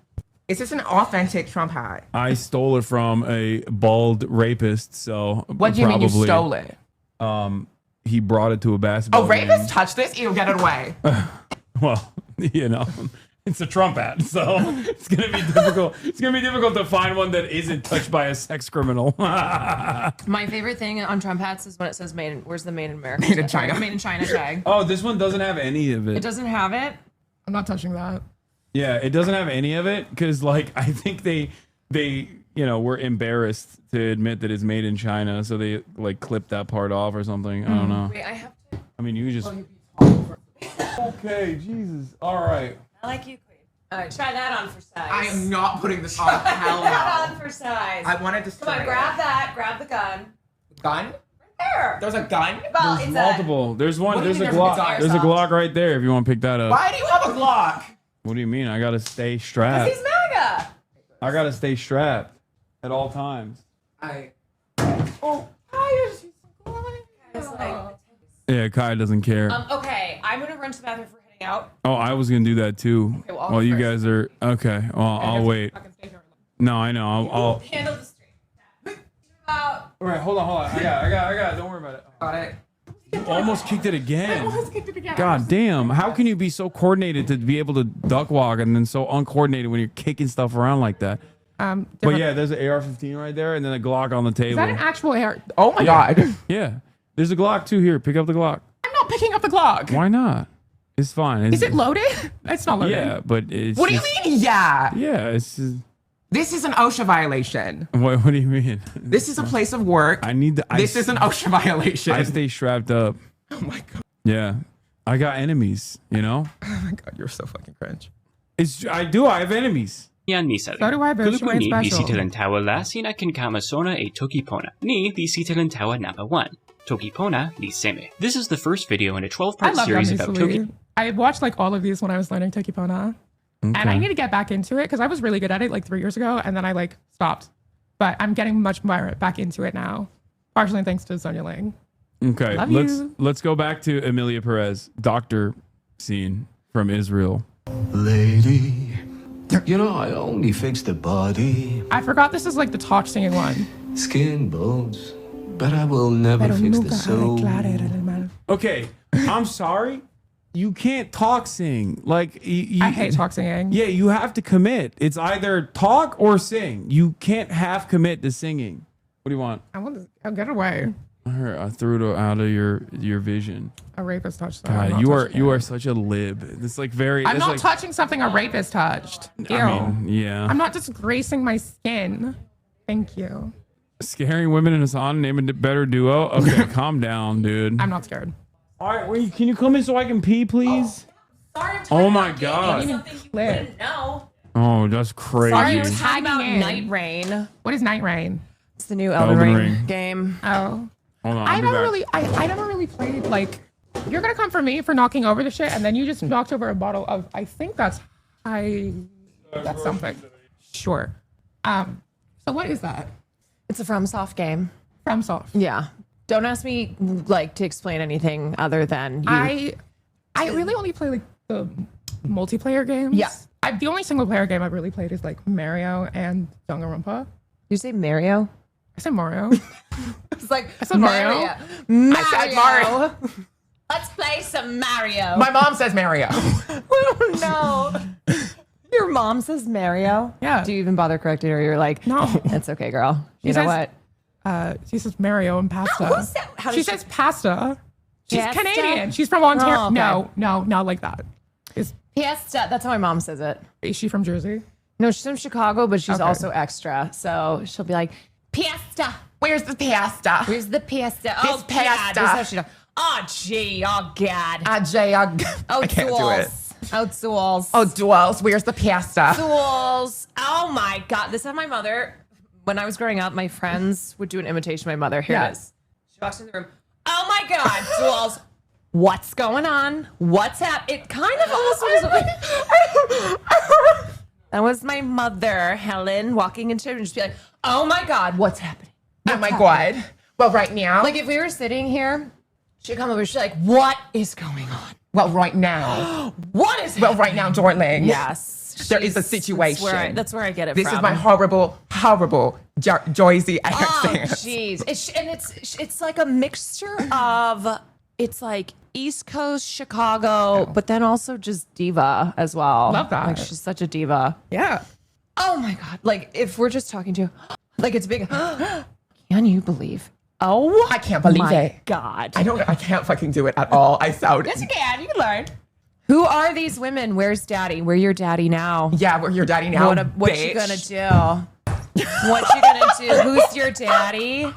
Is this an authentic Trump hat? I stole it from a bald rapist. So What do you mean you probably, stole it? He brought it to a basketball. Oh, game. rapists touch this? Ew, get it away. Well, it's a Trump hat, so it's gonna be difficult. It's gonna be difficult to find one that isn't touched by a sex criminal. My favorite thing on Trump hats is when it says "Made in." Where's the "Made in America"? Made in China. Made in China tag. Oh, this one doesn't have any of it. It doesn't have it. I'm not touching that. Yeah, it doesn't have any of it because, like, I think they were embarrassed to admit that it's made in China, so they like clipped that part off or something. I don't know. Wait, I have to. I mean, you just. Okay, Jesus. All right. I like you, Queen. All right, try that on for size. I am not putting this on. Hell Try that no. on for size. I wanted to. Come on, grab that. Grab the gun. Gun? There. There's a gun? Well, There's it's multiple. There's one. What do you There's a mean there's a Glock. Glock? There's a Glock right there if you want to pick that up. Why do you have a Glock? What do you mean? I gotta stay Because strapped. he's MAGA. I gotta stay strapped at all times. Oh. It's like, Yeah, Kai doesn't care. okay, I'm gonna run to the bathroom for heading out. Oh, I was gonna do that too. Okay, well, I'll While go you first. guys are okay. Well, I'll wait. No, I know. I'll handle the stream. All right, hold on. I got it. Don't worry about it. Got it. You almost kicked it again. I almost kicked it again. God damn. How can you be so coordinated to be able to duck walk and then so uncoordinated when you're kicking stuff around like that? But yeah, there's an AR-15 right there and then a Glock on the table. Is that an actual AR? Oh my God. Yeah. There's a Glock too here. Pick up the Glock. I'm not picking up the Glock. Why not? It's fine. Is it loaded? It's not loaded. Yeah, but it's What do you mean? Yeah. Yeah, it's just, This is an OSHA violation. what do you mean? This is a place of work. I need to This is an OSHA violation. I stay strapped up. Oh my God. Yeah. I got enemies, you know? Oh my God, you're so fucking cringe. I have enemies. Yan misali. So do I, but Kulupu ni special. visitalan tawa la sina kinkama sona e tokipona. Ni visitalan tawa number 1. Tokipona ni seme. This is the first video in a 12-part series about Toki. I watched like all of these when I was learning Tokipona. And I need to get back into it because I was really good at it like 3 years ago and then I like stopped. But I'm getting much more back into it now. Partially thanks to Sonia Ling. Okay, Love let's go back to Emilia Perez, doctor scene from Israel. Lady, you know I only fix the body, I forgot this is like the talk singing one. skin, bones, but I will never fix the soul. Okay, I'm sorry. You can't talk sing. Like I hate talk singing. Yeah, you have to commit. It's either talk or sing. You can't half commit to singing. What do you want? I'll get away. I threw it out of your vision. A rapist touched. God, you are such a lib. It's like very. I'm it's not like, touching something a rapist touched. Ew. I mean, yeah. I'm not disgracing my skin. Thank you. Scaring women in Hasan, name a better duo. Okay, calm down, dude. I'm not scared. All right, wait, can you come in so I can pee, please? Oh my God. Oh, that's crazy. Sorry, you're talking about Night Rain. What is Night Rain? It's the new Elden Ring game. Oh. Hold on, I never really played like. You're gonna come for me for knocking over the shit, and then you just knocked over a bottle of. I think that's something. Sure. So what is that? It's a FromSoft game. FromSoft. Yeah. Don't ask me like to explain anything other than you. I really only play like the multiplayer games. Yeah. The only single player game I've really played is like Mario and Danganronpa. You say Mario? I said Mario. It's like I said Mario. Mario. I said Mario. Let's play some Mario. My mom says Mario. No. Your mom says Mario? Yeah. Do you even bother correcting her? You're like, no, it's okay, girl. You know what? She says Mario and pasta. Who's that? She says pasta. She's Pasta? Canadian. She's from Ontario. Oh, okay. No, not like that. Fiesta. That's how my mom says it. Is she from Jersey? No, she's from Chicago, but she's Okay. also extra. So she'll be like, Piesta. Where's the pasta? Where's the Piesta? This Oh, pasta. God. This is how she does. Oh, gee. Oh, God. I Oh, can't do it. duels. Oh, duels. Oh, duels. Where's the pasta? Duels. Oh, my God. This is my mother. When I was growing up, my friends would do an imitation of my mother. Here it is. She walks in the room. Oh, my God. Duels. What's going on? What's happening? It kind of also was. That was my mother, Helen, walking into and just be like, oh my God, what's happening? Oh my God. Well, right now. Like if we were sitting here, she'd come over, she's like, what is going on? Well, right now. What is Well, right now, darling. Yes. There is a situation. That's where I get it This from. is my horrible Joyzy accent. Oh, jeez. It's like a mixture of, it's like East Coast Chicago, but then also just diva as well. Love that. Like she's such a diva. Yeah. Oh my God. Like if we're just talking to, like it's big. Can you believe? Oh, I can't believe my it. God. I can't fucking do it at all. I sound. Yes, you can. You can learn. Who are these women? Where's daddy? We're your daddy now. Yeah, we're your daddy now. What you gonna do? What you gonna do? Who's your daddy?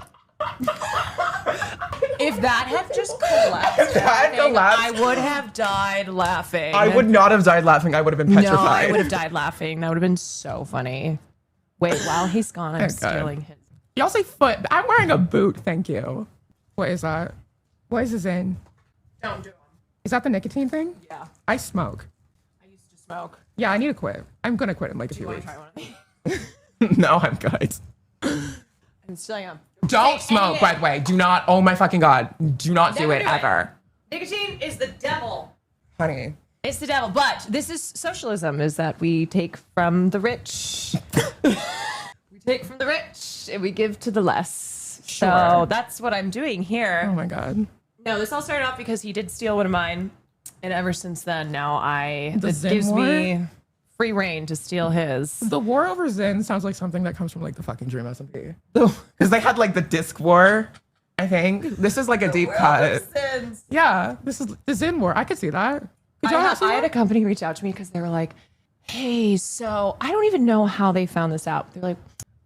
If that had just collapsed, I would have died laughing. I would not have died laughing. I would have been No, petrified. I would have died laughing. That would have been so funny. Wait, while he's gone, I'm Okay. stealing his. Y'all say foot. I'm wearing a boot. Thank you. What is that? What is this in? Don't do them. Is that the nicotine thing? Yeah. I smoke. I used to smoke. Yeah, I need to quit. I'm gonna quit in like a few Want weeks. to try one of these? No, I'm good. I'm still young. Don't smoke, by the way. Do not. Oh my fucking God. Do not do Never it do it. ever. Nicotine is the devil. Honey. It's the devil. But this is socialism, is that we take from the rich. take from the rich and we give to the less. Sure. So that's what I'm doing here. Oh my God. No, this all started off because he did steal one of mine. And ever since then, now The it Zin gives war? me free reign to steal his. The war over Zin sounds like something that comes from like the fucking Dream SMP. Because they had like the disc war, I think. This is like a deep cut. Yeah, this is the Zin war. I could see that. Could y'all not see I had that? a company reach out to me because they were like, hey, so I don't even know how they found this out. They're like,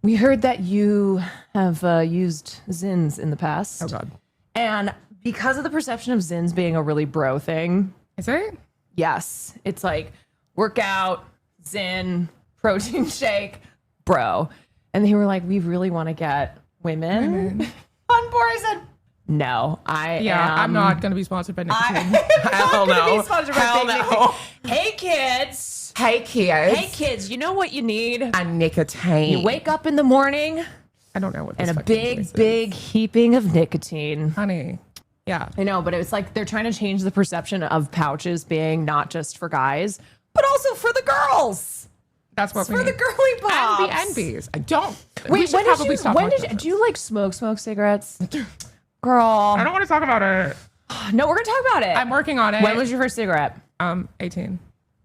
we heard that you have used Zins in the past. Oh, God. And because of the perception of Zins being a really bro thing. Is it? Yes. It's like workout, Zin, protein shake, bro. And they were like, we really want to get women on board. I said, no, I'm not going to be sponsored by nicotine. Hell no. Hell no. Hey, kids. Hey, kids. Hey, kids. You know what you need? A nicotine. You wake up in the morning. I don't know what this and a fucking big, place is. big heaping of nicotine. Honey. Yeah. I know, but it's like they're trying to change the perception of pouches being not just for guys, but also for the girls. That's what It's for the girly pops. And the NBs. I don't. Wait, should probably stop when talking did about do you like smoke cigarettes? Girl. I don't want to talk about it. No, we're gonna talk about it. I'm working on it. When was your first cigarette? 18.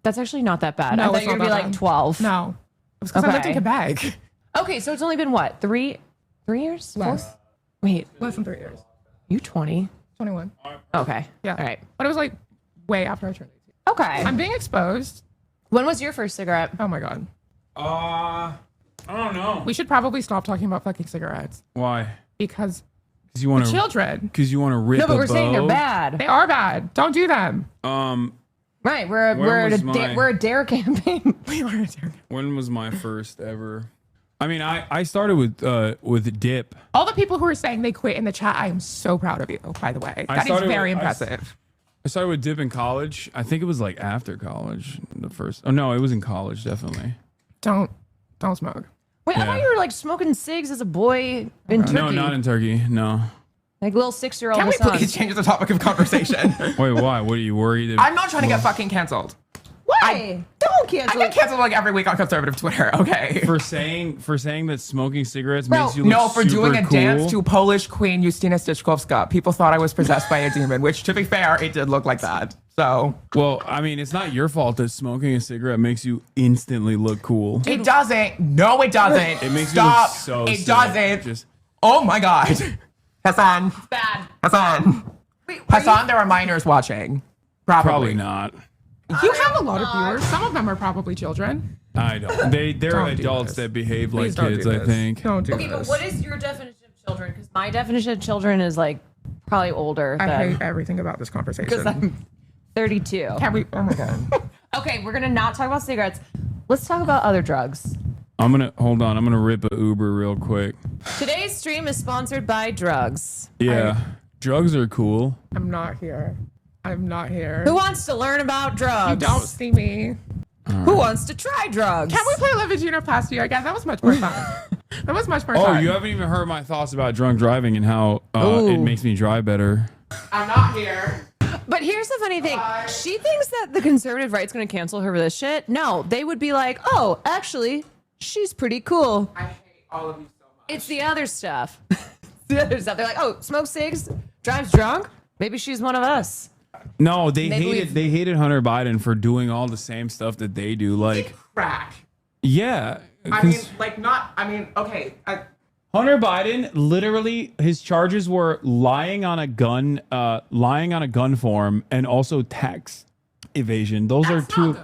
That's actually not that bad. No, I thought it's you were not gonna be that like bad. 12. No. It was because I lived in Quebec. Okay, so it's only been what? 3 years? Less. 4? Wait. Less than 3 years. You 20? 21. Okay. Yeah. All right. But it was like way after I turned 18. Okay. I'm being exposed. When was your first cigarette? Oh my God. I don't know. We should probably stop talking about fucking cigarettes Why? because You want the children. Because you want to rip. No, but a we're saying they're bow? bad. They are bad. Don't do them. Right. We're a dare campaign. We are a dare. When was my first ever? I mean, I started with dip. All the people who are saying they quit in the chat, I am so proud of you, by the way. That is very impressive. I started with dip in college. I think it was like after college. The first. Oh no, it was in college definitely. Don't smoke. Wait, I thought you were like smoking cigs as a boy in Turkey. No, not in Turkey. No. Like little 6-year-old. Can we please change the topic of conversation? Wait, why? What are you worried? I'm not trying to get fucking canceled. Why? Don't cancel. I get canceled like every week on conservative Twitter. Okay. for saying that smoking cigarettes makes you look no, for super doing a cool. dance to Polish Queen Justyna Styczkowska. People thought I was possessed by a demon, which, to be fair, it did look like that. So, well, I mean, it's not your fault that smoking a cigarette makes you instantly look cool. it doesn't. No, it doesn't. It makes Stop. you look so It sick. doesn't. Just Oh my God. Hassan. Bad. Hassan. Hassan, there are minors watching. probably not. You have a lot of viewers. Some of them are probably children. I don't. They're Don't do adults this. that behave Please like don't kids. do I this. think. Don't do Okay, but this. what is your definition of children? Because my definition of children is like probably older. I than, hate everything about this because conversation. I'm 32. Can we? Oh my God. Okay, we're gonna not talk about cigarettes. Let's talk about other drugs. I'm gonna rip a Uber real quick. Today's stream is sponsored by drugs. Yeah, drugs are cool. I'm not here. I'm not here. Who wants to learn about drugs? You don't see me. Who wants to try drugs? Can we play Levagina Plastia again? That was much more fun. That was much more Oh, fun. you haven't even heard my thoughts about drunk driving and how it makes me drive better. I'm not here. But here's the funny thing. She thinks that the conservative right's going to cancel her for this shit. No, they would be like, oh, actually, she's pretty cool. I hate all of you so much. It's the other stuff. The other stuff. They're like, oh, smokes cigs, drives drunk. Maybe she's one of us. No, they Maybe hated Hunter Biden for doing all the same stuff that they do. Like, Crack. yeah. I mean, like, not, I mean, okay. Hunter Biden, literally, his charges were lying on a gun form, and also tax evasion. Those are two.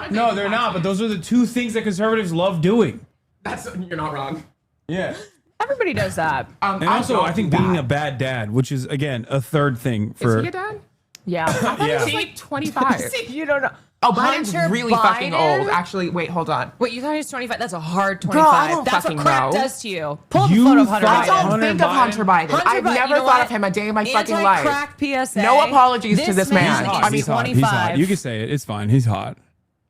No, they're not. But those are the two things that conservatives love doing. You're not wrong. Yeah. Everybody does that. And also, I think being a bad dad, which is again a third thing for. Is he a dad? Yeah. I thought he was like 25. See, you don't know. Oh, Biden's Hunter really fucking Biden? old. Actually, wait, hold on. Wait, you thought he was 25? That's a hard 25. Girl, I don't That's fucking what crack know. does to you. Pull up a You photo of Hunter thought Biden. I don't Hunter think of Biden? Hunter Biden. Hunter I've Biden, never you know thought what? of him a day in my fucking life. Anti-crack PSA. No apologies to this man. Is I mean, He's hot. 25. He's hot. You can say it. It's fine. He's hot.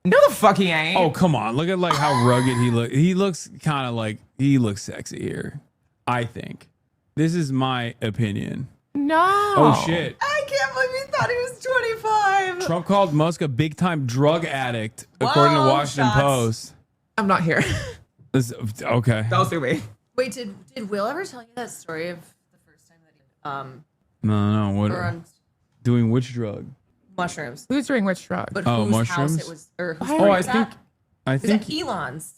No, the fuck he ain't. Oh, come on. Look at like how rugged he looks. He looks kind of like he looks sexy here. I think. This is my opinion. No. Oh shit. I can't believe you thought he was 25. Trump called Musk a big time drug addict, according to Whoa, Washington shots. Post. I'm not here. Okay. That was through me. Wait, did Will ever tell you that story of the first time that he No. What? were on Doing which drug? mushrooms? Who's doing which drug? But Oh, whose mushrooms? house it was? Or whose Oh, party I was think. that? I It was think. at Elon's.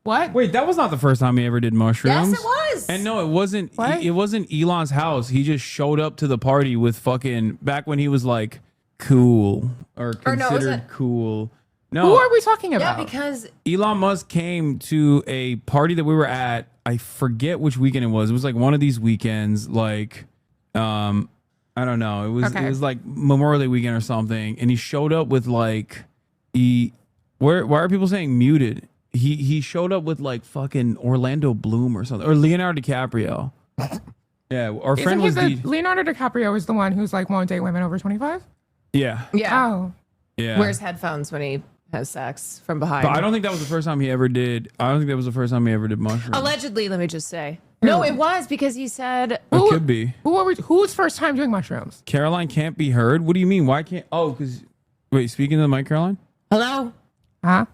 What? Wait, that was not the first time he ever did mushrooms. Yes, it was. And no, it wasn't. It wasn't Elon's house. He just showed up to the party with fucking back when he was like cool or Or no, considered was it- cool. No, Who are we talking about? Yeah, because Elon Musk came to a party that we were at. I forget which weekend it was. It was like one of these weekends, like, I don't know. It was like Memorial Day weekend or something. And he showed up with like, why are people saying muted? He showed up with like fucking Orlando Bloom or something, or Leonardo DiCaprio. Yeah, our friend was Leonardo DiCaprio is the one who's like won't date women over 25. Yeah. Yeah. Oh. Yeah. Wears headphones when he has sex from behind. But I don't think that was the first time he ever did. I don't think that was the first time he ever did mushrooms. Allegedly, let me just say. No, it was because he said. It could be. Who's first time doing mushrooms? Caroline can't be heard. What do you mean? Why can't? Oh, because wait. Speaking to the mic, Caroline. Hello. Huh?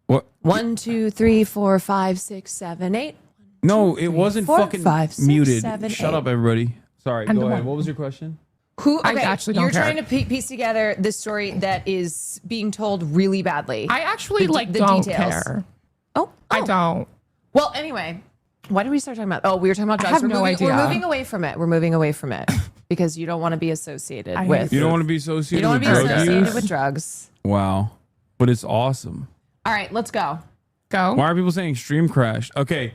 What? 1, 2, 3, 4, 5, 6, 7, 8. No, it wasn't 4, fucking 5, 6, muted. 7, Shut 8. up, everybody. Sorry. And Go the ahead. one. What was your question? Who? I Okay, actually don't you're care. trying to piece together this story that is being told really badly. I actually The don't details. care. Oh, I don't. Well, anyway, why did we start talking about? Oh, we were talking about I drugs. have no idea. We're moving away from it. We're moving away from it because you don't want to be associated I with. hate You don't want to be associated You don't want with to be drug associated use? with drugs. Wow, but it's awesome. All right, let's go. Go. Why are people saying stream crashed? Okay,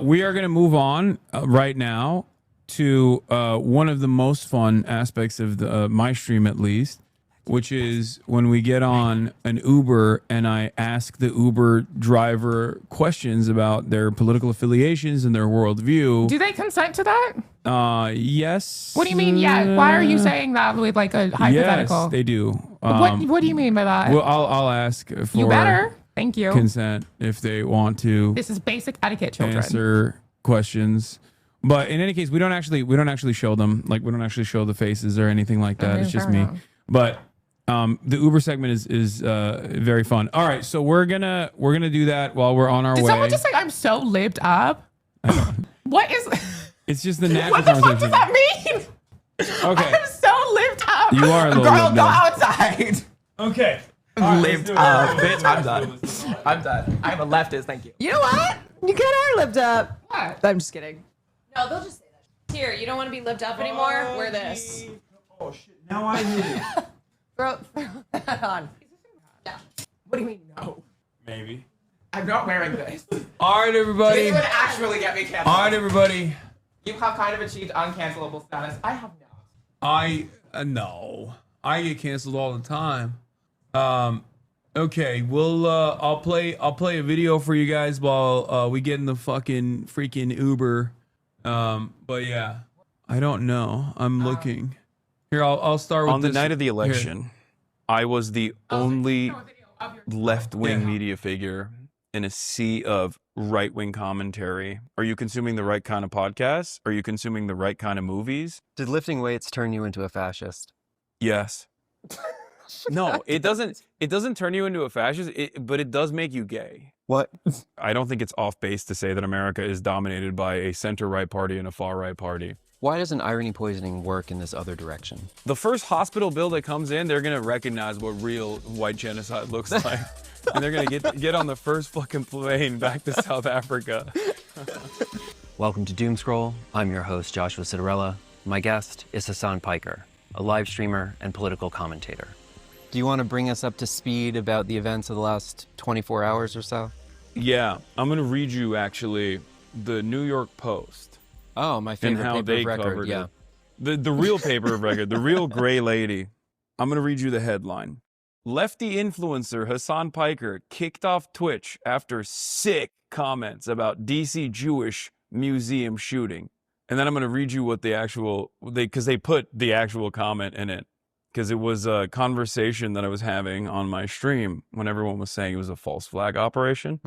we are gonna move on right now to one of the most fun aspects of the my stream, at least, which is when we get on an Uber and I ask the Uber driver questions about their political affiliations and their worldview. Do they consent to that? Yes. What do you mean? Yeah. Why are you saying that with like a hypothetical? Yes, they do. What do you mean by that? Well, I'll ask for You better. Thank you. consent if they want to This is basic etiquette, children. answer questions. But in any case, we don't actually show them. Like, we don't actually show the faces or anything like that. Okay, It's just fair me. enough. But the Uber segment is very fun. All right, so we're gonna do that while we're on our Did way. someone just say I'm so lived up? What is? It's just the natural What the fuck conversation. does that mean? Okay, I'm so lived up. you are a little Girl, lived go up. outside. Okay. Lived up, bitch. I'm done. I'm done. I'm a leftist. Thank you. You know what? You kind of are lived up. What? I'm just kidding. No, they'll just say that. Here, you don't want to be lived up anymore? Wear this. Oh shit! Now I need it. Throw that on. Yeah. What do you mean no? Maybe. I'm not wearing this. All right, everybody. This would actually get me canceled. All right, everybody. You have kind of achieved uncancelable status. I have not. I no. I get canceled all the time. Okay, we'll I'll play a video for you guys while we get in the fucking freaking Uber. But yeah, I don't know. I'm looking. Here, I'll start with On the this. night of the Here. election, I was the only left-wing media figure in a sea of right-wing commentary. Are you consuming the right kind of podcasts? Are you consuming the right kind of movies? Did lifting weights turn you into a fascist? Yes. No, it doesn't. It doesn't turn you into a fascist, but it does make you gay. What? I don't think it's off base to say that America is dominated by a center-right party and a far-right party. Why doesn't irony poisoning work in this other direction? The first hospital bill that comes in, they're gonna recognize what real white genocide looks like, and they're gonna get on the first fucking plane back to South Africa. Welcome to Doomscroll. I'm your host, Joshua Citarella. My guest is Hasan Piker, a live streamer and political commentator. Do you want to bring us up to speed about the events of the last 24 hours or so? Yeah, I'm gonna read you actually the New York Post. Oh, my And favorite how paper they of record, covered yeah. it. The real paper of record, the real gray lady. I'm going to read you the headline. Lefty influencer Hasan Piker kicked off Twitch after sick comments about DC Jewish museum shooting. And then I'm going to read you what the actual, because they put the actual comment in it. Because it was a conversation that I was having on my stream when everyone was saying it was a false flag operation.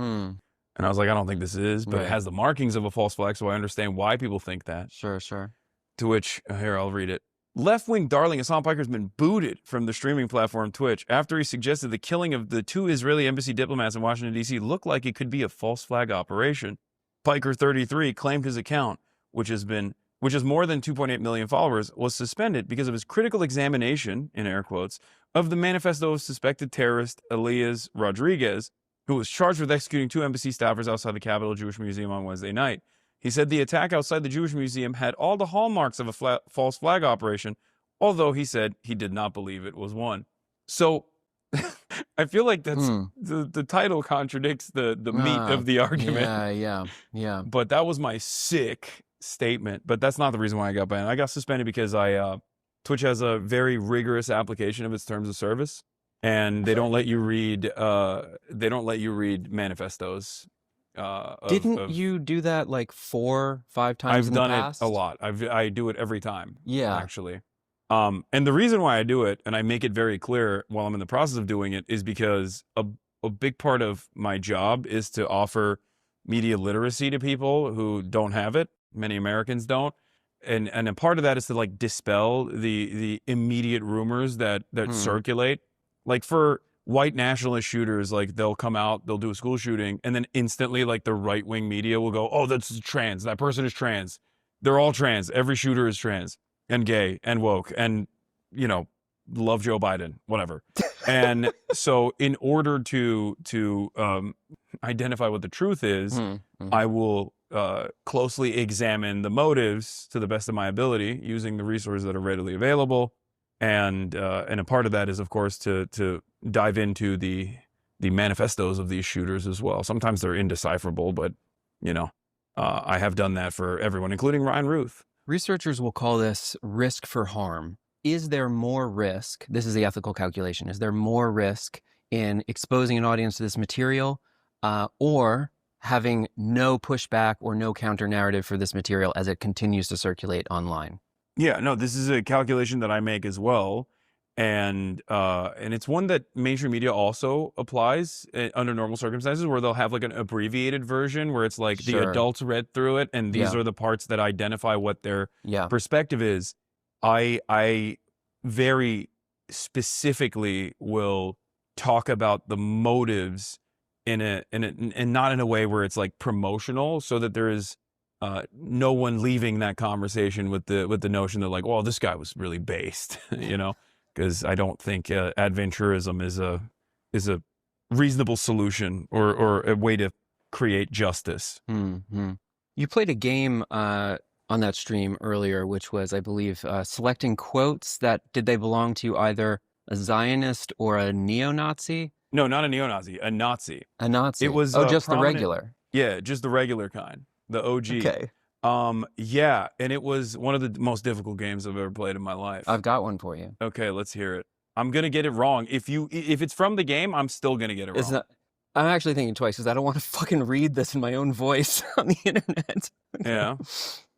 And I was like, I don't think this is, but it has the markings of a false flag, so I understand why people think that. Sure, sure. To which, here, I'll read it. Left-wing darling Hasan Piker has been booted from the streaming platform Twitch after he suggested the killing of the 2 Israeli embassy diplomats in Washington, D.C. looked like it could be a false flag operation. Piker, 33, claimed his account, which has more than 2.8 million followers, was suspended because of his critical examination, in air quotes, of the manifesto of suspected terrorist Elias Rodriguez, who was charged with executing 2 embassy staffers outside the Capitol Jewish Museum on Wednesday night. He said the attack outside the Jewish Museum had all the hallmarks of a false flag operation, although he said he did not believe it was one. So I feel like that's the title contradicts the meat of the argument. Yeah. But that was my sick statement. But that's not the reason why I got banned. I got suspended because Twitch has a very rigorous application of its terms of service, and they don't let you read manifestos. Didn't you do that like 4-5 times in the past? I've done it a lot. I do it every time. Yeah. Actually. And the reason why I do it, and I make it very clear while I'm in the process of doing it, is because a big part of my job is to offer media literacy to people who don't have it. Many Americans don't. And a part of that is to like dispel the immediate rumors that circulate. Like for white nationalist shooters, like they'll come out, they'll do a school shooting, and then instantly like the right-wing media will go, oh, that's trans. That person is trans. They're all trans. Every shooter is trans and gay and woke and, you know, love Joe Biden, whatever. And so in order to identify what the truth is, I will closely examine the motives to the best of my ability using the resources that are readily available. And a part of that is, of course, to dive into the manifestos of these shooters as well. Sometimes they're indecipherable, but, you know, I have done that for everyone, including Ryan Ruth. Researchers will call this risk for harm. Is there more risk? This is the ethical calculation. Is there more risk in exposing an audience to this material or having no pushback or no counter narrative for this material as it continues to circulate online? Yeah, no, this is a calculation that I make as well. And it's one that mainstream media also applies under normal circumstances, where they'll have like an abbreviated version where it's like the adults read through it and these are the parts that identify what their perspective is. I very specifically will talk about the motives and not in a way where it's like promotional, so that there is no one leaving that conversation with the notion that like, well, this guy was really based, you know, because I don't think adventurism is a reasonable solution or a way to create justice. You played a game on that stream earlier, which was, I believe, selecting quotes that did they belong to either a Zionist or a neo-Nazi? No, not a neo-Nazi, a Nazi. A Nazi. It was just the regular. Yeah, just the regular kind. The OG. Okay. Yeah, and it was one of the most difficult games I've ever played in my life. I've got one for you. Okay, let's hear it. I'm gonna get it wrong. If it's from the game, I'm still gonna get it wrong. I'm actually thinking twice because I don't want to fucking read this in my own voice on the internet. Yeah.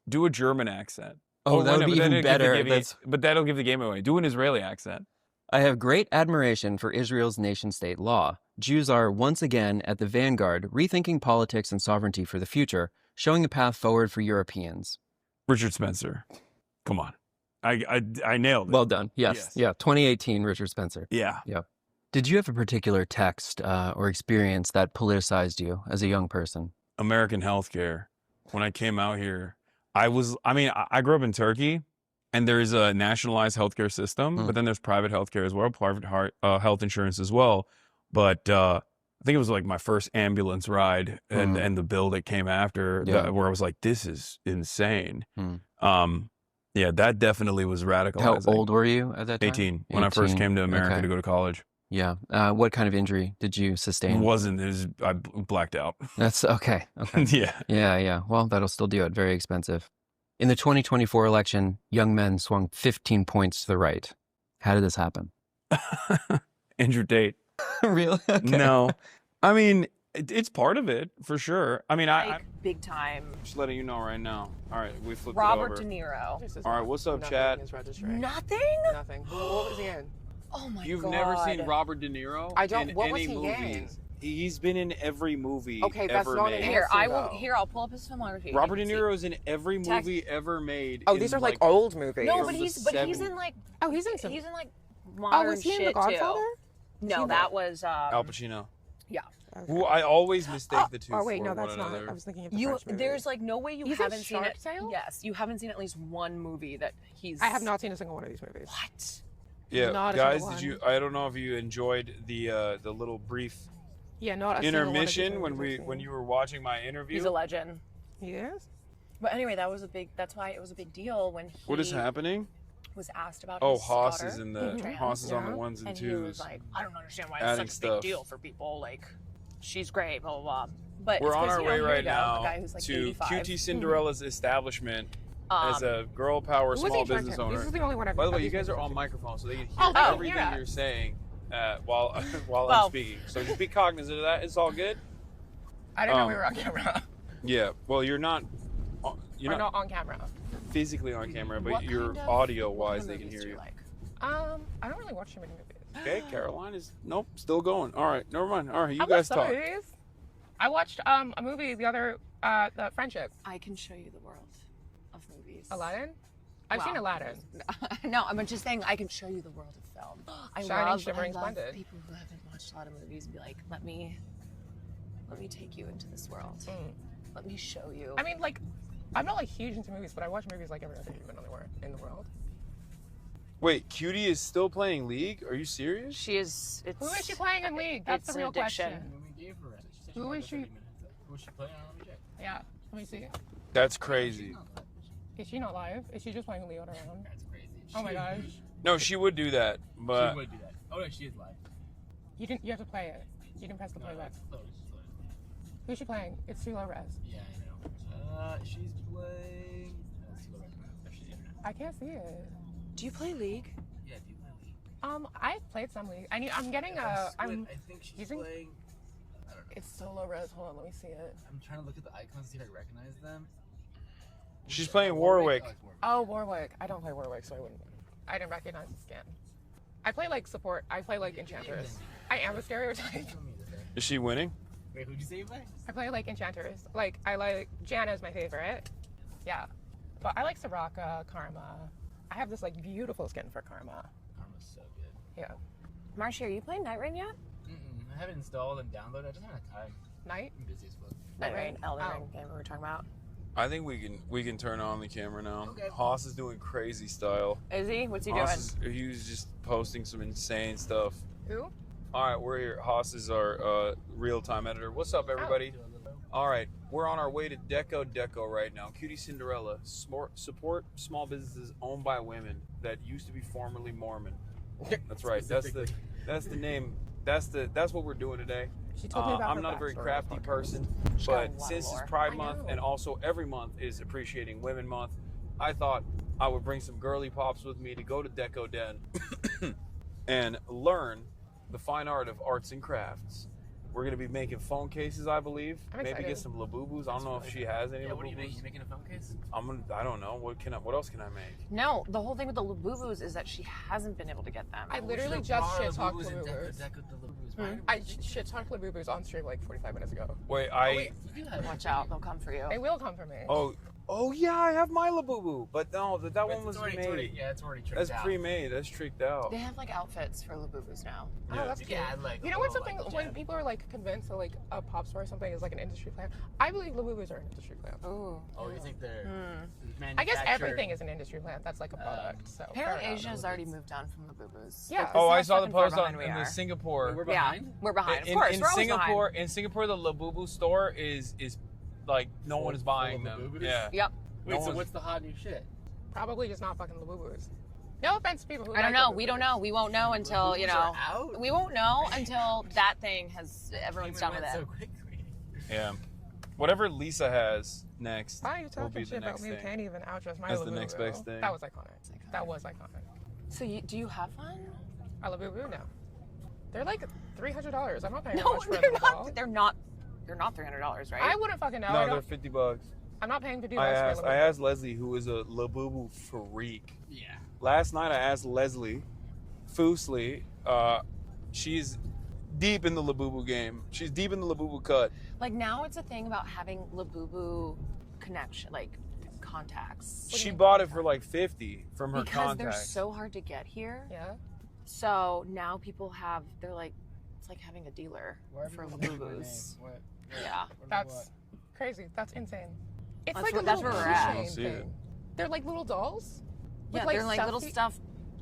Do a German accent. Oh, that would be even better. But that'll give the game away. Do an Israeli accent. I have great admiration for Israel's nation-state law. Jews are once again at the vanguard, rethinking politics and sovereignty for the future, showing a path forward for Europeans. Richard Spencer. Come on. I nailed it. Well done. Yes. Yeah. 2018, Richard Spencer. Yeah. Yeah. Did you have a particular text or experience that politicized you as a young person? American healthcare. When I came out here, I grew up in Turkey, and there's a nationalized healthcare system, but then there's private healthcare as well, private health insurance as well. But I think it was like my first ambulance ride and the bill that came after where I was like, this is insane. Yeah, that definitely was radicalizing. How old were you at that time? 18, when I first came to America to go to college. Yeah. What kind of injury did you sustain? I blacked out. That's okay. Yeah. Yeah. Well, that'll still do it. Very expensive. In the 2024 election, young men swung 15 points to the right. How did this happen? Andrew Tate. Really? Okay. No. I mean, it's part of it, for sure. I mean, I big time. Just letting you know right now. All right, we flipped Robert it over. De Niro. All right, what's up, chat? Nothing? Nothing. What was he in? Oh my god. You've never seen Robert De Niro? I don't. in What was any he movies? He's been in every movie Okay, that's ever not made. an answer. Here, I'll pull up his filmography. Robert De Niro is in every movie ever made. Oh, these are like old movies. No, but he's in like he's in some. He's in like modern was he in shit The Godfather? too. No, that was Al Pacino. Yeah. Who I always mistake the two. Oh wait, for no, that's one not. another. I was thinking of the You. French movie. There's like no way you He's in haven't seen Shark it. Tale? Yes, you haven't seen at least one movie that he's. I have not seen a single one of these movies. What? Yeah, Not a guys, single did you? one. I don't know if you enjoyed the little brief Yeah, not a single one of these intermission movies when you were watching my interview. He's a legend. He is. But anyway, that was a big. That's why it was a big deal when he. What is happening? Was asked about. Oh, his Haas daughter, is in the trans. Haas is on the ones and and twos. he was like, I don't understand why adding it's such a stuff. big deal for people. Like, she's great, blah blah blah. But We're it's on 'cause, our you know, way here right you go, now the guy who's like to 85. QT Cinderella's establishment as a girl power Who was small he trying business to- owner. This is the only one I've By the way, I've you guys seen. are on microphone, so they can hear Oh, they can everything hear us. you're saying while while Well- I'm speaking. So just be cognizant of that. It's all good. I didn't know we were on camera. Yeah. Well, you're not. You're We're not not on camera. physically on camera, but What you're kind of audio wise, horror they can movies hear do you. like? I don't really watch too many movies. Okay, Caroline is nope, still going. All right, never mind. All right, you I guys watched some talk. movies. I watched a movie the other, the Friendship. I can show you the world of movies. Aladdin. I've seen Well, Aladdin. No, I'm just saying I can show you the world of film. I Shining, love Shimmering, I love Splendid. people who haven't watched a lot of movies and be like, let me take you into this world. Let me show you. I mean, like, I'm not like huge into movies, but I watch movies like every other human in the world. Wait, Cutie is still playing League? Are you serious? She is. It's, Who is she playing in League? That's it's the real an addiction. question. Who is she? Who is she playing on? Let me check. Yeah, let me see. That's crazy. Is she not live? Is she just playing Leo around? That's crazy. Oh my gosh. No, she would do that, but She would do that. Oh, no, she is live. You have to play it. You didn't press the play button. Who's she playing? It's too low res. Yeah, I know. She's playing. Let's see what I can. I can't see it. Do you play League? Yeah, do you play League? I've played some League. I'm getting a. I'm I think she's using. playing. I don't know. It's so low res. Hold on, let me see it. I'm trying to look at the icons to see if I recognize them. she's playing Warwick. Oh, it's Warwick. Oh, Warwick. I don't play Warwick, so I didn't recognize the skin. I play like support. I play like Enchantress. I am a stereotype. Is she winning? Wait, who'd you say you play? I play like Enchantress. Like I like Janna's my favorite. Yeah, but I like Soraka, Karma. I have this like beautiful skin for Karma. Karma's so good. Yeah. Marcia, are you playing Night Rain yet? I haven't installed and downloaded. I just haven't had time. Night? I'm busy as fuck. Night Rain, Elden Ring game we were talking about. I think we can turn on the camera now. Haas is doing crazy style. Is he? What's he Haas doing? he was just posting some insane stuff. Who? All right, we're here. Haas is our real-time editor. What's up, everybody? All right, we're on our way to Deco right now. Cutie Cinderella, support small businesses owned by women that used to be formerly Mormon. That's right. That's the name. That's what we're doing today. She told me about I'm her not a very backstory. crafty person, She's got a but lot since of it's lore. Pride I Month know. and also every month is Appreciating Women Month, I thought I would bring some girly pops with me to go to DECODEN and learn the fine art of arts and crafts. We're gonna be making phone cases, I believe. I'm Maybe excited. get some labubus. I don't know if she has any Yeah, what are you making? labubus. You making a phone case? I don't know. What else can I make? No, the whole thing with the Labubus is that she hasn't been able to get them. I literally just shit talked Labubus. I shit talked Labubus on stream like 45 minutes ago. Wait, Watch out, they'll come for you. They will come for me. Oh yeah, I have my labubu, but no, that one was it's made. already tricked That's out. pre-made. That's tricked out. They have like outfits for Labubus now. Oh, that's cute. Yeah, like you know what's something when people are like convinced that like a pop store or something is like an industry plan? I believe Labubus are an industry plan. Ooh. Oh, you think they're I guess manufactured? everything is an industry plan. That's like a product. So Apparently fair enough. Asia has already moved on from Labubus. Yeah. Like, Oh, this I is saw how the fucking far post on behind we in the are. Singapore. We're Yeah, behind. we're behind. Of In, course, in we're always Singapore, behind. in Singapore, the Labubu store is like no one is buying them. Labubus? Yeah. Yep. Wait, No so one's- what's the hot new shit? Probably just not fucking Labubus. No offense to people who I don't like know. Labubus. We don't know. We won't know until, you Labubus know. are out? We won't know until that thing has, everyone's done with it. So quickly. Yeah. Whatever Lisa has next Why are you will talking be shit the about next me? You thing. can't even outdress my That's Labubu. the next best thing. That was iconic. That was iconic. So do you have one? A Labubu? No. They're like $300. I'm not paying that No, much for they're them. not. They're not $300, right? I wouldn't fucking know. I No, don't- they're $50. I'm not paying $50 I for a Labubu. asked Leslie, who is a Labubu freak. Yeah. Last night I asked Leslie Foosley, she's deep in the Labubu game. She's deep in the Labubu cut. Like now it's a thing about having Labubu connection, like contacts. She bought it for like 50 from her because contacts. they're so hard to get here. Yeah. So now people have, they're like, it's like having a dealer for Labubus. Yeah. That's crazy. That's insane. It's That's like where- a that's little where we're at. keychain thing. They're like little dolls. Yeah, with they're like little stuffy- stuffed.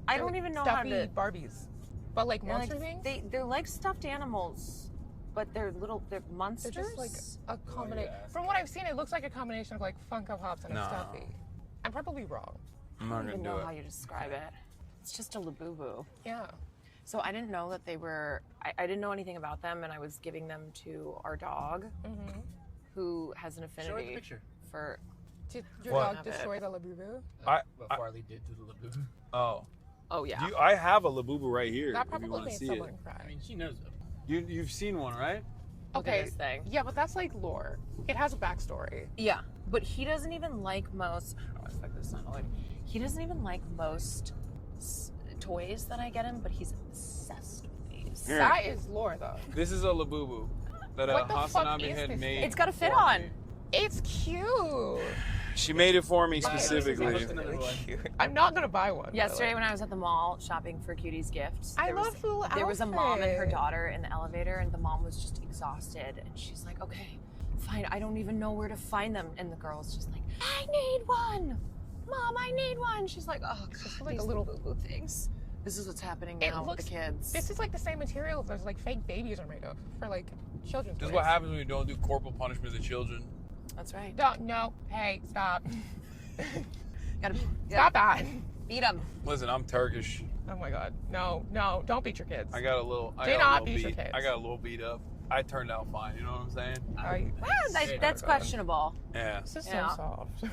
I they're don't like even know how stuffy to. Barbies, but like They're monster like, things. they're like stuffed animals, but they're They're monsters. just like a combination. From what I've seen, it looks like a combination of like Funko Pops and a No. stuffy. I'm probably wrong. I'm not I don't gonna even do know it. how you describe it. It's just a Labubu. Yeah. So I didn't know that they were. I didn't know anything about them, and I was giving them to our dog, who has an affinity Show her the picture. for. Did your What? dog destroy the Labubu? What Farley did to the Labubu. Oh. Oh yeah. I have a Labubu right here. That if you probably want to made see someone it. cry. I mean, she knows them. You've seen one, right? Look at Okay. this thing. Yeah, but that's like lore. It has a backstory. Yeah, but he doesn't even like most. I don't know if this sounded like. He doesn't even like most toys that I get him, but he's obsessed with these. Here. That is lore, though. This is a Labubu that What the fuck HasanAbi is had this made. thing? It's got a fit for on. me. It's cute. She made it for me Right. specifically. I'm not gonna buy one. by the Yesterday way. when I was at the mall shopping for Cutie's gifts, I there love was, little there was a mom and her outfit. daughter in the elevator, and the mom was just exhausted, and she's like, "Okay, fine, I don't even know where to find them," and the girl's just like, "I need one, Mom, I need one." She's like, "Oh, God, like these a little boo things." This is what's happening It now with looks- the kids. This is like the same material those like fake babies are made of for like children's This is toys. what happens when you don't do corporal punishment to children. That's right. No, hey, stop. Gotta Stop that. beat them. Listen, I'm Turkish. Oh my God. No, don't beat your kids. I got a little. I Do got not a little beat your beat. kids. I got a little beat up. I turned out fine. You know what I'm saying? That's questionable. Yeah. This is Yeah. so soft.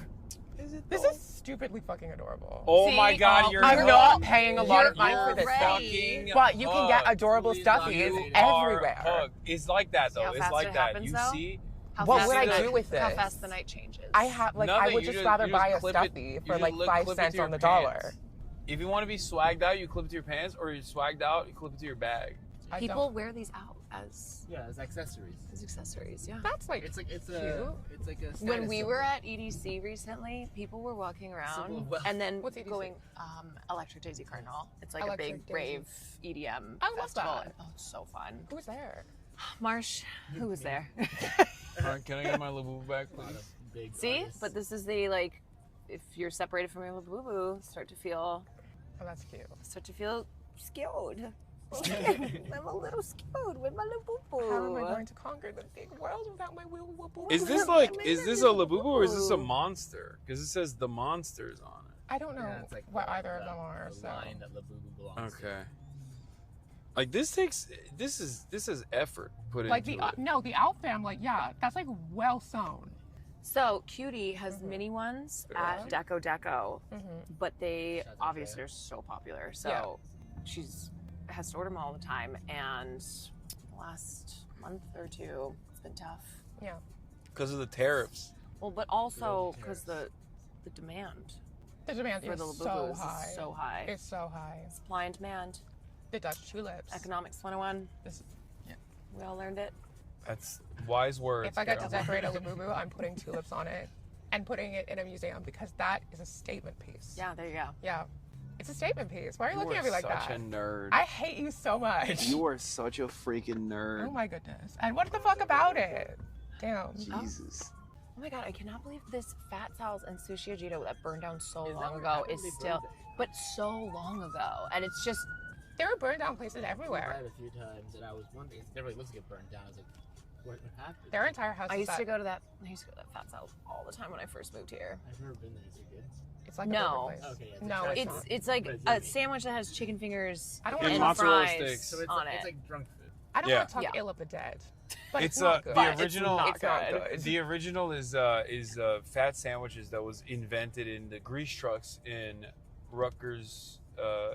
This is stupidly fucking adorable. Oh my God, you're I'm not paying a lot of money you're for this stuff, fucking but you can get hooked. adorable stuffies You are everywhere. hooked. It's like that See how though. It's fast like it that. happens, You though? see? How What fast would the I night- do with How this? fast the night changes. I have like I Nothing. would You just rather you buy a clip stuffy you for just like clip 5 it cents to your on the pants. dollar. If you want to be swagged out, you clip it to your pants, or you're swagged out, you clip it to your bag. People wear these out as as accessories. As accessories, yeah. That's like it's a When status we symbol. were at EDC recently, people were walking around Symbol of wealth. and then What's EDC? going Electric Daisy Carnival. It's like Electric a big Daisy. rave EDM I love festival. that. Oh, it's so fun. Who's there? Marsh, who was there? All right, can I get my Labubu back, please? See, but this is the like, if you're separated from your Labubu, start to feel that's cute. Start to feel skewed. I'm a little skewed with my Labubu. How am I going to conquer the big world without my wheel? Is this like, is this a Labubu or is this a monster? Because it says the monsters on it. I don't know Yeah, it's like what the- either of the- them are. the So line that Labubu belongs to. Okay. Like this is effort put like into the it. no, the Out fam, like yeah, that's like well sewn. So Cutie has mini ones at Deco, but they obviously are so popular. So she's has to order them all the time, and the last month or two, it's been tough. Yeah. Because of the tariffs. Well, but also because the demand. The demand for is the so Labubus high. is so high. It's so high. Supply and demand. The Dutch tulips. Economics 101. Yeah. We all learned it. That's wise words. If I get to Carol. decorate a Labubu, I'm putting tulips on it and putting it in a museum because that is a statement piece. Yeah, there you go. Yeah. It's a statement piece. Why are you You looking are at me like such that? a nerd. I hate you so much. You are such a freaking nerd. Oh my goodness. And what the fuck about it? Damn. Jesus. Oh my god, I cannot believe this Fat Sal's and Sushi Ajito that burned down so Is that long what ago happened? is They still, burned it. but so long ago. And it's just, There were burned down places I everywhere. tried it a few times, and I was wondering. It never looks like it burned down. I was like, what happened? Their entire house I is used to that- go to that Fat Sal's all the time when I first moved here. I've never been there. Is it good? It's like No. a burger place. Okay, yeah, No, it's not. It's like But it's a yummy. sandwich that has chicken fingers I don't and wanna mozzarella fries sticks. So it's on like, it. it's like drunk food. I don't Yeah. want to talk Yeah. ill of the dead. But It's not good. the original. It's not good. The original is fat sandwiches that was invented in the grease trucks in Rutgers,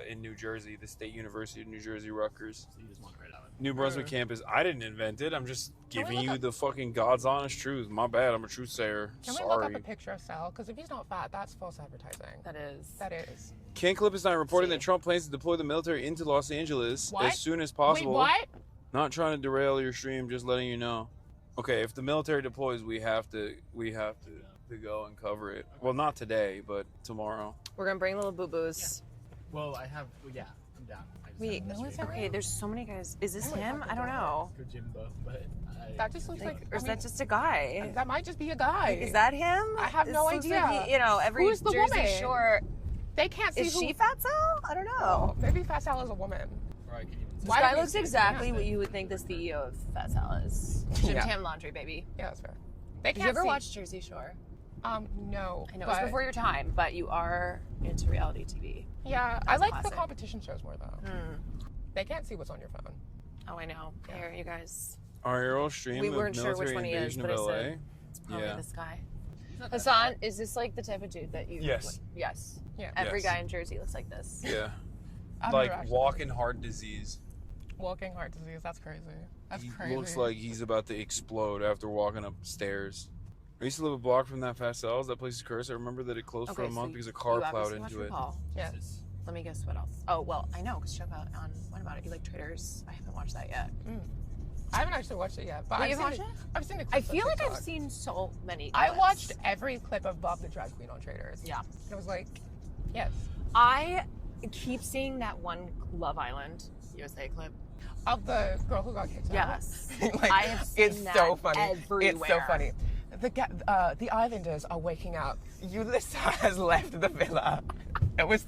in New Jersey, the State University of New Jersey, Rutgers. So you just walk right out of it. New Brunswick campus. I didn't invent it. I'm just Can we giving look you up- the fucking God's honest truth. My bad. I'm a truth sayer. Can we look up Sorry. a picture of Sal? Because if he's not fat, that's false advertising. That is. That is. Ken Clip is not reporting that Trump plans to deploy the military into Los Angeles What? as soon as possible. Wait, what? Not trying to derail your stream, just letting you know. Okay, if the military deploys, we have to go and cover it. Well, not today, but tomorrow. We're gonna bring little boo-boos. Well, I'm down. Wait, okay, there's so many guys. Is this him? I don't know. That just looks like. Or is that just a guy? That might just be a guy. Is that him? I have This no looks idea. like he- you know, every Who's the Jersey woman? Shore. They can't see Is who. she Fat Sal? I don't know. Oh, maybe Fat Sal is a woman. This Why guy do we looks see exactly him? what you would think the CEO of Fat Sal is. Jim Yeah. Tam Laundry, baby. Yeah, that's fair. They Did you can't ever see- watch Jersey Shore? No. I know it was before your time, but you are into reality TV. Yeah, I That's like classic. the competition shows more though. They can't see what's on your phone. Oh, I know. Here, you guys. Our Aero stream We of weren't sure which military one he is, invasion but of I LA. said it's probably Yeah. this guy. Hasan, is this like the type of dude that you? Yes. Yes. Yeah. Every Yes. guy in Jersey looks like this. Yeah. I've Like never actually- walking heart disease. Walking heart disease. That's crazy. That's He crazy. looks like he's about to explode after walking upstairs. I used to live a block from that Fast Cells. That place is cursed. I remember that it closed for a month because a car plowed into it. Yes. Let me guess what else. Oh well, I know because show about on What About It? You like Traders? I haven't watched that yet. I haven't actually watched it yet, but Wait, I've you've seen watched it. it? I've seen it. I feel like I've seen so many. I clips. watched every clip of Bob the Drag Queen on Traders. Yeah. And it was like, yes. I keep seeing that one Love Island USA clip. Of the girl who got kicked out. Yes. Like, I have seen it's that so funny. everywhere. It's so funny. The Islanders are waking up. Ulysses has left the villa. It was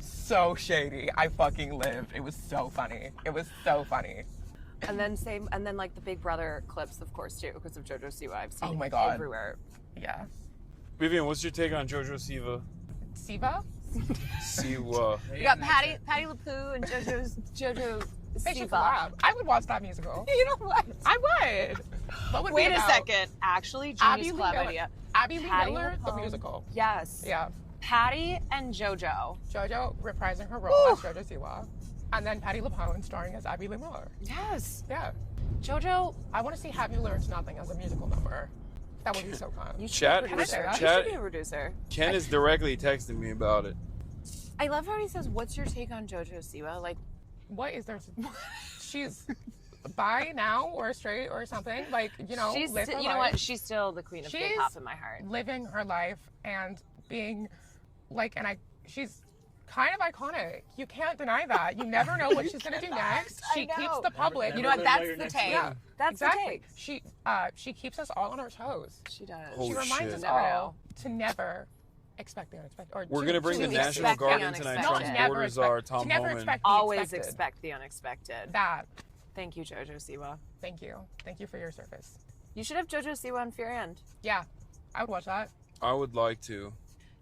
so shady. I fucking lived. It was so funny. It was so funny. And then like the Big Brother clips, of course, too, because of JoJo Siwa. I've seen Oh my it God. everywhere. Yeah. Vivian, what's your take on JoJo Siwa? Siva? Siwa. You got Patty LaPoo and JoJo They should Siva. collab. I would watch that musical. You know what? I would. What would Wait be a about? second. Actually, genius Lee collab Miller. idea. Abby Lee Patty Miller, the LaPoo. musical. Yes. Yeah. Patty and JoJo. JoJo reprising her role as JoJo Siwa. And then Patty LaPone starring as Abby Lee Miller. Yes. Yeah. JoJo. I want to see Have You Learned Nothing as a musical number. That would be so fun. You should Chat- be a producer. chat- You should be a producer. Ken is directly texting me about it. I love how he says, "What's your take on JoJo Siwa?" Like, what is there? She's bi now or straight or something. Like, you know, she's live her you know life. what? She's still the queen of She's K-pop in my heart. living her life and being like, she's kind of iconic. You can't deny that. You never know what she's gonna do next. I She know. keeps the public. You know what? That's the take. Yeah, That's the exactly. take. She keeps us all on our toes. She does. She Holy reminds shit. us Never all know. to never expect the unexpected. Or We're to- gonna bring to the National expect Guard the in tonight. unexpected. Trump's No, never borders expect- are Tom to never Homan. expect the Always expected. expect the unexpected. That. Thank you, JoJo Siwa. Thank you. Thank you for your service. You should have JoJo Siwa on Fear End. Yeah, I would watch that. I would like to.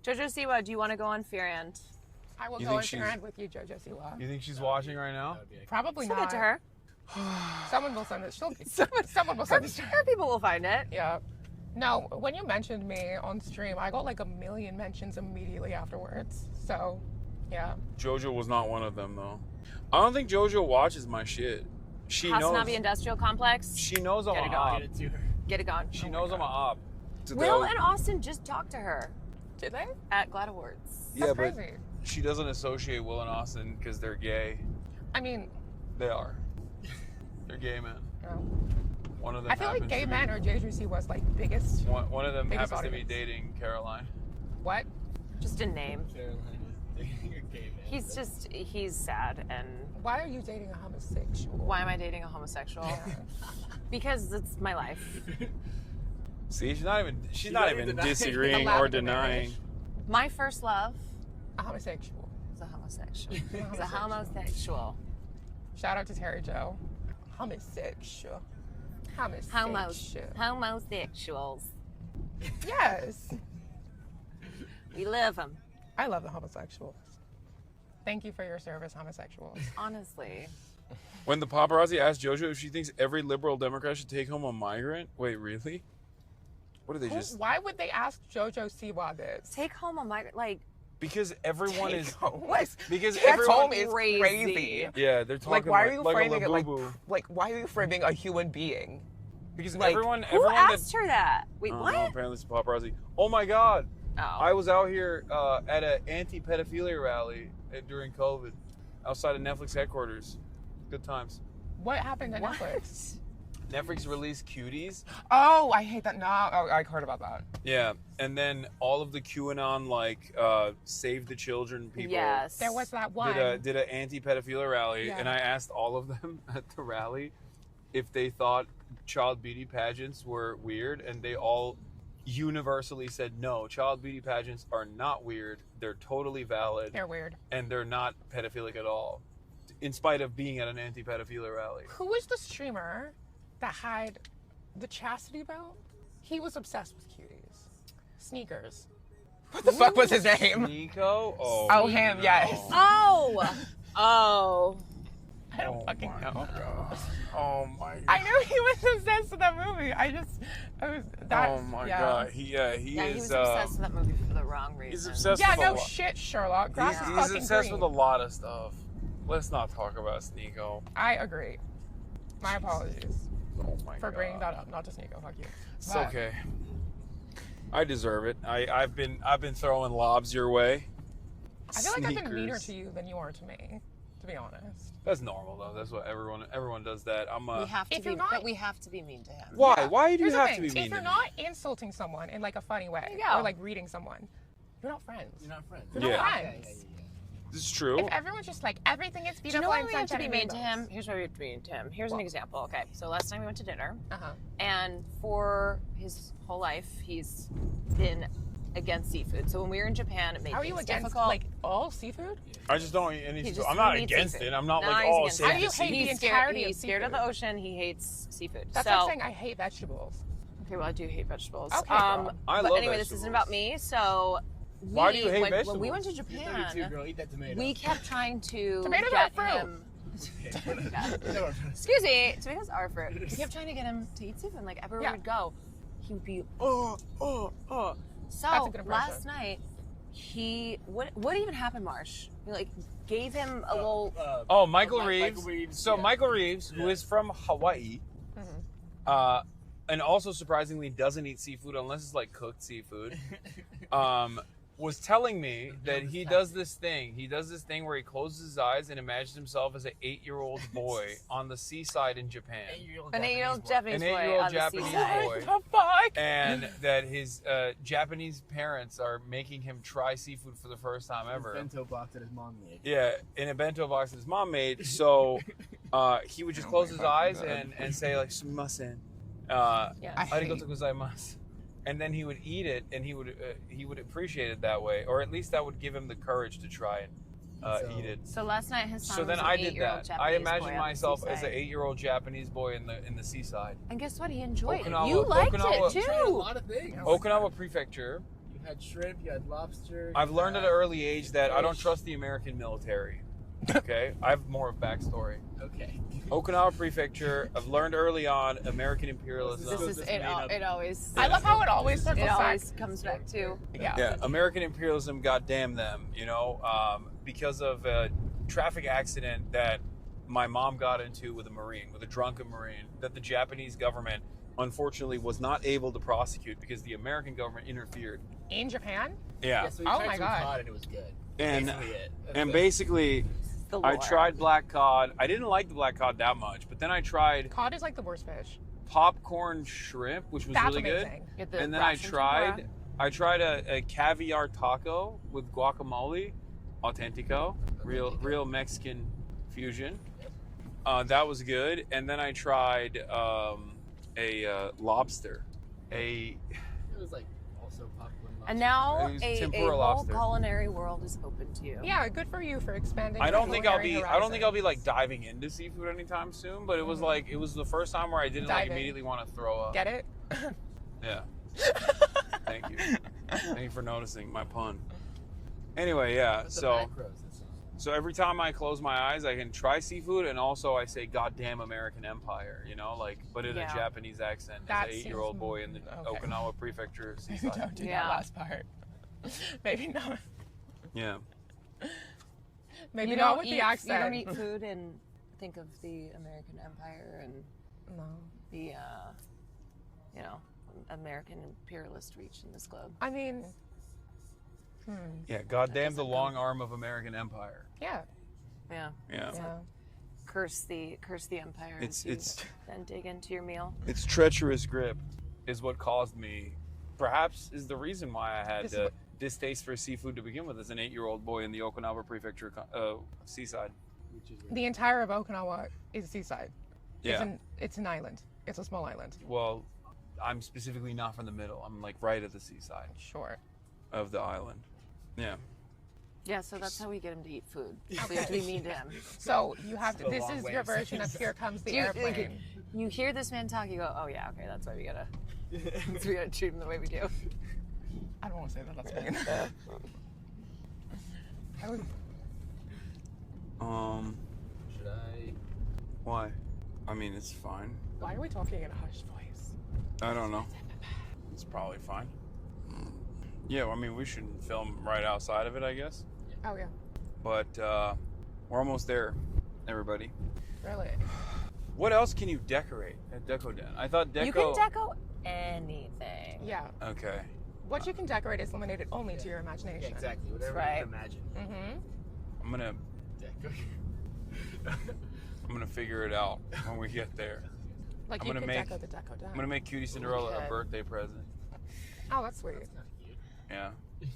JoJo Siwa, do you want to go on Fear End? I will You go think and she's- friend with you, JoJo Siwa. You think she's watching right now? Probably Send not. it to her. Someone will send it. Someone will send it to her. Her people will find it. Yeah. No, when you mentioned me on stream, I got like 1 million mentions immediately afterwards. So, yeah. JoJo was not one of them though. I don't think JoJo watches my shit. She knows. HasanAbi Industrial Complex. She knows I'm Get a it going. op. Get it to her. Get it going. She knows I'm a op. To Will the- and Austin just talked to her. Did they? At GLAAD Awards. Yeah, That's but crazy. she doesn't associate Will and Austin because they're gay. I mean, They are. They're gay men. no. One of them. I feel like happens gay to be- men are JJC was like biggest. One of them biggest happens to be audience. dating Caroline. What? Just a name. He's sad and. Why are you dating a homosexual? Why am I dating a homosexual? Because it's my life. See, she's not even disagreeing Allowed or in the denying. marriage. My first love A homosexual. is a homosexual. It's a homosexual. Shout out to Terry Joe. Homosexual. Homosexual. Homosexuals. Yes. We love them. I love the homosexuals. Thank you for your service, homosexuals. Honestly. When the paparazzi asked JoJo if she thinks every liberal Democrat should take home a migrant, wait, really? What are they just? Why would they ask JoJo Siwa this? Take home a migrant, like. Because everyone Take is. home. What? Because Take everyone home is crazy. Yeah, they're talking Like, why are you like framing a it like, labubu. why are you framing a human being? Because like, everyone Who asked that, her that? Wait, I don't what? know, apparently it's paparazzi. Oh my God! Oh. I was out here at an anti-pedophilia rally during COVID, outside of Netflix headquarters. Good times. What happened to Netflix? Netflix released Cuties. Oh, I hate that. No, I heard about that. Yeah, and then all of the QAnon Save the Children people. Yes. There was that one. Did an anti-pedophilia rally, Yeah. and I asked all of them at the rally if they thought child beauty pageants were weird, and they all universally said no. Child beauty pageants are not weird. They're totally valid. They're weird. And they're not pedophilic at all, in spite of being at an anti-pedophilia rally. Who was the streamer that had the chastity belt? He was obsessed with cuties. Sneakers. What the fuck was his name? Nico? Oh, him, yes. Oh. I don't fucking know. Oh my god. I knew he was obsessed with that movie. Oh my god. He was obsessed with that movie for the wrong reason. He's obsessed Yeah, with no a lot. shit, Sherlock. Grass is He's fucking obsessed green. with a lot of stuff. Let's not talk about Sneeko. I agree. My apologies Oh my for god. bringing that up. Not just Nico. Fuck you. It's But okay. I deserve it. I've been throwing lobs your way. I feel like I've been meaner Sneakers. to you than you are to me, to be honest. That's normal though. That's what everyone does that. We have to If be, you're not- but we have to be mean to him. Why? Yeah. Why do you Here's the have thing. to be mean If you're to me? not insulting someone in like a funny way, There you go. or like reading someone, you're not friends. You're not friends. You're Yeah. not friends. This is true. If everyone's just like everything is Do you know beautiful why and we have to sunshine be and mean to rainbows. him? Here's why we have to be mean to him. Here's an example. Okay, so last time we went to dinner, Uh-huh. and for his whole life, he's been against seafood. So when we were in Japan, it made How are you things against difficult. like all seafood? I just don't eat any He seafood. just I'm not eats against seafood. it. I'm not No, like, he's oh, against save it. How do you the hate the seafood. He's scared, entirety he's of scared of seafood? the ocean. He hates seafood. That's so, like saying I hate vegetables. Okay, well, I do hate vegetables. Okay, girl. I but love anyway, this isn't vegetables. about me. So, Why do you hate when we went to vegetables? Japan, Too, girl. Eat that tomato. we kept trying to Tomatoes get are fruit. him. Excuse me, tomatoes are fruit. We kept trying to get him to eat seafood. And, like everywhere we'd go, he would be So That's a good impression. last night, what even happened, Marsh? You like gave him a little. Oh, Michael Michael Reeves. Reeves, So yeah. Michael Reeves, who is from Hawaii, and also surprisingly doesn't eat seafood unless it's like cooked seafood, was telling me that he does this thing. He does this thing where he closes his eyes and imagines himself as an 8-year-old boy on the seaside in Japan. An 8-year-old Japanese An boy 8-year-old on the Japanese seaside. boy. The fuck? And that his Japanese parents are making him try seafood for the first time ever. Bento box that his mom made. Yeah, in a bento box that his mom made. So he would just close his eyes and say like sumimasen. Arigatou gozaimasu. And then he would eat it, and he would appreciate it that way, or at least that would give him the courage to try and eat it. So last night his son So then was an I did 8-year-old that. Japanese I boy imagined on the myself as an seaside. 8-year-old Japanese boy in the seaside. And guess what? He enjoyed Okinawa- it. You liked Okinawa- it Tried a too. lot of things. Okinawa Prefecture. You had shrimp, you had lobster. I've you learned at had an early age that I don't fish. trust the American military. Okay, I have more of backstory. Okay. Okinawa Prefecture. I've learned early on American imperialism. This is it. It always. I love how it always It circles always back. comes back to. Yeah, American imperialism, goddamn them, you know, because of a traffic accident that my mom got into with a drunken Marine, that the Japanese government unfortunately was not able to prosecute because the American government interfered. In Japan? Yeah. So we Oh tried my some God. cod and it was good. And Basically it. That's and it. basically The I lore. tried black cod. I didn't like the black cod that much, but then I tried Cod is like the worst fish. popcorn shrimp, which was That's really amazing. Get the good. And then I Russian tried a caviar taco with guacamole, autentico, real Mexican fusion. That was good. And then I tried a lobster. It was like also popcorn lobster. And now It was a tempura whole lobster. culinary world is open to you. Yeah, good for you for expanding. I your don't think I'll culinary be. I don't think I'll be horizons. like diving into seafood anytime soon. But it was like it was the first time where I didn't like Diving. immediately want to throw up. Get it? Yeah. Thank you. Thank you for noticing my pun. Anyway, yeah. That's the So macros, that's all. so every time I close my eyes, I can try seafood, and also I say "goddamn American Empire," you know, like but in Yeah. a Japanese accent That as an 8-year-old seems- boy in the okay. Okinawa Prefecture Maybe seaside. don't do Yeah. that last part. Maybe not. Yeah. Maybe You not don't with eat, the accent. You don't eat food and think of the American Empire and No. the, American imperialist reach in this globe. I mean, Yeah. Goddamn the long arm of American Empire. yeah. Yeah. Yeah. Yeah. curse the empire. It's then dig into your meal. It's treacherous grip is what caused me, perhaps is the reason why I had distaste for seafood to begin with as an 8-year-old boy in the Okinawa prefecture seaside. The entire of Okinawa is seaside. Yeah. It's an island. It's a small island. Well, I'm specifically not from the middle. I'm like right at the seaside. Sure. Of the island. Yeah. Yeah, so that's how we get him to eat food. We have to be mean to him. So you have to. This is your version of "Here Comes the Airplane." You hear this man talk, you go, "Oh yeah, okay, that's why we gotta treat him the way we do." I don't want to say that. That's mean. Should I? Why? I mean, it's fine. Why are we talking in a hushed voice? I don't know. It's probably fine. Yeah, well, I mean, we should film right outside of it, I guess. Oh yeah. But we're almost there, everybody. Really? What else can you decorate at DECODEN? I thought You can deco anything. Yeah. Okay. What you can decorate is limited only to your imagination. Yeah, exactly. Whatever Right. you can imagine. Mm-hmm. I'm gonna figure it out when we get there. Like I'm you gonna can make deco the DECODEN. I'm gonna make Cutie Cinderella Okay. a birthday present. Oh, that's sweet. Yeah.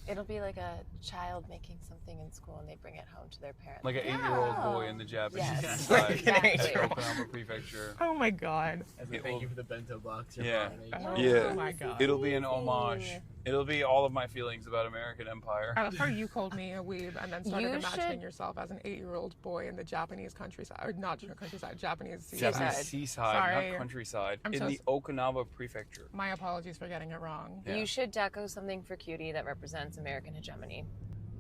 It'll be like a child making something in school and they bring it home to their parents. Like an 8-year-old boy in the Japanese Yes. side Exactly. at Okinawa Prefecture. Oh my god. As a thank you for the bento box. Yeah. Oh my god. It'll be an homage. It'll be all of my feelings about American Empire. I love how you called me a weeb and then started You imagining should- yourself as an 8-year-old boy in the Japanese countryside, or not countryside, Japanese Japanese seaside. seaside, Sorry. not countryside. I'm in so the Okinawa Prefecture. My apologies for getting it wrong. Yeah. You should deco something for Cutie that represents American hegemony.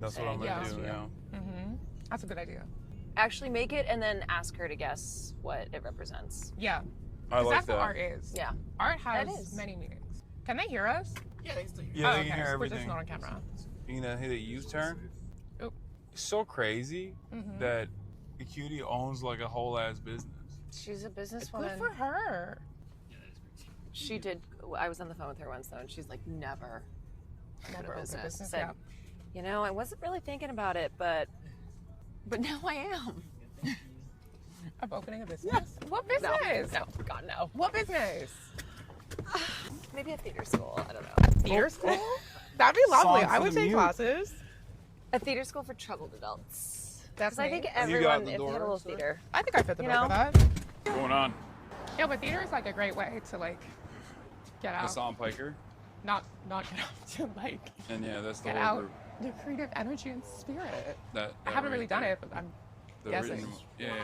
That's what I'm gonna do now. Mm-hmm. That's a good idea. Actually make it and then ask her to guess what it represents. Yeah. I like That's that. what art is. Yeah. Art That has is. many meanings. Can they hear us? Yeah, they can still hear Yeah, they okay, can hear so everything. We're just not on camera. You know, hit a U-turn. Oh. It's so crazy Mhm. that the Cutie owns like a whole ass business. She's a businesswoman. Good for her. She did. I was on the phone with her once though, and she's like, never Never open a open a business. business, Said, you know, I wasn't really thinking about it, but now I am. Of opening a business? What No, business? no, God, no. What business? Maybe a theater school. I don't know. A theater school? That'd be lovely. Song I for would the take mute. classes. A theater school for troubled adults. That's Because I think me. everyone, the if they had a door, little sir? theater. I think I fit the You bill for know? that. What's going on? Yeah, but theater is like a great way to like get out. Hassan Piker. Not get out to like And yeah, that's the get whole out group. the creative energy and spirit. That I haven't really done it, but I'm The guessing. written, yeah.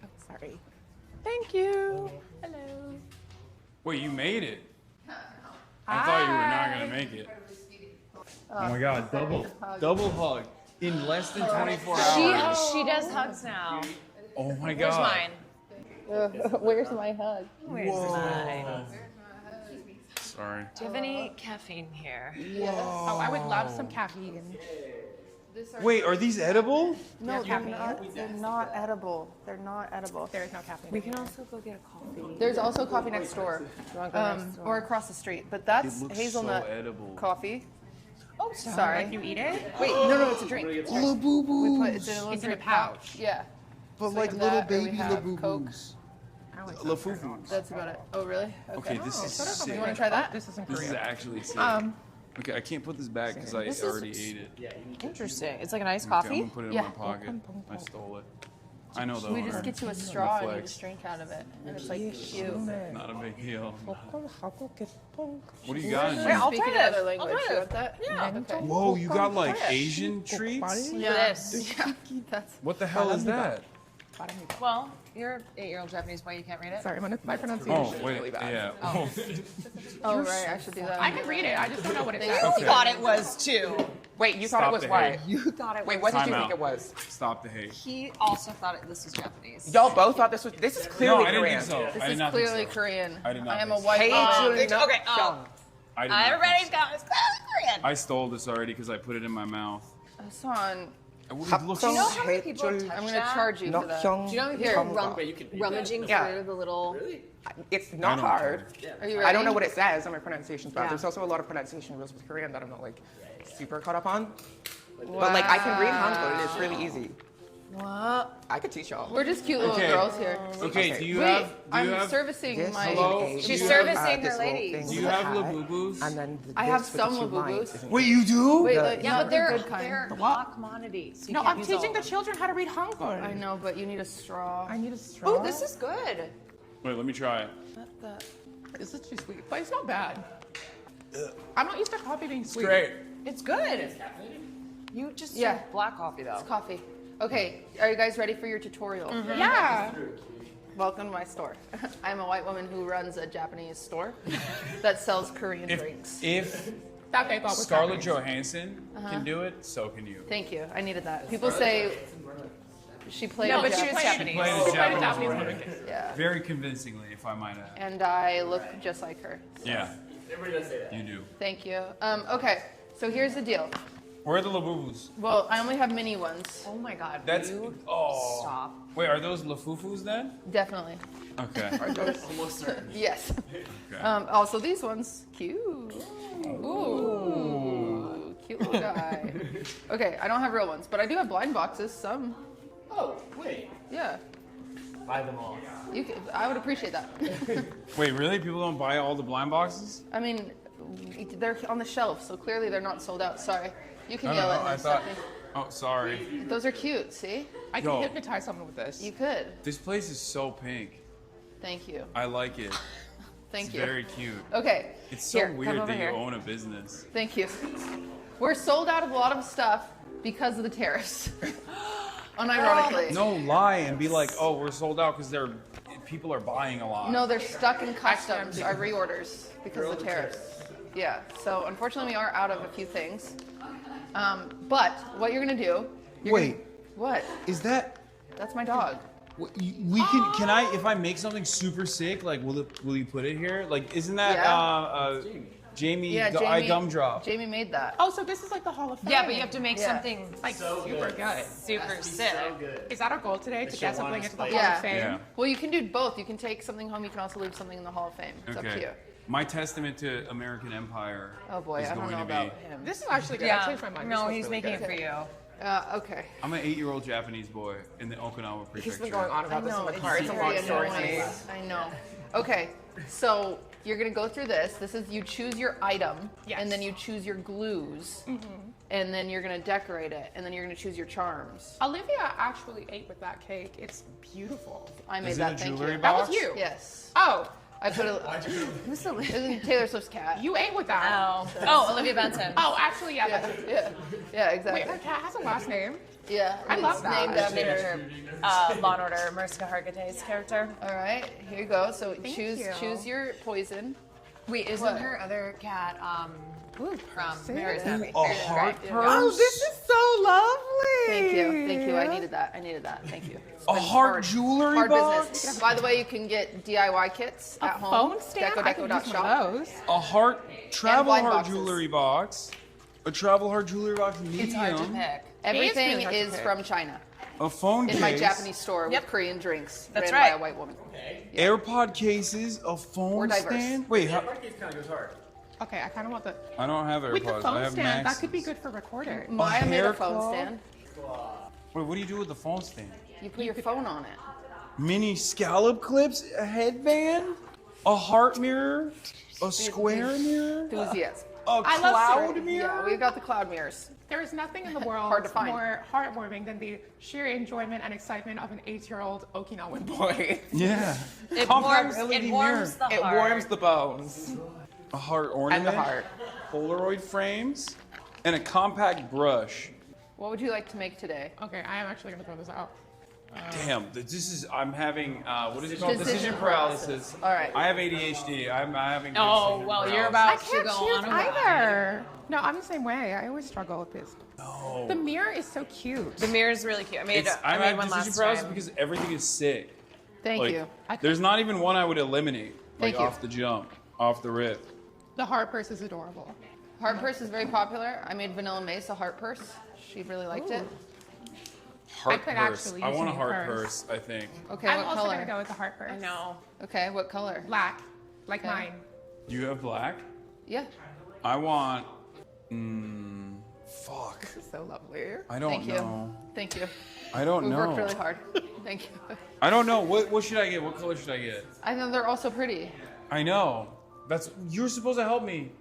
Oh, sorry. Thank you. Hello. Wait, you made it. I thought you were not gonna make it. Oh my god, double hug in less than 24 hours. She does hugs now. Oh my Where's god. mine? Where's my hug? Where's mine? Sorry. Do you have any caffeine here? Oh, I would love some caffeine. Wait, are these edible? No, Yeah, they're caffeine. they're not edible. They're not edible. There is no caffeine. We can also go get a coffee. There's also coffee next door, or across the street. But that's It looks hazelnut so edible. coffee. Oh, sorry. Like you eat it? Wait, no, it's a drink. It's a Labubu. We put it's in a little It's in a drink pouch. Yeah. But So like we have little that, or we baby have Coke. Labubus. I like Lafufus. That's about it. Oh, really? Okay, this is so that's sick. You want to try that? This is in This is Korea. actually sick. Okay, I can't put this back because I This is- already ate it. Interesting. It's like an iced Okay, I'm coffee. gonna put it in my pocket. I stole it. I know the We owner. just get you a The straw and you flex. just drink out of it, and it's like cute. Not a big deal. What What do you got in Wait, there? I'll speak try another this. language. I'll try You want that? Yeah. Okay. Whoa, you got like Asian treats? Yes. Yeah. That's. What the hell is that? Well, you're an 8-year-old Japanese boy. You can't read it. Sorry, my pronunciation Oh, is wait, really bad. yeah. Oh. Oh right, I should do that. I can read it. I just don't know what it You says. thought it was too. Wait, you Stop thought it was the what? hate. You thought it Wait, what did Time you out. think it was? Stop the hate. He also thought this was Japanese. Y'all both thought this was. This is No, clearly I didn't Korean. think so. This I did is not think clearly so. Korean. I did not I am a think so. white Hey, woman. Julie. Okay. Oh, I did not everybody's think got it's clearly Korean. so. I stole this already because I put it in my mouth. Hassan, It looks Do you know how many people have touched I'm gonna that? charge you for that. Do you know if you're rummaging Yeah. through the little? It's I not don't hard. Are you ready? I don't know what it says on my pronunciations, but Yeah. there's also a lot of pronunciation rules with Korean that I'm not like super caught up on. But like I can read Hangul, it is really easy. What? I could teach y'all. We're just cute little girls here. Okay, do you Wait, have? I'm servicing my. She's servicing her ladies. Do you have labubus? And then I have some labubus. Wait, you do? Wait, Yeah, but they're good kind. they're hot commodities. So you No, can't I'm use teaching all the children how to read Hangul. I know, but you need a straw. I need a straw. Oh, this is good. Wait, let me try it. This is too sweet, but it's not bad. I'm not used to coffee being sweet. Great. It's good. You just drink black coffee though. It's coffee. Okay, are you guys ready for your tutorial? Yeah. Welcome to my store. I'm a white woman who runs a Japanese store that sells Korean drinks. If That they thought was Scarlett Japanese. Johansson can do it, so can you. Thank you. I needed that. People say she played. No, a but she was Japanese. Japanese. Played a She played a Japanese Japanese woman. woman. Yeah. Very convincingly, if I might add. And I look just like her. Yeah, Everybody does say that. you do. Thank you. Okay, so here's the deal. Where are the labubus? Well, I only have mini ones. Oh my god. That's you stop. Wait, are those lafufus then? Definitely. Okay. Almost certain. Yes. Okay. Also, these ones, cute. Ooh, cute little guy. Okay, I don't have real ones, but I do have blind boxes. Some. Oh, wait. Yeah. Buy them all. You can, I would appreciate that. Wait, really? People don't buy all the blind boxes? I mean, they're on the shelf, so clearly they're not sold out. Sorry. You can No, yell no, at me. I thought. Stephanie. Oh, sorry. Those are cute, see? I can Yo. hypnotize someone with this. You could. This place is so pink. Thank you. I like it. Thank It's you. very cute. Okay. It's so Here, come weird over that here. you own a business. Thank you. We're sold out of a lot of stuff because of the tariffs. Unironically. No, lie and be like, oh, we're sold out because people are buying a lot. No, they're stuck in customs, our reorders, because of the tariffs. Yeah, so unfortunately we are out of a few things. But what you're gonna do... Wait. What? Is that... That's my dog. We can I, if I make something super sick, like, will you put it here? Like, isn't that, Yeah. Jamie, Yeah, I gumdrop? Jamie made that. Oh, so this is like the Hall of Fame. Yeah, but you have to make something like so super good. good. super sick. So good. Is that our goal today to get something into the Hall Yeah. of Fame? Yeah. Well, you can do both. You can take something home. You can also leave something in the Hall of Fame. It's up to you. My testament to American Empire Oh boy, is I don't going know to be... about him. This is actually good. Yeah. I changed my mind. No, This he's was really making good. it for you. Okay. I'm an 8-year-old Japanese boy in the Okinawa prefecture. He's been going on about this in the car. It's a long very story. annoying. I know. Okay, so you're gonna go through this. This is, you choose your item, and then you choose your glues, and then you're gonna decorate it, and then you're gonna choose your charms. Olivia actually ate with that cake. It's beautiful. I made Is it that. a Thank jewelry you. That was box? you. Yes. Oh, I put a. Who's the? Isn't Taylor Swift's cat? you ate with that. Oh, Olivia Benson. Oh, actually, yeah. Yeah, That's, yeah, exactly. wait, her cat has a last name. Yeah, I and love it's that. named Named after. her Law and Order, Mariska Hargitay's character. All right, here you go. So Thank choose you. choose your poison. Wait, isn't What? her other cat from Mary's Ooh, Happy? A heart Yeah. purse? Oh, this is so lovely. Thank you, thank you. I needed that. I needed that. Thank you. It's A been heart jewelry hard box? business. By the way, you can get DIY kits at home. Phone stand. I can use one Decodeco.shop. of those. A heart travel blind heart boxes. jewelry box. A travel heart jewelry box It's hard to medium. pick. Everything really hard to is pick. from China. A phone In case. my Japanese store Yep. with Korean drinks. That's ran right. by a white woman. AirPod cases. A We're phone diverse. stand. Wait, how, Case kind of goes hard. Okay, I kind of want the I don't have with the AirPods. I phone have stand. That Maxes. could be good for recording. Maya made hair a phone claw? stand. Wait, what do you do with the phone stand? You put your phone on it. Mini scallop clips. A headband. A heart mirror. A square mirror. Enthusiasm. A I love cloud Siri. mirror. Yeah, we've got the cloud mirrors. There is nothing in the world Hard to find. more heartwarming than the sheer enjoyment and excitement of an 8-year-old Okinawan boy. Yeah. It Compact warms, LED it warms the It heart. warms the bones. A heart ornament. And the heart. Polaroid frames. And a compact brush. What would you like to make today? Okay, I am actually gonna throw this out. Damn, this is, I'm having, what is it called? Decision Decision paralysis. All right. I have ADHD. I'm having Oh, decision well, you're paralysis. about to go on a ride. either. No, I'm the same way. I always struggle with this. No. The mirror is so cute. The mirror is really cute. I made, I I'm made having one decision last paralysis time. because everything is sick. Thank Like, you. There's not even one I would eliminate. Like Thank you. off the jump, off the rip. The heart purse is adorable. Heart purse is very popular. I made Vanilla Mace a heart purse. She really liked it. Heart could purse. actually I use want a a new heart purse. purse, I think. Okay, I'm what also color? gonna go with the heart purse. I know. Okay, what color? Black, like Okay. mine. You have black? Yeah. I want, fuck. This is so lovely. Probably. I don't Thank know. you. Thank you. I don't We've know. worked really hard. Thank you. I don't know. What should I get? What color should I get? I know they're all so pretty. I know. You're supposed to help me.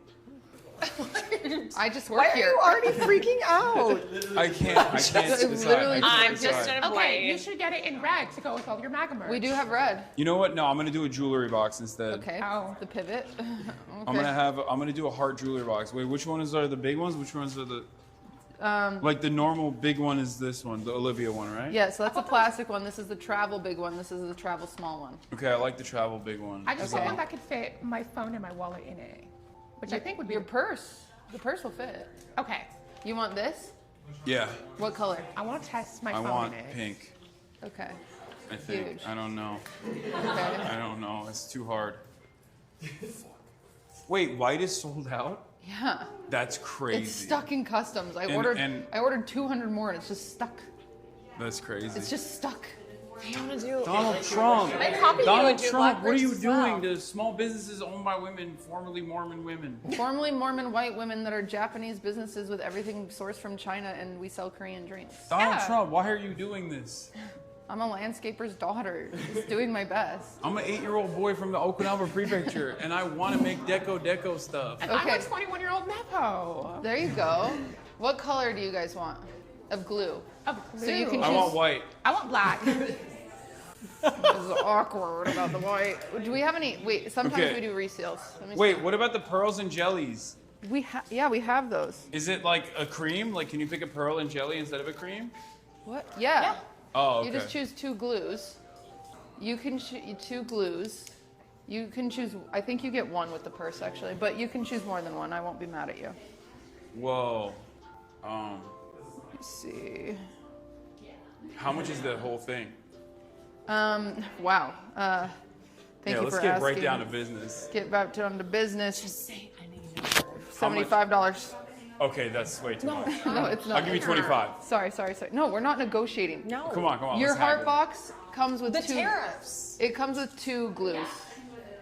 I just work Why are here. you already freaking out? I can't decide. I'm just an Okay, employee. you should get it in red to go with all your MAGA merch. We do have red. You know what? No, I'm gonna do a jewelry box instead. Okay. The pivot. I'm gonna do a heart jewelry box. Wait, which ones are the big ones? Which ones are the like the normal big one is this one, the Olivia one, right? Yeah, so that's a plastic one. This is the travel big one. This is the travel small one. Okay, I like the travel big one. I just want one that could fit my phone and my wallet in it, which I think would be your purse. The purse will fit. Okay. You want this? Yeah. What color? I want to test my I phone want in it. pink. Okay. I think. Huge. I don't know. Okay. I don't know. It's too hard. Wait, white is sold out? Yeah. That's crazy. It's stuck in customs. I And- ordered and- I ordered 200 more and it's just stuck. That's crazy. It's just stuck. I want to do Donald Trump. I copy you Donald and do Trump, what are you blackberries as well. doing to small businesses owned by women, formerly Mormon women? Formerly Mormon white women that are Japanese businesses with everything sourced from China and we sell Korean drinks. Donald Trump, why are you doing this? I'm a landscaper's daughter, just doing my best. I'm an 8-year-old boy from the Okinawa Prefecture, and I want to make deco stuff. And I'm a 21-year-old Nepo. There you go. What color do you guys want of glue? Of glue. So you can I choose. want white. I want black. This is awkward about the white. Do we have any? Wait, sometimes Okay. we do reseals. Let me Wait, see. what about the pearls and jellies? We we have those. Is it like a cream? Like, can you pick a pearl and jelly instead of a cream? What? Yeah. Oh, okay. You just choose 2 glues. You can choose 2 glues. You can choose. I think you get 1 with the purse actually, but you can choose more than 1. I won't be mad at you. Whoa. Let's see. How much is the whole thing? Wow. Thank you let's for get asking. right down to business. Get back down to business. Just say I need $75. Okay, that's way too much. No, it's not. I'll give you 25. Sorry. No, we're not negotiating. No. Come on. Your let's heart haggle. box comes with The 2 tariffs. It comes with 2 glues.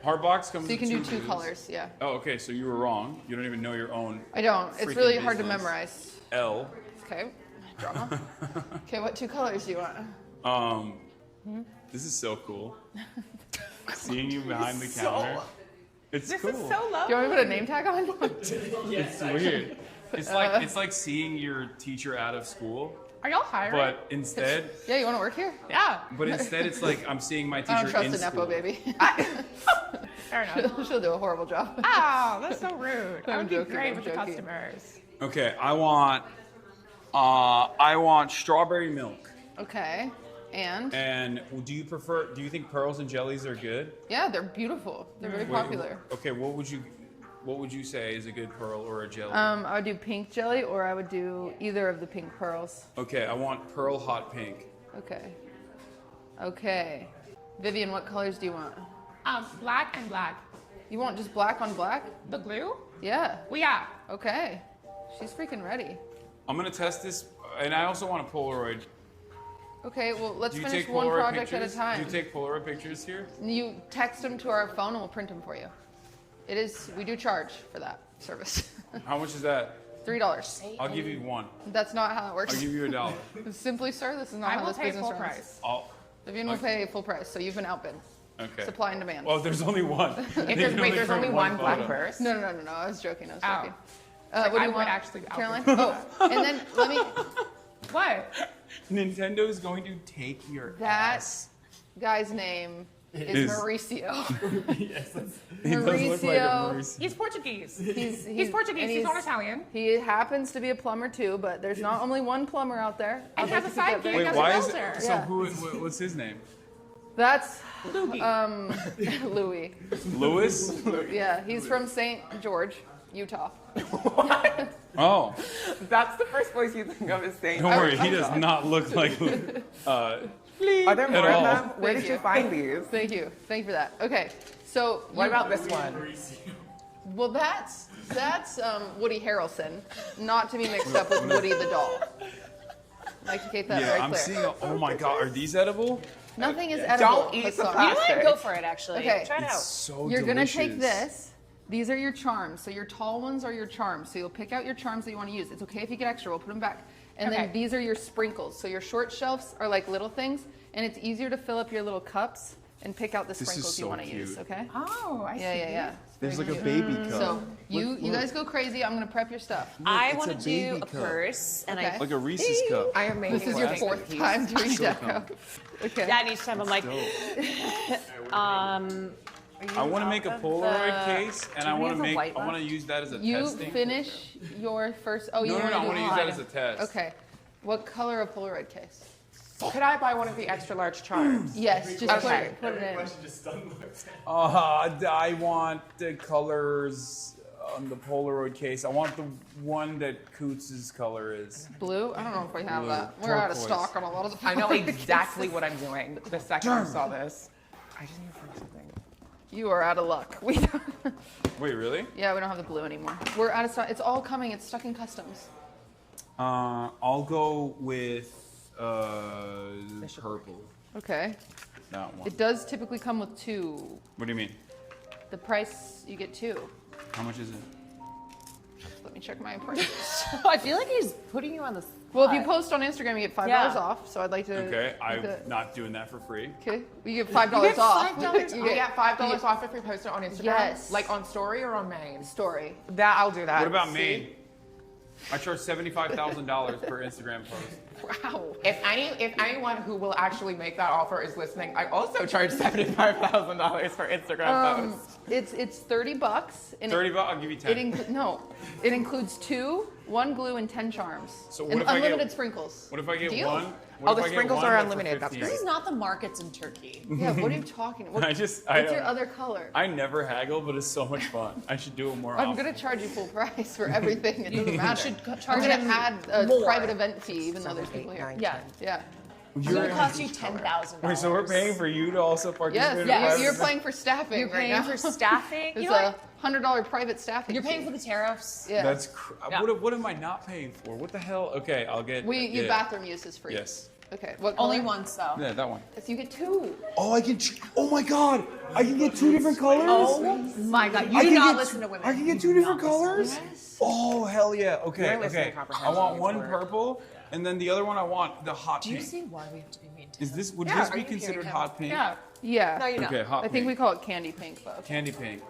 Heart box comes So you with can do 2 glues. colors, yeah. Oh, okay, so you were wrong. You don't even know your own. I don't. It's freaking really hard to business. memorize. L. Okay. Drama. Okay, what 2 colors do you want? This is so cool. Seeing you behind the counter. It's cool. Do you want me to put a name tag on? It's weird. It's like seeing your teacher out of school. Are y'all hiring? But instead, Yeah, you want to work here? Yeah. but instead it's like I'm seeing my teacher I don't trust in a Nepo school. baby. Fair enough. She'll do a horrible job. Oh, that's so rude. I I'm would be joking, great I'm with joking. the customers. Okay, I want strawberry milk. Okay. And? And do you think pearls and jellies are good? Yeah, they're beautiful. They're very popular. Okay, what would you say is a good pearl or a jelly? I would do pink jelly or I would do either of the pink pearls. Okay, I want pearl hot pink. Okay. Okay. Vivian, what colors do you want? Black and black. You want just black on black? The glue? Yeah. Well, yeah. Okay. She's freaking ready. I'm gonna test this, and I also want a Polaroid. Okay, well, let's Do you finish take one Polaroid project pictures? at a time. Do you take Polaroid pictures here? You text them to our phone and we'll print them for you. We do charge for that service. How much is that? $3. I'll give you 1. That's not how it works. I'll give you $1. Simply, sir, this is not I how will this pay business full runs. price. Vivian will pay full price, so you've been outbid. Okay. Supply and demand. Well, there's only one. There's only one black purse. No. I was joking. Oh. What I do you would want, actually Caroline? outbid. Oh, and then let me. What? Nintendo is going to take your That ass. guy's name is Mauricio. Yes, he does look like a Mauricio. He's Portuguese. He's Portuguese. and He's not Italian. He happens to be a plumber too, but there's not only one plumber out there. And has a side gig Wait, as a why is realtor. it? So what's his name? That's Louis. Louis. Louis? Yeah, he's from St. George, Utah. Oh. That's the first voice you think of is saying. Don't worry, he does not look like. Are there more at of all. them? Where did you find these? Thank you. Thank you for that. Okay, so What about this one? Well, that's Woody Harrelson, not to be mixed up with Woody the doll. I'd like to get that Yeah, right I'm clear. seeing. Oh my God, are these edible? Nothing is edible. Don't eat the Hassan. plastic. You know what? Go for it, actually. Okay. Try it out. So You're gonna delicious. take this. These are your charms. So your tall ones are your charms. So you'll pick out your charms that you want to use. It's okay if you get extra. We'll put them back. And then these are your sprinkles. So your short shelves are like little things, and it's easier to fill up your little cups and pick out the sprinkles you want to use, okay? Oh, I see. Yeah. There's like a baby cup. So you guys go crazy. I'm gonna prep your stuff. I want to do a purse, and I like a Reese's cup. I am making This is your fourth time doing deco. Okay. Yeah, and each time I'm like, I want to make a Polaroid case, and I want to use that as a You testing. finish your first. Oh, you No, want I to want to use that as a test. Okay. What color of Polaroid case? Could I buy one of the extra large charms? Yes, just Okay. put it in. I want the colors on the Polaroid case. I want the one that Coots' color is. Blue? I don't know if we have Blue. that. We're out of Turquoise. stock on a lot of the I know Polaroid exactly cases. what I'm doing the second I saw this. I just need to find something. You are out of luck. We don't. Wait, really? Yeah, we don't have the blue anymore. We're out of stock. It's all coming. It's stuck in customs. I'll go with purple. Okay. That one. It does typically come with two. What do you mean? The price, you get two. How much is it? Let me check my price. I feel like he's putting you on the spot. Well, if you post on Instagram, you get $5 off. So I'd like to. Okay, I'm not doing that for free. Okay, you get $5 off. You get $5 off if we post it on Instagram? Yes. Like on story or on main? Story. That, I'll do that. What about me? I charge $75,000 per Instagram post. Wow. If anyone who will actually make that offer is listening, I also charge $75,000 for Instagram posts. It's $30. And $30? I'll give you 10. It includes 2, 1 glue, and 10 charms. So what and if I get- unlimited sprinkles. What if I get Deal. one? Oh, the sprinkles are unlimited. That's This is not the markets in Turkey. Yeah, what are you talking about? I What's don't- your other color? I never haggle, but it's so much fun. I should do it more I'm often. going to charge you full price for everything. It doesn't matter. should I'm charge going to him add a more. private event fee, even though there's people here. Yeah. Yeah. It's going to cost you $10,000. Wait, so we're paying for you to also participate? Yes, in you're private- paying for staffing. You're paying right for now. staffing? It's You know a $100 private staffing. You're paying fee. for the tariffs. Yeah. That's what am I not paying for? What the hell? Okay, I'll get. Your bathroom use is free. Yes. Okay. What Only color? once, though. Yeah, that one. Yes, you get 2. Oh, I can. Oh my God! I can get 2 different colors. Oh my God! You do not listen to women. I can get 2 different colors. Yes. Oh hell yeah! Okay, Your listening okay. I comprehension want needs one work. purple, and then the other one I want the hot Do you pink. see why we have to be mean to Is this would Yeah, this are be you considered hearing hot pink? Yeah. Yeah. No, you don't. Okay, hot I think pink. we call it candy pink, but okay. Candy pink.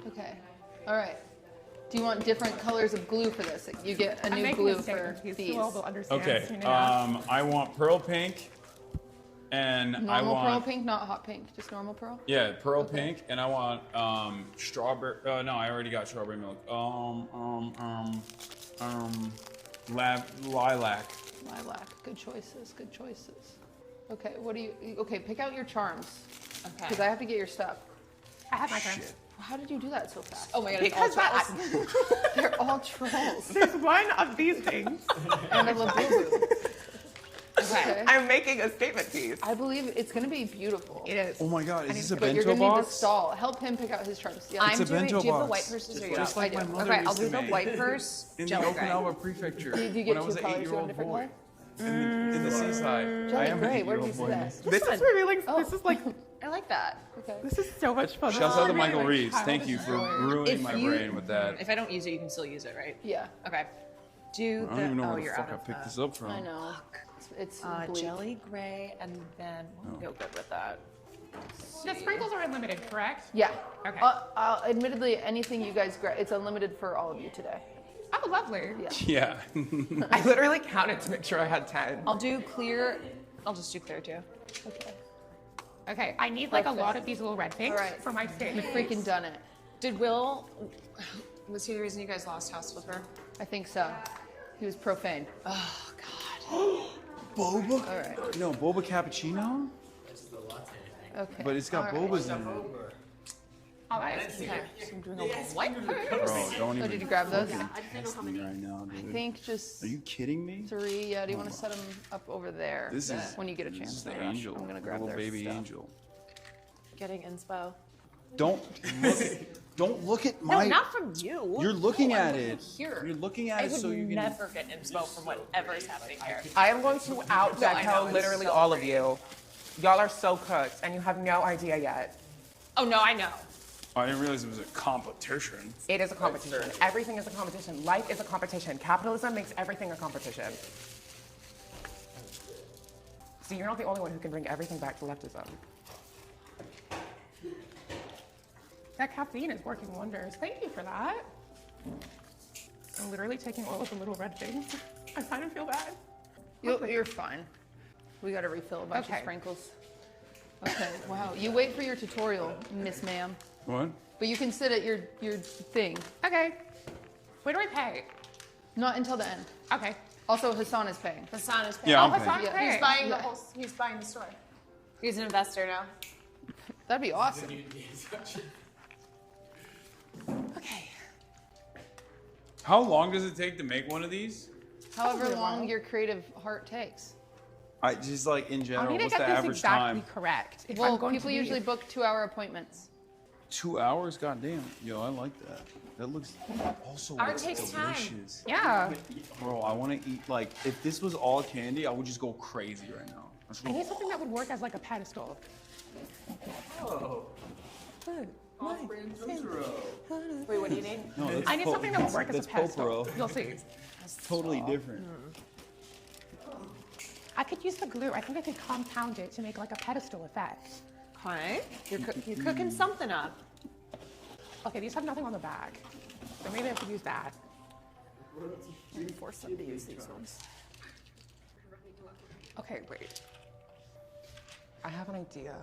Okay. All right. Do you want different colors of glue for this? You get a I'm new making glue a statement for piece. these. Who will understand Okay. soon enough. I want pearl pink, and I Normal want pearl pink, not hot pink, just normal pearl. yeah pearl pink, and I want strawberry. No, I already got strawberry milk. Lilac. Lilac. Good choices. Good choices. Okay. What do you? Okay. Pick out your charms. Okay. Because I have to get your stuff. I have my turn. How did you do that so fast? Oh my God! Because it's all trolls. They're all trolls. There's one of these things. And a labubu. Okay. I'm making a statement piece. I believe it's going to be beautiful. It is. Oh my God! Is this a But you're bento going to need to box? stall. Help him pick out his charms. Yeah. It's a I'm doing. bento Do you have the box. white purses or you Just don't? like I my do. mother Okay, I'll used do to the make. white purse. In the Jelly gray. Okinawa prefecture. Do you get when I 2 was an colors? You want 8-year-old a different boy. color? In the seaside. I Jelly am gray. an Where did 8-year-old you see boy. that? This is revealing. This is like. I like that. Okay. This is so much fun. Shouts out to Michael Like Reeves. Thank you for ruining If my you- brain with that. If I don't use it, you can still use it, right? Yeah. Okay. Do I the. don't even know Oh, where the you're fuck out I of. picked this up from. I know. It's bleak. Jelly gray, and then we'll go good with that. The sprinkles are unlimited, correct? Yeah. Okay. Admittedly, anything you guys grab, it's unlimited for all of you today. Oh, lovely. Yeah. Yeah. I literally counted to make sure I had 10. I'll do clear. I'll just do clear too. Okay. Okay, I need like a Perfect. lot of these little red things All right. for my You've statement. freaking done it. Did Will? Was he the reason you guys lost House Flipper? I think so. He was profane. Oh God. Boba? All right. No, boba cappuccino? Okay. But it's got All right. bobas in it. All right. Okay. So I'm doing a white Bro, purse. don't even did you grab those? fucking test me right now, I dude. think just Are you kidding me? 3. Yeah. Do you want to set them up over there? This is when you get a chance. This is the No rush. angel. I'm gonna grab little their baby stuff. angel. Getting inspo. Don't look at No, my. not from you. You're looking No, at I'm it. looking here. You're looking at I it would so you can. never get inspo from whatever is happening here. I am going to out No, I know, deco it's literally so all of you. Y'all are so cooked, and you have no idea yet. Oh no, I know. I didn't realize it was a competition. It is a competition. Everything is a competition. Life is a competition. Capitalism makes everything a competition. See, you're not the only one who can bring everything back to leftism. That caffeine is working wonders. Thank you for that. I'm literally taking all of the little red things. I kind of feel bad. You're fine. We got to refill a bunch of sprinkles. Okay, wow. You wait for your tutorial, Miss Ma'am. What? But you can sit at your thing. Okay. Where do I pay? Not until the end. Okay. Also, Hasan is paying. Hasan is paying. Yeah, oh, I'm Hasan paying. paying. He's buying the whole. He's buying the store. He's an investor now. That'd be awesome. Okay. How long does it take to make one of these? However long your creative heart takes. I just like in I general, need to what's get the this average exactly time? correct. If Well, I'm going people to be... usually book 2-hour appointments. 2 hours? Goddamn. Yo, I like that. That looks also Art looks takes time. delicious. Yeah. Bro, I want to eat, like, if this was all candy, I would just go crazy right now. I need something that would work as like a pedestal. Oh. Wait, what do you need? No, that's I need something that will work as a that's pedestal. Poporo. You'll see. Totally different. I could use the glue. I think I could compound it to make like a pedestal effect. Okay. You're cooking something up. Okay, these have nothing on the back. So maybe I could use that. Force them to use these ones. Okay, wait. I have an idea.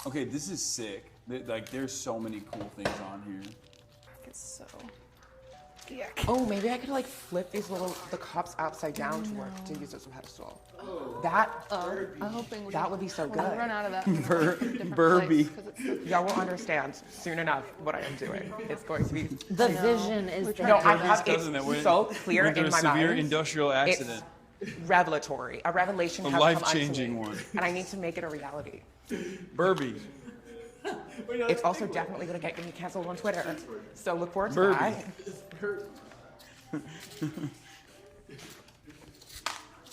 Okay, this is sick. Like, there's so many cool things on here. It's so. Oh, maybe I could like flip the cups upside down to work to use as a pedestal. That I'm hoping that would be so good. We'll run out of that. Burby. Y'all will understand soon enough what I am doing. It's going to be The vision is no. I have Doesn't it? it's so clear Went through in a my severe mind. industrial accident. It's revelatory. A revelation A has come unto life-changing me, one. and I need to make it a reality. Burby. It's also definitely going to get me canceled on Twitter, so look forward to Burby. that.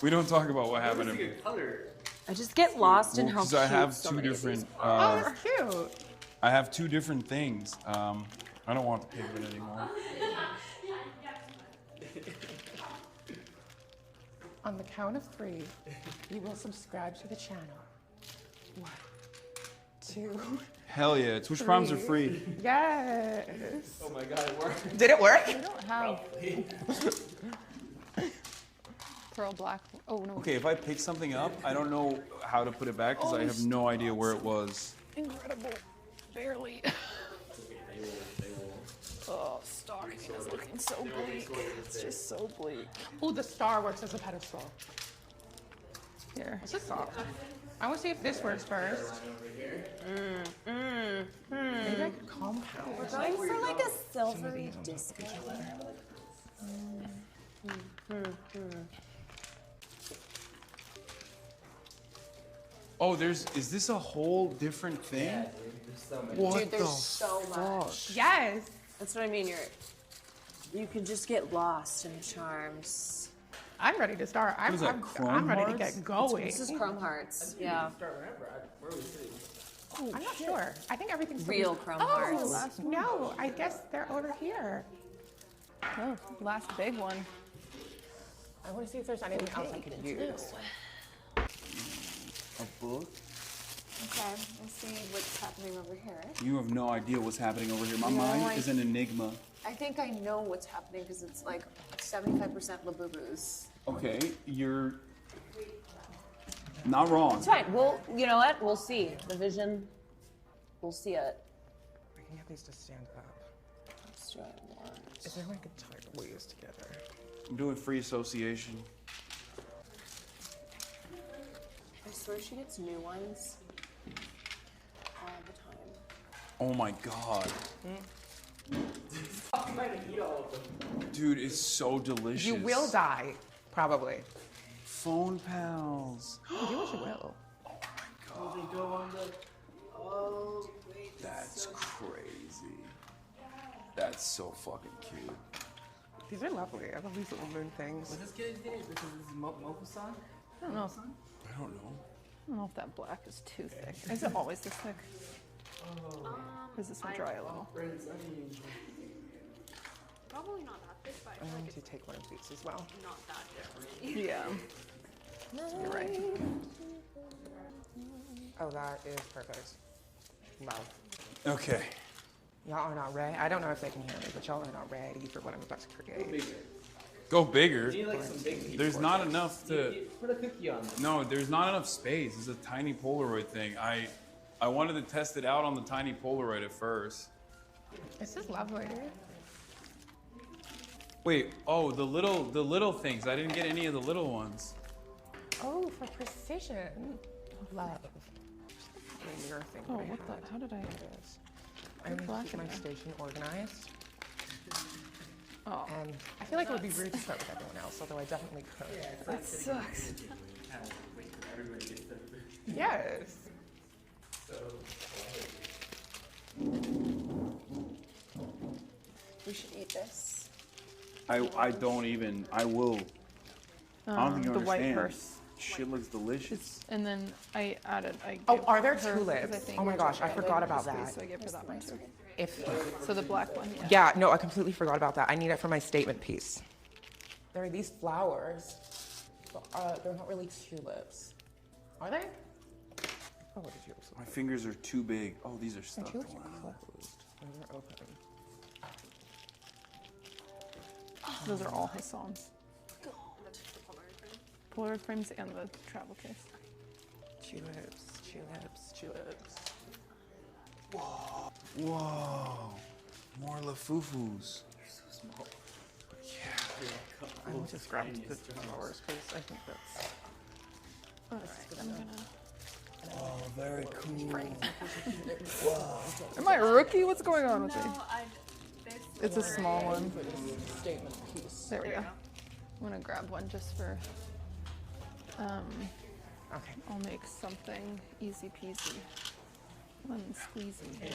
We don't talk about what happened to me. I just get lost in how Because cute I have so two many of different. these are. That's cute. I have two different things. I don't want the pigment anymore. On the count of 3, you will subscribe to the channel. 1, 2. Hell yeah! Twitch Primes are 3. free. Yes. Oh my god, it worked. Did it work? We don't have pearl black. Oh no. Okay, if I pick something up, I don't know how to put it back because I have no idea where it was. Incredible. Barely. Oh, stocking is looking so bleak. It's just so bleak. Oh, the star works as a pedestal. Here. This is soft. I want to see if this works first. Maybe I could compound. We're going for like a silvery disco. Oh, is this a whole different thing? Yeah, dude, there's so many. What Dude, there's the so much. Yes. That's what I mean. You can just get lost in charms. I'm ready to start. I'm is that, I'm Chrome ready to Hearts? get going. This is Chrome Hearts. Yeah. Where are we sitting? Oh, I'm not sure. I think everything's Real Chrome Oh, Hearts. no. I guess they're over here. Oh, last big one. I want to see if there's anything else I can use. A book? Okay, let's see what's happening over here. You have no idea what's happening over here. My No, mind is an enigma. I think I know what's happening because it's like 75% Labubus. Okay, you're not wrong. It's fine. Well, you know what? We'll see. The vision, we'll see it. I can get these to stand up. Let's try it more. Is there like a type of ways together? I'm doing free association. I swear she gets new ones all the time. Oh my god. Dude, it's so delicious. You will die, probably. Phone pals. You wish you will. They go on the. Oh, wait. That's crazy. That's so fucking cute. These are lovely. I love these little moon things. What's this kid's name? This is Moku-san? I don't know. I don't know. I don't know if that black is too thick. Is it always this thick? Or is this one dry a little? Probably not that thick, but I'm going to take one of these as well. not that different. Yeah. You're right. Oh, that is perfect. Love. Okay. Y'all are not ready. I don't know if they can hear me, but y'all are not ready for what I'm about to create. Go bigger. You need, like, some big There's keyboard. not enough to. Put a cookie on this. No, there's not enough space. It's a tiny Polaroid thing. I wanted to test it out on the tiny Polaroid at first. This is lovely. Wait, oh, the little things. I didn't get any of the little ones. Oh, for precision. Love. Your thing. Oh, what the? How did I? I need to keep my station organized. Oh. And I feel like it would be rude to start with everyone else, although I definitely could. That sucks. Yes. We should eat this. I don't even. I will. I don't think you The white understand. purse. Shit looks delicious. And then I added. Oh, are there gave her- 'cause tulips? I think Oh my gosh, I like, forgot about space, that. So I gave her that one too. If So the black one. Yeah. Yeah, no, I completely forgot about that. I need it for my statement piece. There are these flowers, but they're not really tulips. Are they? Oh, what did you? My fingers are too big. Oh, these are stuck. tulips are closed. They're open. Those are all Hassan's. Polaroid frames and the travel case. Tulips, tulips, tulips. Whoa. Whoa. More lafufus. They're so small. Yeah. I just grabbed the flowers because I think that's. All right, I'm gonna. Oh, very cool. Wow. Am I a rookie? What's going on with me? It's a small one. Statement piece. There we go. I'm gonna grab one just for. Okay. I'll make something easy peasy. Lemon squeezy.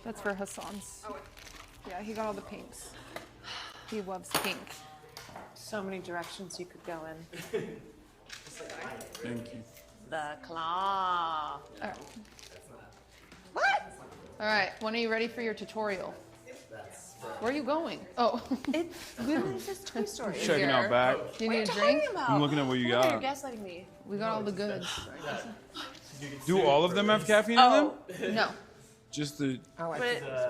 That's for Hassan's. Yeah, he got all the pinks. He loves pink. So many directions you could go in. Thank you. The claw. All right. What? All right. When are you ready for your tutorial? Where are you going? Oh. It literally says Toy Story. Checking out back. Do you need a What are you drink? talking about? I'm looking at what you No, got. You're gaslighting me. We got all the goods. Do all of them have caffeine in them? No. Just the But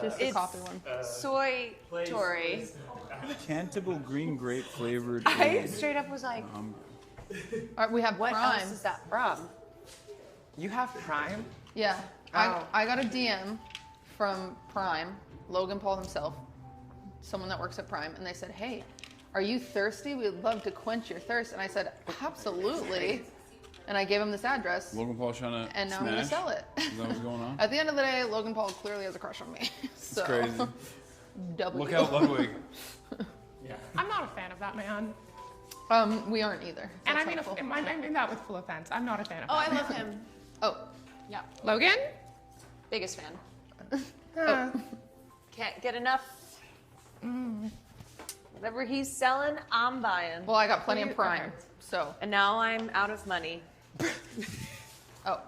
Just the it's coffee one. soy Tory. cantable green grape flavored. I straight up was like, All right, we have what Prime. else is that from? You have Prime? Yeah. Oh. I got a DM from Prime, Logan Paul himself, someone that works at Prime, and they said, hey, are you thirsty? We'd love to quench your thirst. And I said, absolutely. And I gave him this address. Logan Paul's trying to And now smash? I'm going to sell it. Is that what's going on? At the end of the day, Logan Paul clearly has a crush on me. So, It's crazy. W. Look out, Ludwig. I'm not a fan of that man. We aren't either. And I That's mean, helpful. I mean that with full offense. I'm not a fan of Oh, that I love man. him. Oh, Yeah. Logan? Biggest fan. Oh. Can't get enough. Whatever he's selling, I'm buying. well, I got plenty of Prime. So, And now I'm out of money. oh,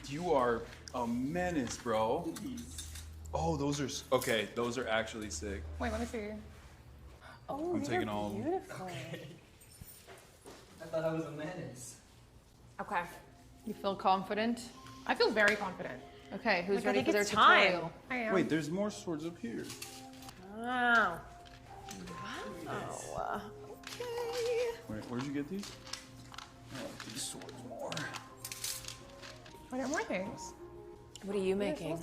You are a menace, bro. Oh, those are okay. Those are actually sick. Wait, let me see. Oh, I'm taking all of them. beautiful. I thought I was a menace. Okay. you feel confident? I feel very confident. Okay, who's Like, I ready think for their it's time. tutorial? I am. Wait, there's more swords up here. Wow. Wow. Okay. Wait, where'd you get these? Oh, these swords more. Are there more things? What are you making?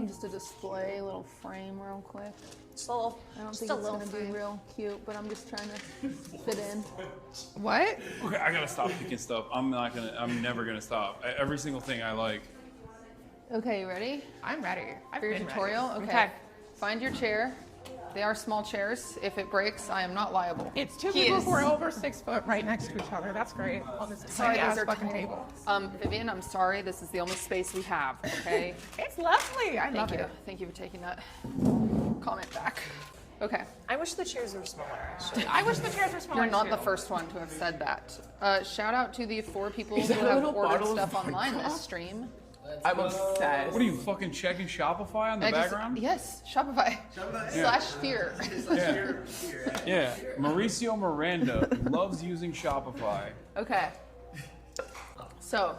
Just a display, little frame real quick. Just a little. I don't Just think a it's little gonna be frame. real cute, but I'm just trying to fit in. What? Okay, I gotta stop picking stuff. I'm never gonna stop. Every single thing I like. Okay, you ready? I'm ready. I've For your been tutorial? ready. Okay. Find your chair. They are small chairs. If it breaks, I am not liable. It's two He people is. who are over 6 foot right next to each other. That's great. On this Sorry, tiny ass those are fucking tiny. table. Vivian, I'm sorry. This is the only space we have, okay? It's lovely. I love Thank you. it. Thank you for taking that comment back. Okay. I wish the chairs were smaller, actually. I wish the chairs were smaller. You're not too. the first one to have said that. Shout out to the 4 people Is who that a have little ordered bottle of stuff online vodka? this stream. I'm obsessed. What are you fucking checking Shopify on the background? Yes, Shopify. Yeah. /fear. Yeah. Mauricio Miranda loves using Shopify. Okay. So,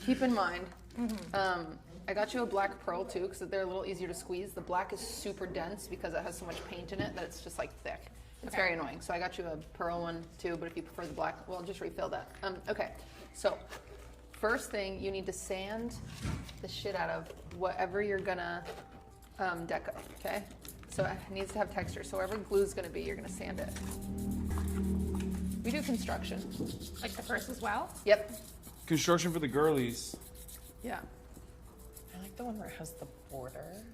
keep in mind, I got you a black pearl too, because they're a little easier to squeeze. The black is super dense because it has so much paint in it that it's just like thick. It's very annoying. So I got you a pearl one too, but if you prefer the black, well, just refill that. Okay, so first thing, you need to sand the shit out of whatever you're gonna deco, okay? So it needs to have texture. So wherever glue's gonna be, you're gonna sand it. We do construction. Like the first as well? Yep. Construction for the girlies. Yeah. I like the one where it has the border.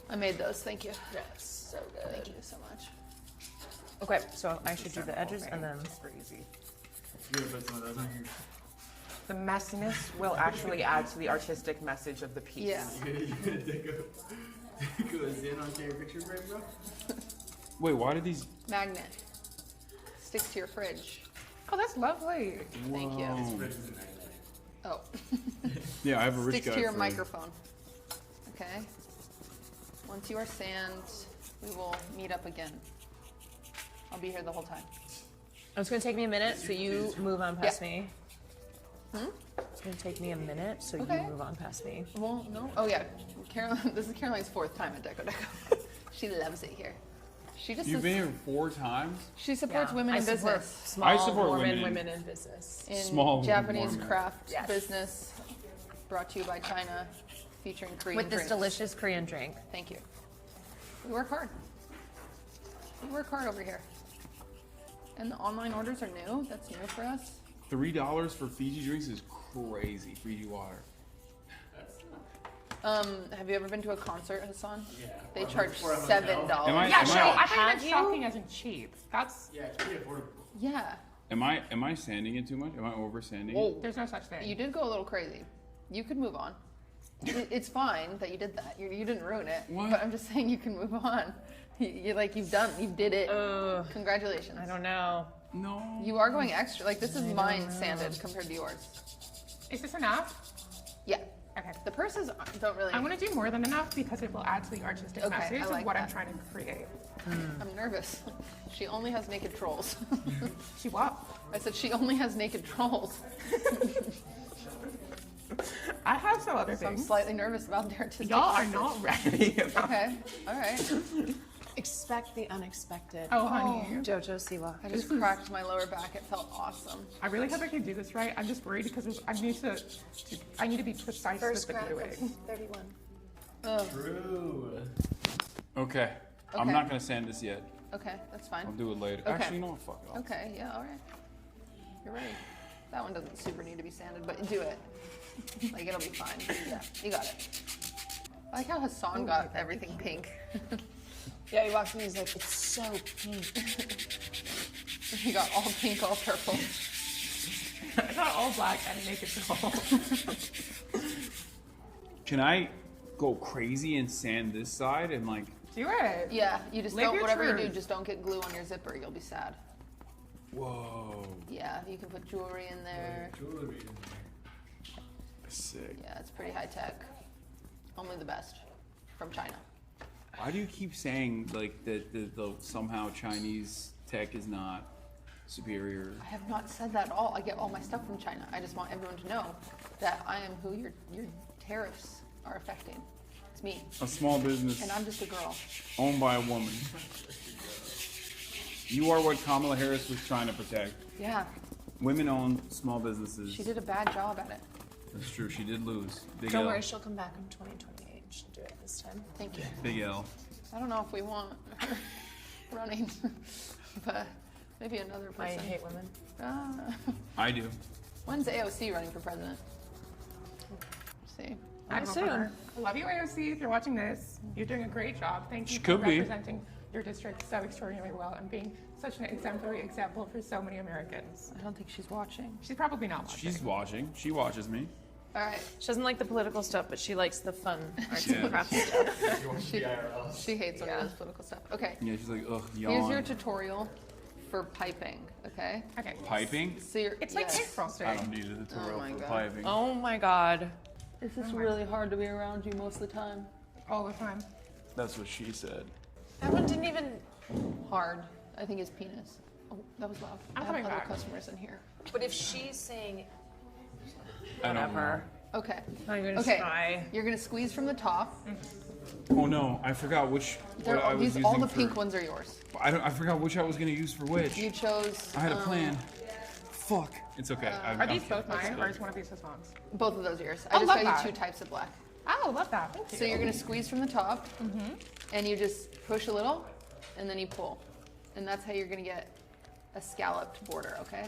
I made those, thank you. Yes, so good. Thank you so much. Okay, so I should do the edges and then super easy. The messiness will actually add to the artistic message of the piece. Yeah. Goes in onto your picture frame, bro. Wait, why did these? Magnet. Sticks to your fridge. Oh, that's lovely. Thank you. Oh. Yeah, I have a rich Sticks guy to your fridge. microphone. Okay. Once you are sand, we will meet up again. I'll be here the whole time. It's gonna take me a minute, so you move on past me. Hmm? It's gonna take me a minute, so Okay. you move on past me. Well, no. Oh yeah, Caroline. This is Caroline's 4th time at Deco. She loves it here. She just. You've been here 4 times. She supports women I in support business. small I support Mormon women women in business. In Small Japanese Mormon. craft Yes. business, brought to you by China, featuring Korean With this drinks. delicious Korean drink. Thank you. We work hard. We work hard over here. And the online orders are new. That's new for us. $3 for Fiji drinks is crazy. Fiji water. Have you ever been to a concert, Hassan? Yeah. They charge $7. Yeah, sure. I find that shocking as in cheap. That's. Yeah, it's pretty affordable. Yeah. Am I sanding it too much? Am I over sanding Whoa. it? There's no such thing. You did go a little crazy. You could move on. It's fine that you did that. You didn't ruin it. What? But I'm just saying you can move on. You did it. Congratulations. I don't know. No. You are going extra. Like this is mine sanded compared to yours. Is this enough? Yeah. Okay. The purses don't really. I'm gonna do more than enough because it will add to the artistic Okay, message I like of what I'm that. trying to create. I'm nervous. She only has naked trolls. She what? I said she only has naked trolls. I have some other So I'm things. slightly nervous about the artistic. Y'all are message. not ready. Okay. All right. Expect the unexpected. Oh, honey. Jojo Siwa. I just cracked my lower back. It felt awesome. I really hope I can do this right. I'm just worried because I need to be precise First with the crack gluing. of 31. Ugh. True. Okay. I'm Okay. not gonna sand this yet. Okay, that's fine. I'll do it later. Okay. Actually, you know what? Fuck it. Okay, yeah, all right. You're ready. That one doesn't super need to be sanded, but do it. Like, it'll be fine. Yeah, you got it. I like how Hassan got everything pink. Yeah, he walks in and he's like, it's so pink. He got all pink, all purple. I got all black and naked troll. Can I go crazy and sand this side and like? Do it. Yeah, you just Live don't, your whatever you truth. do, just don't get glue on your zipper. You'll be sad. Whoa. Yeah, you can put jewelry in there. Jewelry. Sick. Yeah, it's pretty high tech. Only the best from China. Why do you keep saying like that the somehow Chinese tech is not superior? I have not said that at all. I get all my stuff from China. I just want everyone to know that I am who your tariffs are affecting. It's me. A small business And I'm just a girl. owned by a woman. You are what Kamala Harris was trying to protect. Yeah, Women-owned small businesses. she did a bad job at it. That's true. She did lose. Big Don't L. worry, she'll come back in 2028. She'll do it this time. Thank you. Big L. I don't know if we want her running, but maybe another I person. hate women. I do. When's AOC running for president? See. I'm soon. I love you, AOC. If you're watching this, you're doing a great job. Thank you She for could be. representing your district so extraordinarily well and being such an exemplary example for so many Americans. I don't think she's watching. She's probably not watching. She's watching. She watches me. All right. She doesn't like the political stuff, but she likes the fun arts Yeah. and crafts stuff. She hates when he does political stuff. Okay. Yeah, she's like, ugh, yawn. Here's your tutorial for piping, okay? Okay. Piping? So you're, It's like cake frosting. I don't need a tutorial my for God. piping. Oh my god. Is this really hard to be around you most of the time? All the time. That's what she said. That one didn't even. Hard, I think, is penis. Oh, that was loud. I'm I coming have other back. customers in here. But if she's saying. I don't know. Whatever. Okay. I'm gonna Okay. try. You're gonna squeeze from the top. Oh no, I forgot which. They're what I all, was these, all using the pink for- ones are yours. I forgot which I was gonna use for which. You chose. I had a plan. Fuck. It's okay. Are these both mine, or is one of these Hassan's? Both of those are yours. Oh, I just love got that. you 2 types of black. Oh, love that. Thank you. So you're gonna squeeze from the top, and you just push a little, and then you pull, and that's how you're gonna get a scalloped border. Okay?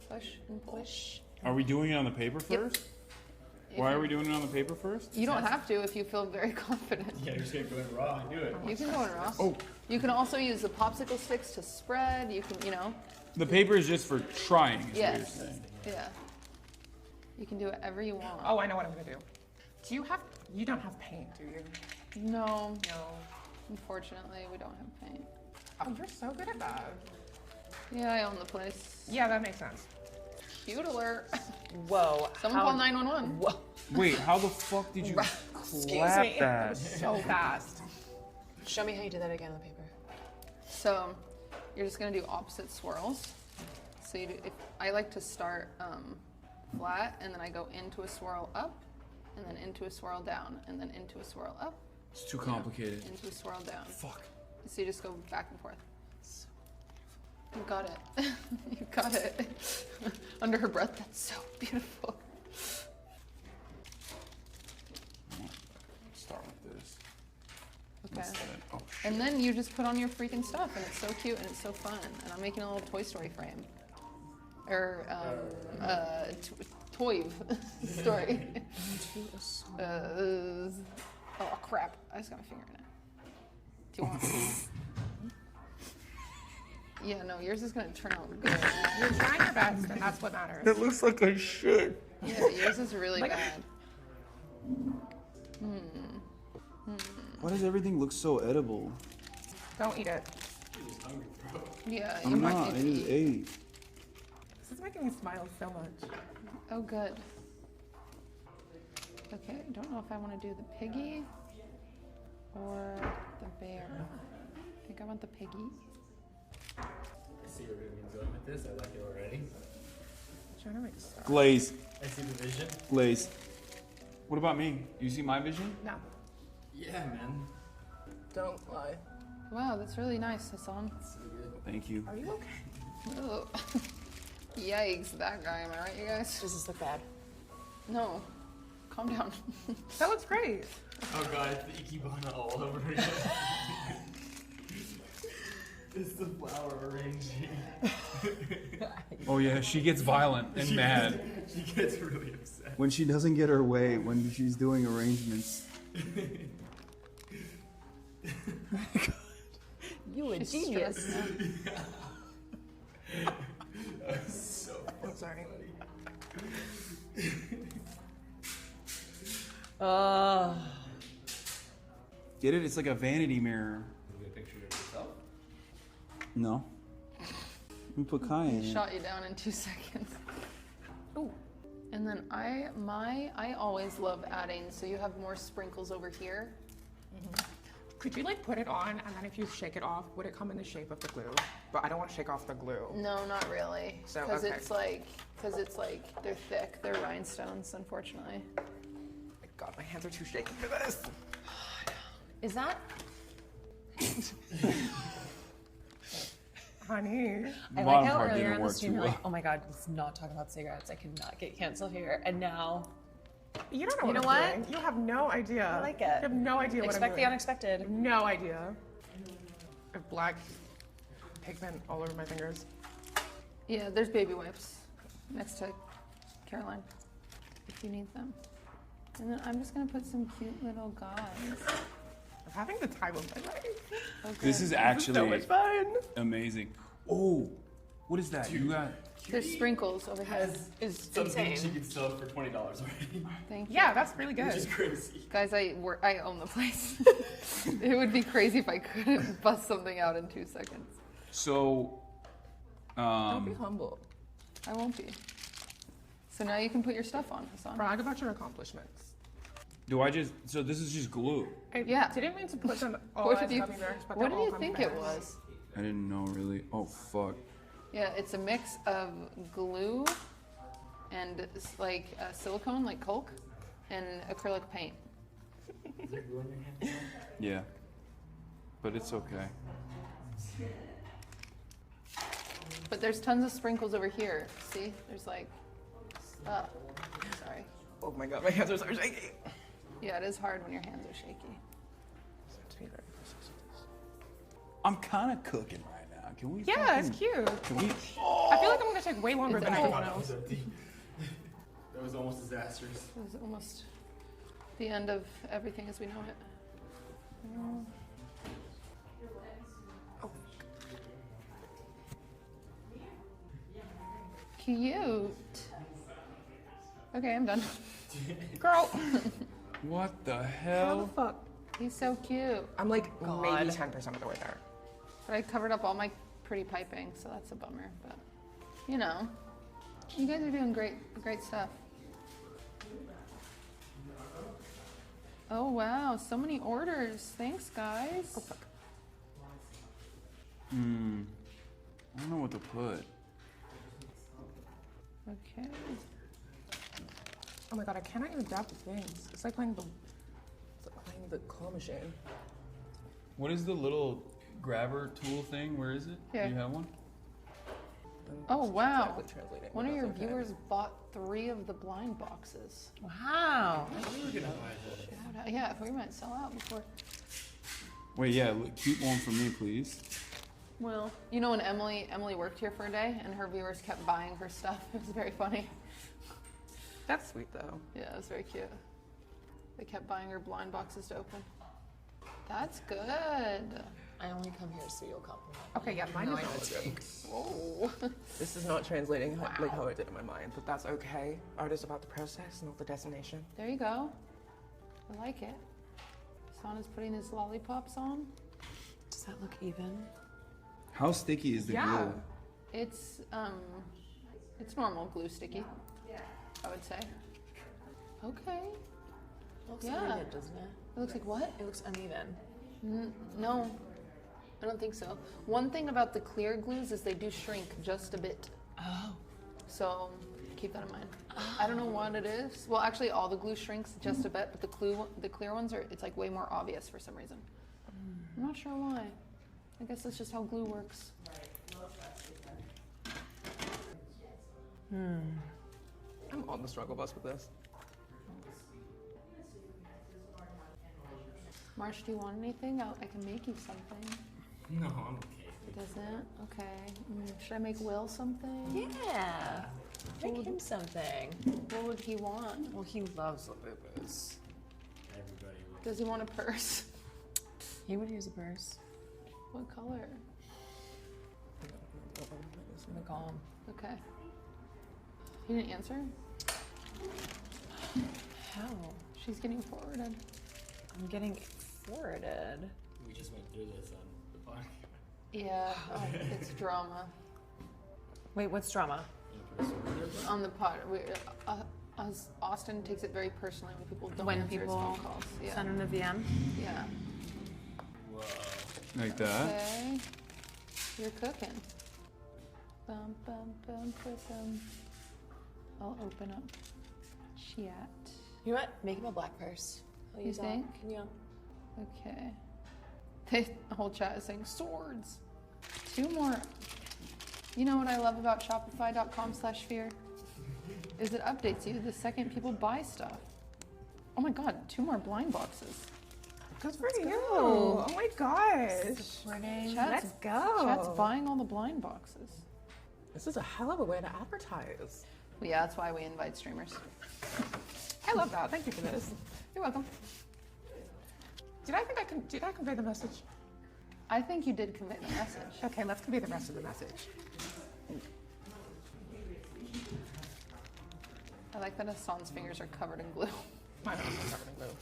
Push and push. Are we doing it on the paper Yep. first? Why are we doing it on the paper first? You don't have to if you feel very confident. Yeah, you're just gonna go in raw and do it. You can go in raw. Oh. You can also use the popsicle sticks to spread. You can, you know. The paper is just for trying, is what you're Yes. saying. Yeah. You can do whatever you want. Oh, I know what I'm gonna do. You don't have paint, do you? No. No. Unfortunately, we don't have paint. Oh, you're so good at that. Yeah, I own the place. Yeah, that makes sense. Cute alert. Whoa. Someone call 911. Whoa. Wait, how the fuck did you Excuse clap me. that? was so fast. Show me how you did that again on the paper. So, you're just gonna do opposite swirls. So you do, if I like to start flat, and then I go into a swirl up, and then into a swirl down, and then into a swirl up. It's too complicated. Into a swirl down. Fuck. So you just go back and forth. You got it. You got it. Under her breath, that's so beautiful. Start with this. Okay. Oh, And then you just put on your freaking stuff, and it's so cute and it's so fun. And I'm making a little Toy Story frame. Or, Toy Story. Oh, crap. I just got my finger in it. Do you want Yeah, no, yours is gonna turn out good. You're trying your best, and that's what matters. It looks like I should. Yeah, yours is really bad. Why does everything look so edible? Don't eat it. Yeah, you I'm might not. I need to just eat. ate. This is making me smile so much. Oh, good. Okay, I don't know if I want to do the piggy or the bear. I think I want the piggy. I see where Vivian's going with this. I like it already. I'm trying to make a star. Glaze. I see the vision. Glaze. What about me? Do you see my vision? No. Yeah, man. Don't lie. Wow, that's really nice, Hassan. Thank you. Are you okay? Oh. Yikes, that guy, am I right, you guys? Does this look bad? No. Calm down. That looks great. Oh god, it's the Ikebana all over again. It's the flower arranging. Oh yeah, she gets violent and mad. She gets really upset. When she doesn't get her way, when she's doing arrangements. You a genius. So I'm sorry. Get it? It's like a vanity mirror. Get a picture of yourself. No. We put Kai in it. Shot you down in 2 seconds. Ooh. And then I always love adding, so you have more sprinkles over here. Could you like put it on, and then if you shake it off, would it come in the shape of the glue? But I don't want to shake off the glue. No, not really. So, Because okay. it's like, they're thick. They're rhinestones, unfortunately. God, my hands are too shaky for this. Is that? Honey. I like how earlier on the stream you're like, oh my god, let's not talk about cigarettes. I cannot get canceled here. And now. You don't know You know what I'm what? doing. You have no idea. I like it. You have no idea what I'm Expect the doing. unexpected. No idea. I have black pigment all over my fingers. Yeah, there's baby wipes next to Caroline, if you need them. And then I'm just gonna put some cute little guys. I'm having the time of my life. Okay. This is actually so much fun. amazing. Oh, what is that? You got. There's sprinkles over here. Is Something insane. she can sell for $20 already. Thank you. Yeah, that's really good. Which is crazy. Guys, I own the place. It would be crazy if I couldn't bust something out in 2 seconds. So, Don't be humble. I won't be. So now you can put your stuff on, Hasan. Brag about your accomplishments. Do I just, so this is just glue? Yeah. Didn't mean to put them all What as did you, gummy bears, but what they're did all you gummy think bears. it was? I didn't know really. Oh, fuck. Yeah, it's a mix of glue and like silicone, like Coke, and acrylic paint. Yeah. But it's okay. But there's tons of sprinkles over here. See? There's like, sorry. Oh my god, my hands are so shaky. Yeah, it is hard when your hands are shaky. I'm kind of cooking right now. Can we? Yeah, it's cute. Can we? I feel like I'm gonna take way longer than everyone else. That was almost disastrous. It was almost the end of everything as we know it. Cute. Okay, I'm done. Girl. What the How hell? the fuck? He's so cute. I'm like God. maybe 10% of the way there. But I covered up all my pretty piping, so that's a bummer. But you know, you guys are doing great stuff. Oh wow, so many orders. Thanks, guys. I don't know what to put. Okay. Oh my god, I cannot even grab the things. It's like playing the claw machine. What is the little grabber tool thing? Where is it? Here. Do you have one? Oh wow. Exactly translating, One of but your that's okay. viewers bought 3 of the blind boxes. Wow. Yeah, we might sell out before. Wait, yeah, keep one for me, please. Well, you know when Emily worked here for a day and her viewers kept buying her stuff. It was very funny. That's sweet though. Yeah, it was very cute. They kept buying her blind boxes to open. That's good. I only come here so you'll compliment. Okay, yeah, mine No, is I know really it's big. Whoa. This is not translating like how I did in my mind, but that's okay. Art is about the process, not the destination. There you go. I like it. Hasan is putting his lollipops on. Does that look even? How sticky is the glue? It's normal glue sticky. I would say. Okay. It looks Yeah. uneven, doesn't it? It looks like what? It looks uneven. No, I don't think so. One thing about the clear glues is they do shrink just a bit. Oh. So keep that in mind. I don't know what it is. Well, actually, all the glue shrinks just a bit, but the clear ones it's like way more obvious for some reason. I'm not sure why. I guess that's just how glue works. I'm on the struggle bus with this. Marsh, do you want anything? I can make you something. No, I'm okay. It doesn't? Okay. Should I make Will something? Yeah. Make him something. What would he want? Well, he loves the boo-boos. Everybody would. Does he want a purse? He would use a purse. What color? I'm gonna call him. Okay. He didn't answer? How? She's getting forwarded. I'm getting forwarded. We just went through this on the podcast. Yeah, it's drama. Wait, what's drama? On the pod, Austin takes it very personally when people don't When answer his people phone calls. Yeah. send him a VM? Yeah. Whoa. Like that? Okay. You're cooking. Bum, bum, bum, bum. I'll open up chat. You know what? Make him a black purse. I'll You use that. think? Yeah. Okay. The whole chat is saying swords. 2 more. You know what I love about Shopify.com/fear? Is it updates you the second people buy stuff. Oh my god, 2 more blind boxes. Good for you. Oh my gosh. Supporting. Let's go. Chat's buying all the blind boxes. This is a hell of a way to advertise. Well, yeah, that's why we invite streamers. I love that. Thank you for this. You're welcome. Did I convey the message? I think you did convey the message. Okay, let's convey the rest of the message. I like that Hasan's fingers are covered in glue. Mine are also covered in glue.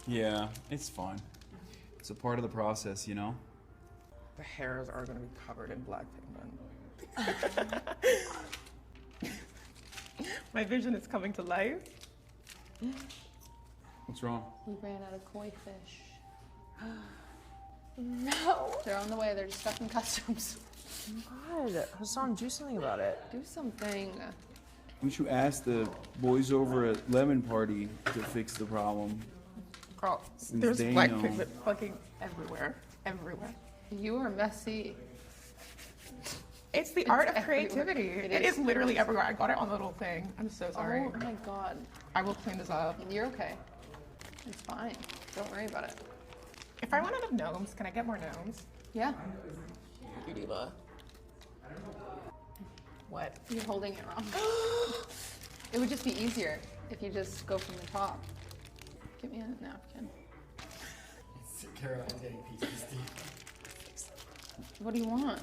Yeah, it's fine. It's a part of the process, you know? The hairs are going to be covered in black pigment. My vision is coming to life. What's wrong? We ran out of koi fish. No. They're on the way. They're just stuck in customs. Oh God, Hassan, do something about it. Do something. Why don't you ask the boys over at Lemon Party to fix the problem? Girl, Since there's they black know. pigment fucking everywhere. Everywhere. You are messy. It's the It's art of everywhere. creativity. It It is. is literally everywhere. I got it on the little thing. I'm so sorry. Oh my God. I will clean this up. You're okay. It's fine. Don't worry about it. If I run out of gnomes, can I get more gnomes? Yeah. You diva. What? You're holding it wrong. It would just be easier if you just go from the top. Give me a napkin. Caroline's getting PTSD. What do you want?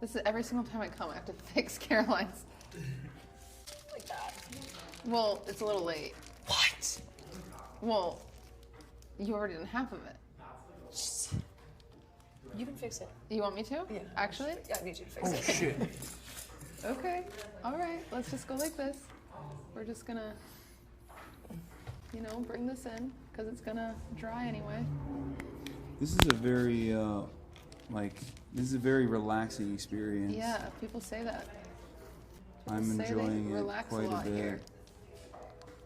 This is every single time I come, I have to fix Caroline's. Like that. Well, it's a little late. What? Well, you already done half of it. You can fix it. You want me to? Yeah. Actually? Yeah, I need you to fix Oh it. shit. Okay. All right. Let's just go like this. We're just gonna, you know, bring this in because it's gonna dry anyway. This is a very this is a very relaxing experience. Yeah, people say that. I'm People say they enjoying it relax quite a lot bit. here.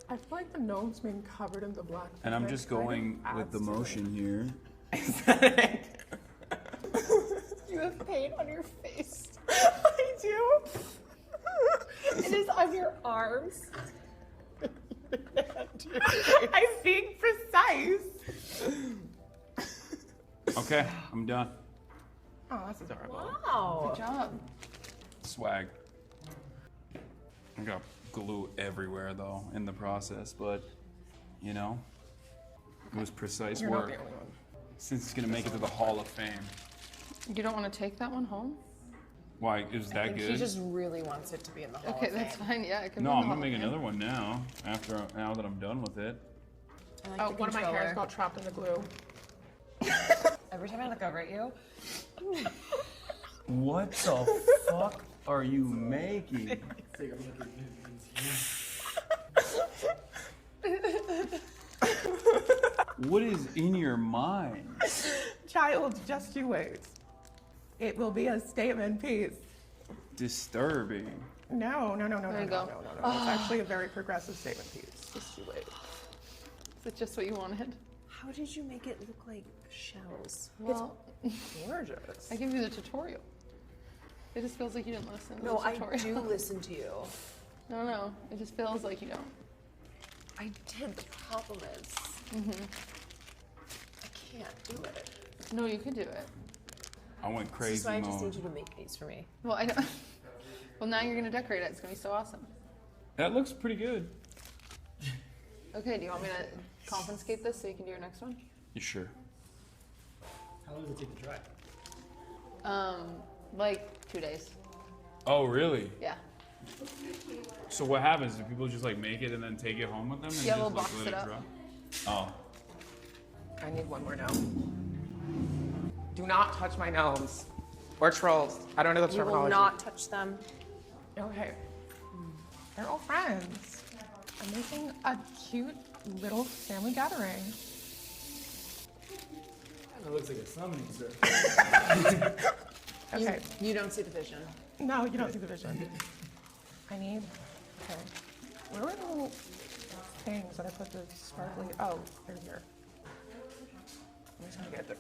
I feel like the gnomes being covered in the black. And I'm pigment just kind of going with adds the to it. motion here. You have paint on your face. I do. It is on your arms. I'm being precise. Okay, I'm done. Oh, that's adorable. Wow. Good job. Swag. I got glue everywhere though in the process, but you know, it was precise You're not work. the only one. Since it's gonna make it to the Hall of Fame. You don't want to take that one home? Why, it was I that think good? he just really wants it to be in the Hall Okay, of that's Fame. fine. Yeah, it can No, be in I'm the gonna Hall make of Fame. another one now. Now that I'm done with it. I like Oh, the one of my hairs controller. got trapped in the glue. Every time I look over at you, What the fuck are you making? What is in your mind? Child, just you wait. It will be a statement piece. Disturbing. No. There you go. It's actually a very progressive statement piece. Just you wait. Is it just what you wanted? how did you make it look like shells? Well, it's gorgeous. I gave you the tutorial. It just feels like you didn't listen to No, the I tutorial. do listen to you. No, it just feels like you don't. I did. The problem is, I can't do it. No, you can do it. I went crazy So I just mode. need you to make these for me. Well, I don't. Well, now you're gonna decorate it. It's gonna be so awesome. That looks pretty good. Okay, do you want me to confiscate this so you can do your next one? You sure? How long does it take to dry? Like 2 days. Oh, really? Yeah. So what happens? Do people just like make it and then take it home with them and Yeah, just we'll like box let it up. dry? Oh. I need one more gnome. Do not touch my gnomes. Or trolls. I don't know the You will terminology. not touch them. Okay. They're all friends. I'm making a cute little family gathering. That looks like a summoning circle. Okay. You don't see the vision. No, you don't see the vision. I need. Okay. Where were the little things that I put the sparkly? Oh, they're here. I'm just gonna get them.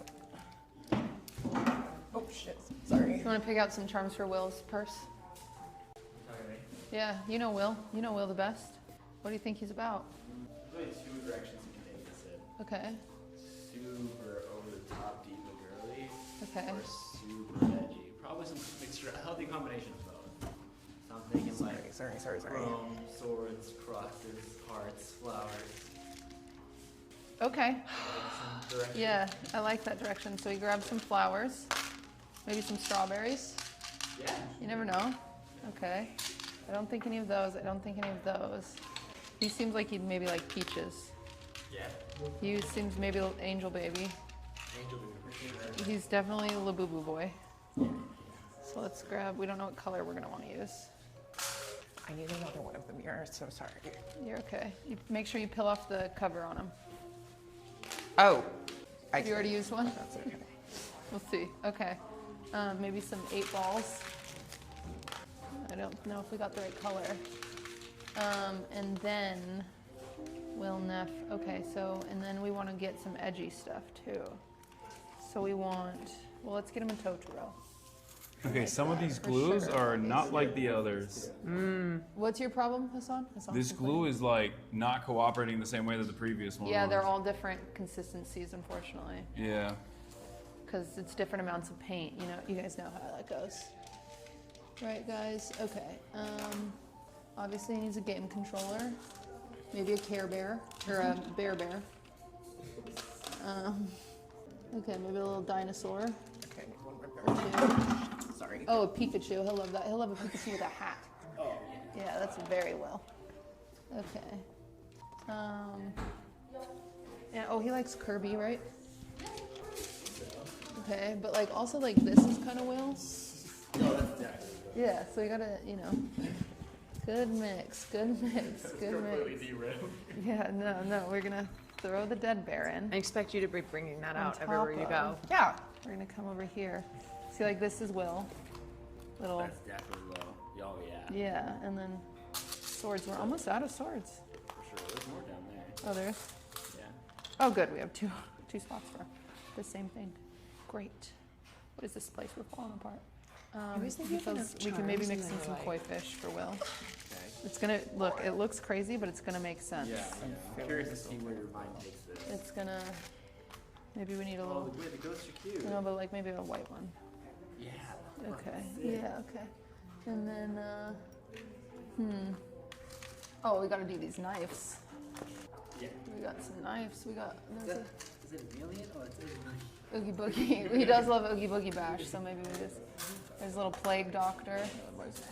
Oh shit! Sorry. You want to pick out some charms for Will's purse? Yeah, you know Will. You know Will the best. What do you think he's about? There's really two directions you can take this in. Okay. Super over the top, deep and girly. Okay. Or super edgy. Probably some mixture, a healthy combination of both. So I'm thinking like Sorry. chrome, swords, crosses, hearts, flowers. Okay. Some direction. Yeah, I like that direction. So you grab some flowers, maybe some strawberries. Yeah. You never know. Okay. I don't think any of those. He seems like he'd maybe like peaches. Yeah. You seems maybe a little angel baby. Angel baby for sure. He's definitely a Labubu boy. So let's grab, we don't know what color we're gonna wanna use. I need another one of the mirrors, so sorry. You're okay. You make sure you peel off the cover on them. Oh. Have you already used one? That's okay. We'll see. Okay. Maybe some 8 balls. I don't know if we got the right color. And then Will Neff. Okay, so, and then we want to get some edgy stuff too. So we want, well, let's get them in Totoro. Okay, some of these glues are not like the others. What's your problem, Hasan? This glue is like not cooperating the same way that the previous one Yeah, was. they're all different consistencies, unfortunately. Yeah. Because it's different amounts of paint. You know, you guys know how that goes. Right, guys? Okay. Obviously he needs a game controller. Maybe a Care Bear, or a Bear Bear. Okay, maybe a little dinosaur. Okay, one or two. Sorry. Oh, a Pikachu. He'll love that. He'll love a Pikachu with a hat. Oh. Yeah, that's very well. Okay. Yeah. Oh, he likes Kirby, right? Okay, but like also like this is kind of Will. No, that's Jack. Yeah, so you gotta, you know, good mix, good mix, good mix. Yeah, no, we're gonna throw the dead bear in. I expect you to be bringing that On out everywhere you top go. of- Yeah, we're gonna come over here. See, like this is Will. Little. That's definitely low. Oh, yeah. Yeah, and then swords. We're almost out of swords. For sure. There's more down there. Oh, there's. Yeah. Oh, good. We have two spots for the same thing. Great. What is this place? We're falling apart. was thinking of Because we can maybe charms mix and in some then, koi fish for Will. It's gonna look. It looks crazy, but it's gonna make sense. Yeah. I'm curious to see where your mind takes this. It's gonna. Maybe we need a little. Oh, the ghosts are cute. No, but like maybe a white one. Yeah. Okay. Yeah. Okay. And then. Oh, we gotta do these knives. Yeah. We got some knives. We got. Is it a million? Oh, it's a Oogie Boogie. He does love Oogie Boogie Bash, so maybe we just. There's a little plague doctor,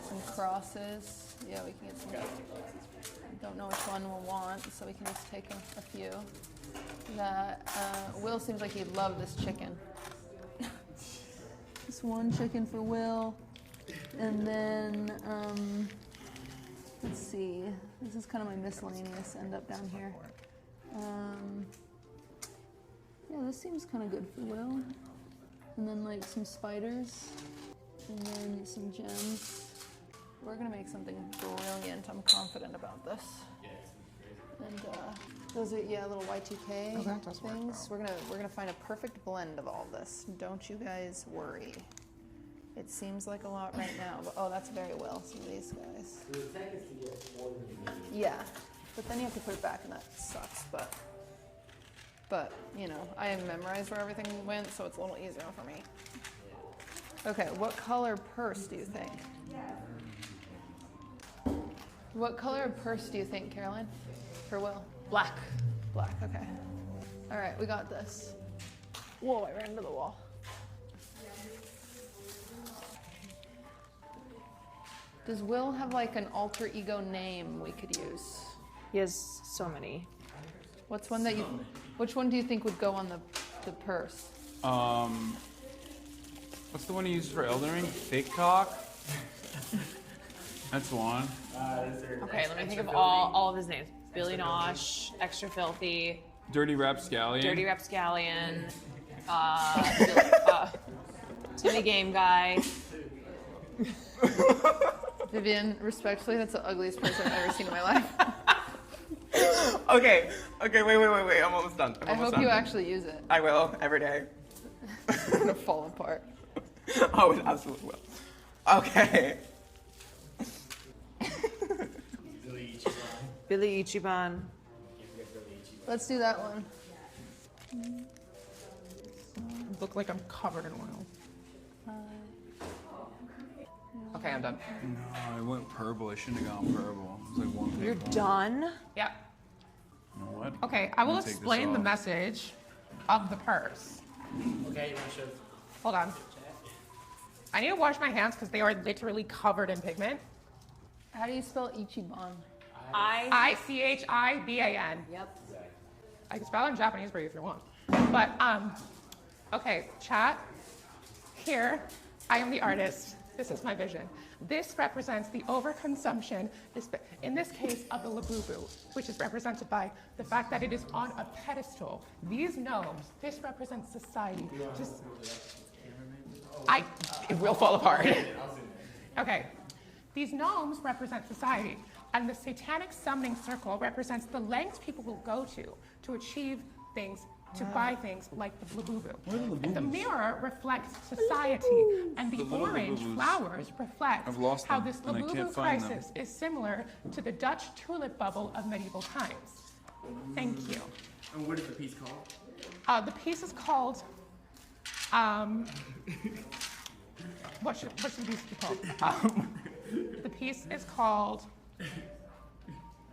some crosses. Yeah, we can get some. Don't know which one we'll want, so we can just take a few. That Will seems like he'd love this chicken. Just one chicken for Will, and then let's see. This is kind of my miscellaneous end up down here. Yeah, this seems kind of good for Will. And then like some spiders, and then some gems. We're gonna make something brilliant. I'm confident about this. And those are little Y2K things. We're gonna find a perfect blend of all of this. Don't you guys worry. It seems like a lot right now, but oh, that's very well. Some of these guys. Yeah, but then you have to put it back, and that sucks. But you know, I have memorized where everything went, so it's a little easier for me. Okay, what color purse do you think? What color of purse do you think, Caroline? For Will? Black. Black, okay. All right, we got this. Whoa, I ran into the wall. Does Will have like an alter ego name we could use? He has so many. What's one that you? Which one do you think would go on the purse? What's the one he uses for Elden Ring? Thick cock? That's one. Okay, let me think of all of his names. Billy Nosh, Extra Filthy, Dirty Rapscallion. Dirty Rapscallion, Timmy Game Guy. Vivian, respectfully, that's the ugliest person I've ever seen in my life. Okay, wait. I'm almost done. I hope you actually use it. I will, every day. It's gonna fall apart. Oh, it absolutely will. Okay. Billy Ichiban. Let's do that one. Look like I'm covered in oil. Okay, I'm done. No, I went purple. I shouldn't have gone purple. It was like one You're pink one. done? Yeah. You know what? Okay, I will I'm gonna take this explain the off. message of the purse. Okay, you want to show? Hold on. I need to wash my hands because they are literally covered in pigment. How do you spell Ichiban? I-C-H-I-B-A-N. Yep. I can spell it in Japanese for you if you want. But, okay, chat. Here, I am the artist. This is my vision. This represents the overconsumption, in this case, of the Labubu, which is represented by the fact that it is on a pedestal. These gnomes, this represents society. It will fall apart. Okay. These gnomes represent society, and the satanic summoning circle represents the lengths people will go to achieve things, to buy things like the Labubu. And the mirror reflects society, and the orange flowers reflect how this Labubu crisis is similar to the Dutch tulip bubble of medieval times. Thank you. And what is the piece called? The piece is called, what should the piece be called? The piece is called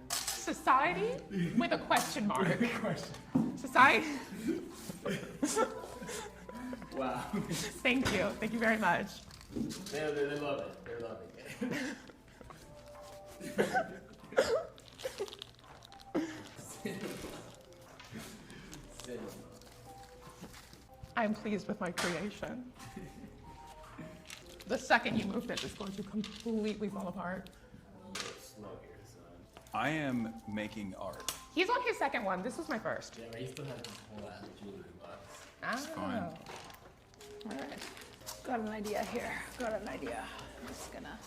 Society with a question mark. Society. Wow. Thank you. Thank you very much. They love it. They're loving it. I'm pleased with my creation. The second you moved it, it's going to completely fall apart. I am making art. He's on his second one. This was my first. Yeah, but he still has his whole ass jewelry box. It's fine. All right. Got an idea here. Got an idea. I'm just gonna,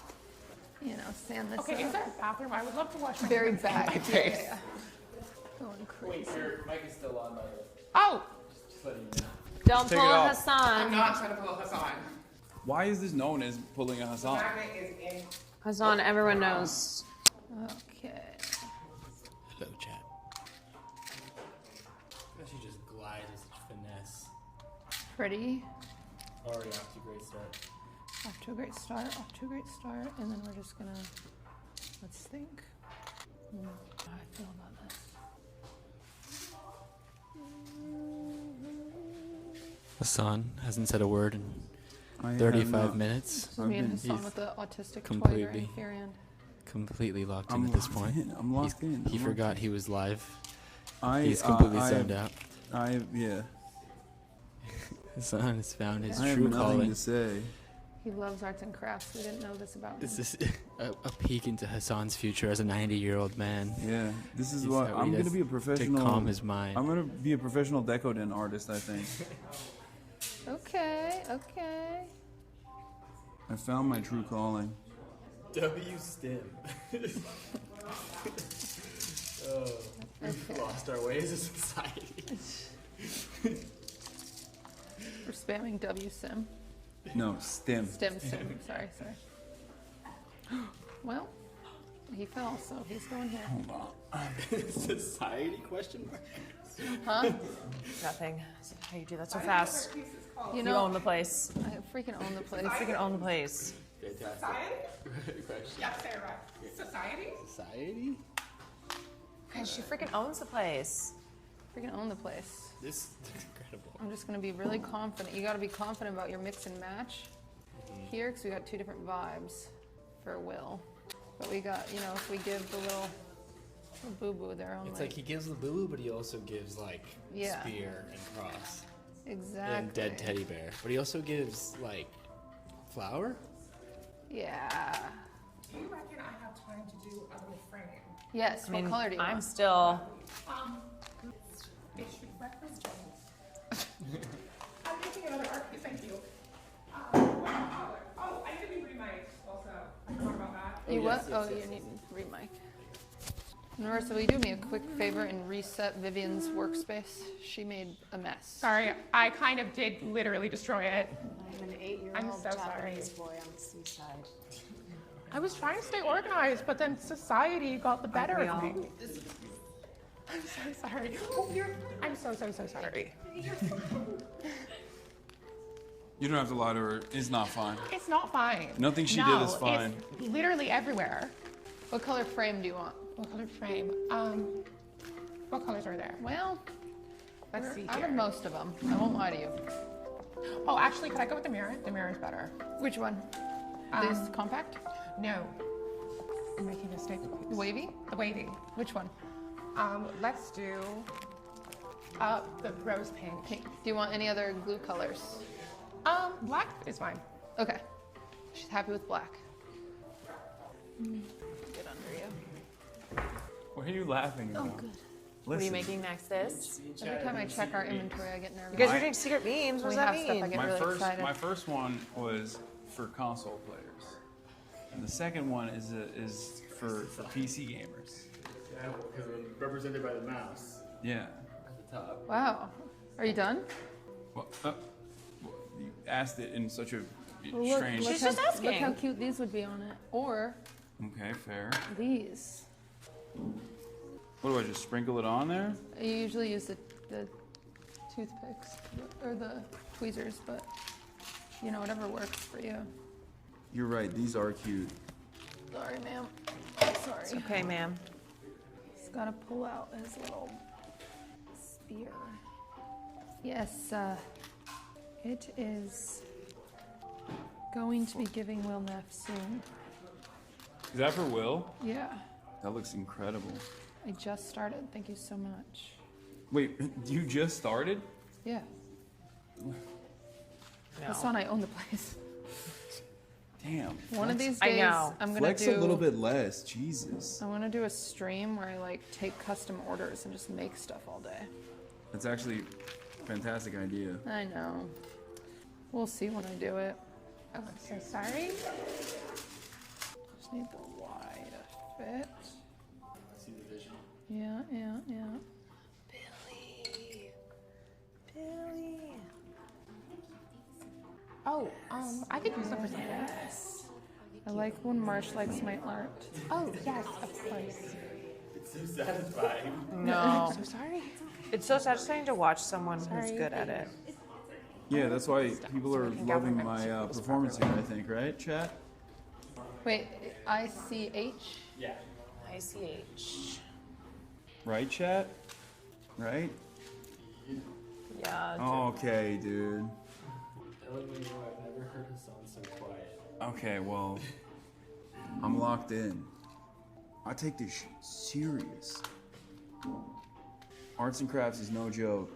sand this up. Okay, is there a bathroom? I would love to wash my Very hands back. in my face. Yeah. Going crazy. Wait, your mic is still on, by the way. Oh! Just letting you know. Don't Take pull it a off. Hassan. I'm not trying to pull a Hassan. Why is this known as pulling a Hassan? Magnet is in. Hassan, everyone knows. Okay. Hello, chat. She just glides with such finesse. Pretty. Already off to a great start. Off to a great start. Off to a great start. And then we're just gonna, let's think. How I feel about this. Hassan hasn't said a word in 35 minutes. This is me and Hassan with the autistic completely twilight Farian. Completely locked in at this point. I'm locked in. He forgot he was live. He's completely zoned out. Yeah. Hassan has found his I have true nothing calling. to say. He loves arts and crafts. We didn't know this about him. This is a peek into Hassan's future as a 90-year-old man. Yeah, this is He's what how I'm he gonna does be a professional. to calm his mind. I'm gonna be a professional DECODEN artist, I think. Okay, okay. I found my true calling. W-STEM. We've lost our ways as a society. We're spamming WSIM. No, STEM. STEM sim. Sorry. Well, he fell, so he's going here. Hold on. Society question mark? Huh? Nothing. How you do that so fast? You You own the place. I freaking own the place. You freaking own the place. Fantastic. Yeah, say it right. Society? Society? Guys, she freaking owns the place. Freaking own the place. This is incredible. I'm just gonna be really confident. You gotta be confident about your mix and match here, because we got two different vibes for Will. But we got, if we give the little boo-boo their own, It's like he gives the boo, but he also gives like Yeah. spear and cross. Exactly. And dead teddy bear. But he also gives like flower? Yeah. Do you reckon I have time to do a little frame? Yes. I mean, what color do you I'm want? still. It should represent. I'm making another art piece. Thank you. What color? Oh, I didn't remic also. I forgot about that. You what? Oh, you need remic. Marissa, will you do me a quick favor and reset Vivian's workspace? She made a mess. Sorry, I kind of did literally destroy it. I'm an 8-year-old I'm so Japanese sorry. boy on the seaside. I was trying to stay organized, but then society got the better of me. I'm so sorry. I'm so sorry. You don't have to lie to her. It's not fine. It's not fine. Nothing she No, did is fine. It's literally everywhere. What color frame do you want? What color frame? What colors are there? Well, Let's see out here. of most of them. I won't lie to you. Oh, actually, could I go with the mirror? The mirror is better. Which one? This compact? No. I'm making a statement. The wavy? The wavy. Which one? Let's do the rose pink. Pink. Do you want any other glue colors? Black is fine. Okay. She's She's happy with black. Get under you. What are you laughing about? Oh, good. What are you making next? This? Every time I check our inventory, I get nervous. You guys are doing secret memes. What does that mean? I get really excited. My first one was for console players, and the second one is for PC gamers. Yeah, because we're represented by the mouse Yeah. at the top. Wow. Are you done? Well, you asked it in such a Well, strange. She's just asking. Look how cute these would be on it. Or Okay, fair. these. What do I just sprinkle it on there? I usually use the toothpicks or the tweezers, but you know, whatever works for you. You're right. These are cute. Sorry, ma'am. Sorry. It's okay, ma'am. He's got to pull out his little spear. Yes, it is going to be giving Will Neff soon. Is that for Will? Yeah, That looks incredible. I just started. Thank you so much. Wait, you just started? Yeah. Hassan, I own the place. Damn. One of flex- these days, I'm gonna flex do a little bit less. Jesus. I want to do a stream where I like take custom orders and just make stuff all day. That's actually a fantastic idea. I know. We'll see when I do it. Oh, I'm so sorry. Just need the Y to fit. See the vision? Yeah. Billy. Oh, I could use them for something. Yes. I like when Marsh likes my art. Oh, yes, of course. It's so satisfying. No. I'm so sorry. It's so satisfying to watch someone who's good at it. Yeah, that's why people are loving my performance here, I think, right, chat? Wait, ICH? Yeah. ICH. Right, chat? Right? Yeah. Okay, dude. I've never heard Hassan so quiet. Okay, well, I'm locked in. I take this shit serious. Arts and crafts is no joke.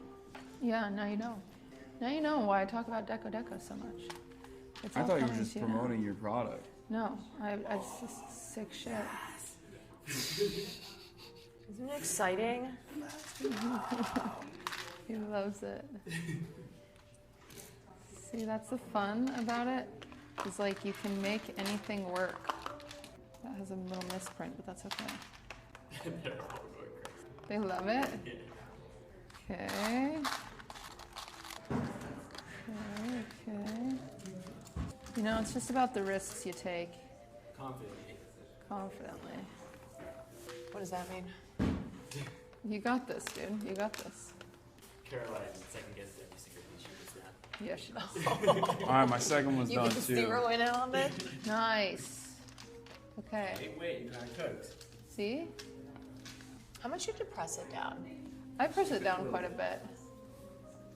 Yeah, now you know. Now you know why I talk about Deco so much. It's I all thought you were coming just to you now. promoting your product. No, it's just sick shit. Isn't it exciting? He loves it. See, that's the fun about it. It's like you can make anything work. That has a little misprint, but that's okay. They love it? Okay. Okay. You know, it's just about the risks you take. Confidently. Confidently. What does that mean? You got this, dude. You got this. Caroline second guessed every single thing she Yeah, she does. All right, my second one's You done get to too. zero in on it? Nice. Okay. Hey, wait, you kind of cooked. See? How much did you press it down? I press it down quite a bit.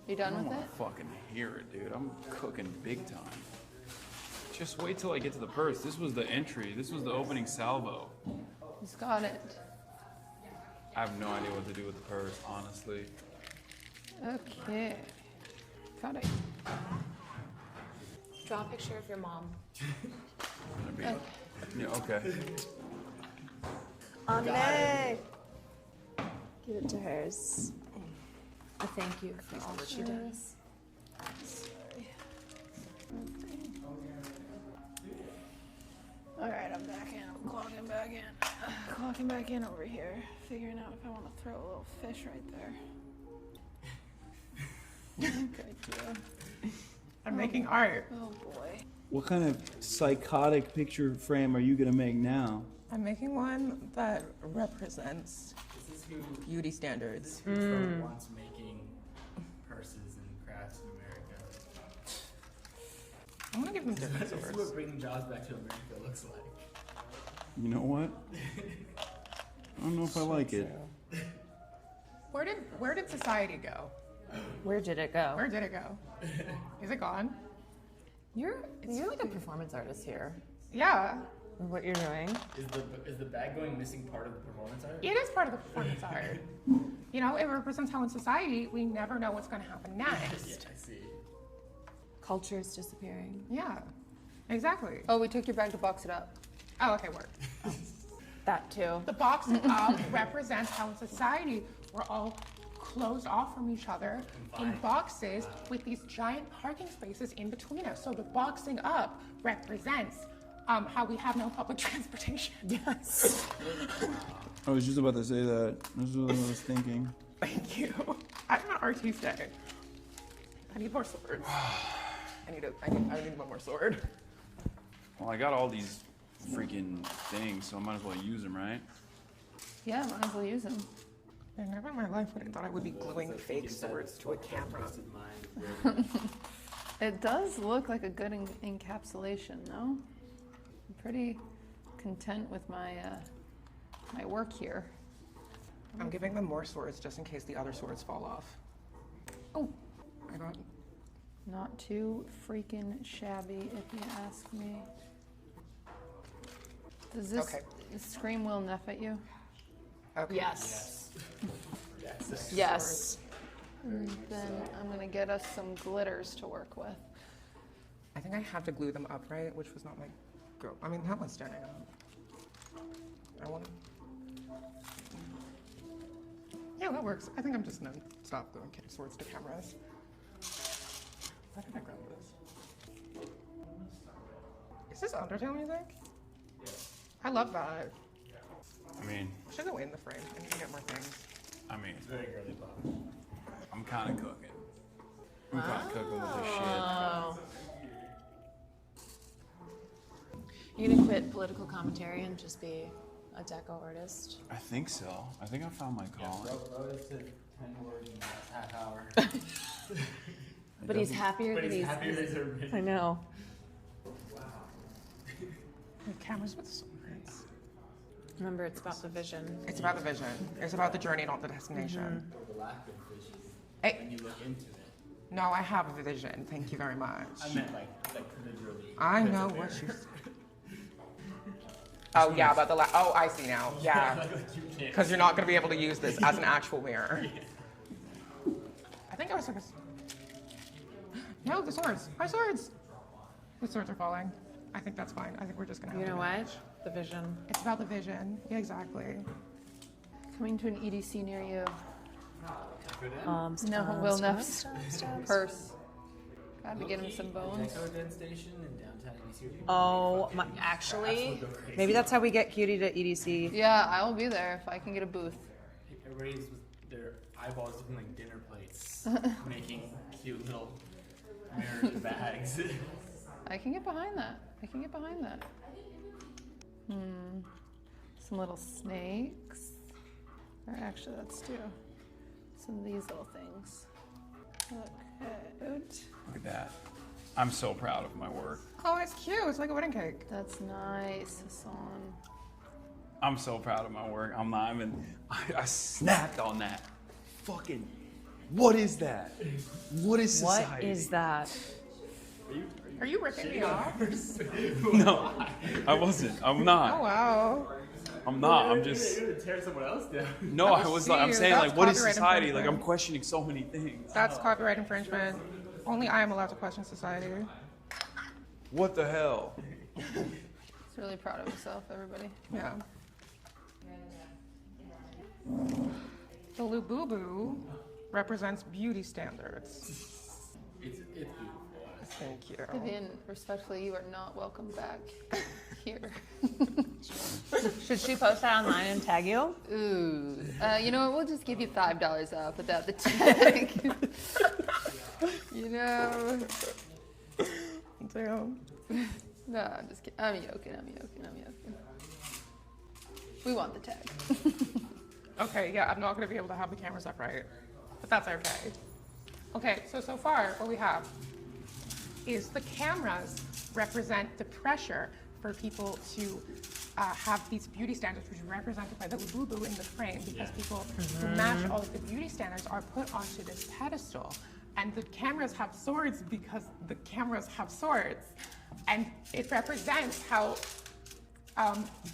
You I done don't with wanna it? fucking hear it, dude. I'm cooking big time. Just wait till I get to the purse. This was the entry. This was the opening salvo. He's got it. I have no idea what to do with the purse, honestly. Okay. Got it. Draw a picture of your mom. Okay. Yeah, okay. Ane! Give it to hers. A thank you for all she does. Sorry. All right, I'm back in. I'm clocking back in. Clocking back in over here. Figuring out if I want to throw a little fish right there. Okay, too. I'm making art. Oh boy. What kind of psychotic picture frame are you gonna make now? I'm making one that represents beauty standards. Who wants making purses and crafts in America? I'm gonna give them different This is sources. what bringing jobs back to America looks like. You know what? I don't know if I like it. Where did society go? Where did it go? Where did it go? Is it gone? You're like a performance artist here. Yeah. What you're doing? Is the bag going missing part of the performance art? It is part of the performance art. You know, it represents how in society we never know what's going to happen next. Yeah, I see. Culture is disappearing. Yeah. Exactly. Oh, we took your bag to box it up. Oh, okay, work. That too. The boxing up represents how in society we're all closed off from each other in boxes with these giant parking spaces in between us. So the boxing up represents how we have no public transportation. Yes. I was just about to say that. This is what I was thinking. Thank you. I'm an artiste. I need more swords. I need one more sword. Well, I got all these freaking things, so I might as well use them, right? Yeah, might as well use them. Never in my life would I thought I would be gluing fake swords to a camera. It does look like a good encapsulation, no? I'm pretty content with my my work here. I'm giving them more swords just in case the other swords fall off. Oh, I got. Not too freaking shabby, if you ask me. Does this scream Will Neff at you? Okay. Yes. Yes. Yes. And then I'm gonna get us some glitters to work with. I think I have to glue them up, right? Which was not my go. I mean, that one's done it. I want to. Yeah, that works. I think I'm just gonna stop gluing swords to cameras. Why did I grab this? Is this Undertale music? I love that. I mean, Should go in the frame. I need to get more things. I mean, It's very girly pop. I'm kind of cooking. I'm kind of cooking with this Oh. You gonna quit political commentary and just be a deco artist? shit. I think so. I think I found my calling. Wrote us to 10 words in the last half hour. But he's happier But than he's happier than he's ever been. I know. Wait, cameras with swords. Remember, it's about the vision. It's about the vision. It's about the journey, not the destination. Or the lack of vision. Hey. When you look into it. No, I have a vision. Thank you very much. I meant like literally. I know what you. Oh yeah, about the oh, I see now. Yeah, Like you can't because you're not going to be able to use this as an actual mirror. I think I was like No, the swords. My swords. The swords are falling. I think that's fine. I think we're just gonna have You to know manage. what? The vision. It's about the vision. Yeah, exactly. Coming to an EDC near you. Stop, Will stop, Neff's stop, stop. purse. Gotta get him some bones. DECODEN station in downtown EDC. Oh my! Actually, maybe that's how we get Cutie to EDC. Yeah, I will be there if I can get a booth. Everybody's with their eyeballs looking like dinner plates, making cute little mirrored bags. I can get behind that. I can get behind that. Some little snakes. Or actually, let's do some of these little things. Okay. Look at that. I'm so proud of my work. Oh, it's cute. It's like a wedding cake. That's nice, Hasan. I'm so proud of my work. I'm not even. I snapped on that. Fucking. What is that? What is society? What is that? Are you ripping me off? No, I wasn't. I'm not. Oh wow. I'm not. I'm just. You're gonna tear someone else down. No, I was like. I'm saying That's like, what is copyright society? Like, I'm infringement. questioning so many things. That's copyright infringement. Only I am allowed to question society. What the hell? He's really proud of himself, everybody. Yeah. The Lububu represents beauty standards. It's beautiful. Thank you. Vivian, respectfully, you are not welcome back here. Should she post that online and tag you? Ooh. You know what? We'll just give you $5 off without the tag. You know. Damn. No, I'm just kidding. I'm joking. We want the tag. Okay, yeah, I'm not gonna be able to have the cameras up right, but that's okay. Okay, so far what we have is the cameras represent the pressure for people to have these beauty standards, which are represented by the Lububu in the frame, because people who match all of the beauty standards are put onto this pedestal. And the cameras have swords because the cameras have swords. And it represents how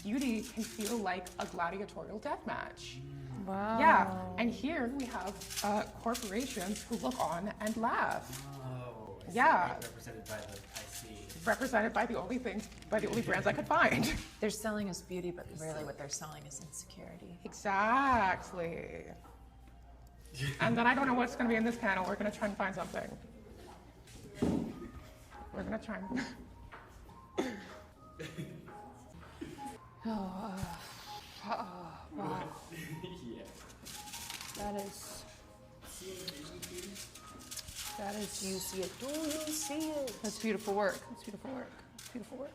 beauty can feel like a gladiatorial death match. Wow. Yeah, and here we have corporations who look on and laugh. Oh, Yeah. represented by the I see. represented by the only brands I could find. They're selling us beauty, but really what they're selling is insecurity. Exactly. And then I don't know what's going to be in this panel. We're going to try and find something. We're going to try and... Wow. That is. Do you see it? Do you see it? That's beautiful work. That's beautiful work. Beautiful work.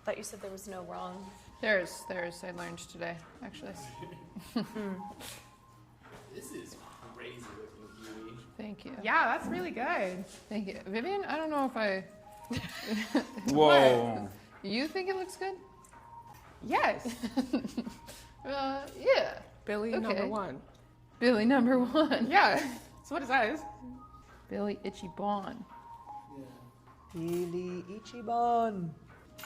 Thought you said there was no wrong. There's. I learned today, actually. This is crazy looking beauty. Thank you. Yeah, that's really good. Thank you. Vivian, I don't know if I... Whoa. You think it looks good? Yes. Yeah. Billy number one. Billy number one. Yeah, that's what it says. Billy Ichiban. Billy Ichiban.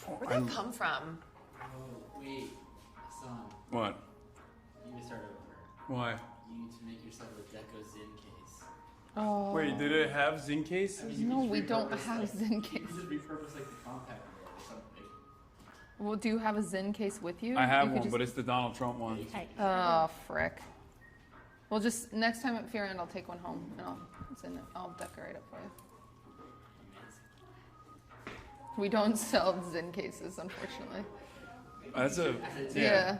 Where'd that come from? Oh, wait, son. What? You need to start over. Why? You need to make yourself a Deco Zin case. Oh. Wait, did it have Zin cases? No, we don't have Zin You cases. just repurpose like the compact one or something. Well, do you have a Zen case with you? I have You could one, just- but it's the Donald Trump one. Oh, frick. Well, just next time at Fear End, I'll take one home and I'll decorate it for you. We don't sell Zen cases, unfortunately. That's a Yeah.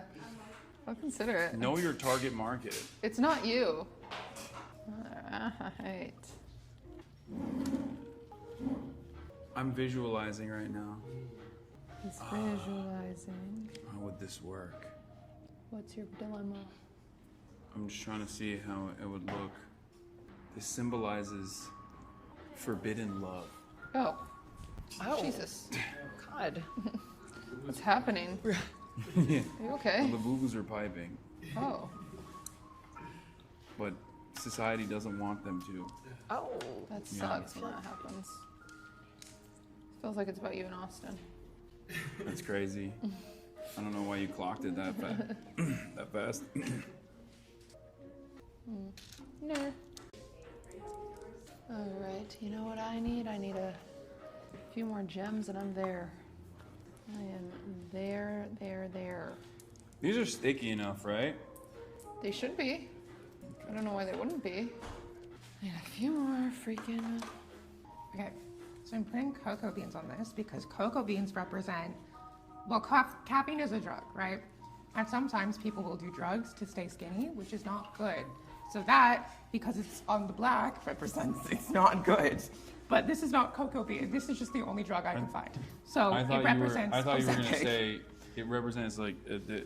I'll consider it. Know your target market. It's not you. Alright. I'm visualizing right now. He's visualizing. How would this work? What's your dilemma? I'm just trying to see how it would look. This symbolizes forbidden love. Oh. Oh. Jesus. God. What's happening? Yeah. Are you okay? Well, the boo-boos are piping, Oh. but society doesn't want them to. Oh. That Yeah. sucks when that happens. Feels like it's about you and Austin. That's crazy. I don't know why you clocked it that that fast. No. Alright, you know what I need? I need a few more gems and I'm there. I am there. These are sticky enough, right? They should be. I don't know why they wouldn't be. I need a few more freaking... Okay, so I'm putting cocoa beans on this because cocoa beans represent, well, caffeine is a drug, right? And sometimes people will do drugs to stay skinny, which is not good. So that, because it's on the black, represents it's not good. But this is not cocoa bean. This is just the only drug I can find. So it represents. I thought you were going to Ozempic. say it represents like the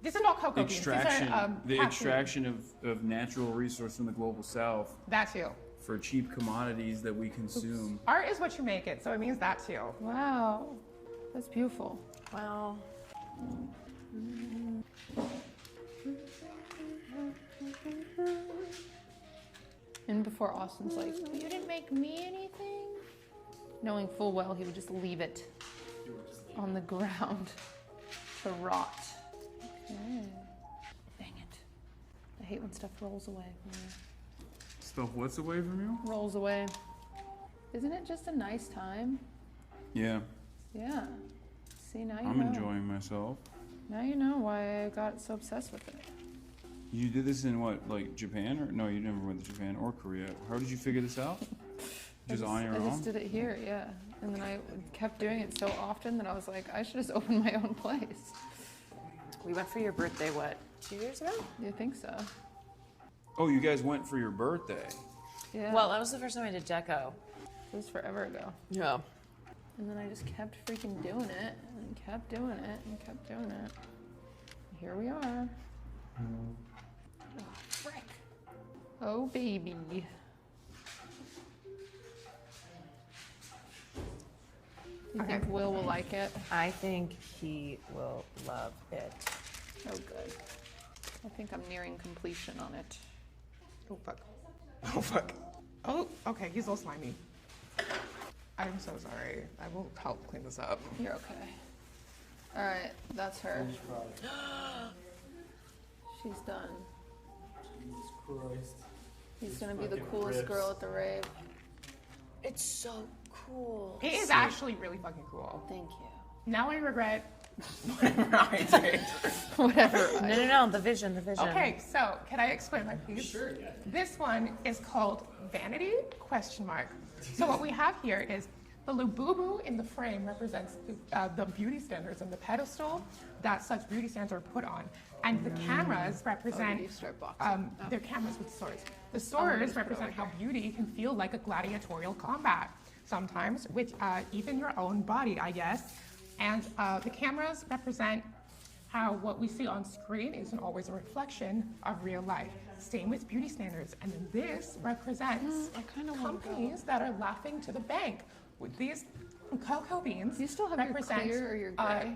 This is not cocoa beans. extraction, These are, the caffeine. extraction of natural resource from the global south That too. for cheap commodities that we consume. Art is what you make it, so it means that too. Wow. That's beautiful. Wow. And before Austin's like, you didn't make me anything? Knowing full well he would just leave it on the ground to rot. Okay. Dang it. I hate when stuff rolls away from me. Stuff what's away from you? Rolls away. Isn't it just a nice time? Yeah, Yeah. See, now you I'm know. enjoying myself. Now you know why I got so obsessed with it. You did this in what, like Japan? Or no, you never went to Japan or Korea. How did you figure this out? Just on your I own? just did it here, yeah. And then I kept doing it so often that I was like, I should just open my own place. We went for your birthday, what, 2 years ago? You think so? Oh, you guys went for your birthday. Yeah. Well, that was the first time I did deco. It was forever ago. Yeah. And then I just kept freaking doing it, and kept doing it, and kept doing it. Here we are. Oh, frick. Oh, baby. You think Will like it? I think he will love it. Oh, good. I think I'm nearing completion on it. Oh, fuck. Oh, fuck. Oh, okay, he's all slimy. I'm so sorry. I will help clean this up. You're okay. All right, that's her. She's done. Jesus Christ. He's gonna be the coolest girl at the rave. It's so cool. It is actually really fucking cool. Thank you. Now I regret Whatever. No, the vision. Okay, so can I explain my piece? Sure, yeah. This one is called Vanity, ? So what we have here is the Labubu in the frame represents the beauty standards and the pedestal that such beauty standards are put on. And the cameras represent, they're cameras with swords. The swords represent how beauty can feel like a gladiatorial combat sometimes, with even your own body, I guess. And the cameras represent how what we see on screen isn't always a reflection of real life. Same with beauty standards. And then this represents companies that are laughing to the bank. With these cocoa beans, you still have represent your clear or your gray?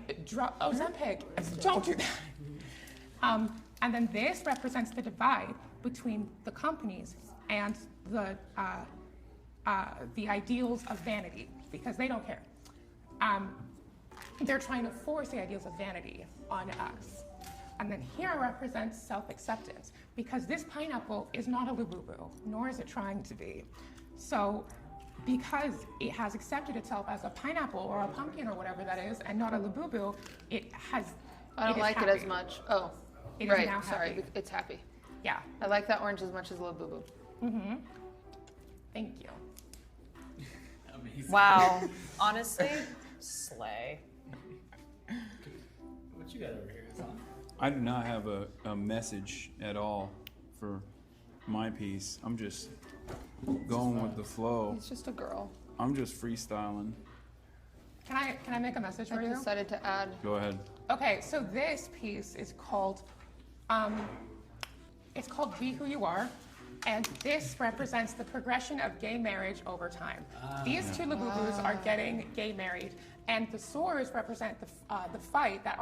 Ozempic. Don't do that. And then this represents the divide between the companies and the ideals of vanity, because they don't care. They're trying to force the ideals of vanity on us. And then here represents self-acceptance, because this pineapple is not a Labubu, nor is it trying to be. So because it has accepted itself as a pineapple or a pumpkin or whatever that is, and not a Labubu, it has. I don't like it as much. Oh, it is right. now Sorry, happy. it's happy. Yeah. I like that orange as much as Labubu. Mm-hmm. Thank you. Amazing. Wow. Honestly, slay. What you got over here, Hasan? I do not have a message at all for my piece. I'm just going with the flow. It's just a girl. I'm just freestyling. Can I make a message for you? I decided to add. Go ahead. Okay, so this piece is called, Be Who You Are, and this represents the progression of gay marriage over time. These two Labubus are getting gay married, and the swords represent the fight that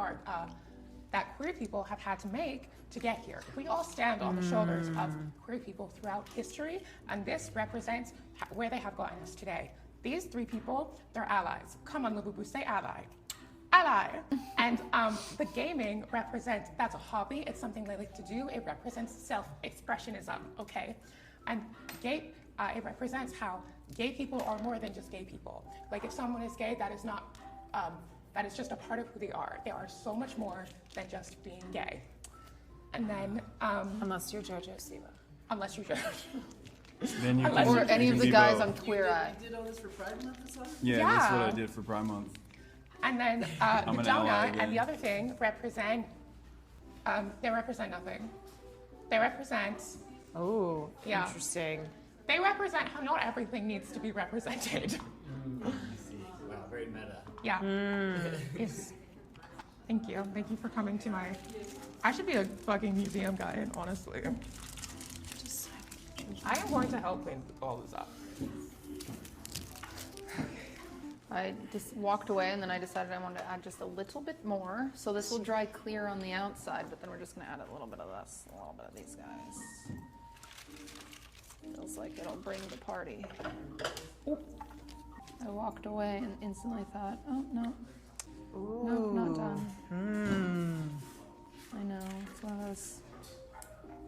queer people have had to make to get here. We all stand on the shoulders of queer people throughout history, and this represents where they have gotten us today. These three people, they're allies. Come on, Labubu, say ally. Ally. And the gaming represents, that's a hobby, it's something they like to do. It represents self-expressionism, okay? And it represents how gay people are more than just gay people. Like if someone is gay, that is not, that is just a part of who they are. They are so much more than just being gay. And then, unless you're Jojo Siwa. Unless you're Jojo. Then you or any of the guys on Queer Eye. You did all this for Pride Month or something? Yeah, that's what I did for Pride Month. And then the donut and the other thing represent, they represent nothing. They represent. Oh, yeah. Interesting. They represent how not everything needs to be represented. I see. Wow, very meta. Yeah. Yes. Thank you. Thank you for coming to my. I should be a fucking museum guide, honestly. I am going to help clean all this up. I just walked away and then I decided I wanted to add just a little bit more. So this will dry clear on the outside, but then we're just gonna add a little bit of this, a little bit of these guys. Feels like it'll bring the party. I walked away and instantly thought, oh no, nope, not done. I know, it's one of those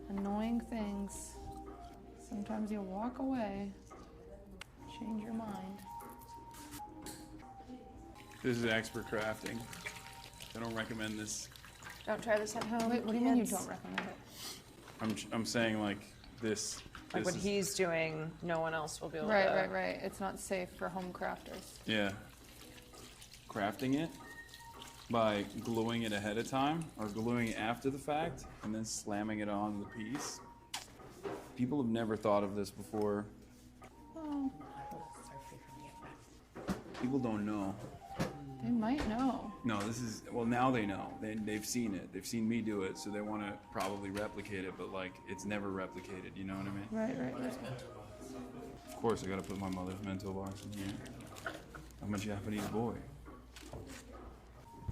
annoying things. Sometimes you walk away, change your mind. This is expert crafting. I don't recommend this. Don't try this at home. Wait, what do you mean you don't recommend it? I'm saying like this. Like this what he's doing, no one else will be able to. Right. It's not safe for home crafters. Yeah. Crafting it by gluing it ahead of time or gluing it after the fact and then slamming it on the piece. People have never thought of this before. Oh, People don't know. they might know. No, this is, well, now they know. They've seen it. They've seen me do it, so they want to probably replicate it, but like, it's never replicated, you know what I mean? Right. Of course, I gotta put my mother's mental box in here. I'm a Japanese boy.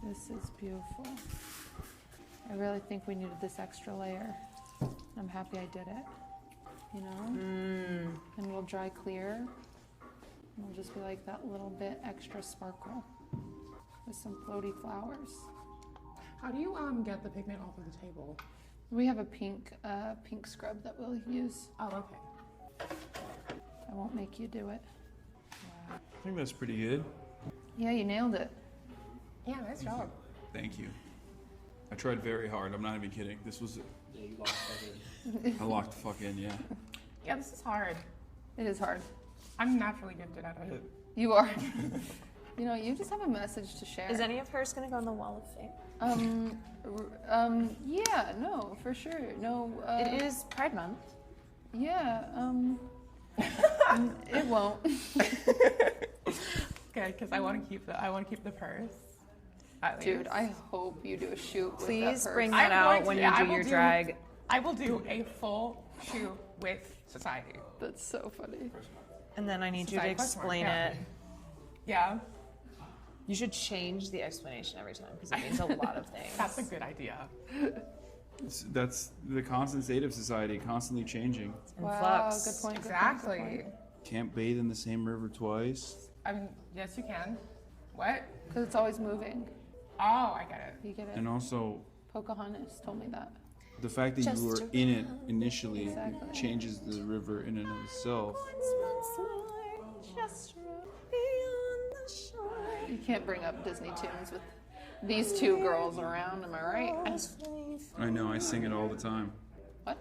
This is beautiful. I really think we needed this extra layer. I'm happy I did it. You know? And it'll dry clear. And it'll just be like that little bit extra sparkle with some floaty flowers. How do you get the pigment off of the table? We have a pink scrub that we'll use. Oh, okay. I won't make you do it. I think that's pretty good. Yeah, you nailed it. Yeah, nice job. Thank you. I tried very hard. I'm not even kidding. This was. Yeah, you locked fuck in. I locked the fuck in, yeah. Yeah, this is hard. It is hard. I'm naturally gifted at it. You are. You know, you just have a message to share. Is any of hers gonna go on the Wall of Fame? Yeah, no, for sure. No. It is Pride Month. Yeah, it won't. Okay, because I want to keep the purse. Dude, I hope you do a shoot with that Please purse. bring that out when you do your drag. I will do a full shoot with Society. That's so funny. And then I need you to Society explain yeah. it. Yeah. You should change the explanation every time because it means a lot of things. That's a good idea. That's the constant state of society, constantly changing. Wow, good point. Exactly. Can't bathe in the same river twice. I mean, yes, you can. What? Because it's always moving. Oh, I get it. You get it? And also, Pocahontas told me that. the fact that you were in it initially Exactly. changes the river in and of itself. You can't bring up Disney tunes with these two girls around, am I right? I know, I sing it all the time. What?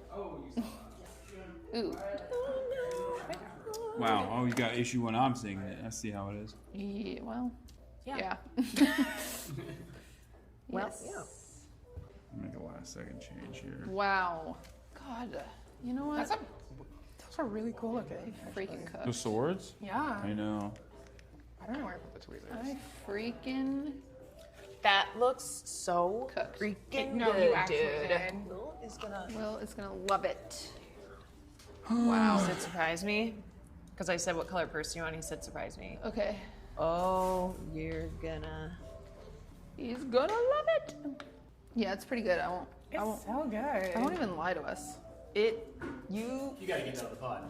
Ooh. Wow, oh, you got issue when I'm singing it. I see how it is. Yeah, well, yeah. Well, Yes. yeah. Make a last second change here. Wow. God. You know what? Those are really cool looking. Freaking cook. The swords? Yeah. I know. I don't know where I put the tweezers. I freaking That looks so freaking No, good, you actually dude. did. Will is gonna love it. Wow. Does it surprise me? Because I said, what color purse do you want? He said, surprise me. Okay. Oh, you're gonna. He's gonna love it. Yeah, it's pretty good. I won't. It's so good. I won't even lie to us. You gotta get that on the pod.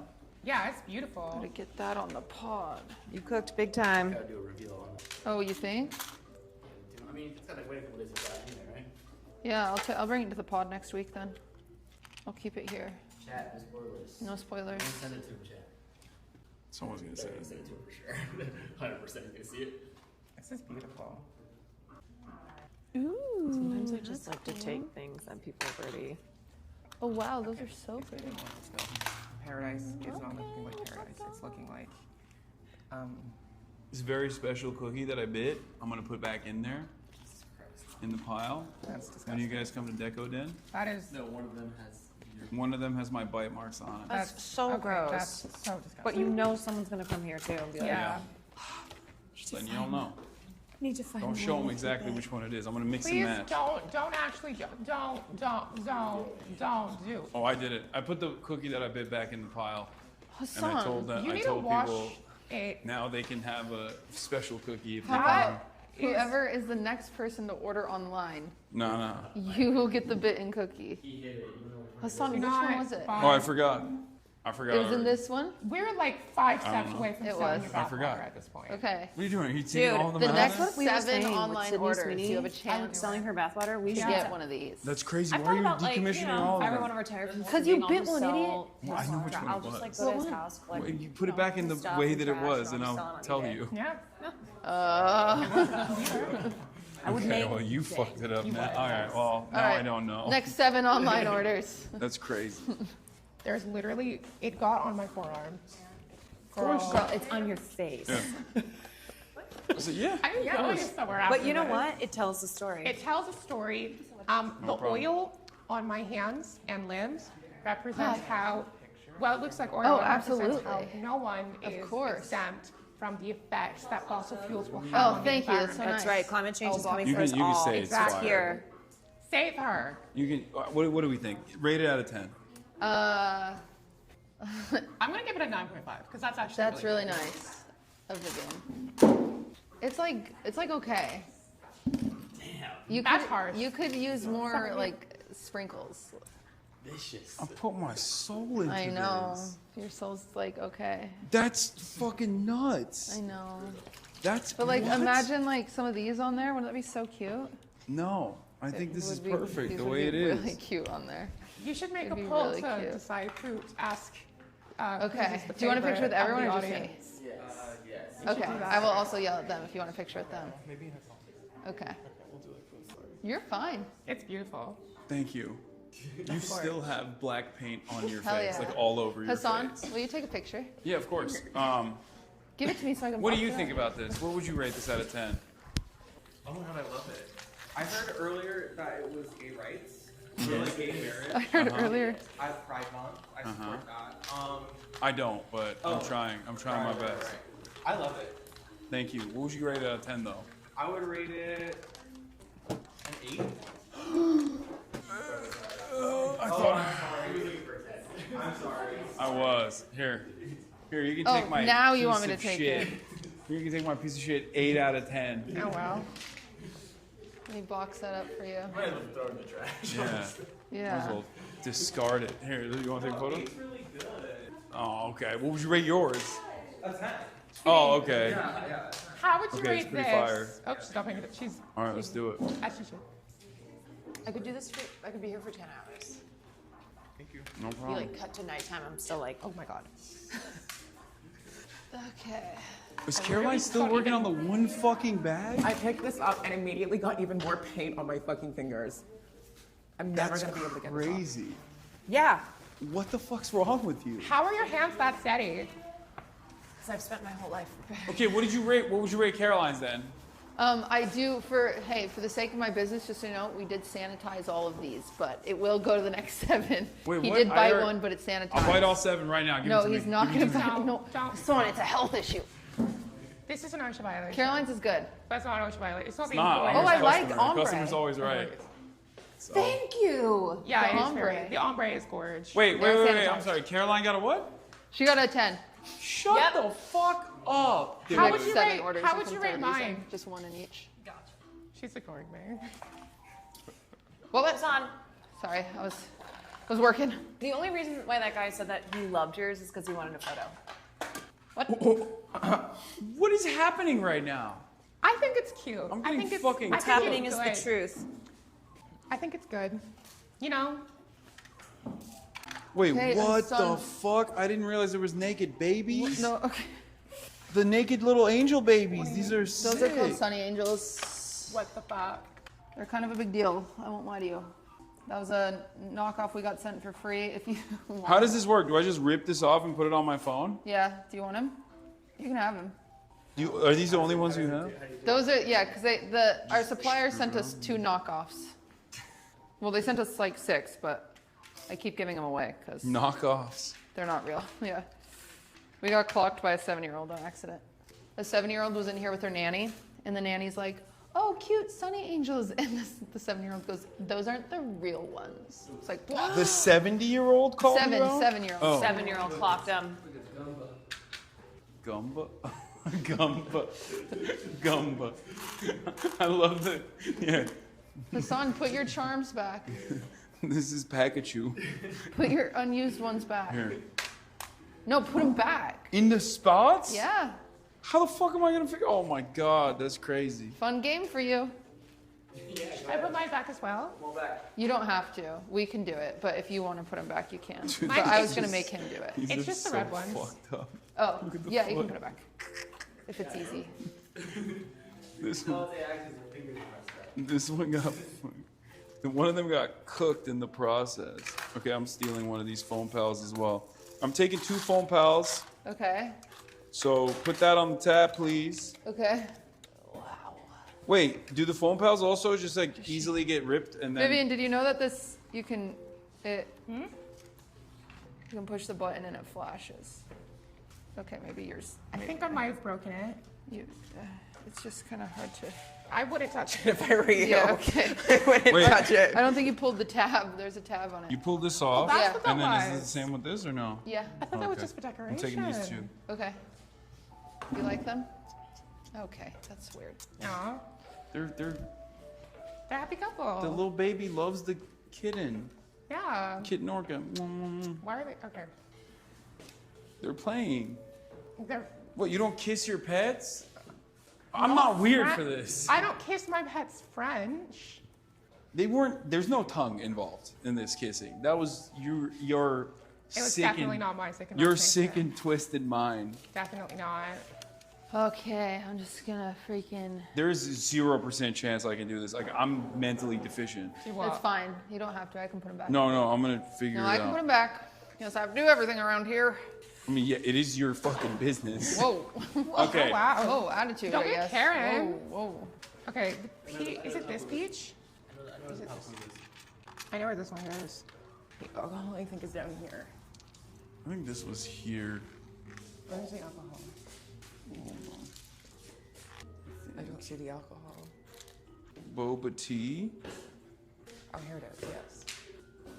Yeah, it's beautiful. Gotta get that on the pod. You cooked big time. Gotta do a reveal on it. Oh, you think? I mean, it's gotta wait a couple days to die anyway, right? Yeah, I'll bring it to the pod next week then. I'll keep it here. Chat, no spoilers. No spoilers. Don't send it to him, chat. Someone's gonna say it. Send it to him for sure. 100% he's gonna see it. This is beautiful. Ooh. Sometimes I just like to take things that people have already. Oh wow, those are so pretty. Paradise is not looking like paradise. It's looking like. This very special cookie that I bit, I'm gonna put back in there, in the pile. That's disgusting. When you guys come to DECODEN. That is. No, one of them has. One of them has my bite marks on it. That's so okay, gross. That's so disgusting. But you know someone's gonna come here too and be like, Yeah. Just letting y'all know. need to find. Don't show them exactly which one it is. I'm gonna mix and Please match. don't actually don't do. Oh, I did it. I put the cookie that I bit back in the pile. And I told them, you I need told to wash people it. now they can have a special cookie if they How come. about whoever is the next person to order online, No. you will get the bitten cookie. He hit it. You know, Hassan, which not one was it? Oh, I forgot. I forgot. It was in already. this one? We're like 5 I don't steps know. away from It selling was. your I bath forgot. water at this point. Okay. What are you doing? Are you taking Dude, all of them The out? next What we were 7 saying with online Sydney orders, Sweeney you have a on chance selling her bathwater. We to should get one of these. That's crazy. I've Why are thought you about decommissioning all of every them? one of our tire people 'Cause you being bit able to one, sell idiot. his I know which stuff. one it I'll just was. like go to his What house, collect, Well, you put it back in the stuff way and that it trash, was, and I'll I'll sell it on tell eBay. you. Yeah. I would Okay, make. well, you fucked it up, You man. would. All right, well, now I don't know. Next 7 online orders. That's crazy. There's literally it got on my forearm. Girl, it's on your face. Yeah. So, yeah. I'm going somewhere But you know after what? It tells the story. this. It tells a story. No The problem. oil on my hands and limbs represents how. Well, it looks like oil. Oh, it represents absolutely. How no one is course. exempt from the effects that fossil fuels will have Oh, on thank the you. That's so environment. That's right. Climate change is coming You for can- us you can all. say it's Back fire. here. Save her. You can. What do we think? Rate it out of 10. I'm gonna give it a 9.5 because that's actually That's really nice of Vivian. It's like okay. damn. You That's could, harsh. You could use more like sprinkles. Vicious. I put my soul into I know. this. Your soul's like okay. That's fucking nuts. I know. That's. But like what? imagine like some of these on there. Wouldn't that be so cute? No, I think this It is would be- perfect these the would way it be is. Really cute on there. You should make It'd a be poll really to cute. decide who to ask. Okay. who's the Do you want a picture with favorite of everyone the or just me? audience. Yes. Okay, I will also yell at them if you want a picture with them. Okay. You're fine. It's beautiful. Thank you. You still have black paint on your Hell face, yeah. like all over your Hassan, face. will you take a picture? Yeah, of course. Give it to me so I can. What do pop you it think up. about this? What would you rate this out of 10? Oh my god, I love it. I heard earlier that it was gay rights. Mhm. Or like gay marriage. I heard earlier. I have Pride Month. I support that. I don't, but I'm Oh. trying. I'm trying my Right, best. right. I love it. Thank you. What would you rate it out of 10 though? I would rate it an 8. I thought I'm sorry. I was. Here, you can Oh, take my now you piece want me to of take shit. it. You can take my piece of shit 8 out of 10. Oh wow. Let me box that up for you. I might as well throw it in the trash. Yeah. Yeah. Might as well discard it. Here, you want to take a photo? It's really good. Oh, okay. What would you rate yours? A 10. Oh, okay. Yeah. How would you Okay, it's rate pretty this? fire. Oh, she's not paying it. She's. All right, let's do it. As she should. I could do this for, I could be here for 10 hours. Thank you. No Be problem. like cut to nighttime, I'm still like, oh my god. Okay. Is Caroline still working on the one fucking bag? I picked this up and immediately got even more paint on my fucking fingers. I'm never That's gonna be able to get this off. crazy. Yeah. What the fuck's wrong with you? How are your hands that steady? Because I've spent my whole life preparing. Okay, what did you rate? What would you rate Caroline's then? I do for the sake of my business, just so you know, we did sanitize all of these, but it will go to the next 7. Wait, he what? did I buy heard- one, but it's sanitized. I'll bite all 7 right now. Give No, it to he's me. not Give going it to me. buy. No, son, it's a health issue. This is an OSHA violation. Caroline's is good. That's not an OSHA violation. It's not It's the not. employer. I'm Oh, I his like customer. ombre. Customer's always right. So- Thank you. Yeah, The it is ombre. very. The ombre is gorgeous. Wait, They're wait. I'm sanitized. sorry. Caroline got a what? She got a 10. Shut the fuck up. She How had would you 7 rate? orders How of would you some rate therapies, mine? Just 1 in each. She's ignoring me. What was Hassan, Sorry, I was working. the only reason why that guy said that he loved yours is because he wanted a photo. What is happening right now? I think it's cute. I'm I getting think it's fucking What's I think happening it's is the good. truth. I think it's good. You know, Wait, Okay, what son. the fuck? I didn't realize there was naked babies. No, okay. The naked little angel babies. These are Those are called sick. Sunny Angels. what the fuck? They're kind of a big deal. I won't lie to you. That was a knockoff we got sent for free. If you want. How does this work? Do I just rip this off and put it on my phone? Yeah. Do you want him? You can have him. Are these the only ones you have? Those are because our supplier sent us 2 knockoffs. Well, they sent us like 6, but I keep giving them away because Knockoffs. they're not real. Yeah. We got clocked by a 7-year-old on accident. A 7-year-old was in here with her nanny, and the nanny's like, "Oh, cute Sunny Angels," and the 7-year-old goes, "Those aren't the real ones." It's like, what? The 70-year-old called you out? 7-year-old. Oh. 7-year-old clocked him. Gumba. Gumba. Gumba. I love that. Yeah. Hassan, put your charms back. This is Pikachu. Put your unused ones back. Here. No, put them back. In the spots? Yeah. How the fuck am I gonna figure? Oh my god, that's crazy. Fun game for you. Should I put mine back as well? You don't have to. We can do it, but if you want to put them back, you can. Dude, But I was this gonna is- make him do it. these It's are just the so red ones. fucked up. Oh, Look at the yeah, you can foot. put it back. If it's easy. This one got. One of them got cooked in the process. Okay, I'm stealing one of these foam pals as well. I'm taking 2 foam pals. Okay. So put that on the tab, please. Okay. Wait, do the foam pals also just like easily get ripped and then? Vivian, did you know that you can push the button and it flashes? Okay, maybe yours. I think I might have broken it. It's just kind of hard to. I wouldn't touch it if I were you. Yeah, okay. I wouldn't Wait. touch it. I don't think you pulled the tab. There's a tab on it. You pulled this off, that's what that and then is it was. the same with this or no? Yeah. I thought that was Okay. just for decoration. I'm taking these 2. Okay. You like them? Okay, that's weird. Aw, They're they're a happy couple. the little baby loves the kitten. Yeah. Kitten orca. Why are they? Okay. They're playing. They're What, you don't kiss your pets? I'm not weird Fren- for this. I don't kiss my pets French. They weren't. There's no tongue involved in this kissing. That was your It was sick definitely and, not my sick and your not sick twisted. and twisted mind. Definitely not. Okay, I'm just gonna freaking. There's 0% chance I can do this. Like, I'm mentally deficient. It's fine. You don't have to. I can put them back. No, I'm gonna figure No, it I can out. put them back. Yes, I have to do everything around here. I mean, yeah, it is your fucking business. Whoa. Okay. Oh, wow. Oh, attitude, Don't I get guess. Karen. Whoa. Okay, is it this peach? Is it this? I know where this one goes. The alcohol, I think, is down here. I think this was here. Where's the alcohol? I don't see the alcohol. Boba tea. Oh, here it is, yes.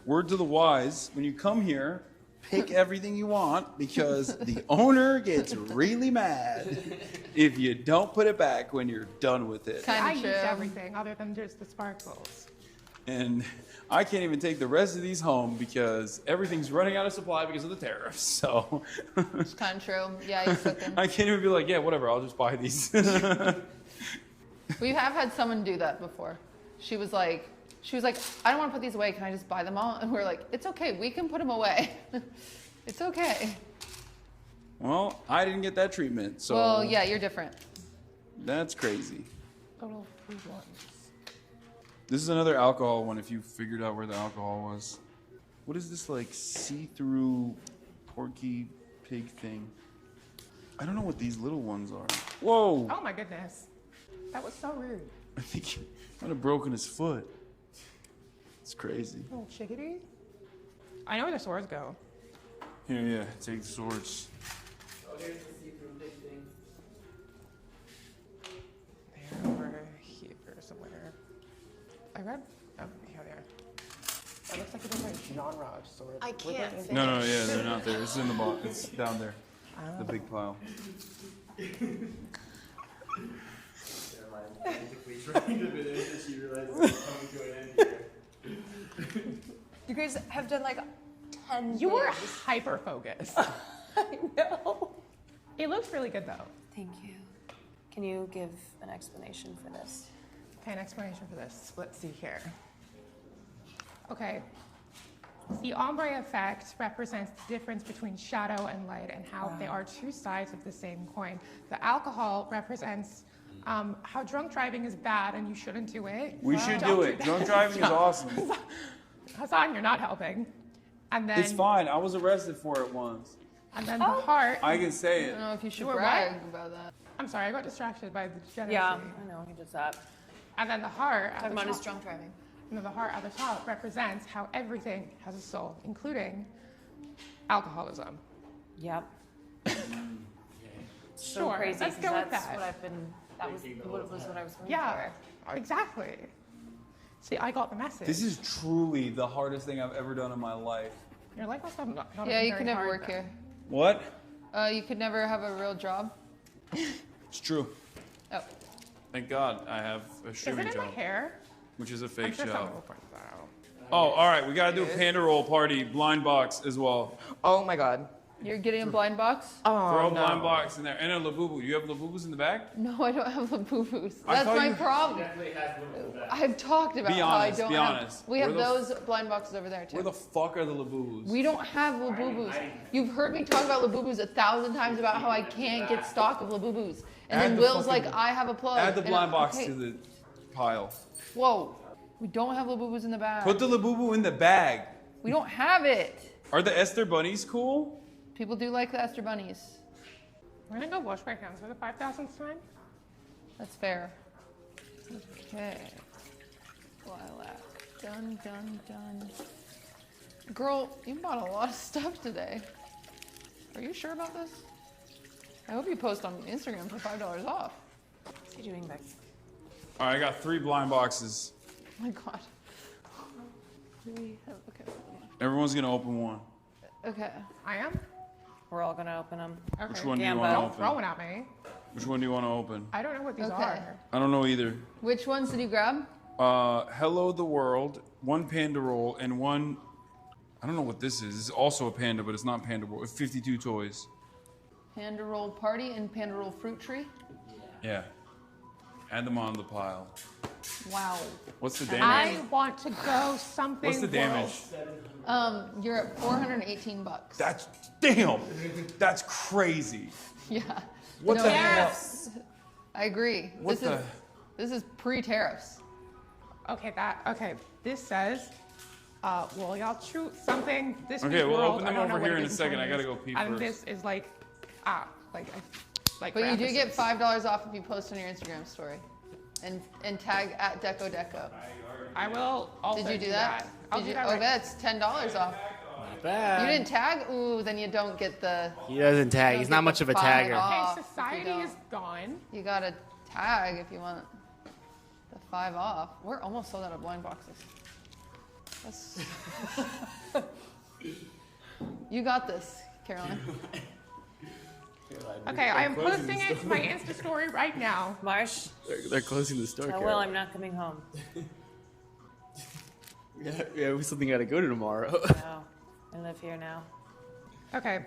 Word to the wise, when you come here, pick everything you want because the owner gets really mad if you don't put it back when you're done with it. I used everything other than just the sparkles. And I can't even take the rest of these home because everything's running out of supply because of the tariffs. So It's kind of true. Yeah, you took them. I can't even be like, yeah, whatever, I'll just buy these. We have had someone do that before. She was like, I don't want to put these away. Can I just buy them all? And we're like, it's okay. We can put them away. It's okay. Well, I didn't get that treatment, so. Well, yeah, you're different. That's crazy. Total food ones. This is another alcohol one if you figured out where the alcohol was. What is this, like, see-through porky pig thing? I don't know what these little ones are. Whoa! Oh my goodness. That was so rude. I think he might have broken his foot. It's crazy. Little chickadee. I know where the swords go. Here, yeah, take the swords. Oh, here's the see-through big thing. They're over here somewhere. I read. Oh, yeah, there. That looks like a different genre of sword. I can't finish. No, yeah, they're not there. It's in the box. It's down there. The big pile. Trying to finish and she realized it was coming to an end here. You guys have done like 10 You were things. hyper focused. I know. It looks really good though. Thank you. Can you give an explanation for this? Okay, an explanation for this. Let's see here. Okay. The ombre effect represents the difference between shadow and light and how they are two sides of the same coin. The alcohol represents how drunk driving is bad and you shouldn't do it. We should do it. Drunk driving is awesome. Hasan, you're not helping. And then It's fine. I was arrested for it once. And then the heart. I can say I it. don't know if you should You were brag what? about that. I'm sorry, I got distracted by the Genesee. Yeah, I know, he does that. And then the heart. Talking about his drunk driving. And then the heart at the top represents how everything has a soul, including alcoholism. Yep. So Sure, crazy. let's 'cause go with that's that. what I've been. That was what I was going Yeah, for. exactly. See, I got the message. This is truly the hardest thing I've ever done in my life. Your life must have not Yeah, been you very could never hard work then. here. What? You could never have a real job. It's true. Oh. Thank God I have a Is it streaming in my job, hair? which is a I'm fake sure someone job. will point that out. Oh, all right. We got to do a panda roll party blind box as well. Oh my God. You're getting a blind box? Oh, Throw a no. blind box in there. And a labubu. You have labubus in the back? No, I don't have labubus. I That's thought my you- problem. I've talked about Be how honest, I don't be have. honest. We have Where the those blind boxes over there too. Where the fuck are the labubus? We don't have labubus. You've heard me talk about labubus 1,000 times about how I can't get stock of labubus. And Add then the Will's fucking- like, I have a plug. Add the And blind box okay. to the pile. Whoa. We don't have labubus in the bag. Put the labubu in the bag. We don't have it. Are the Esther bunnies cool? People do like the Esther bunnies. We're gonna go wash my hands for the 5,000th time. That's fair. Okay. Lilac. Done, done, done. Girl, you bought a lot of stuff today. Are you sure about this? I hope you post on Instagram for $5 off. What's he doing back? All right, I got 3 blind boxes. Oh my God. Do we have, okay. Everyone's going to open one. Okay. I am? We're all gonna open them. Okay. Which one do you want to Don't open? throw it at me. Which one do you want to open? I don't know what these Okay. are. I don't know either. Which ones did you grab? Hello the World, 1 panda roll, and 1, I don't know what this is. It's also a panda, but it's not panda roll. It's 52 toys. Panda Roll Party and Panda Roll Fruit Tree. Yeah. Add them on the pile. Wow. What's the damage? I want to go something. What's the damage? You're at $418. That's, damn, that's crazy. Yeah. What No, the yes. I agree. What This is pre-tariffs. Okay, this says, well, y'all choose something. This Okay, we'll world, open them I don't know over what here it in a is second. I Chinese. gotta go pee I think first. this is like But you do get $5 off if you post on your Instagram story, and tag at DecoDeco. I will also Did you do that? I'll Did do you? that Oh, right- that's $10 off. Not bad. You didn't tag? Ooh, then you don't get the. He doesn't tag. you He's don't not get much the of a $5 tagger. off Hey, if you society don't. is gone. You gotta tag if you want the 5 off. We're almost sold out of blind boxes. That's. You got this, Caroline. Okay, I am posting it to my Insta story right now. Marsh, They're closing the store. tell Carol. Will I'm not coming home. Yeah, we something gotta go to tomorrow. No, I live here now. Okay.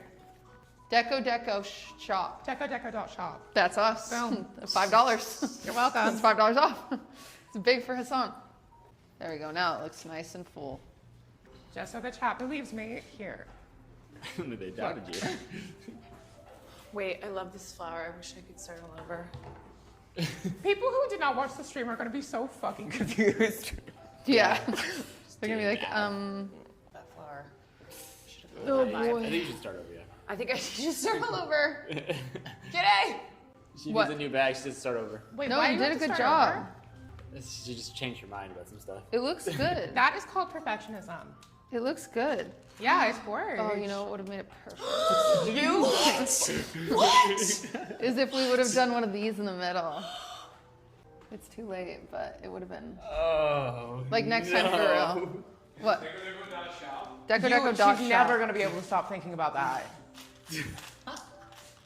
Deco shop. Deco.shop. That's us. Boom. $5. You're welcome. That's $5 off. It's big for Hasan. There we go. Now it looks nice and full. Just so the chat believes me, here. They doubted you. Wait, I love this flower. I wish I could start all over. People who did not watch the stream are going to be so fucking confused. Yeah. They're gonna be like, That flower. Oh I boy. think you should start over. Yeah. I think I should start all over. G'day. She What? needs a new bag. She should start over. Wait, No, why you do did a have to good start job. over? She just changed her mind about some stuff. It looks good. That is called perfectionism. It looks good. Yeah, it's gorgeous. Oh, you know what would have made it perfect? You what? Is if we would have done one of these in the middle. It's too late, but it would have been. Oh. Like next time for real. What? She's never going to be able to stop thinking about that.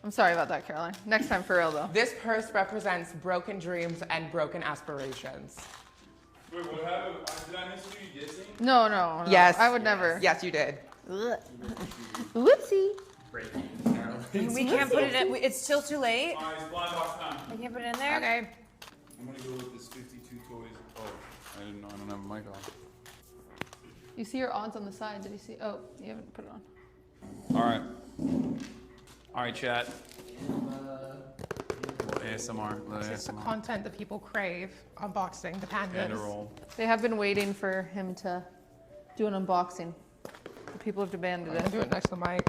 I'm sorry about that, Caroline. Next time for real, though. This purse represents broken dreams and broken aspirations. Wait, what happened? Did I miss you dissing? No, no, no. Yes. I would never. Yes, you did. Whoopsie. We can't put it in. It's still too late. All right, it's blind box time. I can't put it in there. Okay. I'm gonna go with this 52 toys. Oh, I didn't know. I don't have a mic on. You see your odds on the side. Did you see? Oh, you haven't put it on. All right. All right, chat. ASMR. This is the content that people crave. Unboxing the pandas. Panda roll. They have been waiting for him to do an unboxing. The people have demanded I'm gonna do it. it next to the mic.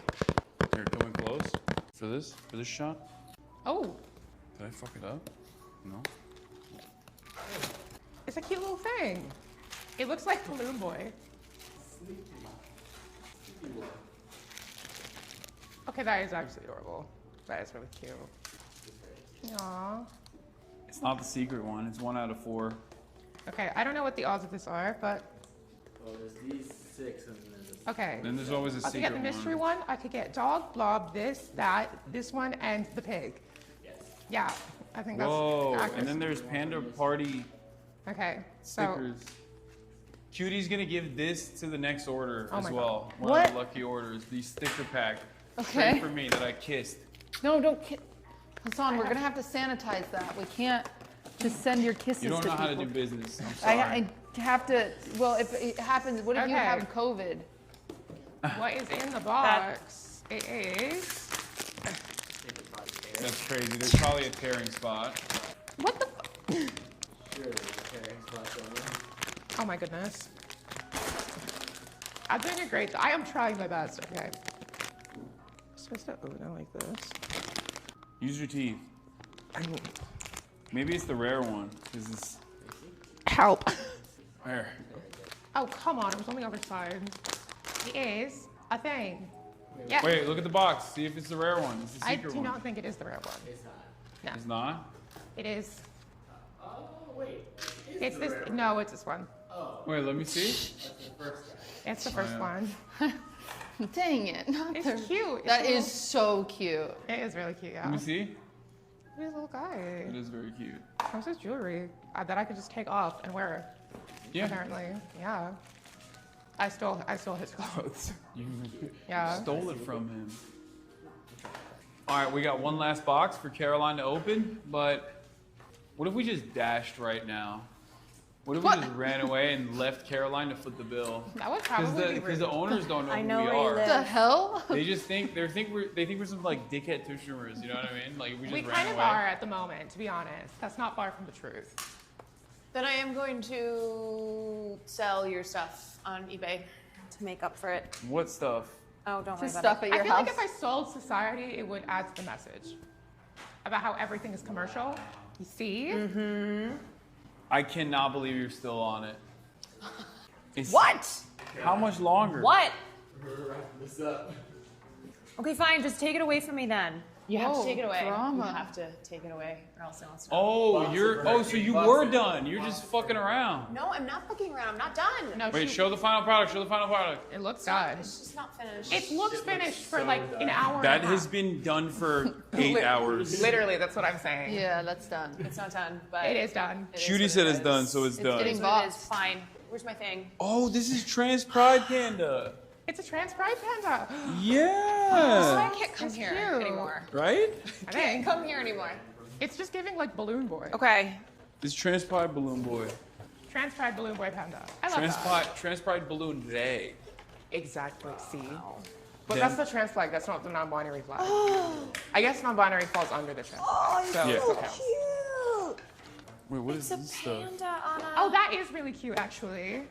Here, coming close. For this shot. Oh, Did I fuck it up? No. it's a cute little thing. It looks like Balloon Boy. Okay, that is actually adorable. That is really cute. Aww. It's not the secret one. It's 1 out of 4. Okay, I don't know what the odds of this are, but Well, there's these 6 and then there's this. okay. Then there's always a I could secret get the mystery one. one. I could get dog, blob, this, that, this one, and the pig. Yes. Yeah, I think that's Whoa! accurate. And then there's Panda Party Okay, so stickers. Cutie's gonna give this to the next order Oh as my well. God. One of the What? lucky orders. The sticker pack. Okay. Straight for me that I kissed. No, don't kiss. Hasan, we're gonna have to sanitize that. We can't just send your kisses You don't to know how to people. do business. I'm sorry. I have to. Well, if it happens, what if you Okay. have COVID? what is in the box? It is. That's crazy. There's probably a tearing spot. What the? Sure, there's a tearing spot somewhere. Oh my goodness. I'm doing a great. I am trying my best. Okay. I'm supposed to open it like this. Use your teeth. Maybe it's the rare one. This is Help. rare. Oh come on! It was on the other side. It is a thing. Yeah. Wait, look at the box. See if it's the rare one. It's the I secret do one. not think it is the rare one. It's not. No. It's not? It is. Oh, wait. It's this. No, it's this one. Oh. Wait, let me see. That's the first guy. It's the first yeah. one. Dang it! Not It's the- cute. That It's is so cute. It is really cute. Yeah. Let me see. He's a little guy. It is very cute. How's his jewelry that I could just take off and wear? Yeah. Apparently, yeah. I stole his clothes. You Yeah. stole it from him. All right, we got one last box for Caroline to open, but what if we just dashed right now? What if we just ran away and left Caroline to foot the bill? That would probably be Because the owners don't know I who know we where you are. live. The hell? They just think we're some like dickhead tushamers. You know what I mean? Like we just We ran kind of away. are at the moment, to be honest. That's not far from the truth. Then I am going to sell your stuff on eBay to make up for it. What stuff? Oh, don't worry Just about stuff it. at your I feel house. like if I sold society, it would add to the message about how everything is commercial. You see? I cannot believe you're still on it. What? How much longer? What? Okay, fine. Just take it away from me then. You have Whoa, to take it away. drama. You have to take it away, or else no one's done. Oh, so you were done. You're just fucking around. No, I'm not fucking around. I'm not done. No, Wait, show the final product. Show the final product. It looks done. It's just not finished. It looks finished for like an hour. That and a has half. been done for 8 hours. Literally, that's what I'm saying. Yeah, that's done. It's not done, but It is done. Judy said it's done, so it's done. getting It is boxed. fine. Where's my thing? Oh, this is Trans Pride Panda. It's a trans pride panda. Yeah. I can't come here anymore. Right? I can't come here anymore. It's just giving like balloon boy. Okay. It's Trans Pride Balloon Boy. Trans pride balloon boy panda. I love that. Trans Pride Balloon They. Exactly. See. But Then- that's the trans flag. That's not the non-binary flag. I guess non-binary falls under the trans flag. So Yeah. it's okay. Cute. Wait, what is this stuff? Oh, that is really cute, actually.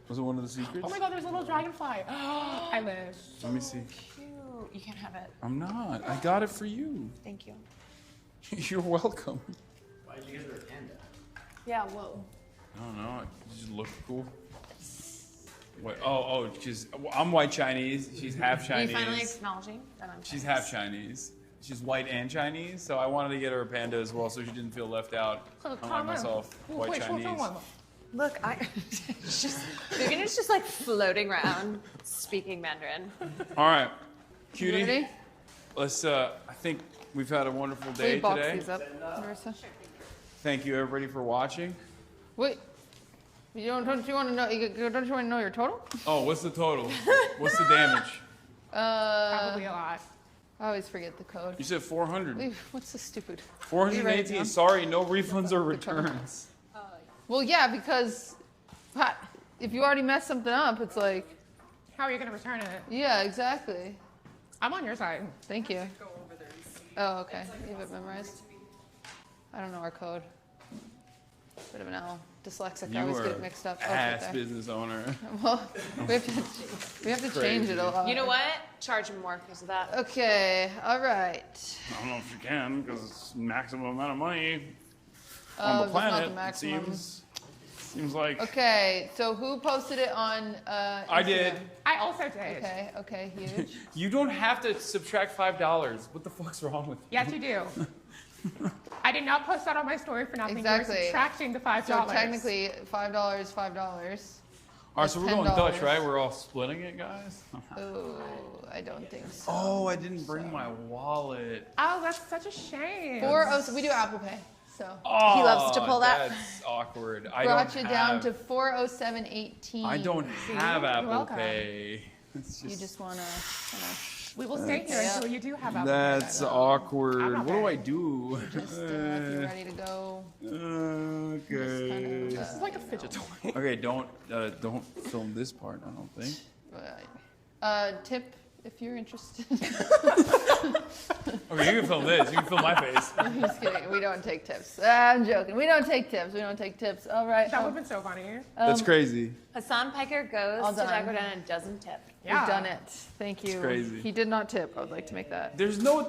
Was it one of the secrets? Oh my God, there's a little dragonfly. I live. Let me see. Cute. You can't have it. I'm not. I got it for you. Thank you. You're welcome. Why did you give her a panda? Yeah, whoa. I don't know. It just looked cool. Wait, I'm white Chinese. She's half Are you Chinese. finally acknowledging that I'm She's Chinese? half Chinese. She's white and Chinese, so I wanted to get her a panda as well, so she didn't feel left out. Unlike myself, white Chinese. Look, Vivian is just like floating around speaking Mandarin. All right, You cutie. ready? Let's. I think we've had a wonderful Will you day box today. these up, Marissa? Thank you, everybody, for watching. Wait. Don't you want to know? Don't you want to know your total? Oh, what's the total? What's the damage? Probably a lot. I always forget the code. You said 400. What's the stupid? 418. Sorry, no refunds or returns. Well, yeah, because if you already messed something up, it's like. How are you going to return it? Yeah, exactly. I'm on your side. Thank you. Oh, okay. You have it memorized. I don't know our code. Bit of an L. Dyslexic. I always get it mixed up. Oh, it's right ass there. business owner. Well, we have to change it a lot. You know what? Charge him more because of that. Okay. All right. I don't know if you can, because it's maximum amount of money Oh, on the it's not planet. the It maximum. seems like. Okay. So who posted it on? I did. Instagram? I also did. Okay. Okay. Huge. You don't have to subtract $5. What the fuck's wrong with you? Yes, you do. I did not post that on my story for nothing. Exactly. You were subtracting the $5. So technically, $5, $5. All right, so we're going Dutch, right? We're all splitting it, guys? Oh, I don't think so. Oh, I didn't bring my wallet. Oh, that's such a shame. So we do Apple Pay. So Oh, he loves to pull that. That's awkward. Brought you down to 407.18. I don't have You're Apple welcome. Pay. You just wanna. We will stay here until you do have Apple Pay. That's awkward. I'm not What do I bad. do? Just if you're ready to go. Okay. This is like a fidget toy. Okay, don't film this part. I don't think. Tip if you're interested. Okay, you can film this. You can film my face. I'm just kidding. We don't take tips. I'm joking. We don't take tips. We don't take tips. All right. That would have been so funny. That's crazy. Hassan Piker goes All to done. DECODEN and doesn't tip. We've done it. Thank you. It's crazy. He did not tip. I would like to make that. There was no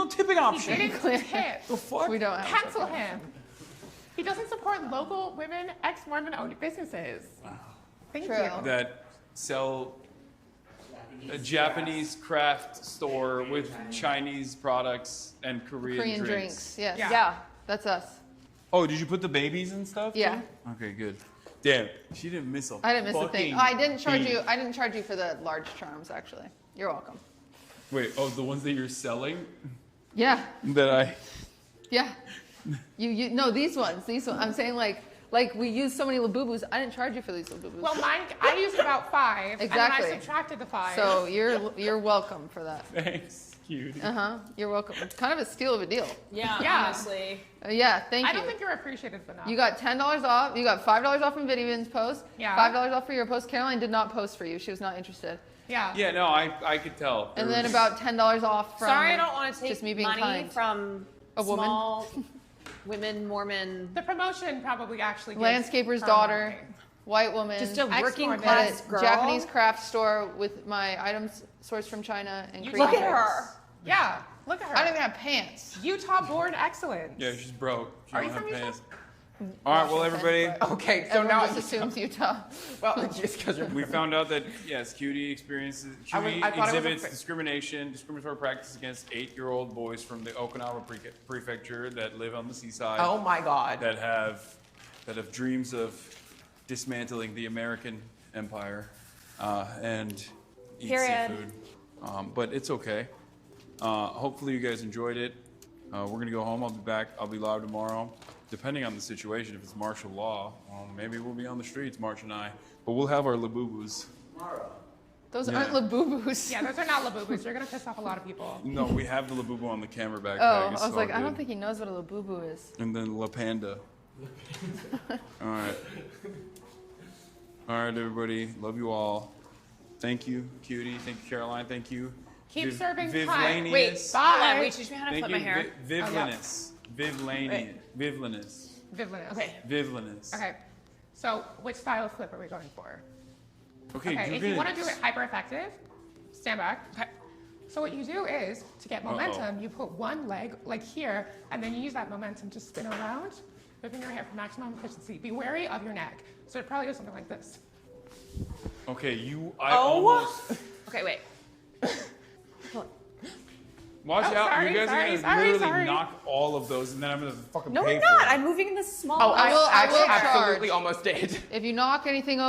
tipping option. He didn't tip. The fuck? We don't have a Cancel tipping him. He doesn't support local women, ex-Mormon-owned businesses. Thank True. you. That sell a Japanese craft store with Chinese products and Korean drinks. Yes. Yeah. That's us. Oh, did you put the babies and stuff? Yeah. too? Okay, good. Damn, she didn't miss a I didn't miss a thing. fucking Oh, I didn't charge beat. you. I didn't charge you for the large charms. Actually, you're welcome. Wait, the ones that you're selling? Yeah. That I. Yeah. You no, these ones. I'm saying like we use so many Labubus. I didn't charge you for these Labubus. Well, mine, I used about 5. Exactly. And then I subtracted the 5. So you're welcome for that. Thanks. Cutie. You're welcome. It's kind of a steal of a deal. Yeah, honestly. Yeah, thank you. I don't think you're appreciated enough. You got $10 off. You got $5 off from Vivian's post. Yeah. $5 off for your post. Caroline did not post for you. She was not interested. Yeah. Yeah, no, I could tell. And then about $10 off from. Sorry, I don't want to take just me being money kind. from A woman. small women, Mormon. The promotion probably actually gives Landscaper's her daughter, money. white woman. Just a working at class a girl. Japanese craft store with my items sourced from China and Korea. Look at her. Yeah, look at her. I don't even have pants. Utah-born excellence. Yeah, she's broke. She Are don't you have from Utah? pants. All right, well, everybody. Okay, so Everyone now just assumes Utah. well, just because you're. We found out that yes, Cutie experiences. I Cutie thought it was a exhibits fa- discriminatory practices against 8-year-old boys from the Okinawa prefecture that live on the seaside. Oh my God. That have dreams of dismantling the American empire and eat Period. seafood. But it's okay. Hopefully you guys enjoyed it. We're gonna go home. I'll be back. I'll be live tomorrow. Depending on the situation, if it's martial law, maybe we'll be on the streets, March and I. But we'll have our labubus. Those Yeah. aren't labubus. Yeah, those are not labubus. You're gonna piss off a lot of people. No, we have the labubu on the camera backpack. Oh, It's I was all like, I good. don't think he knows what a labubu is. And then La Panda. All right. All right, everybody. Love you all. Thank you, Cutie. Thank you, Caroline. Thank you. Keep serving time. Vivlanius. Wait, Bye. wait, teach me how to Thank flip you, my hair. Vivlanus. Vivlanius. Wait. Vivlanus. Vivlanus. Okay. Vivlanus. Okay. So, which style of flip are we going for? Okay, Okay, if you want to do it hyper effective, stand back. Okay. So what you do is, to get momentum, you put one leg like here, and then you use that momentum to spin around, whipping your hair for maximum efficiency. Be wary of your neck. So it probably goes something like this. Okay, almost. Okay, wait. Watch Oh, out. sorry, You guys sorry, are sorry, going to sorry. literally knock all of those, and then I'm going to fucking No, pay we're for not. it. I'm moving in this small. Oh, I I will actually charge. absolutely almost did. If you knock anything over.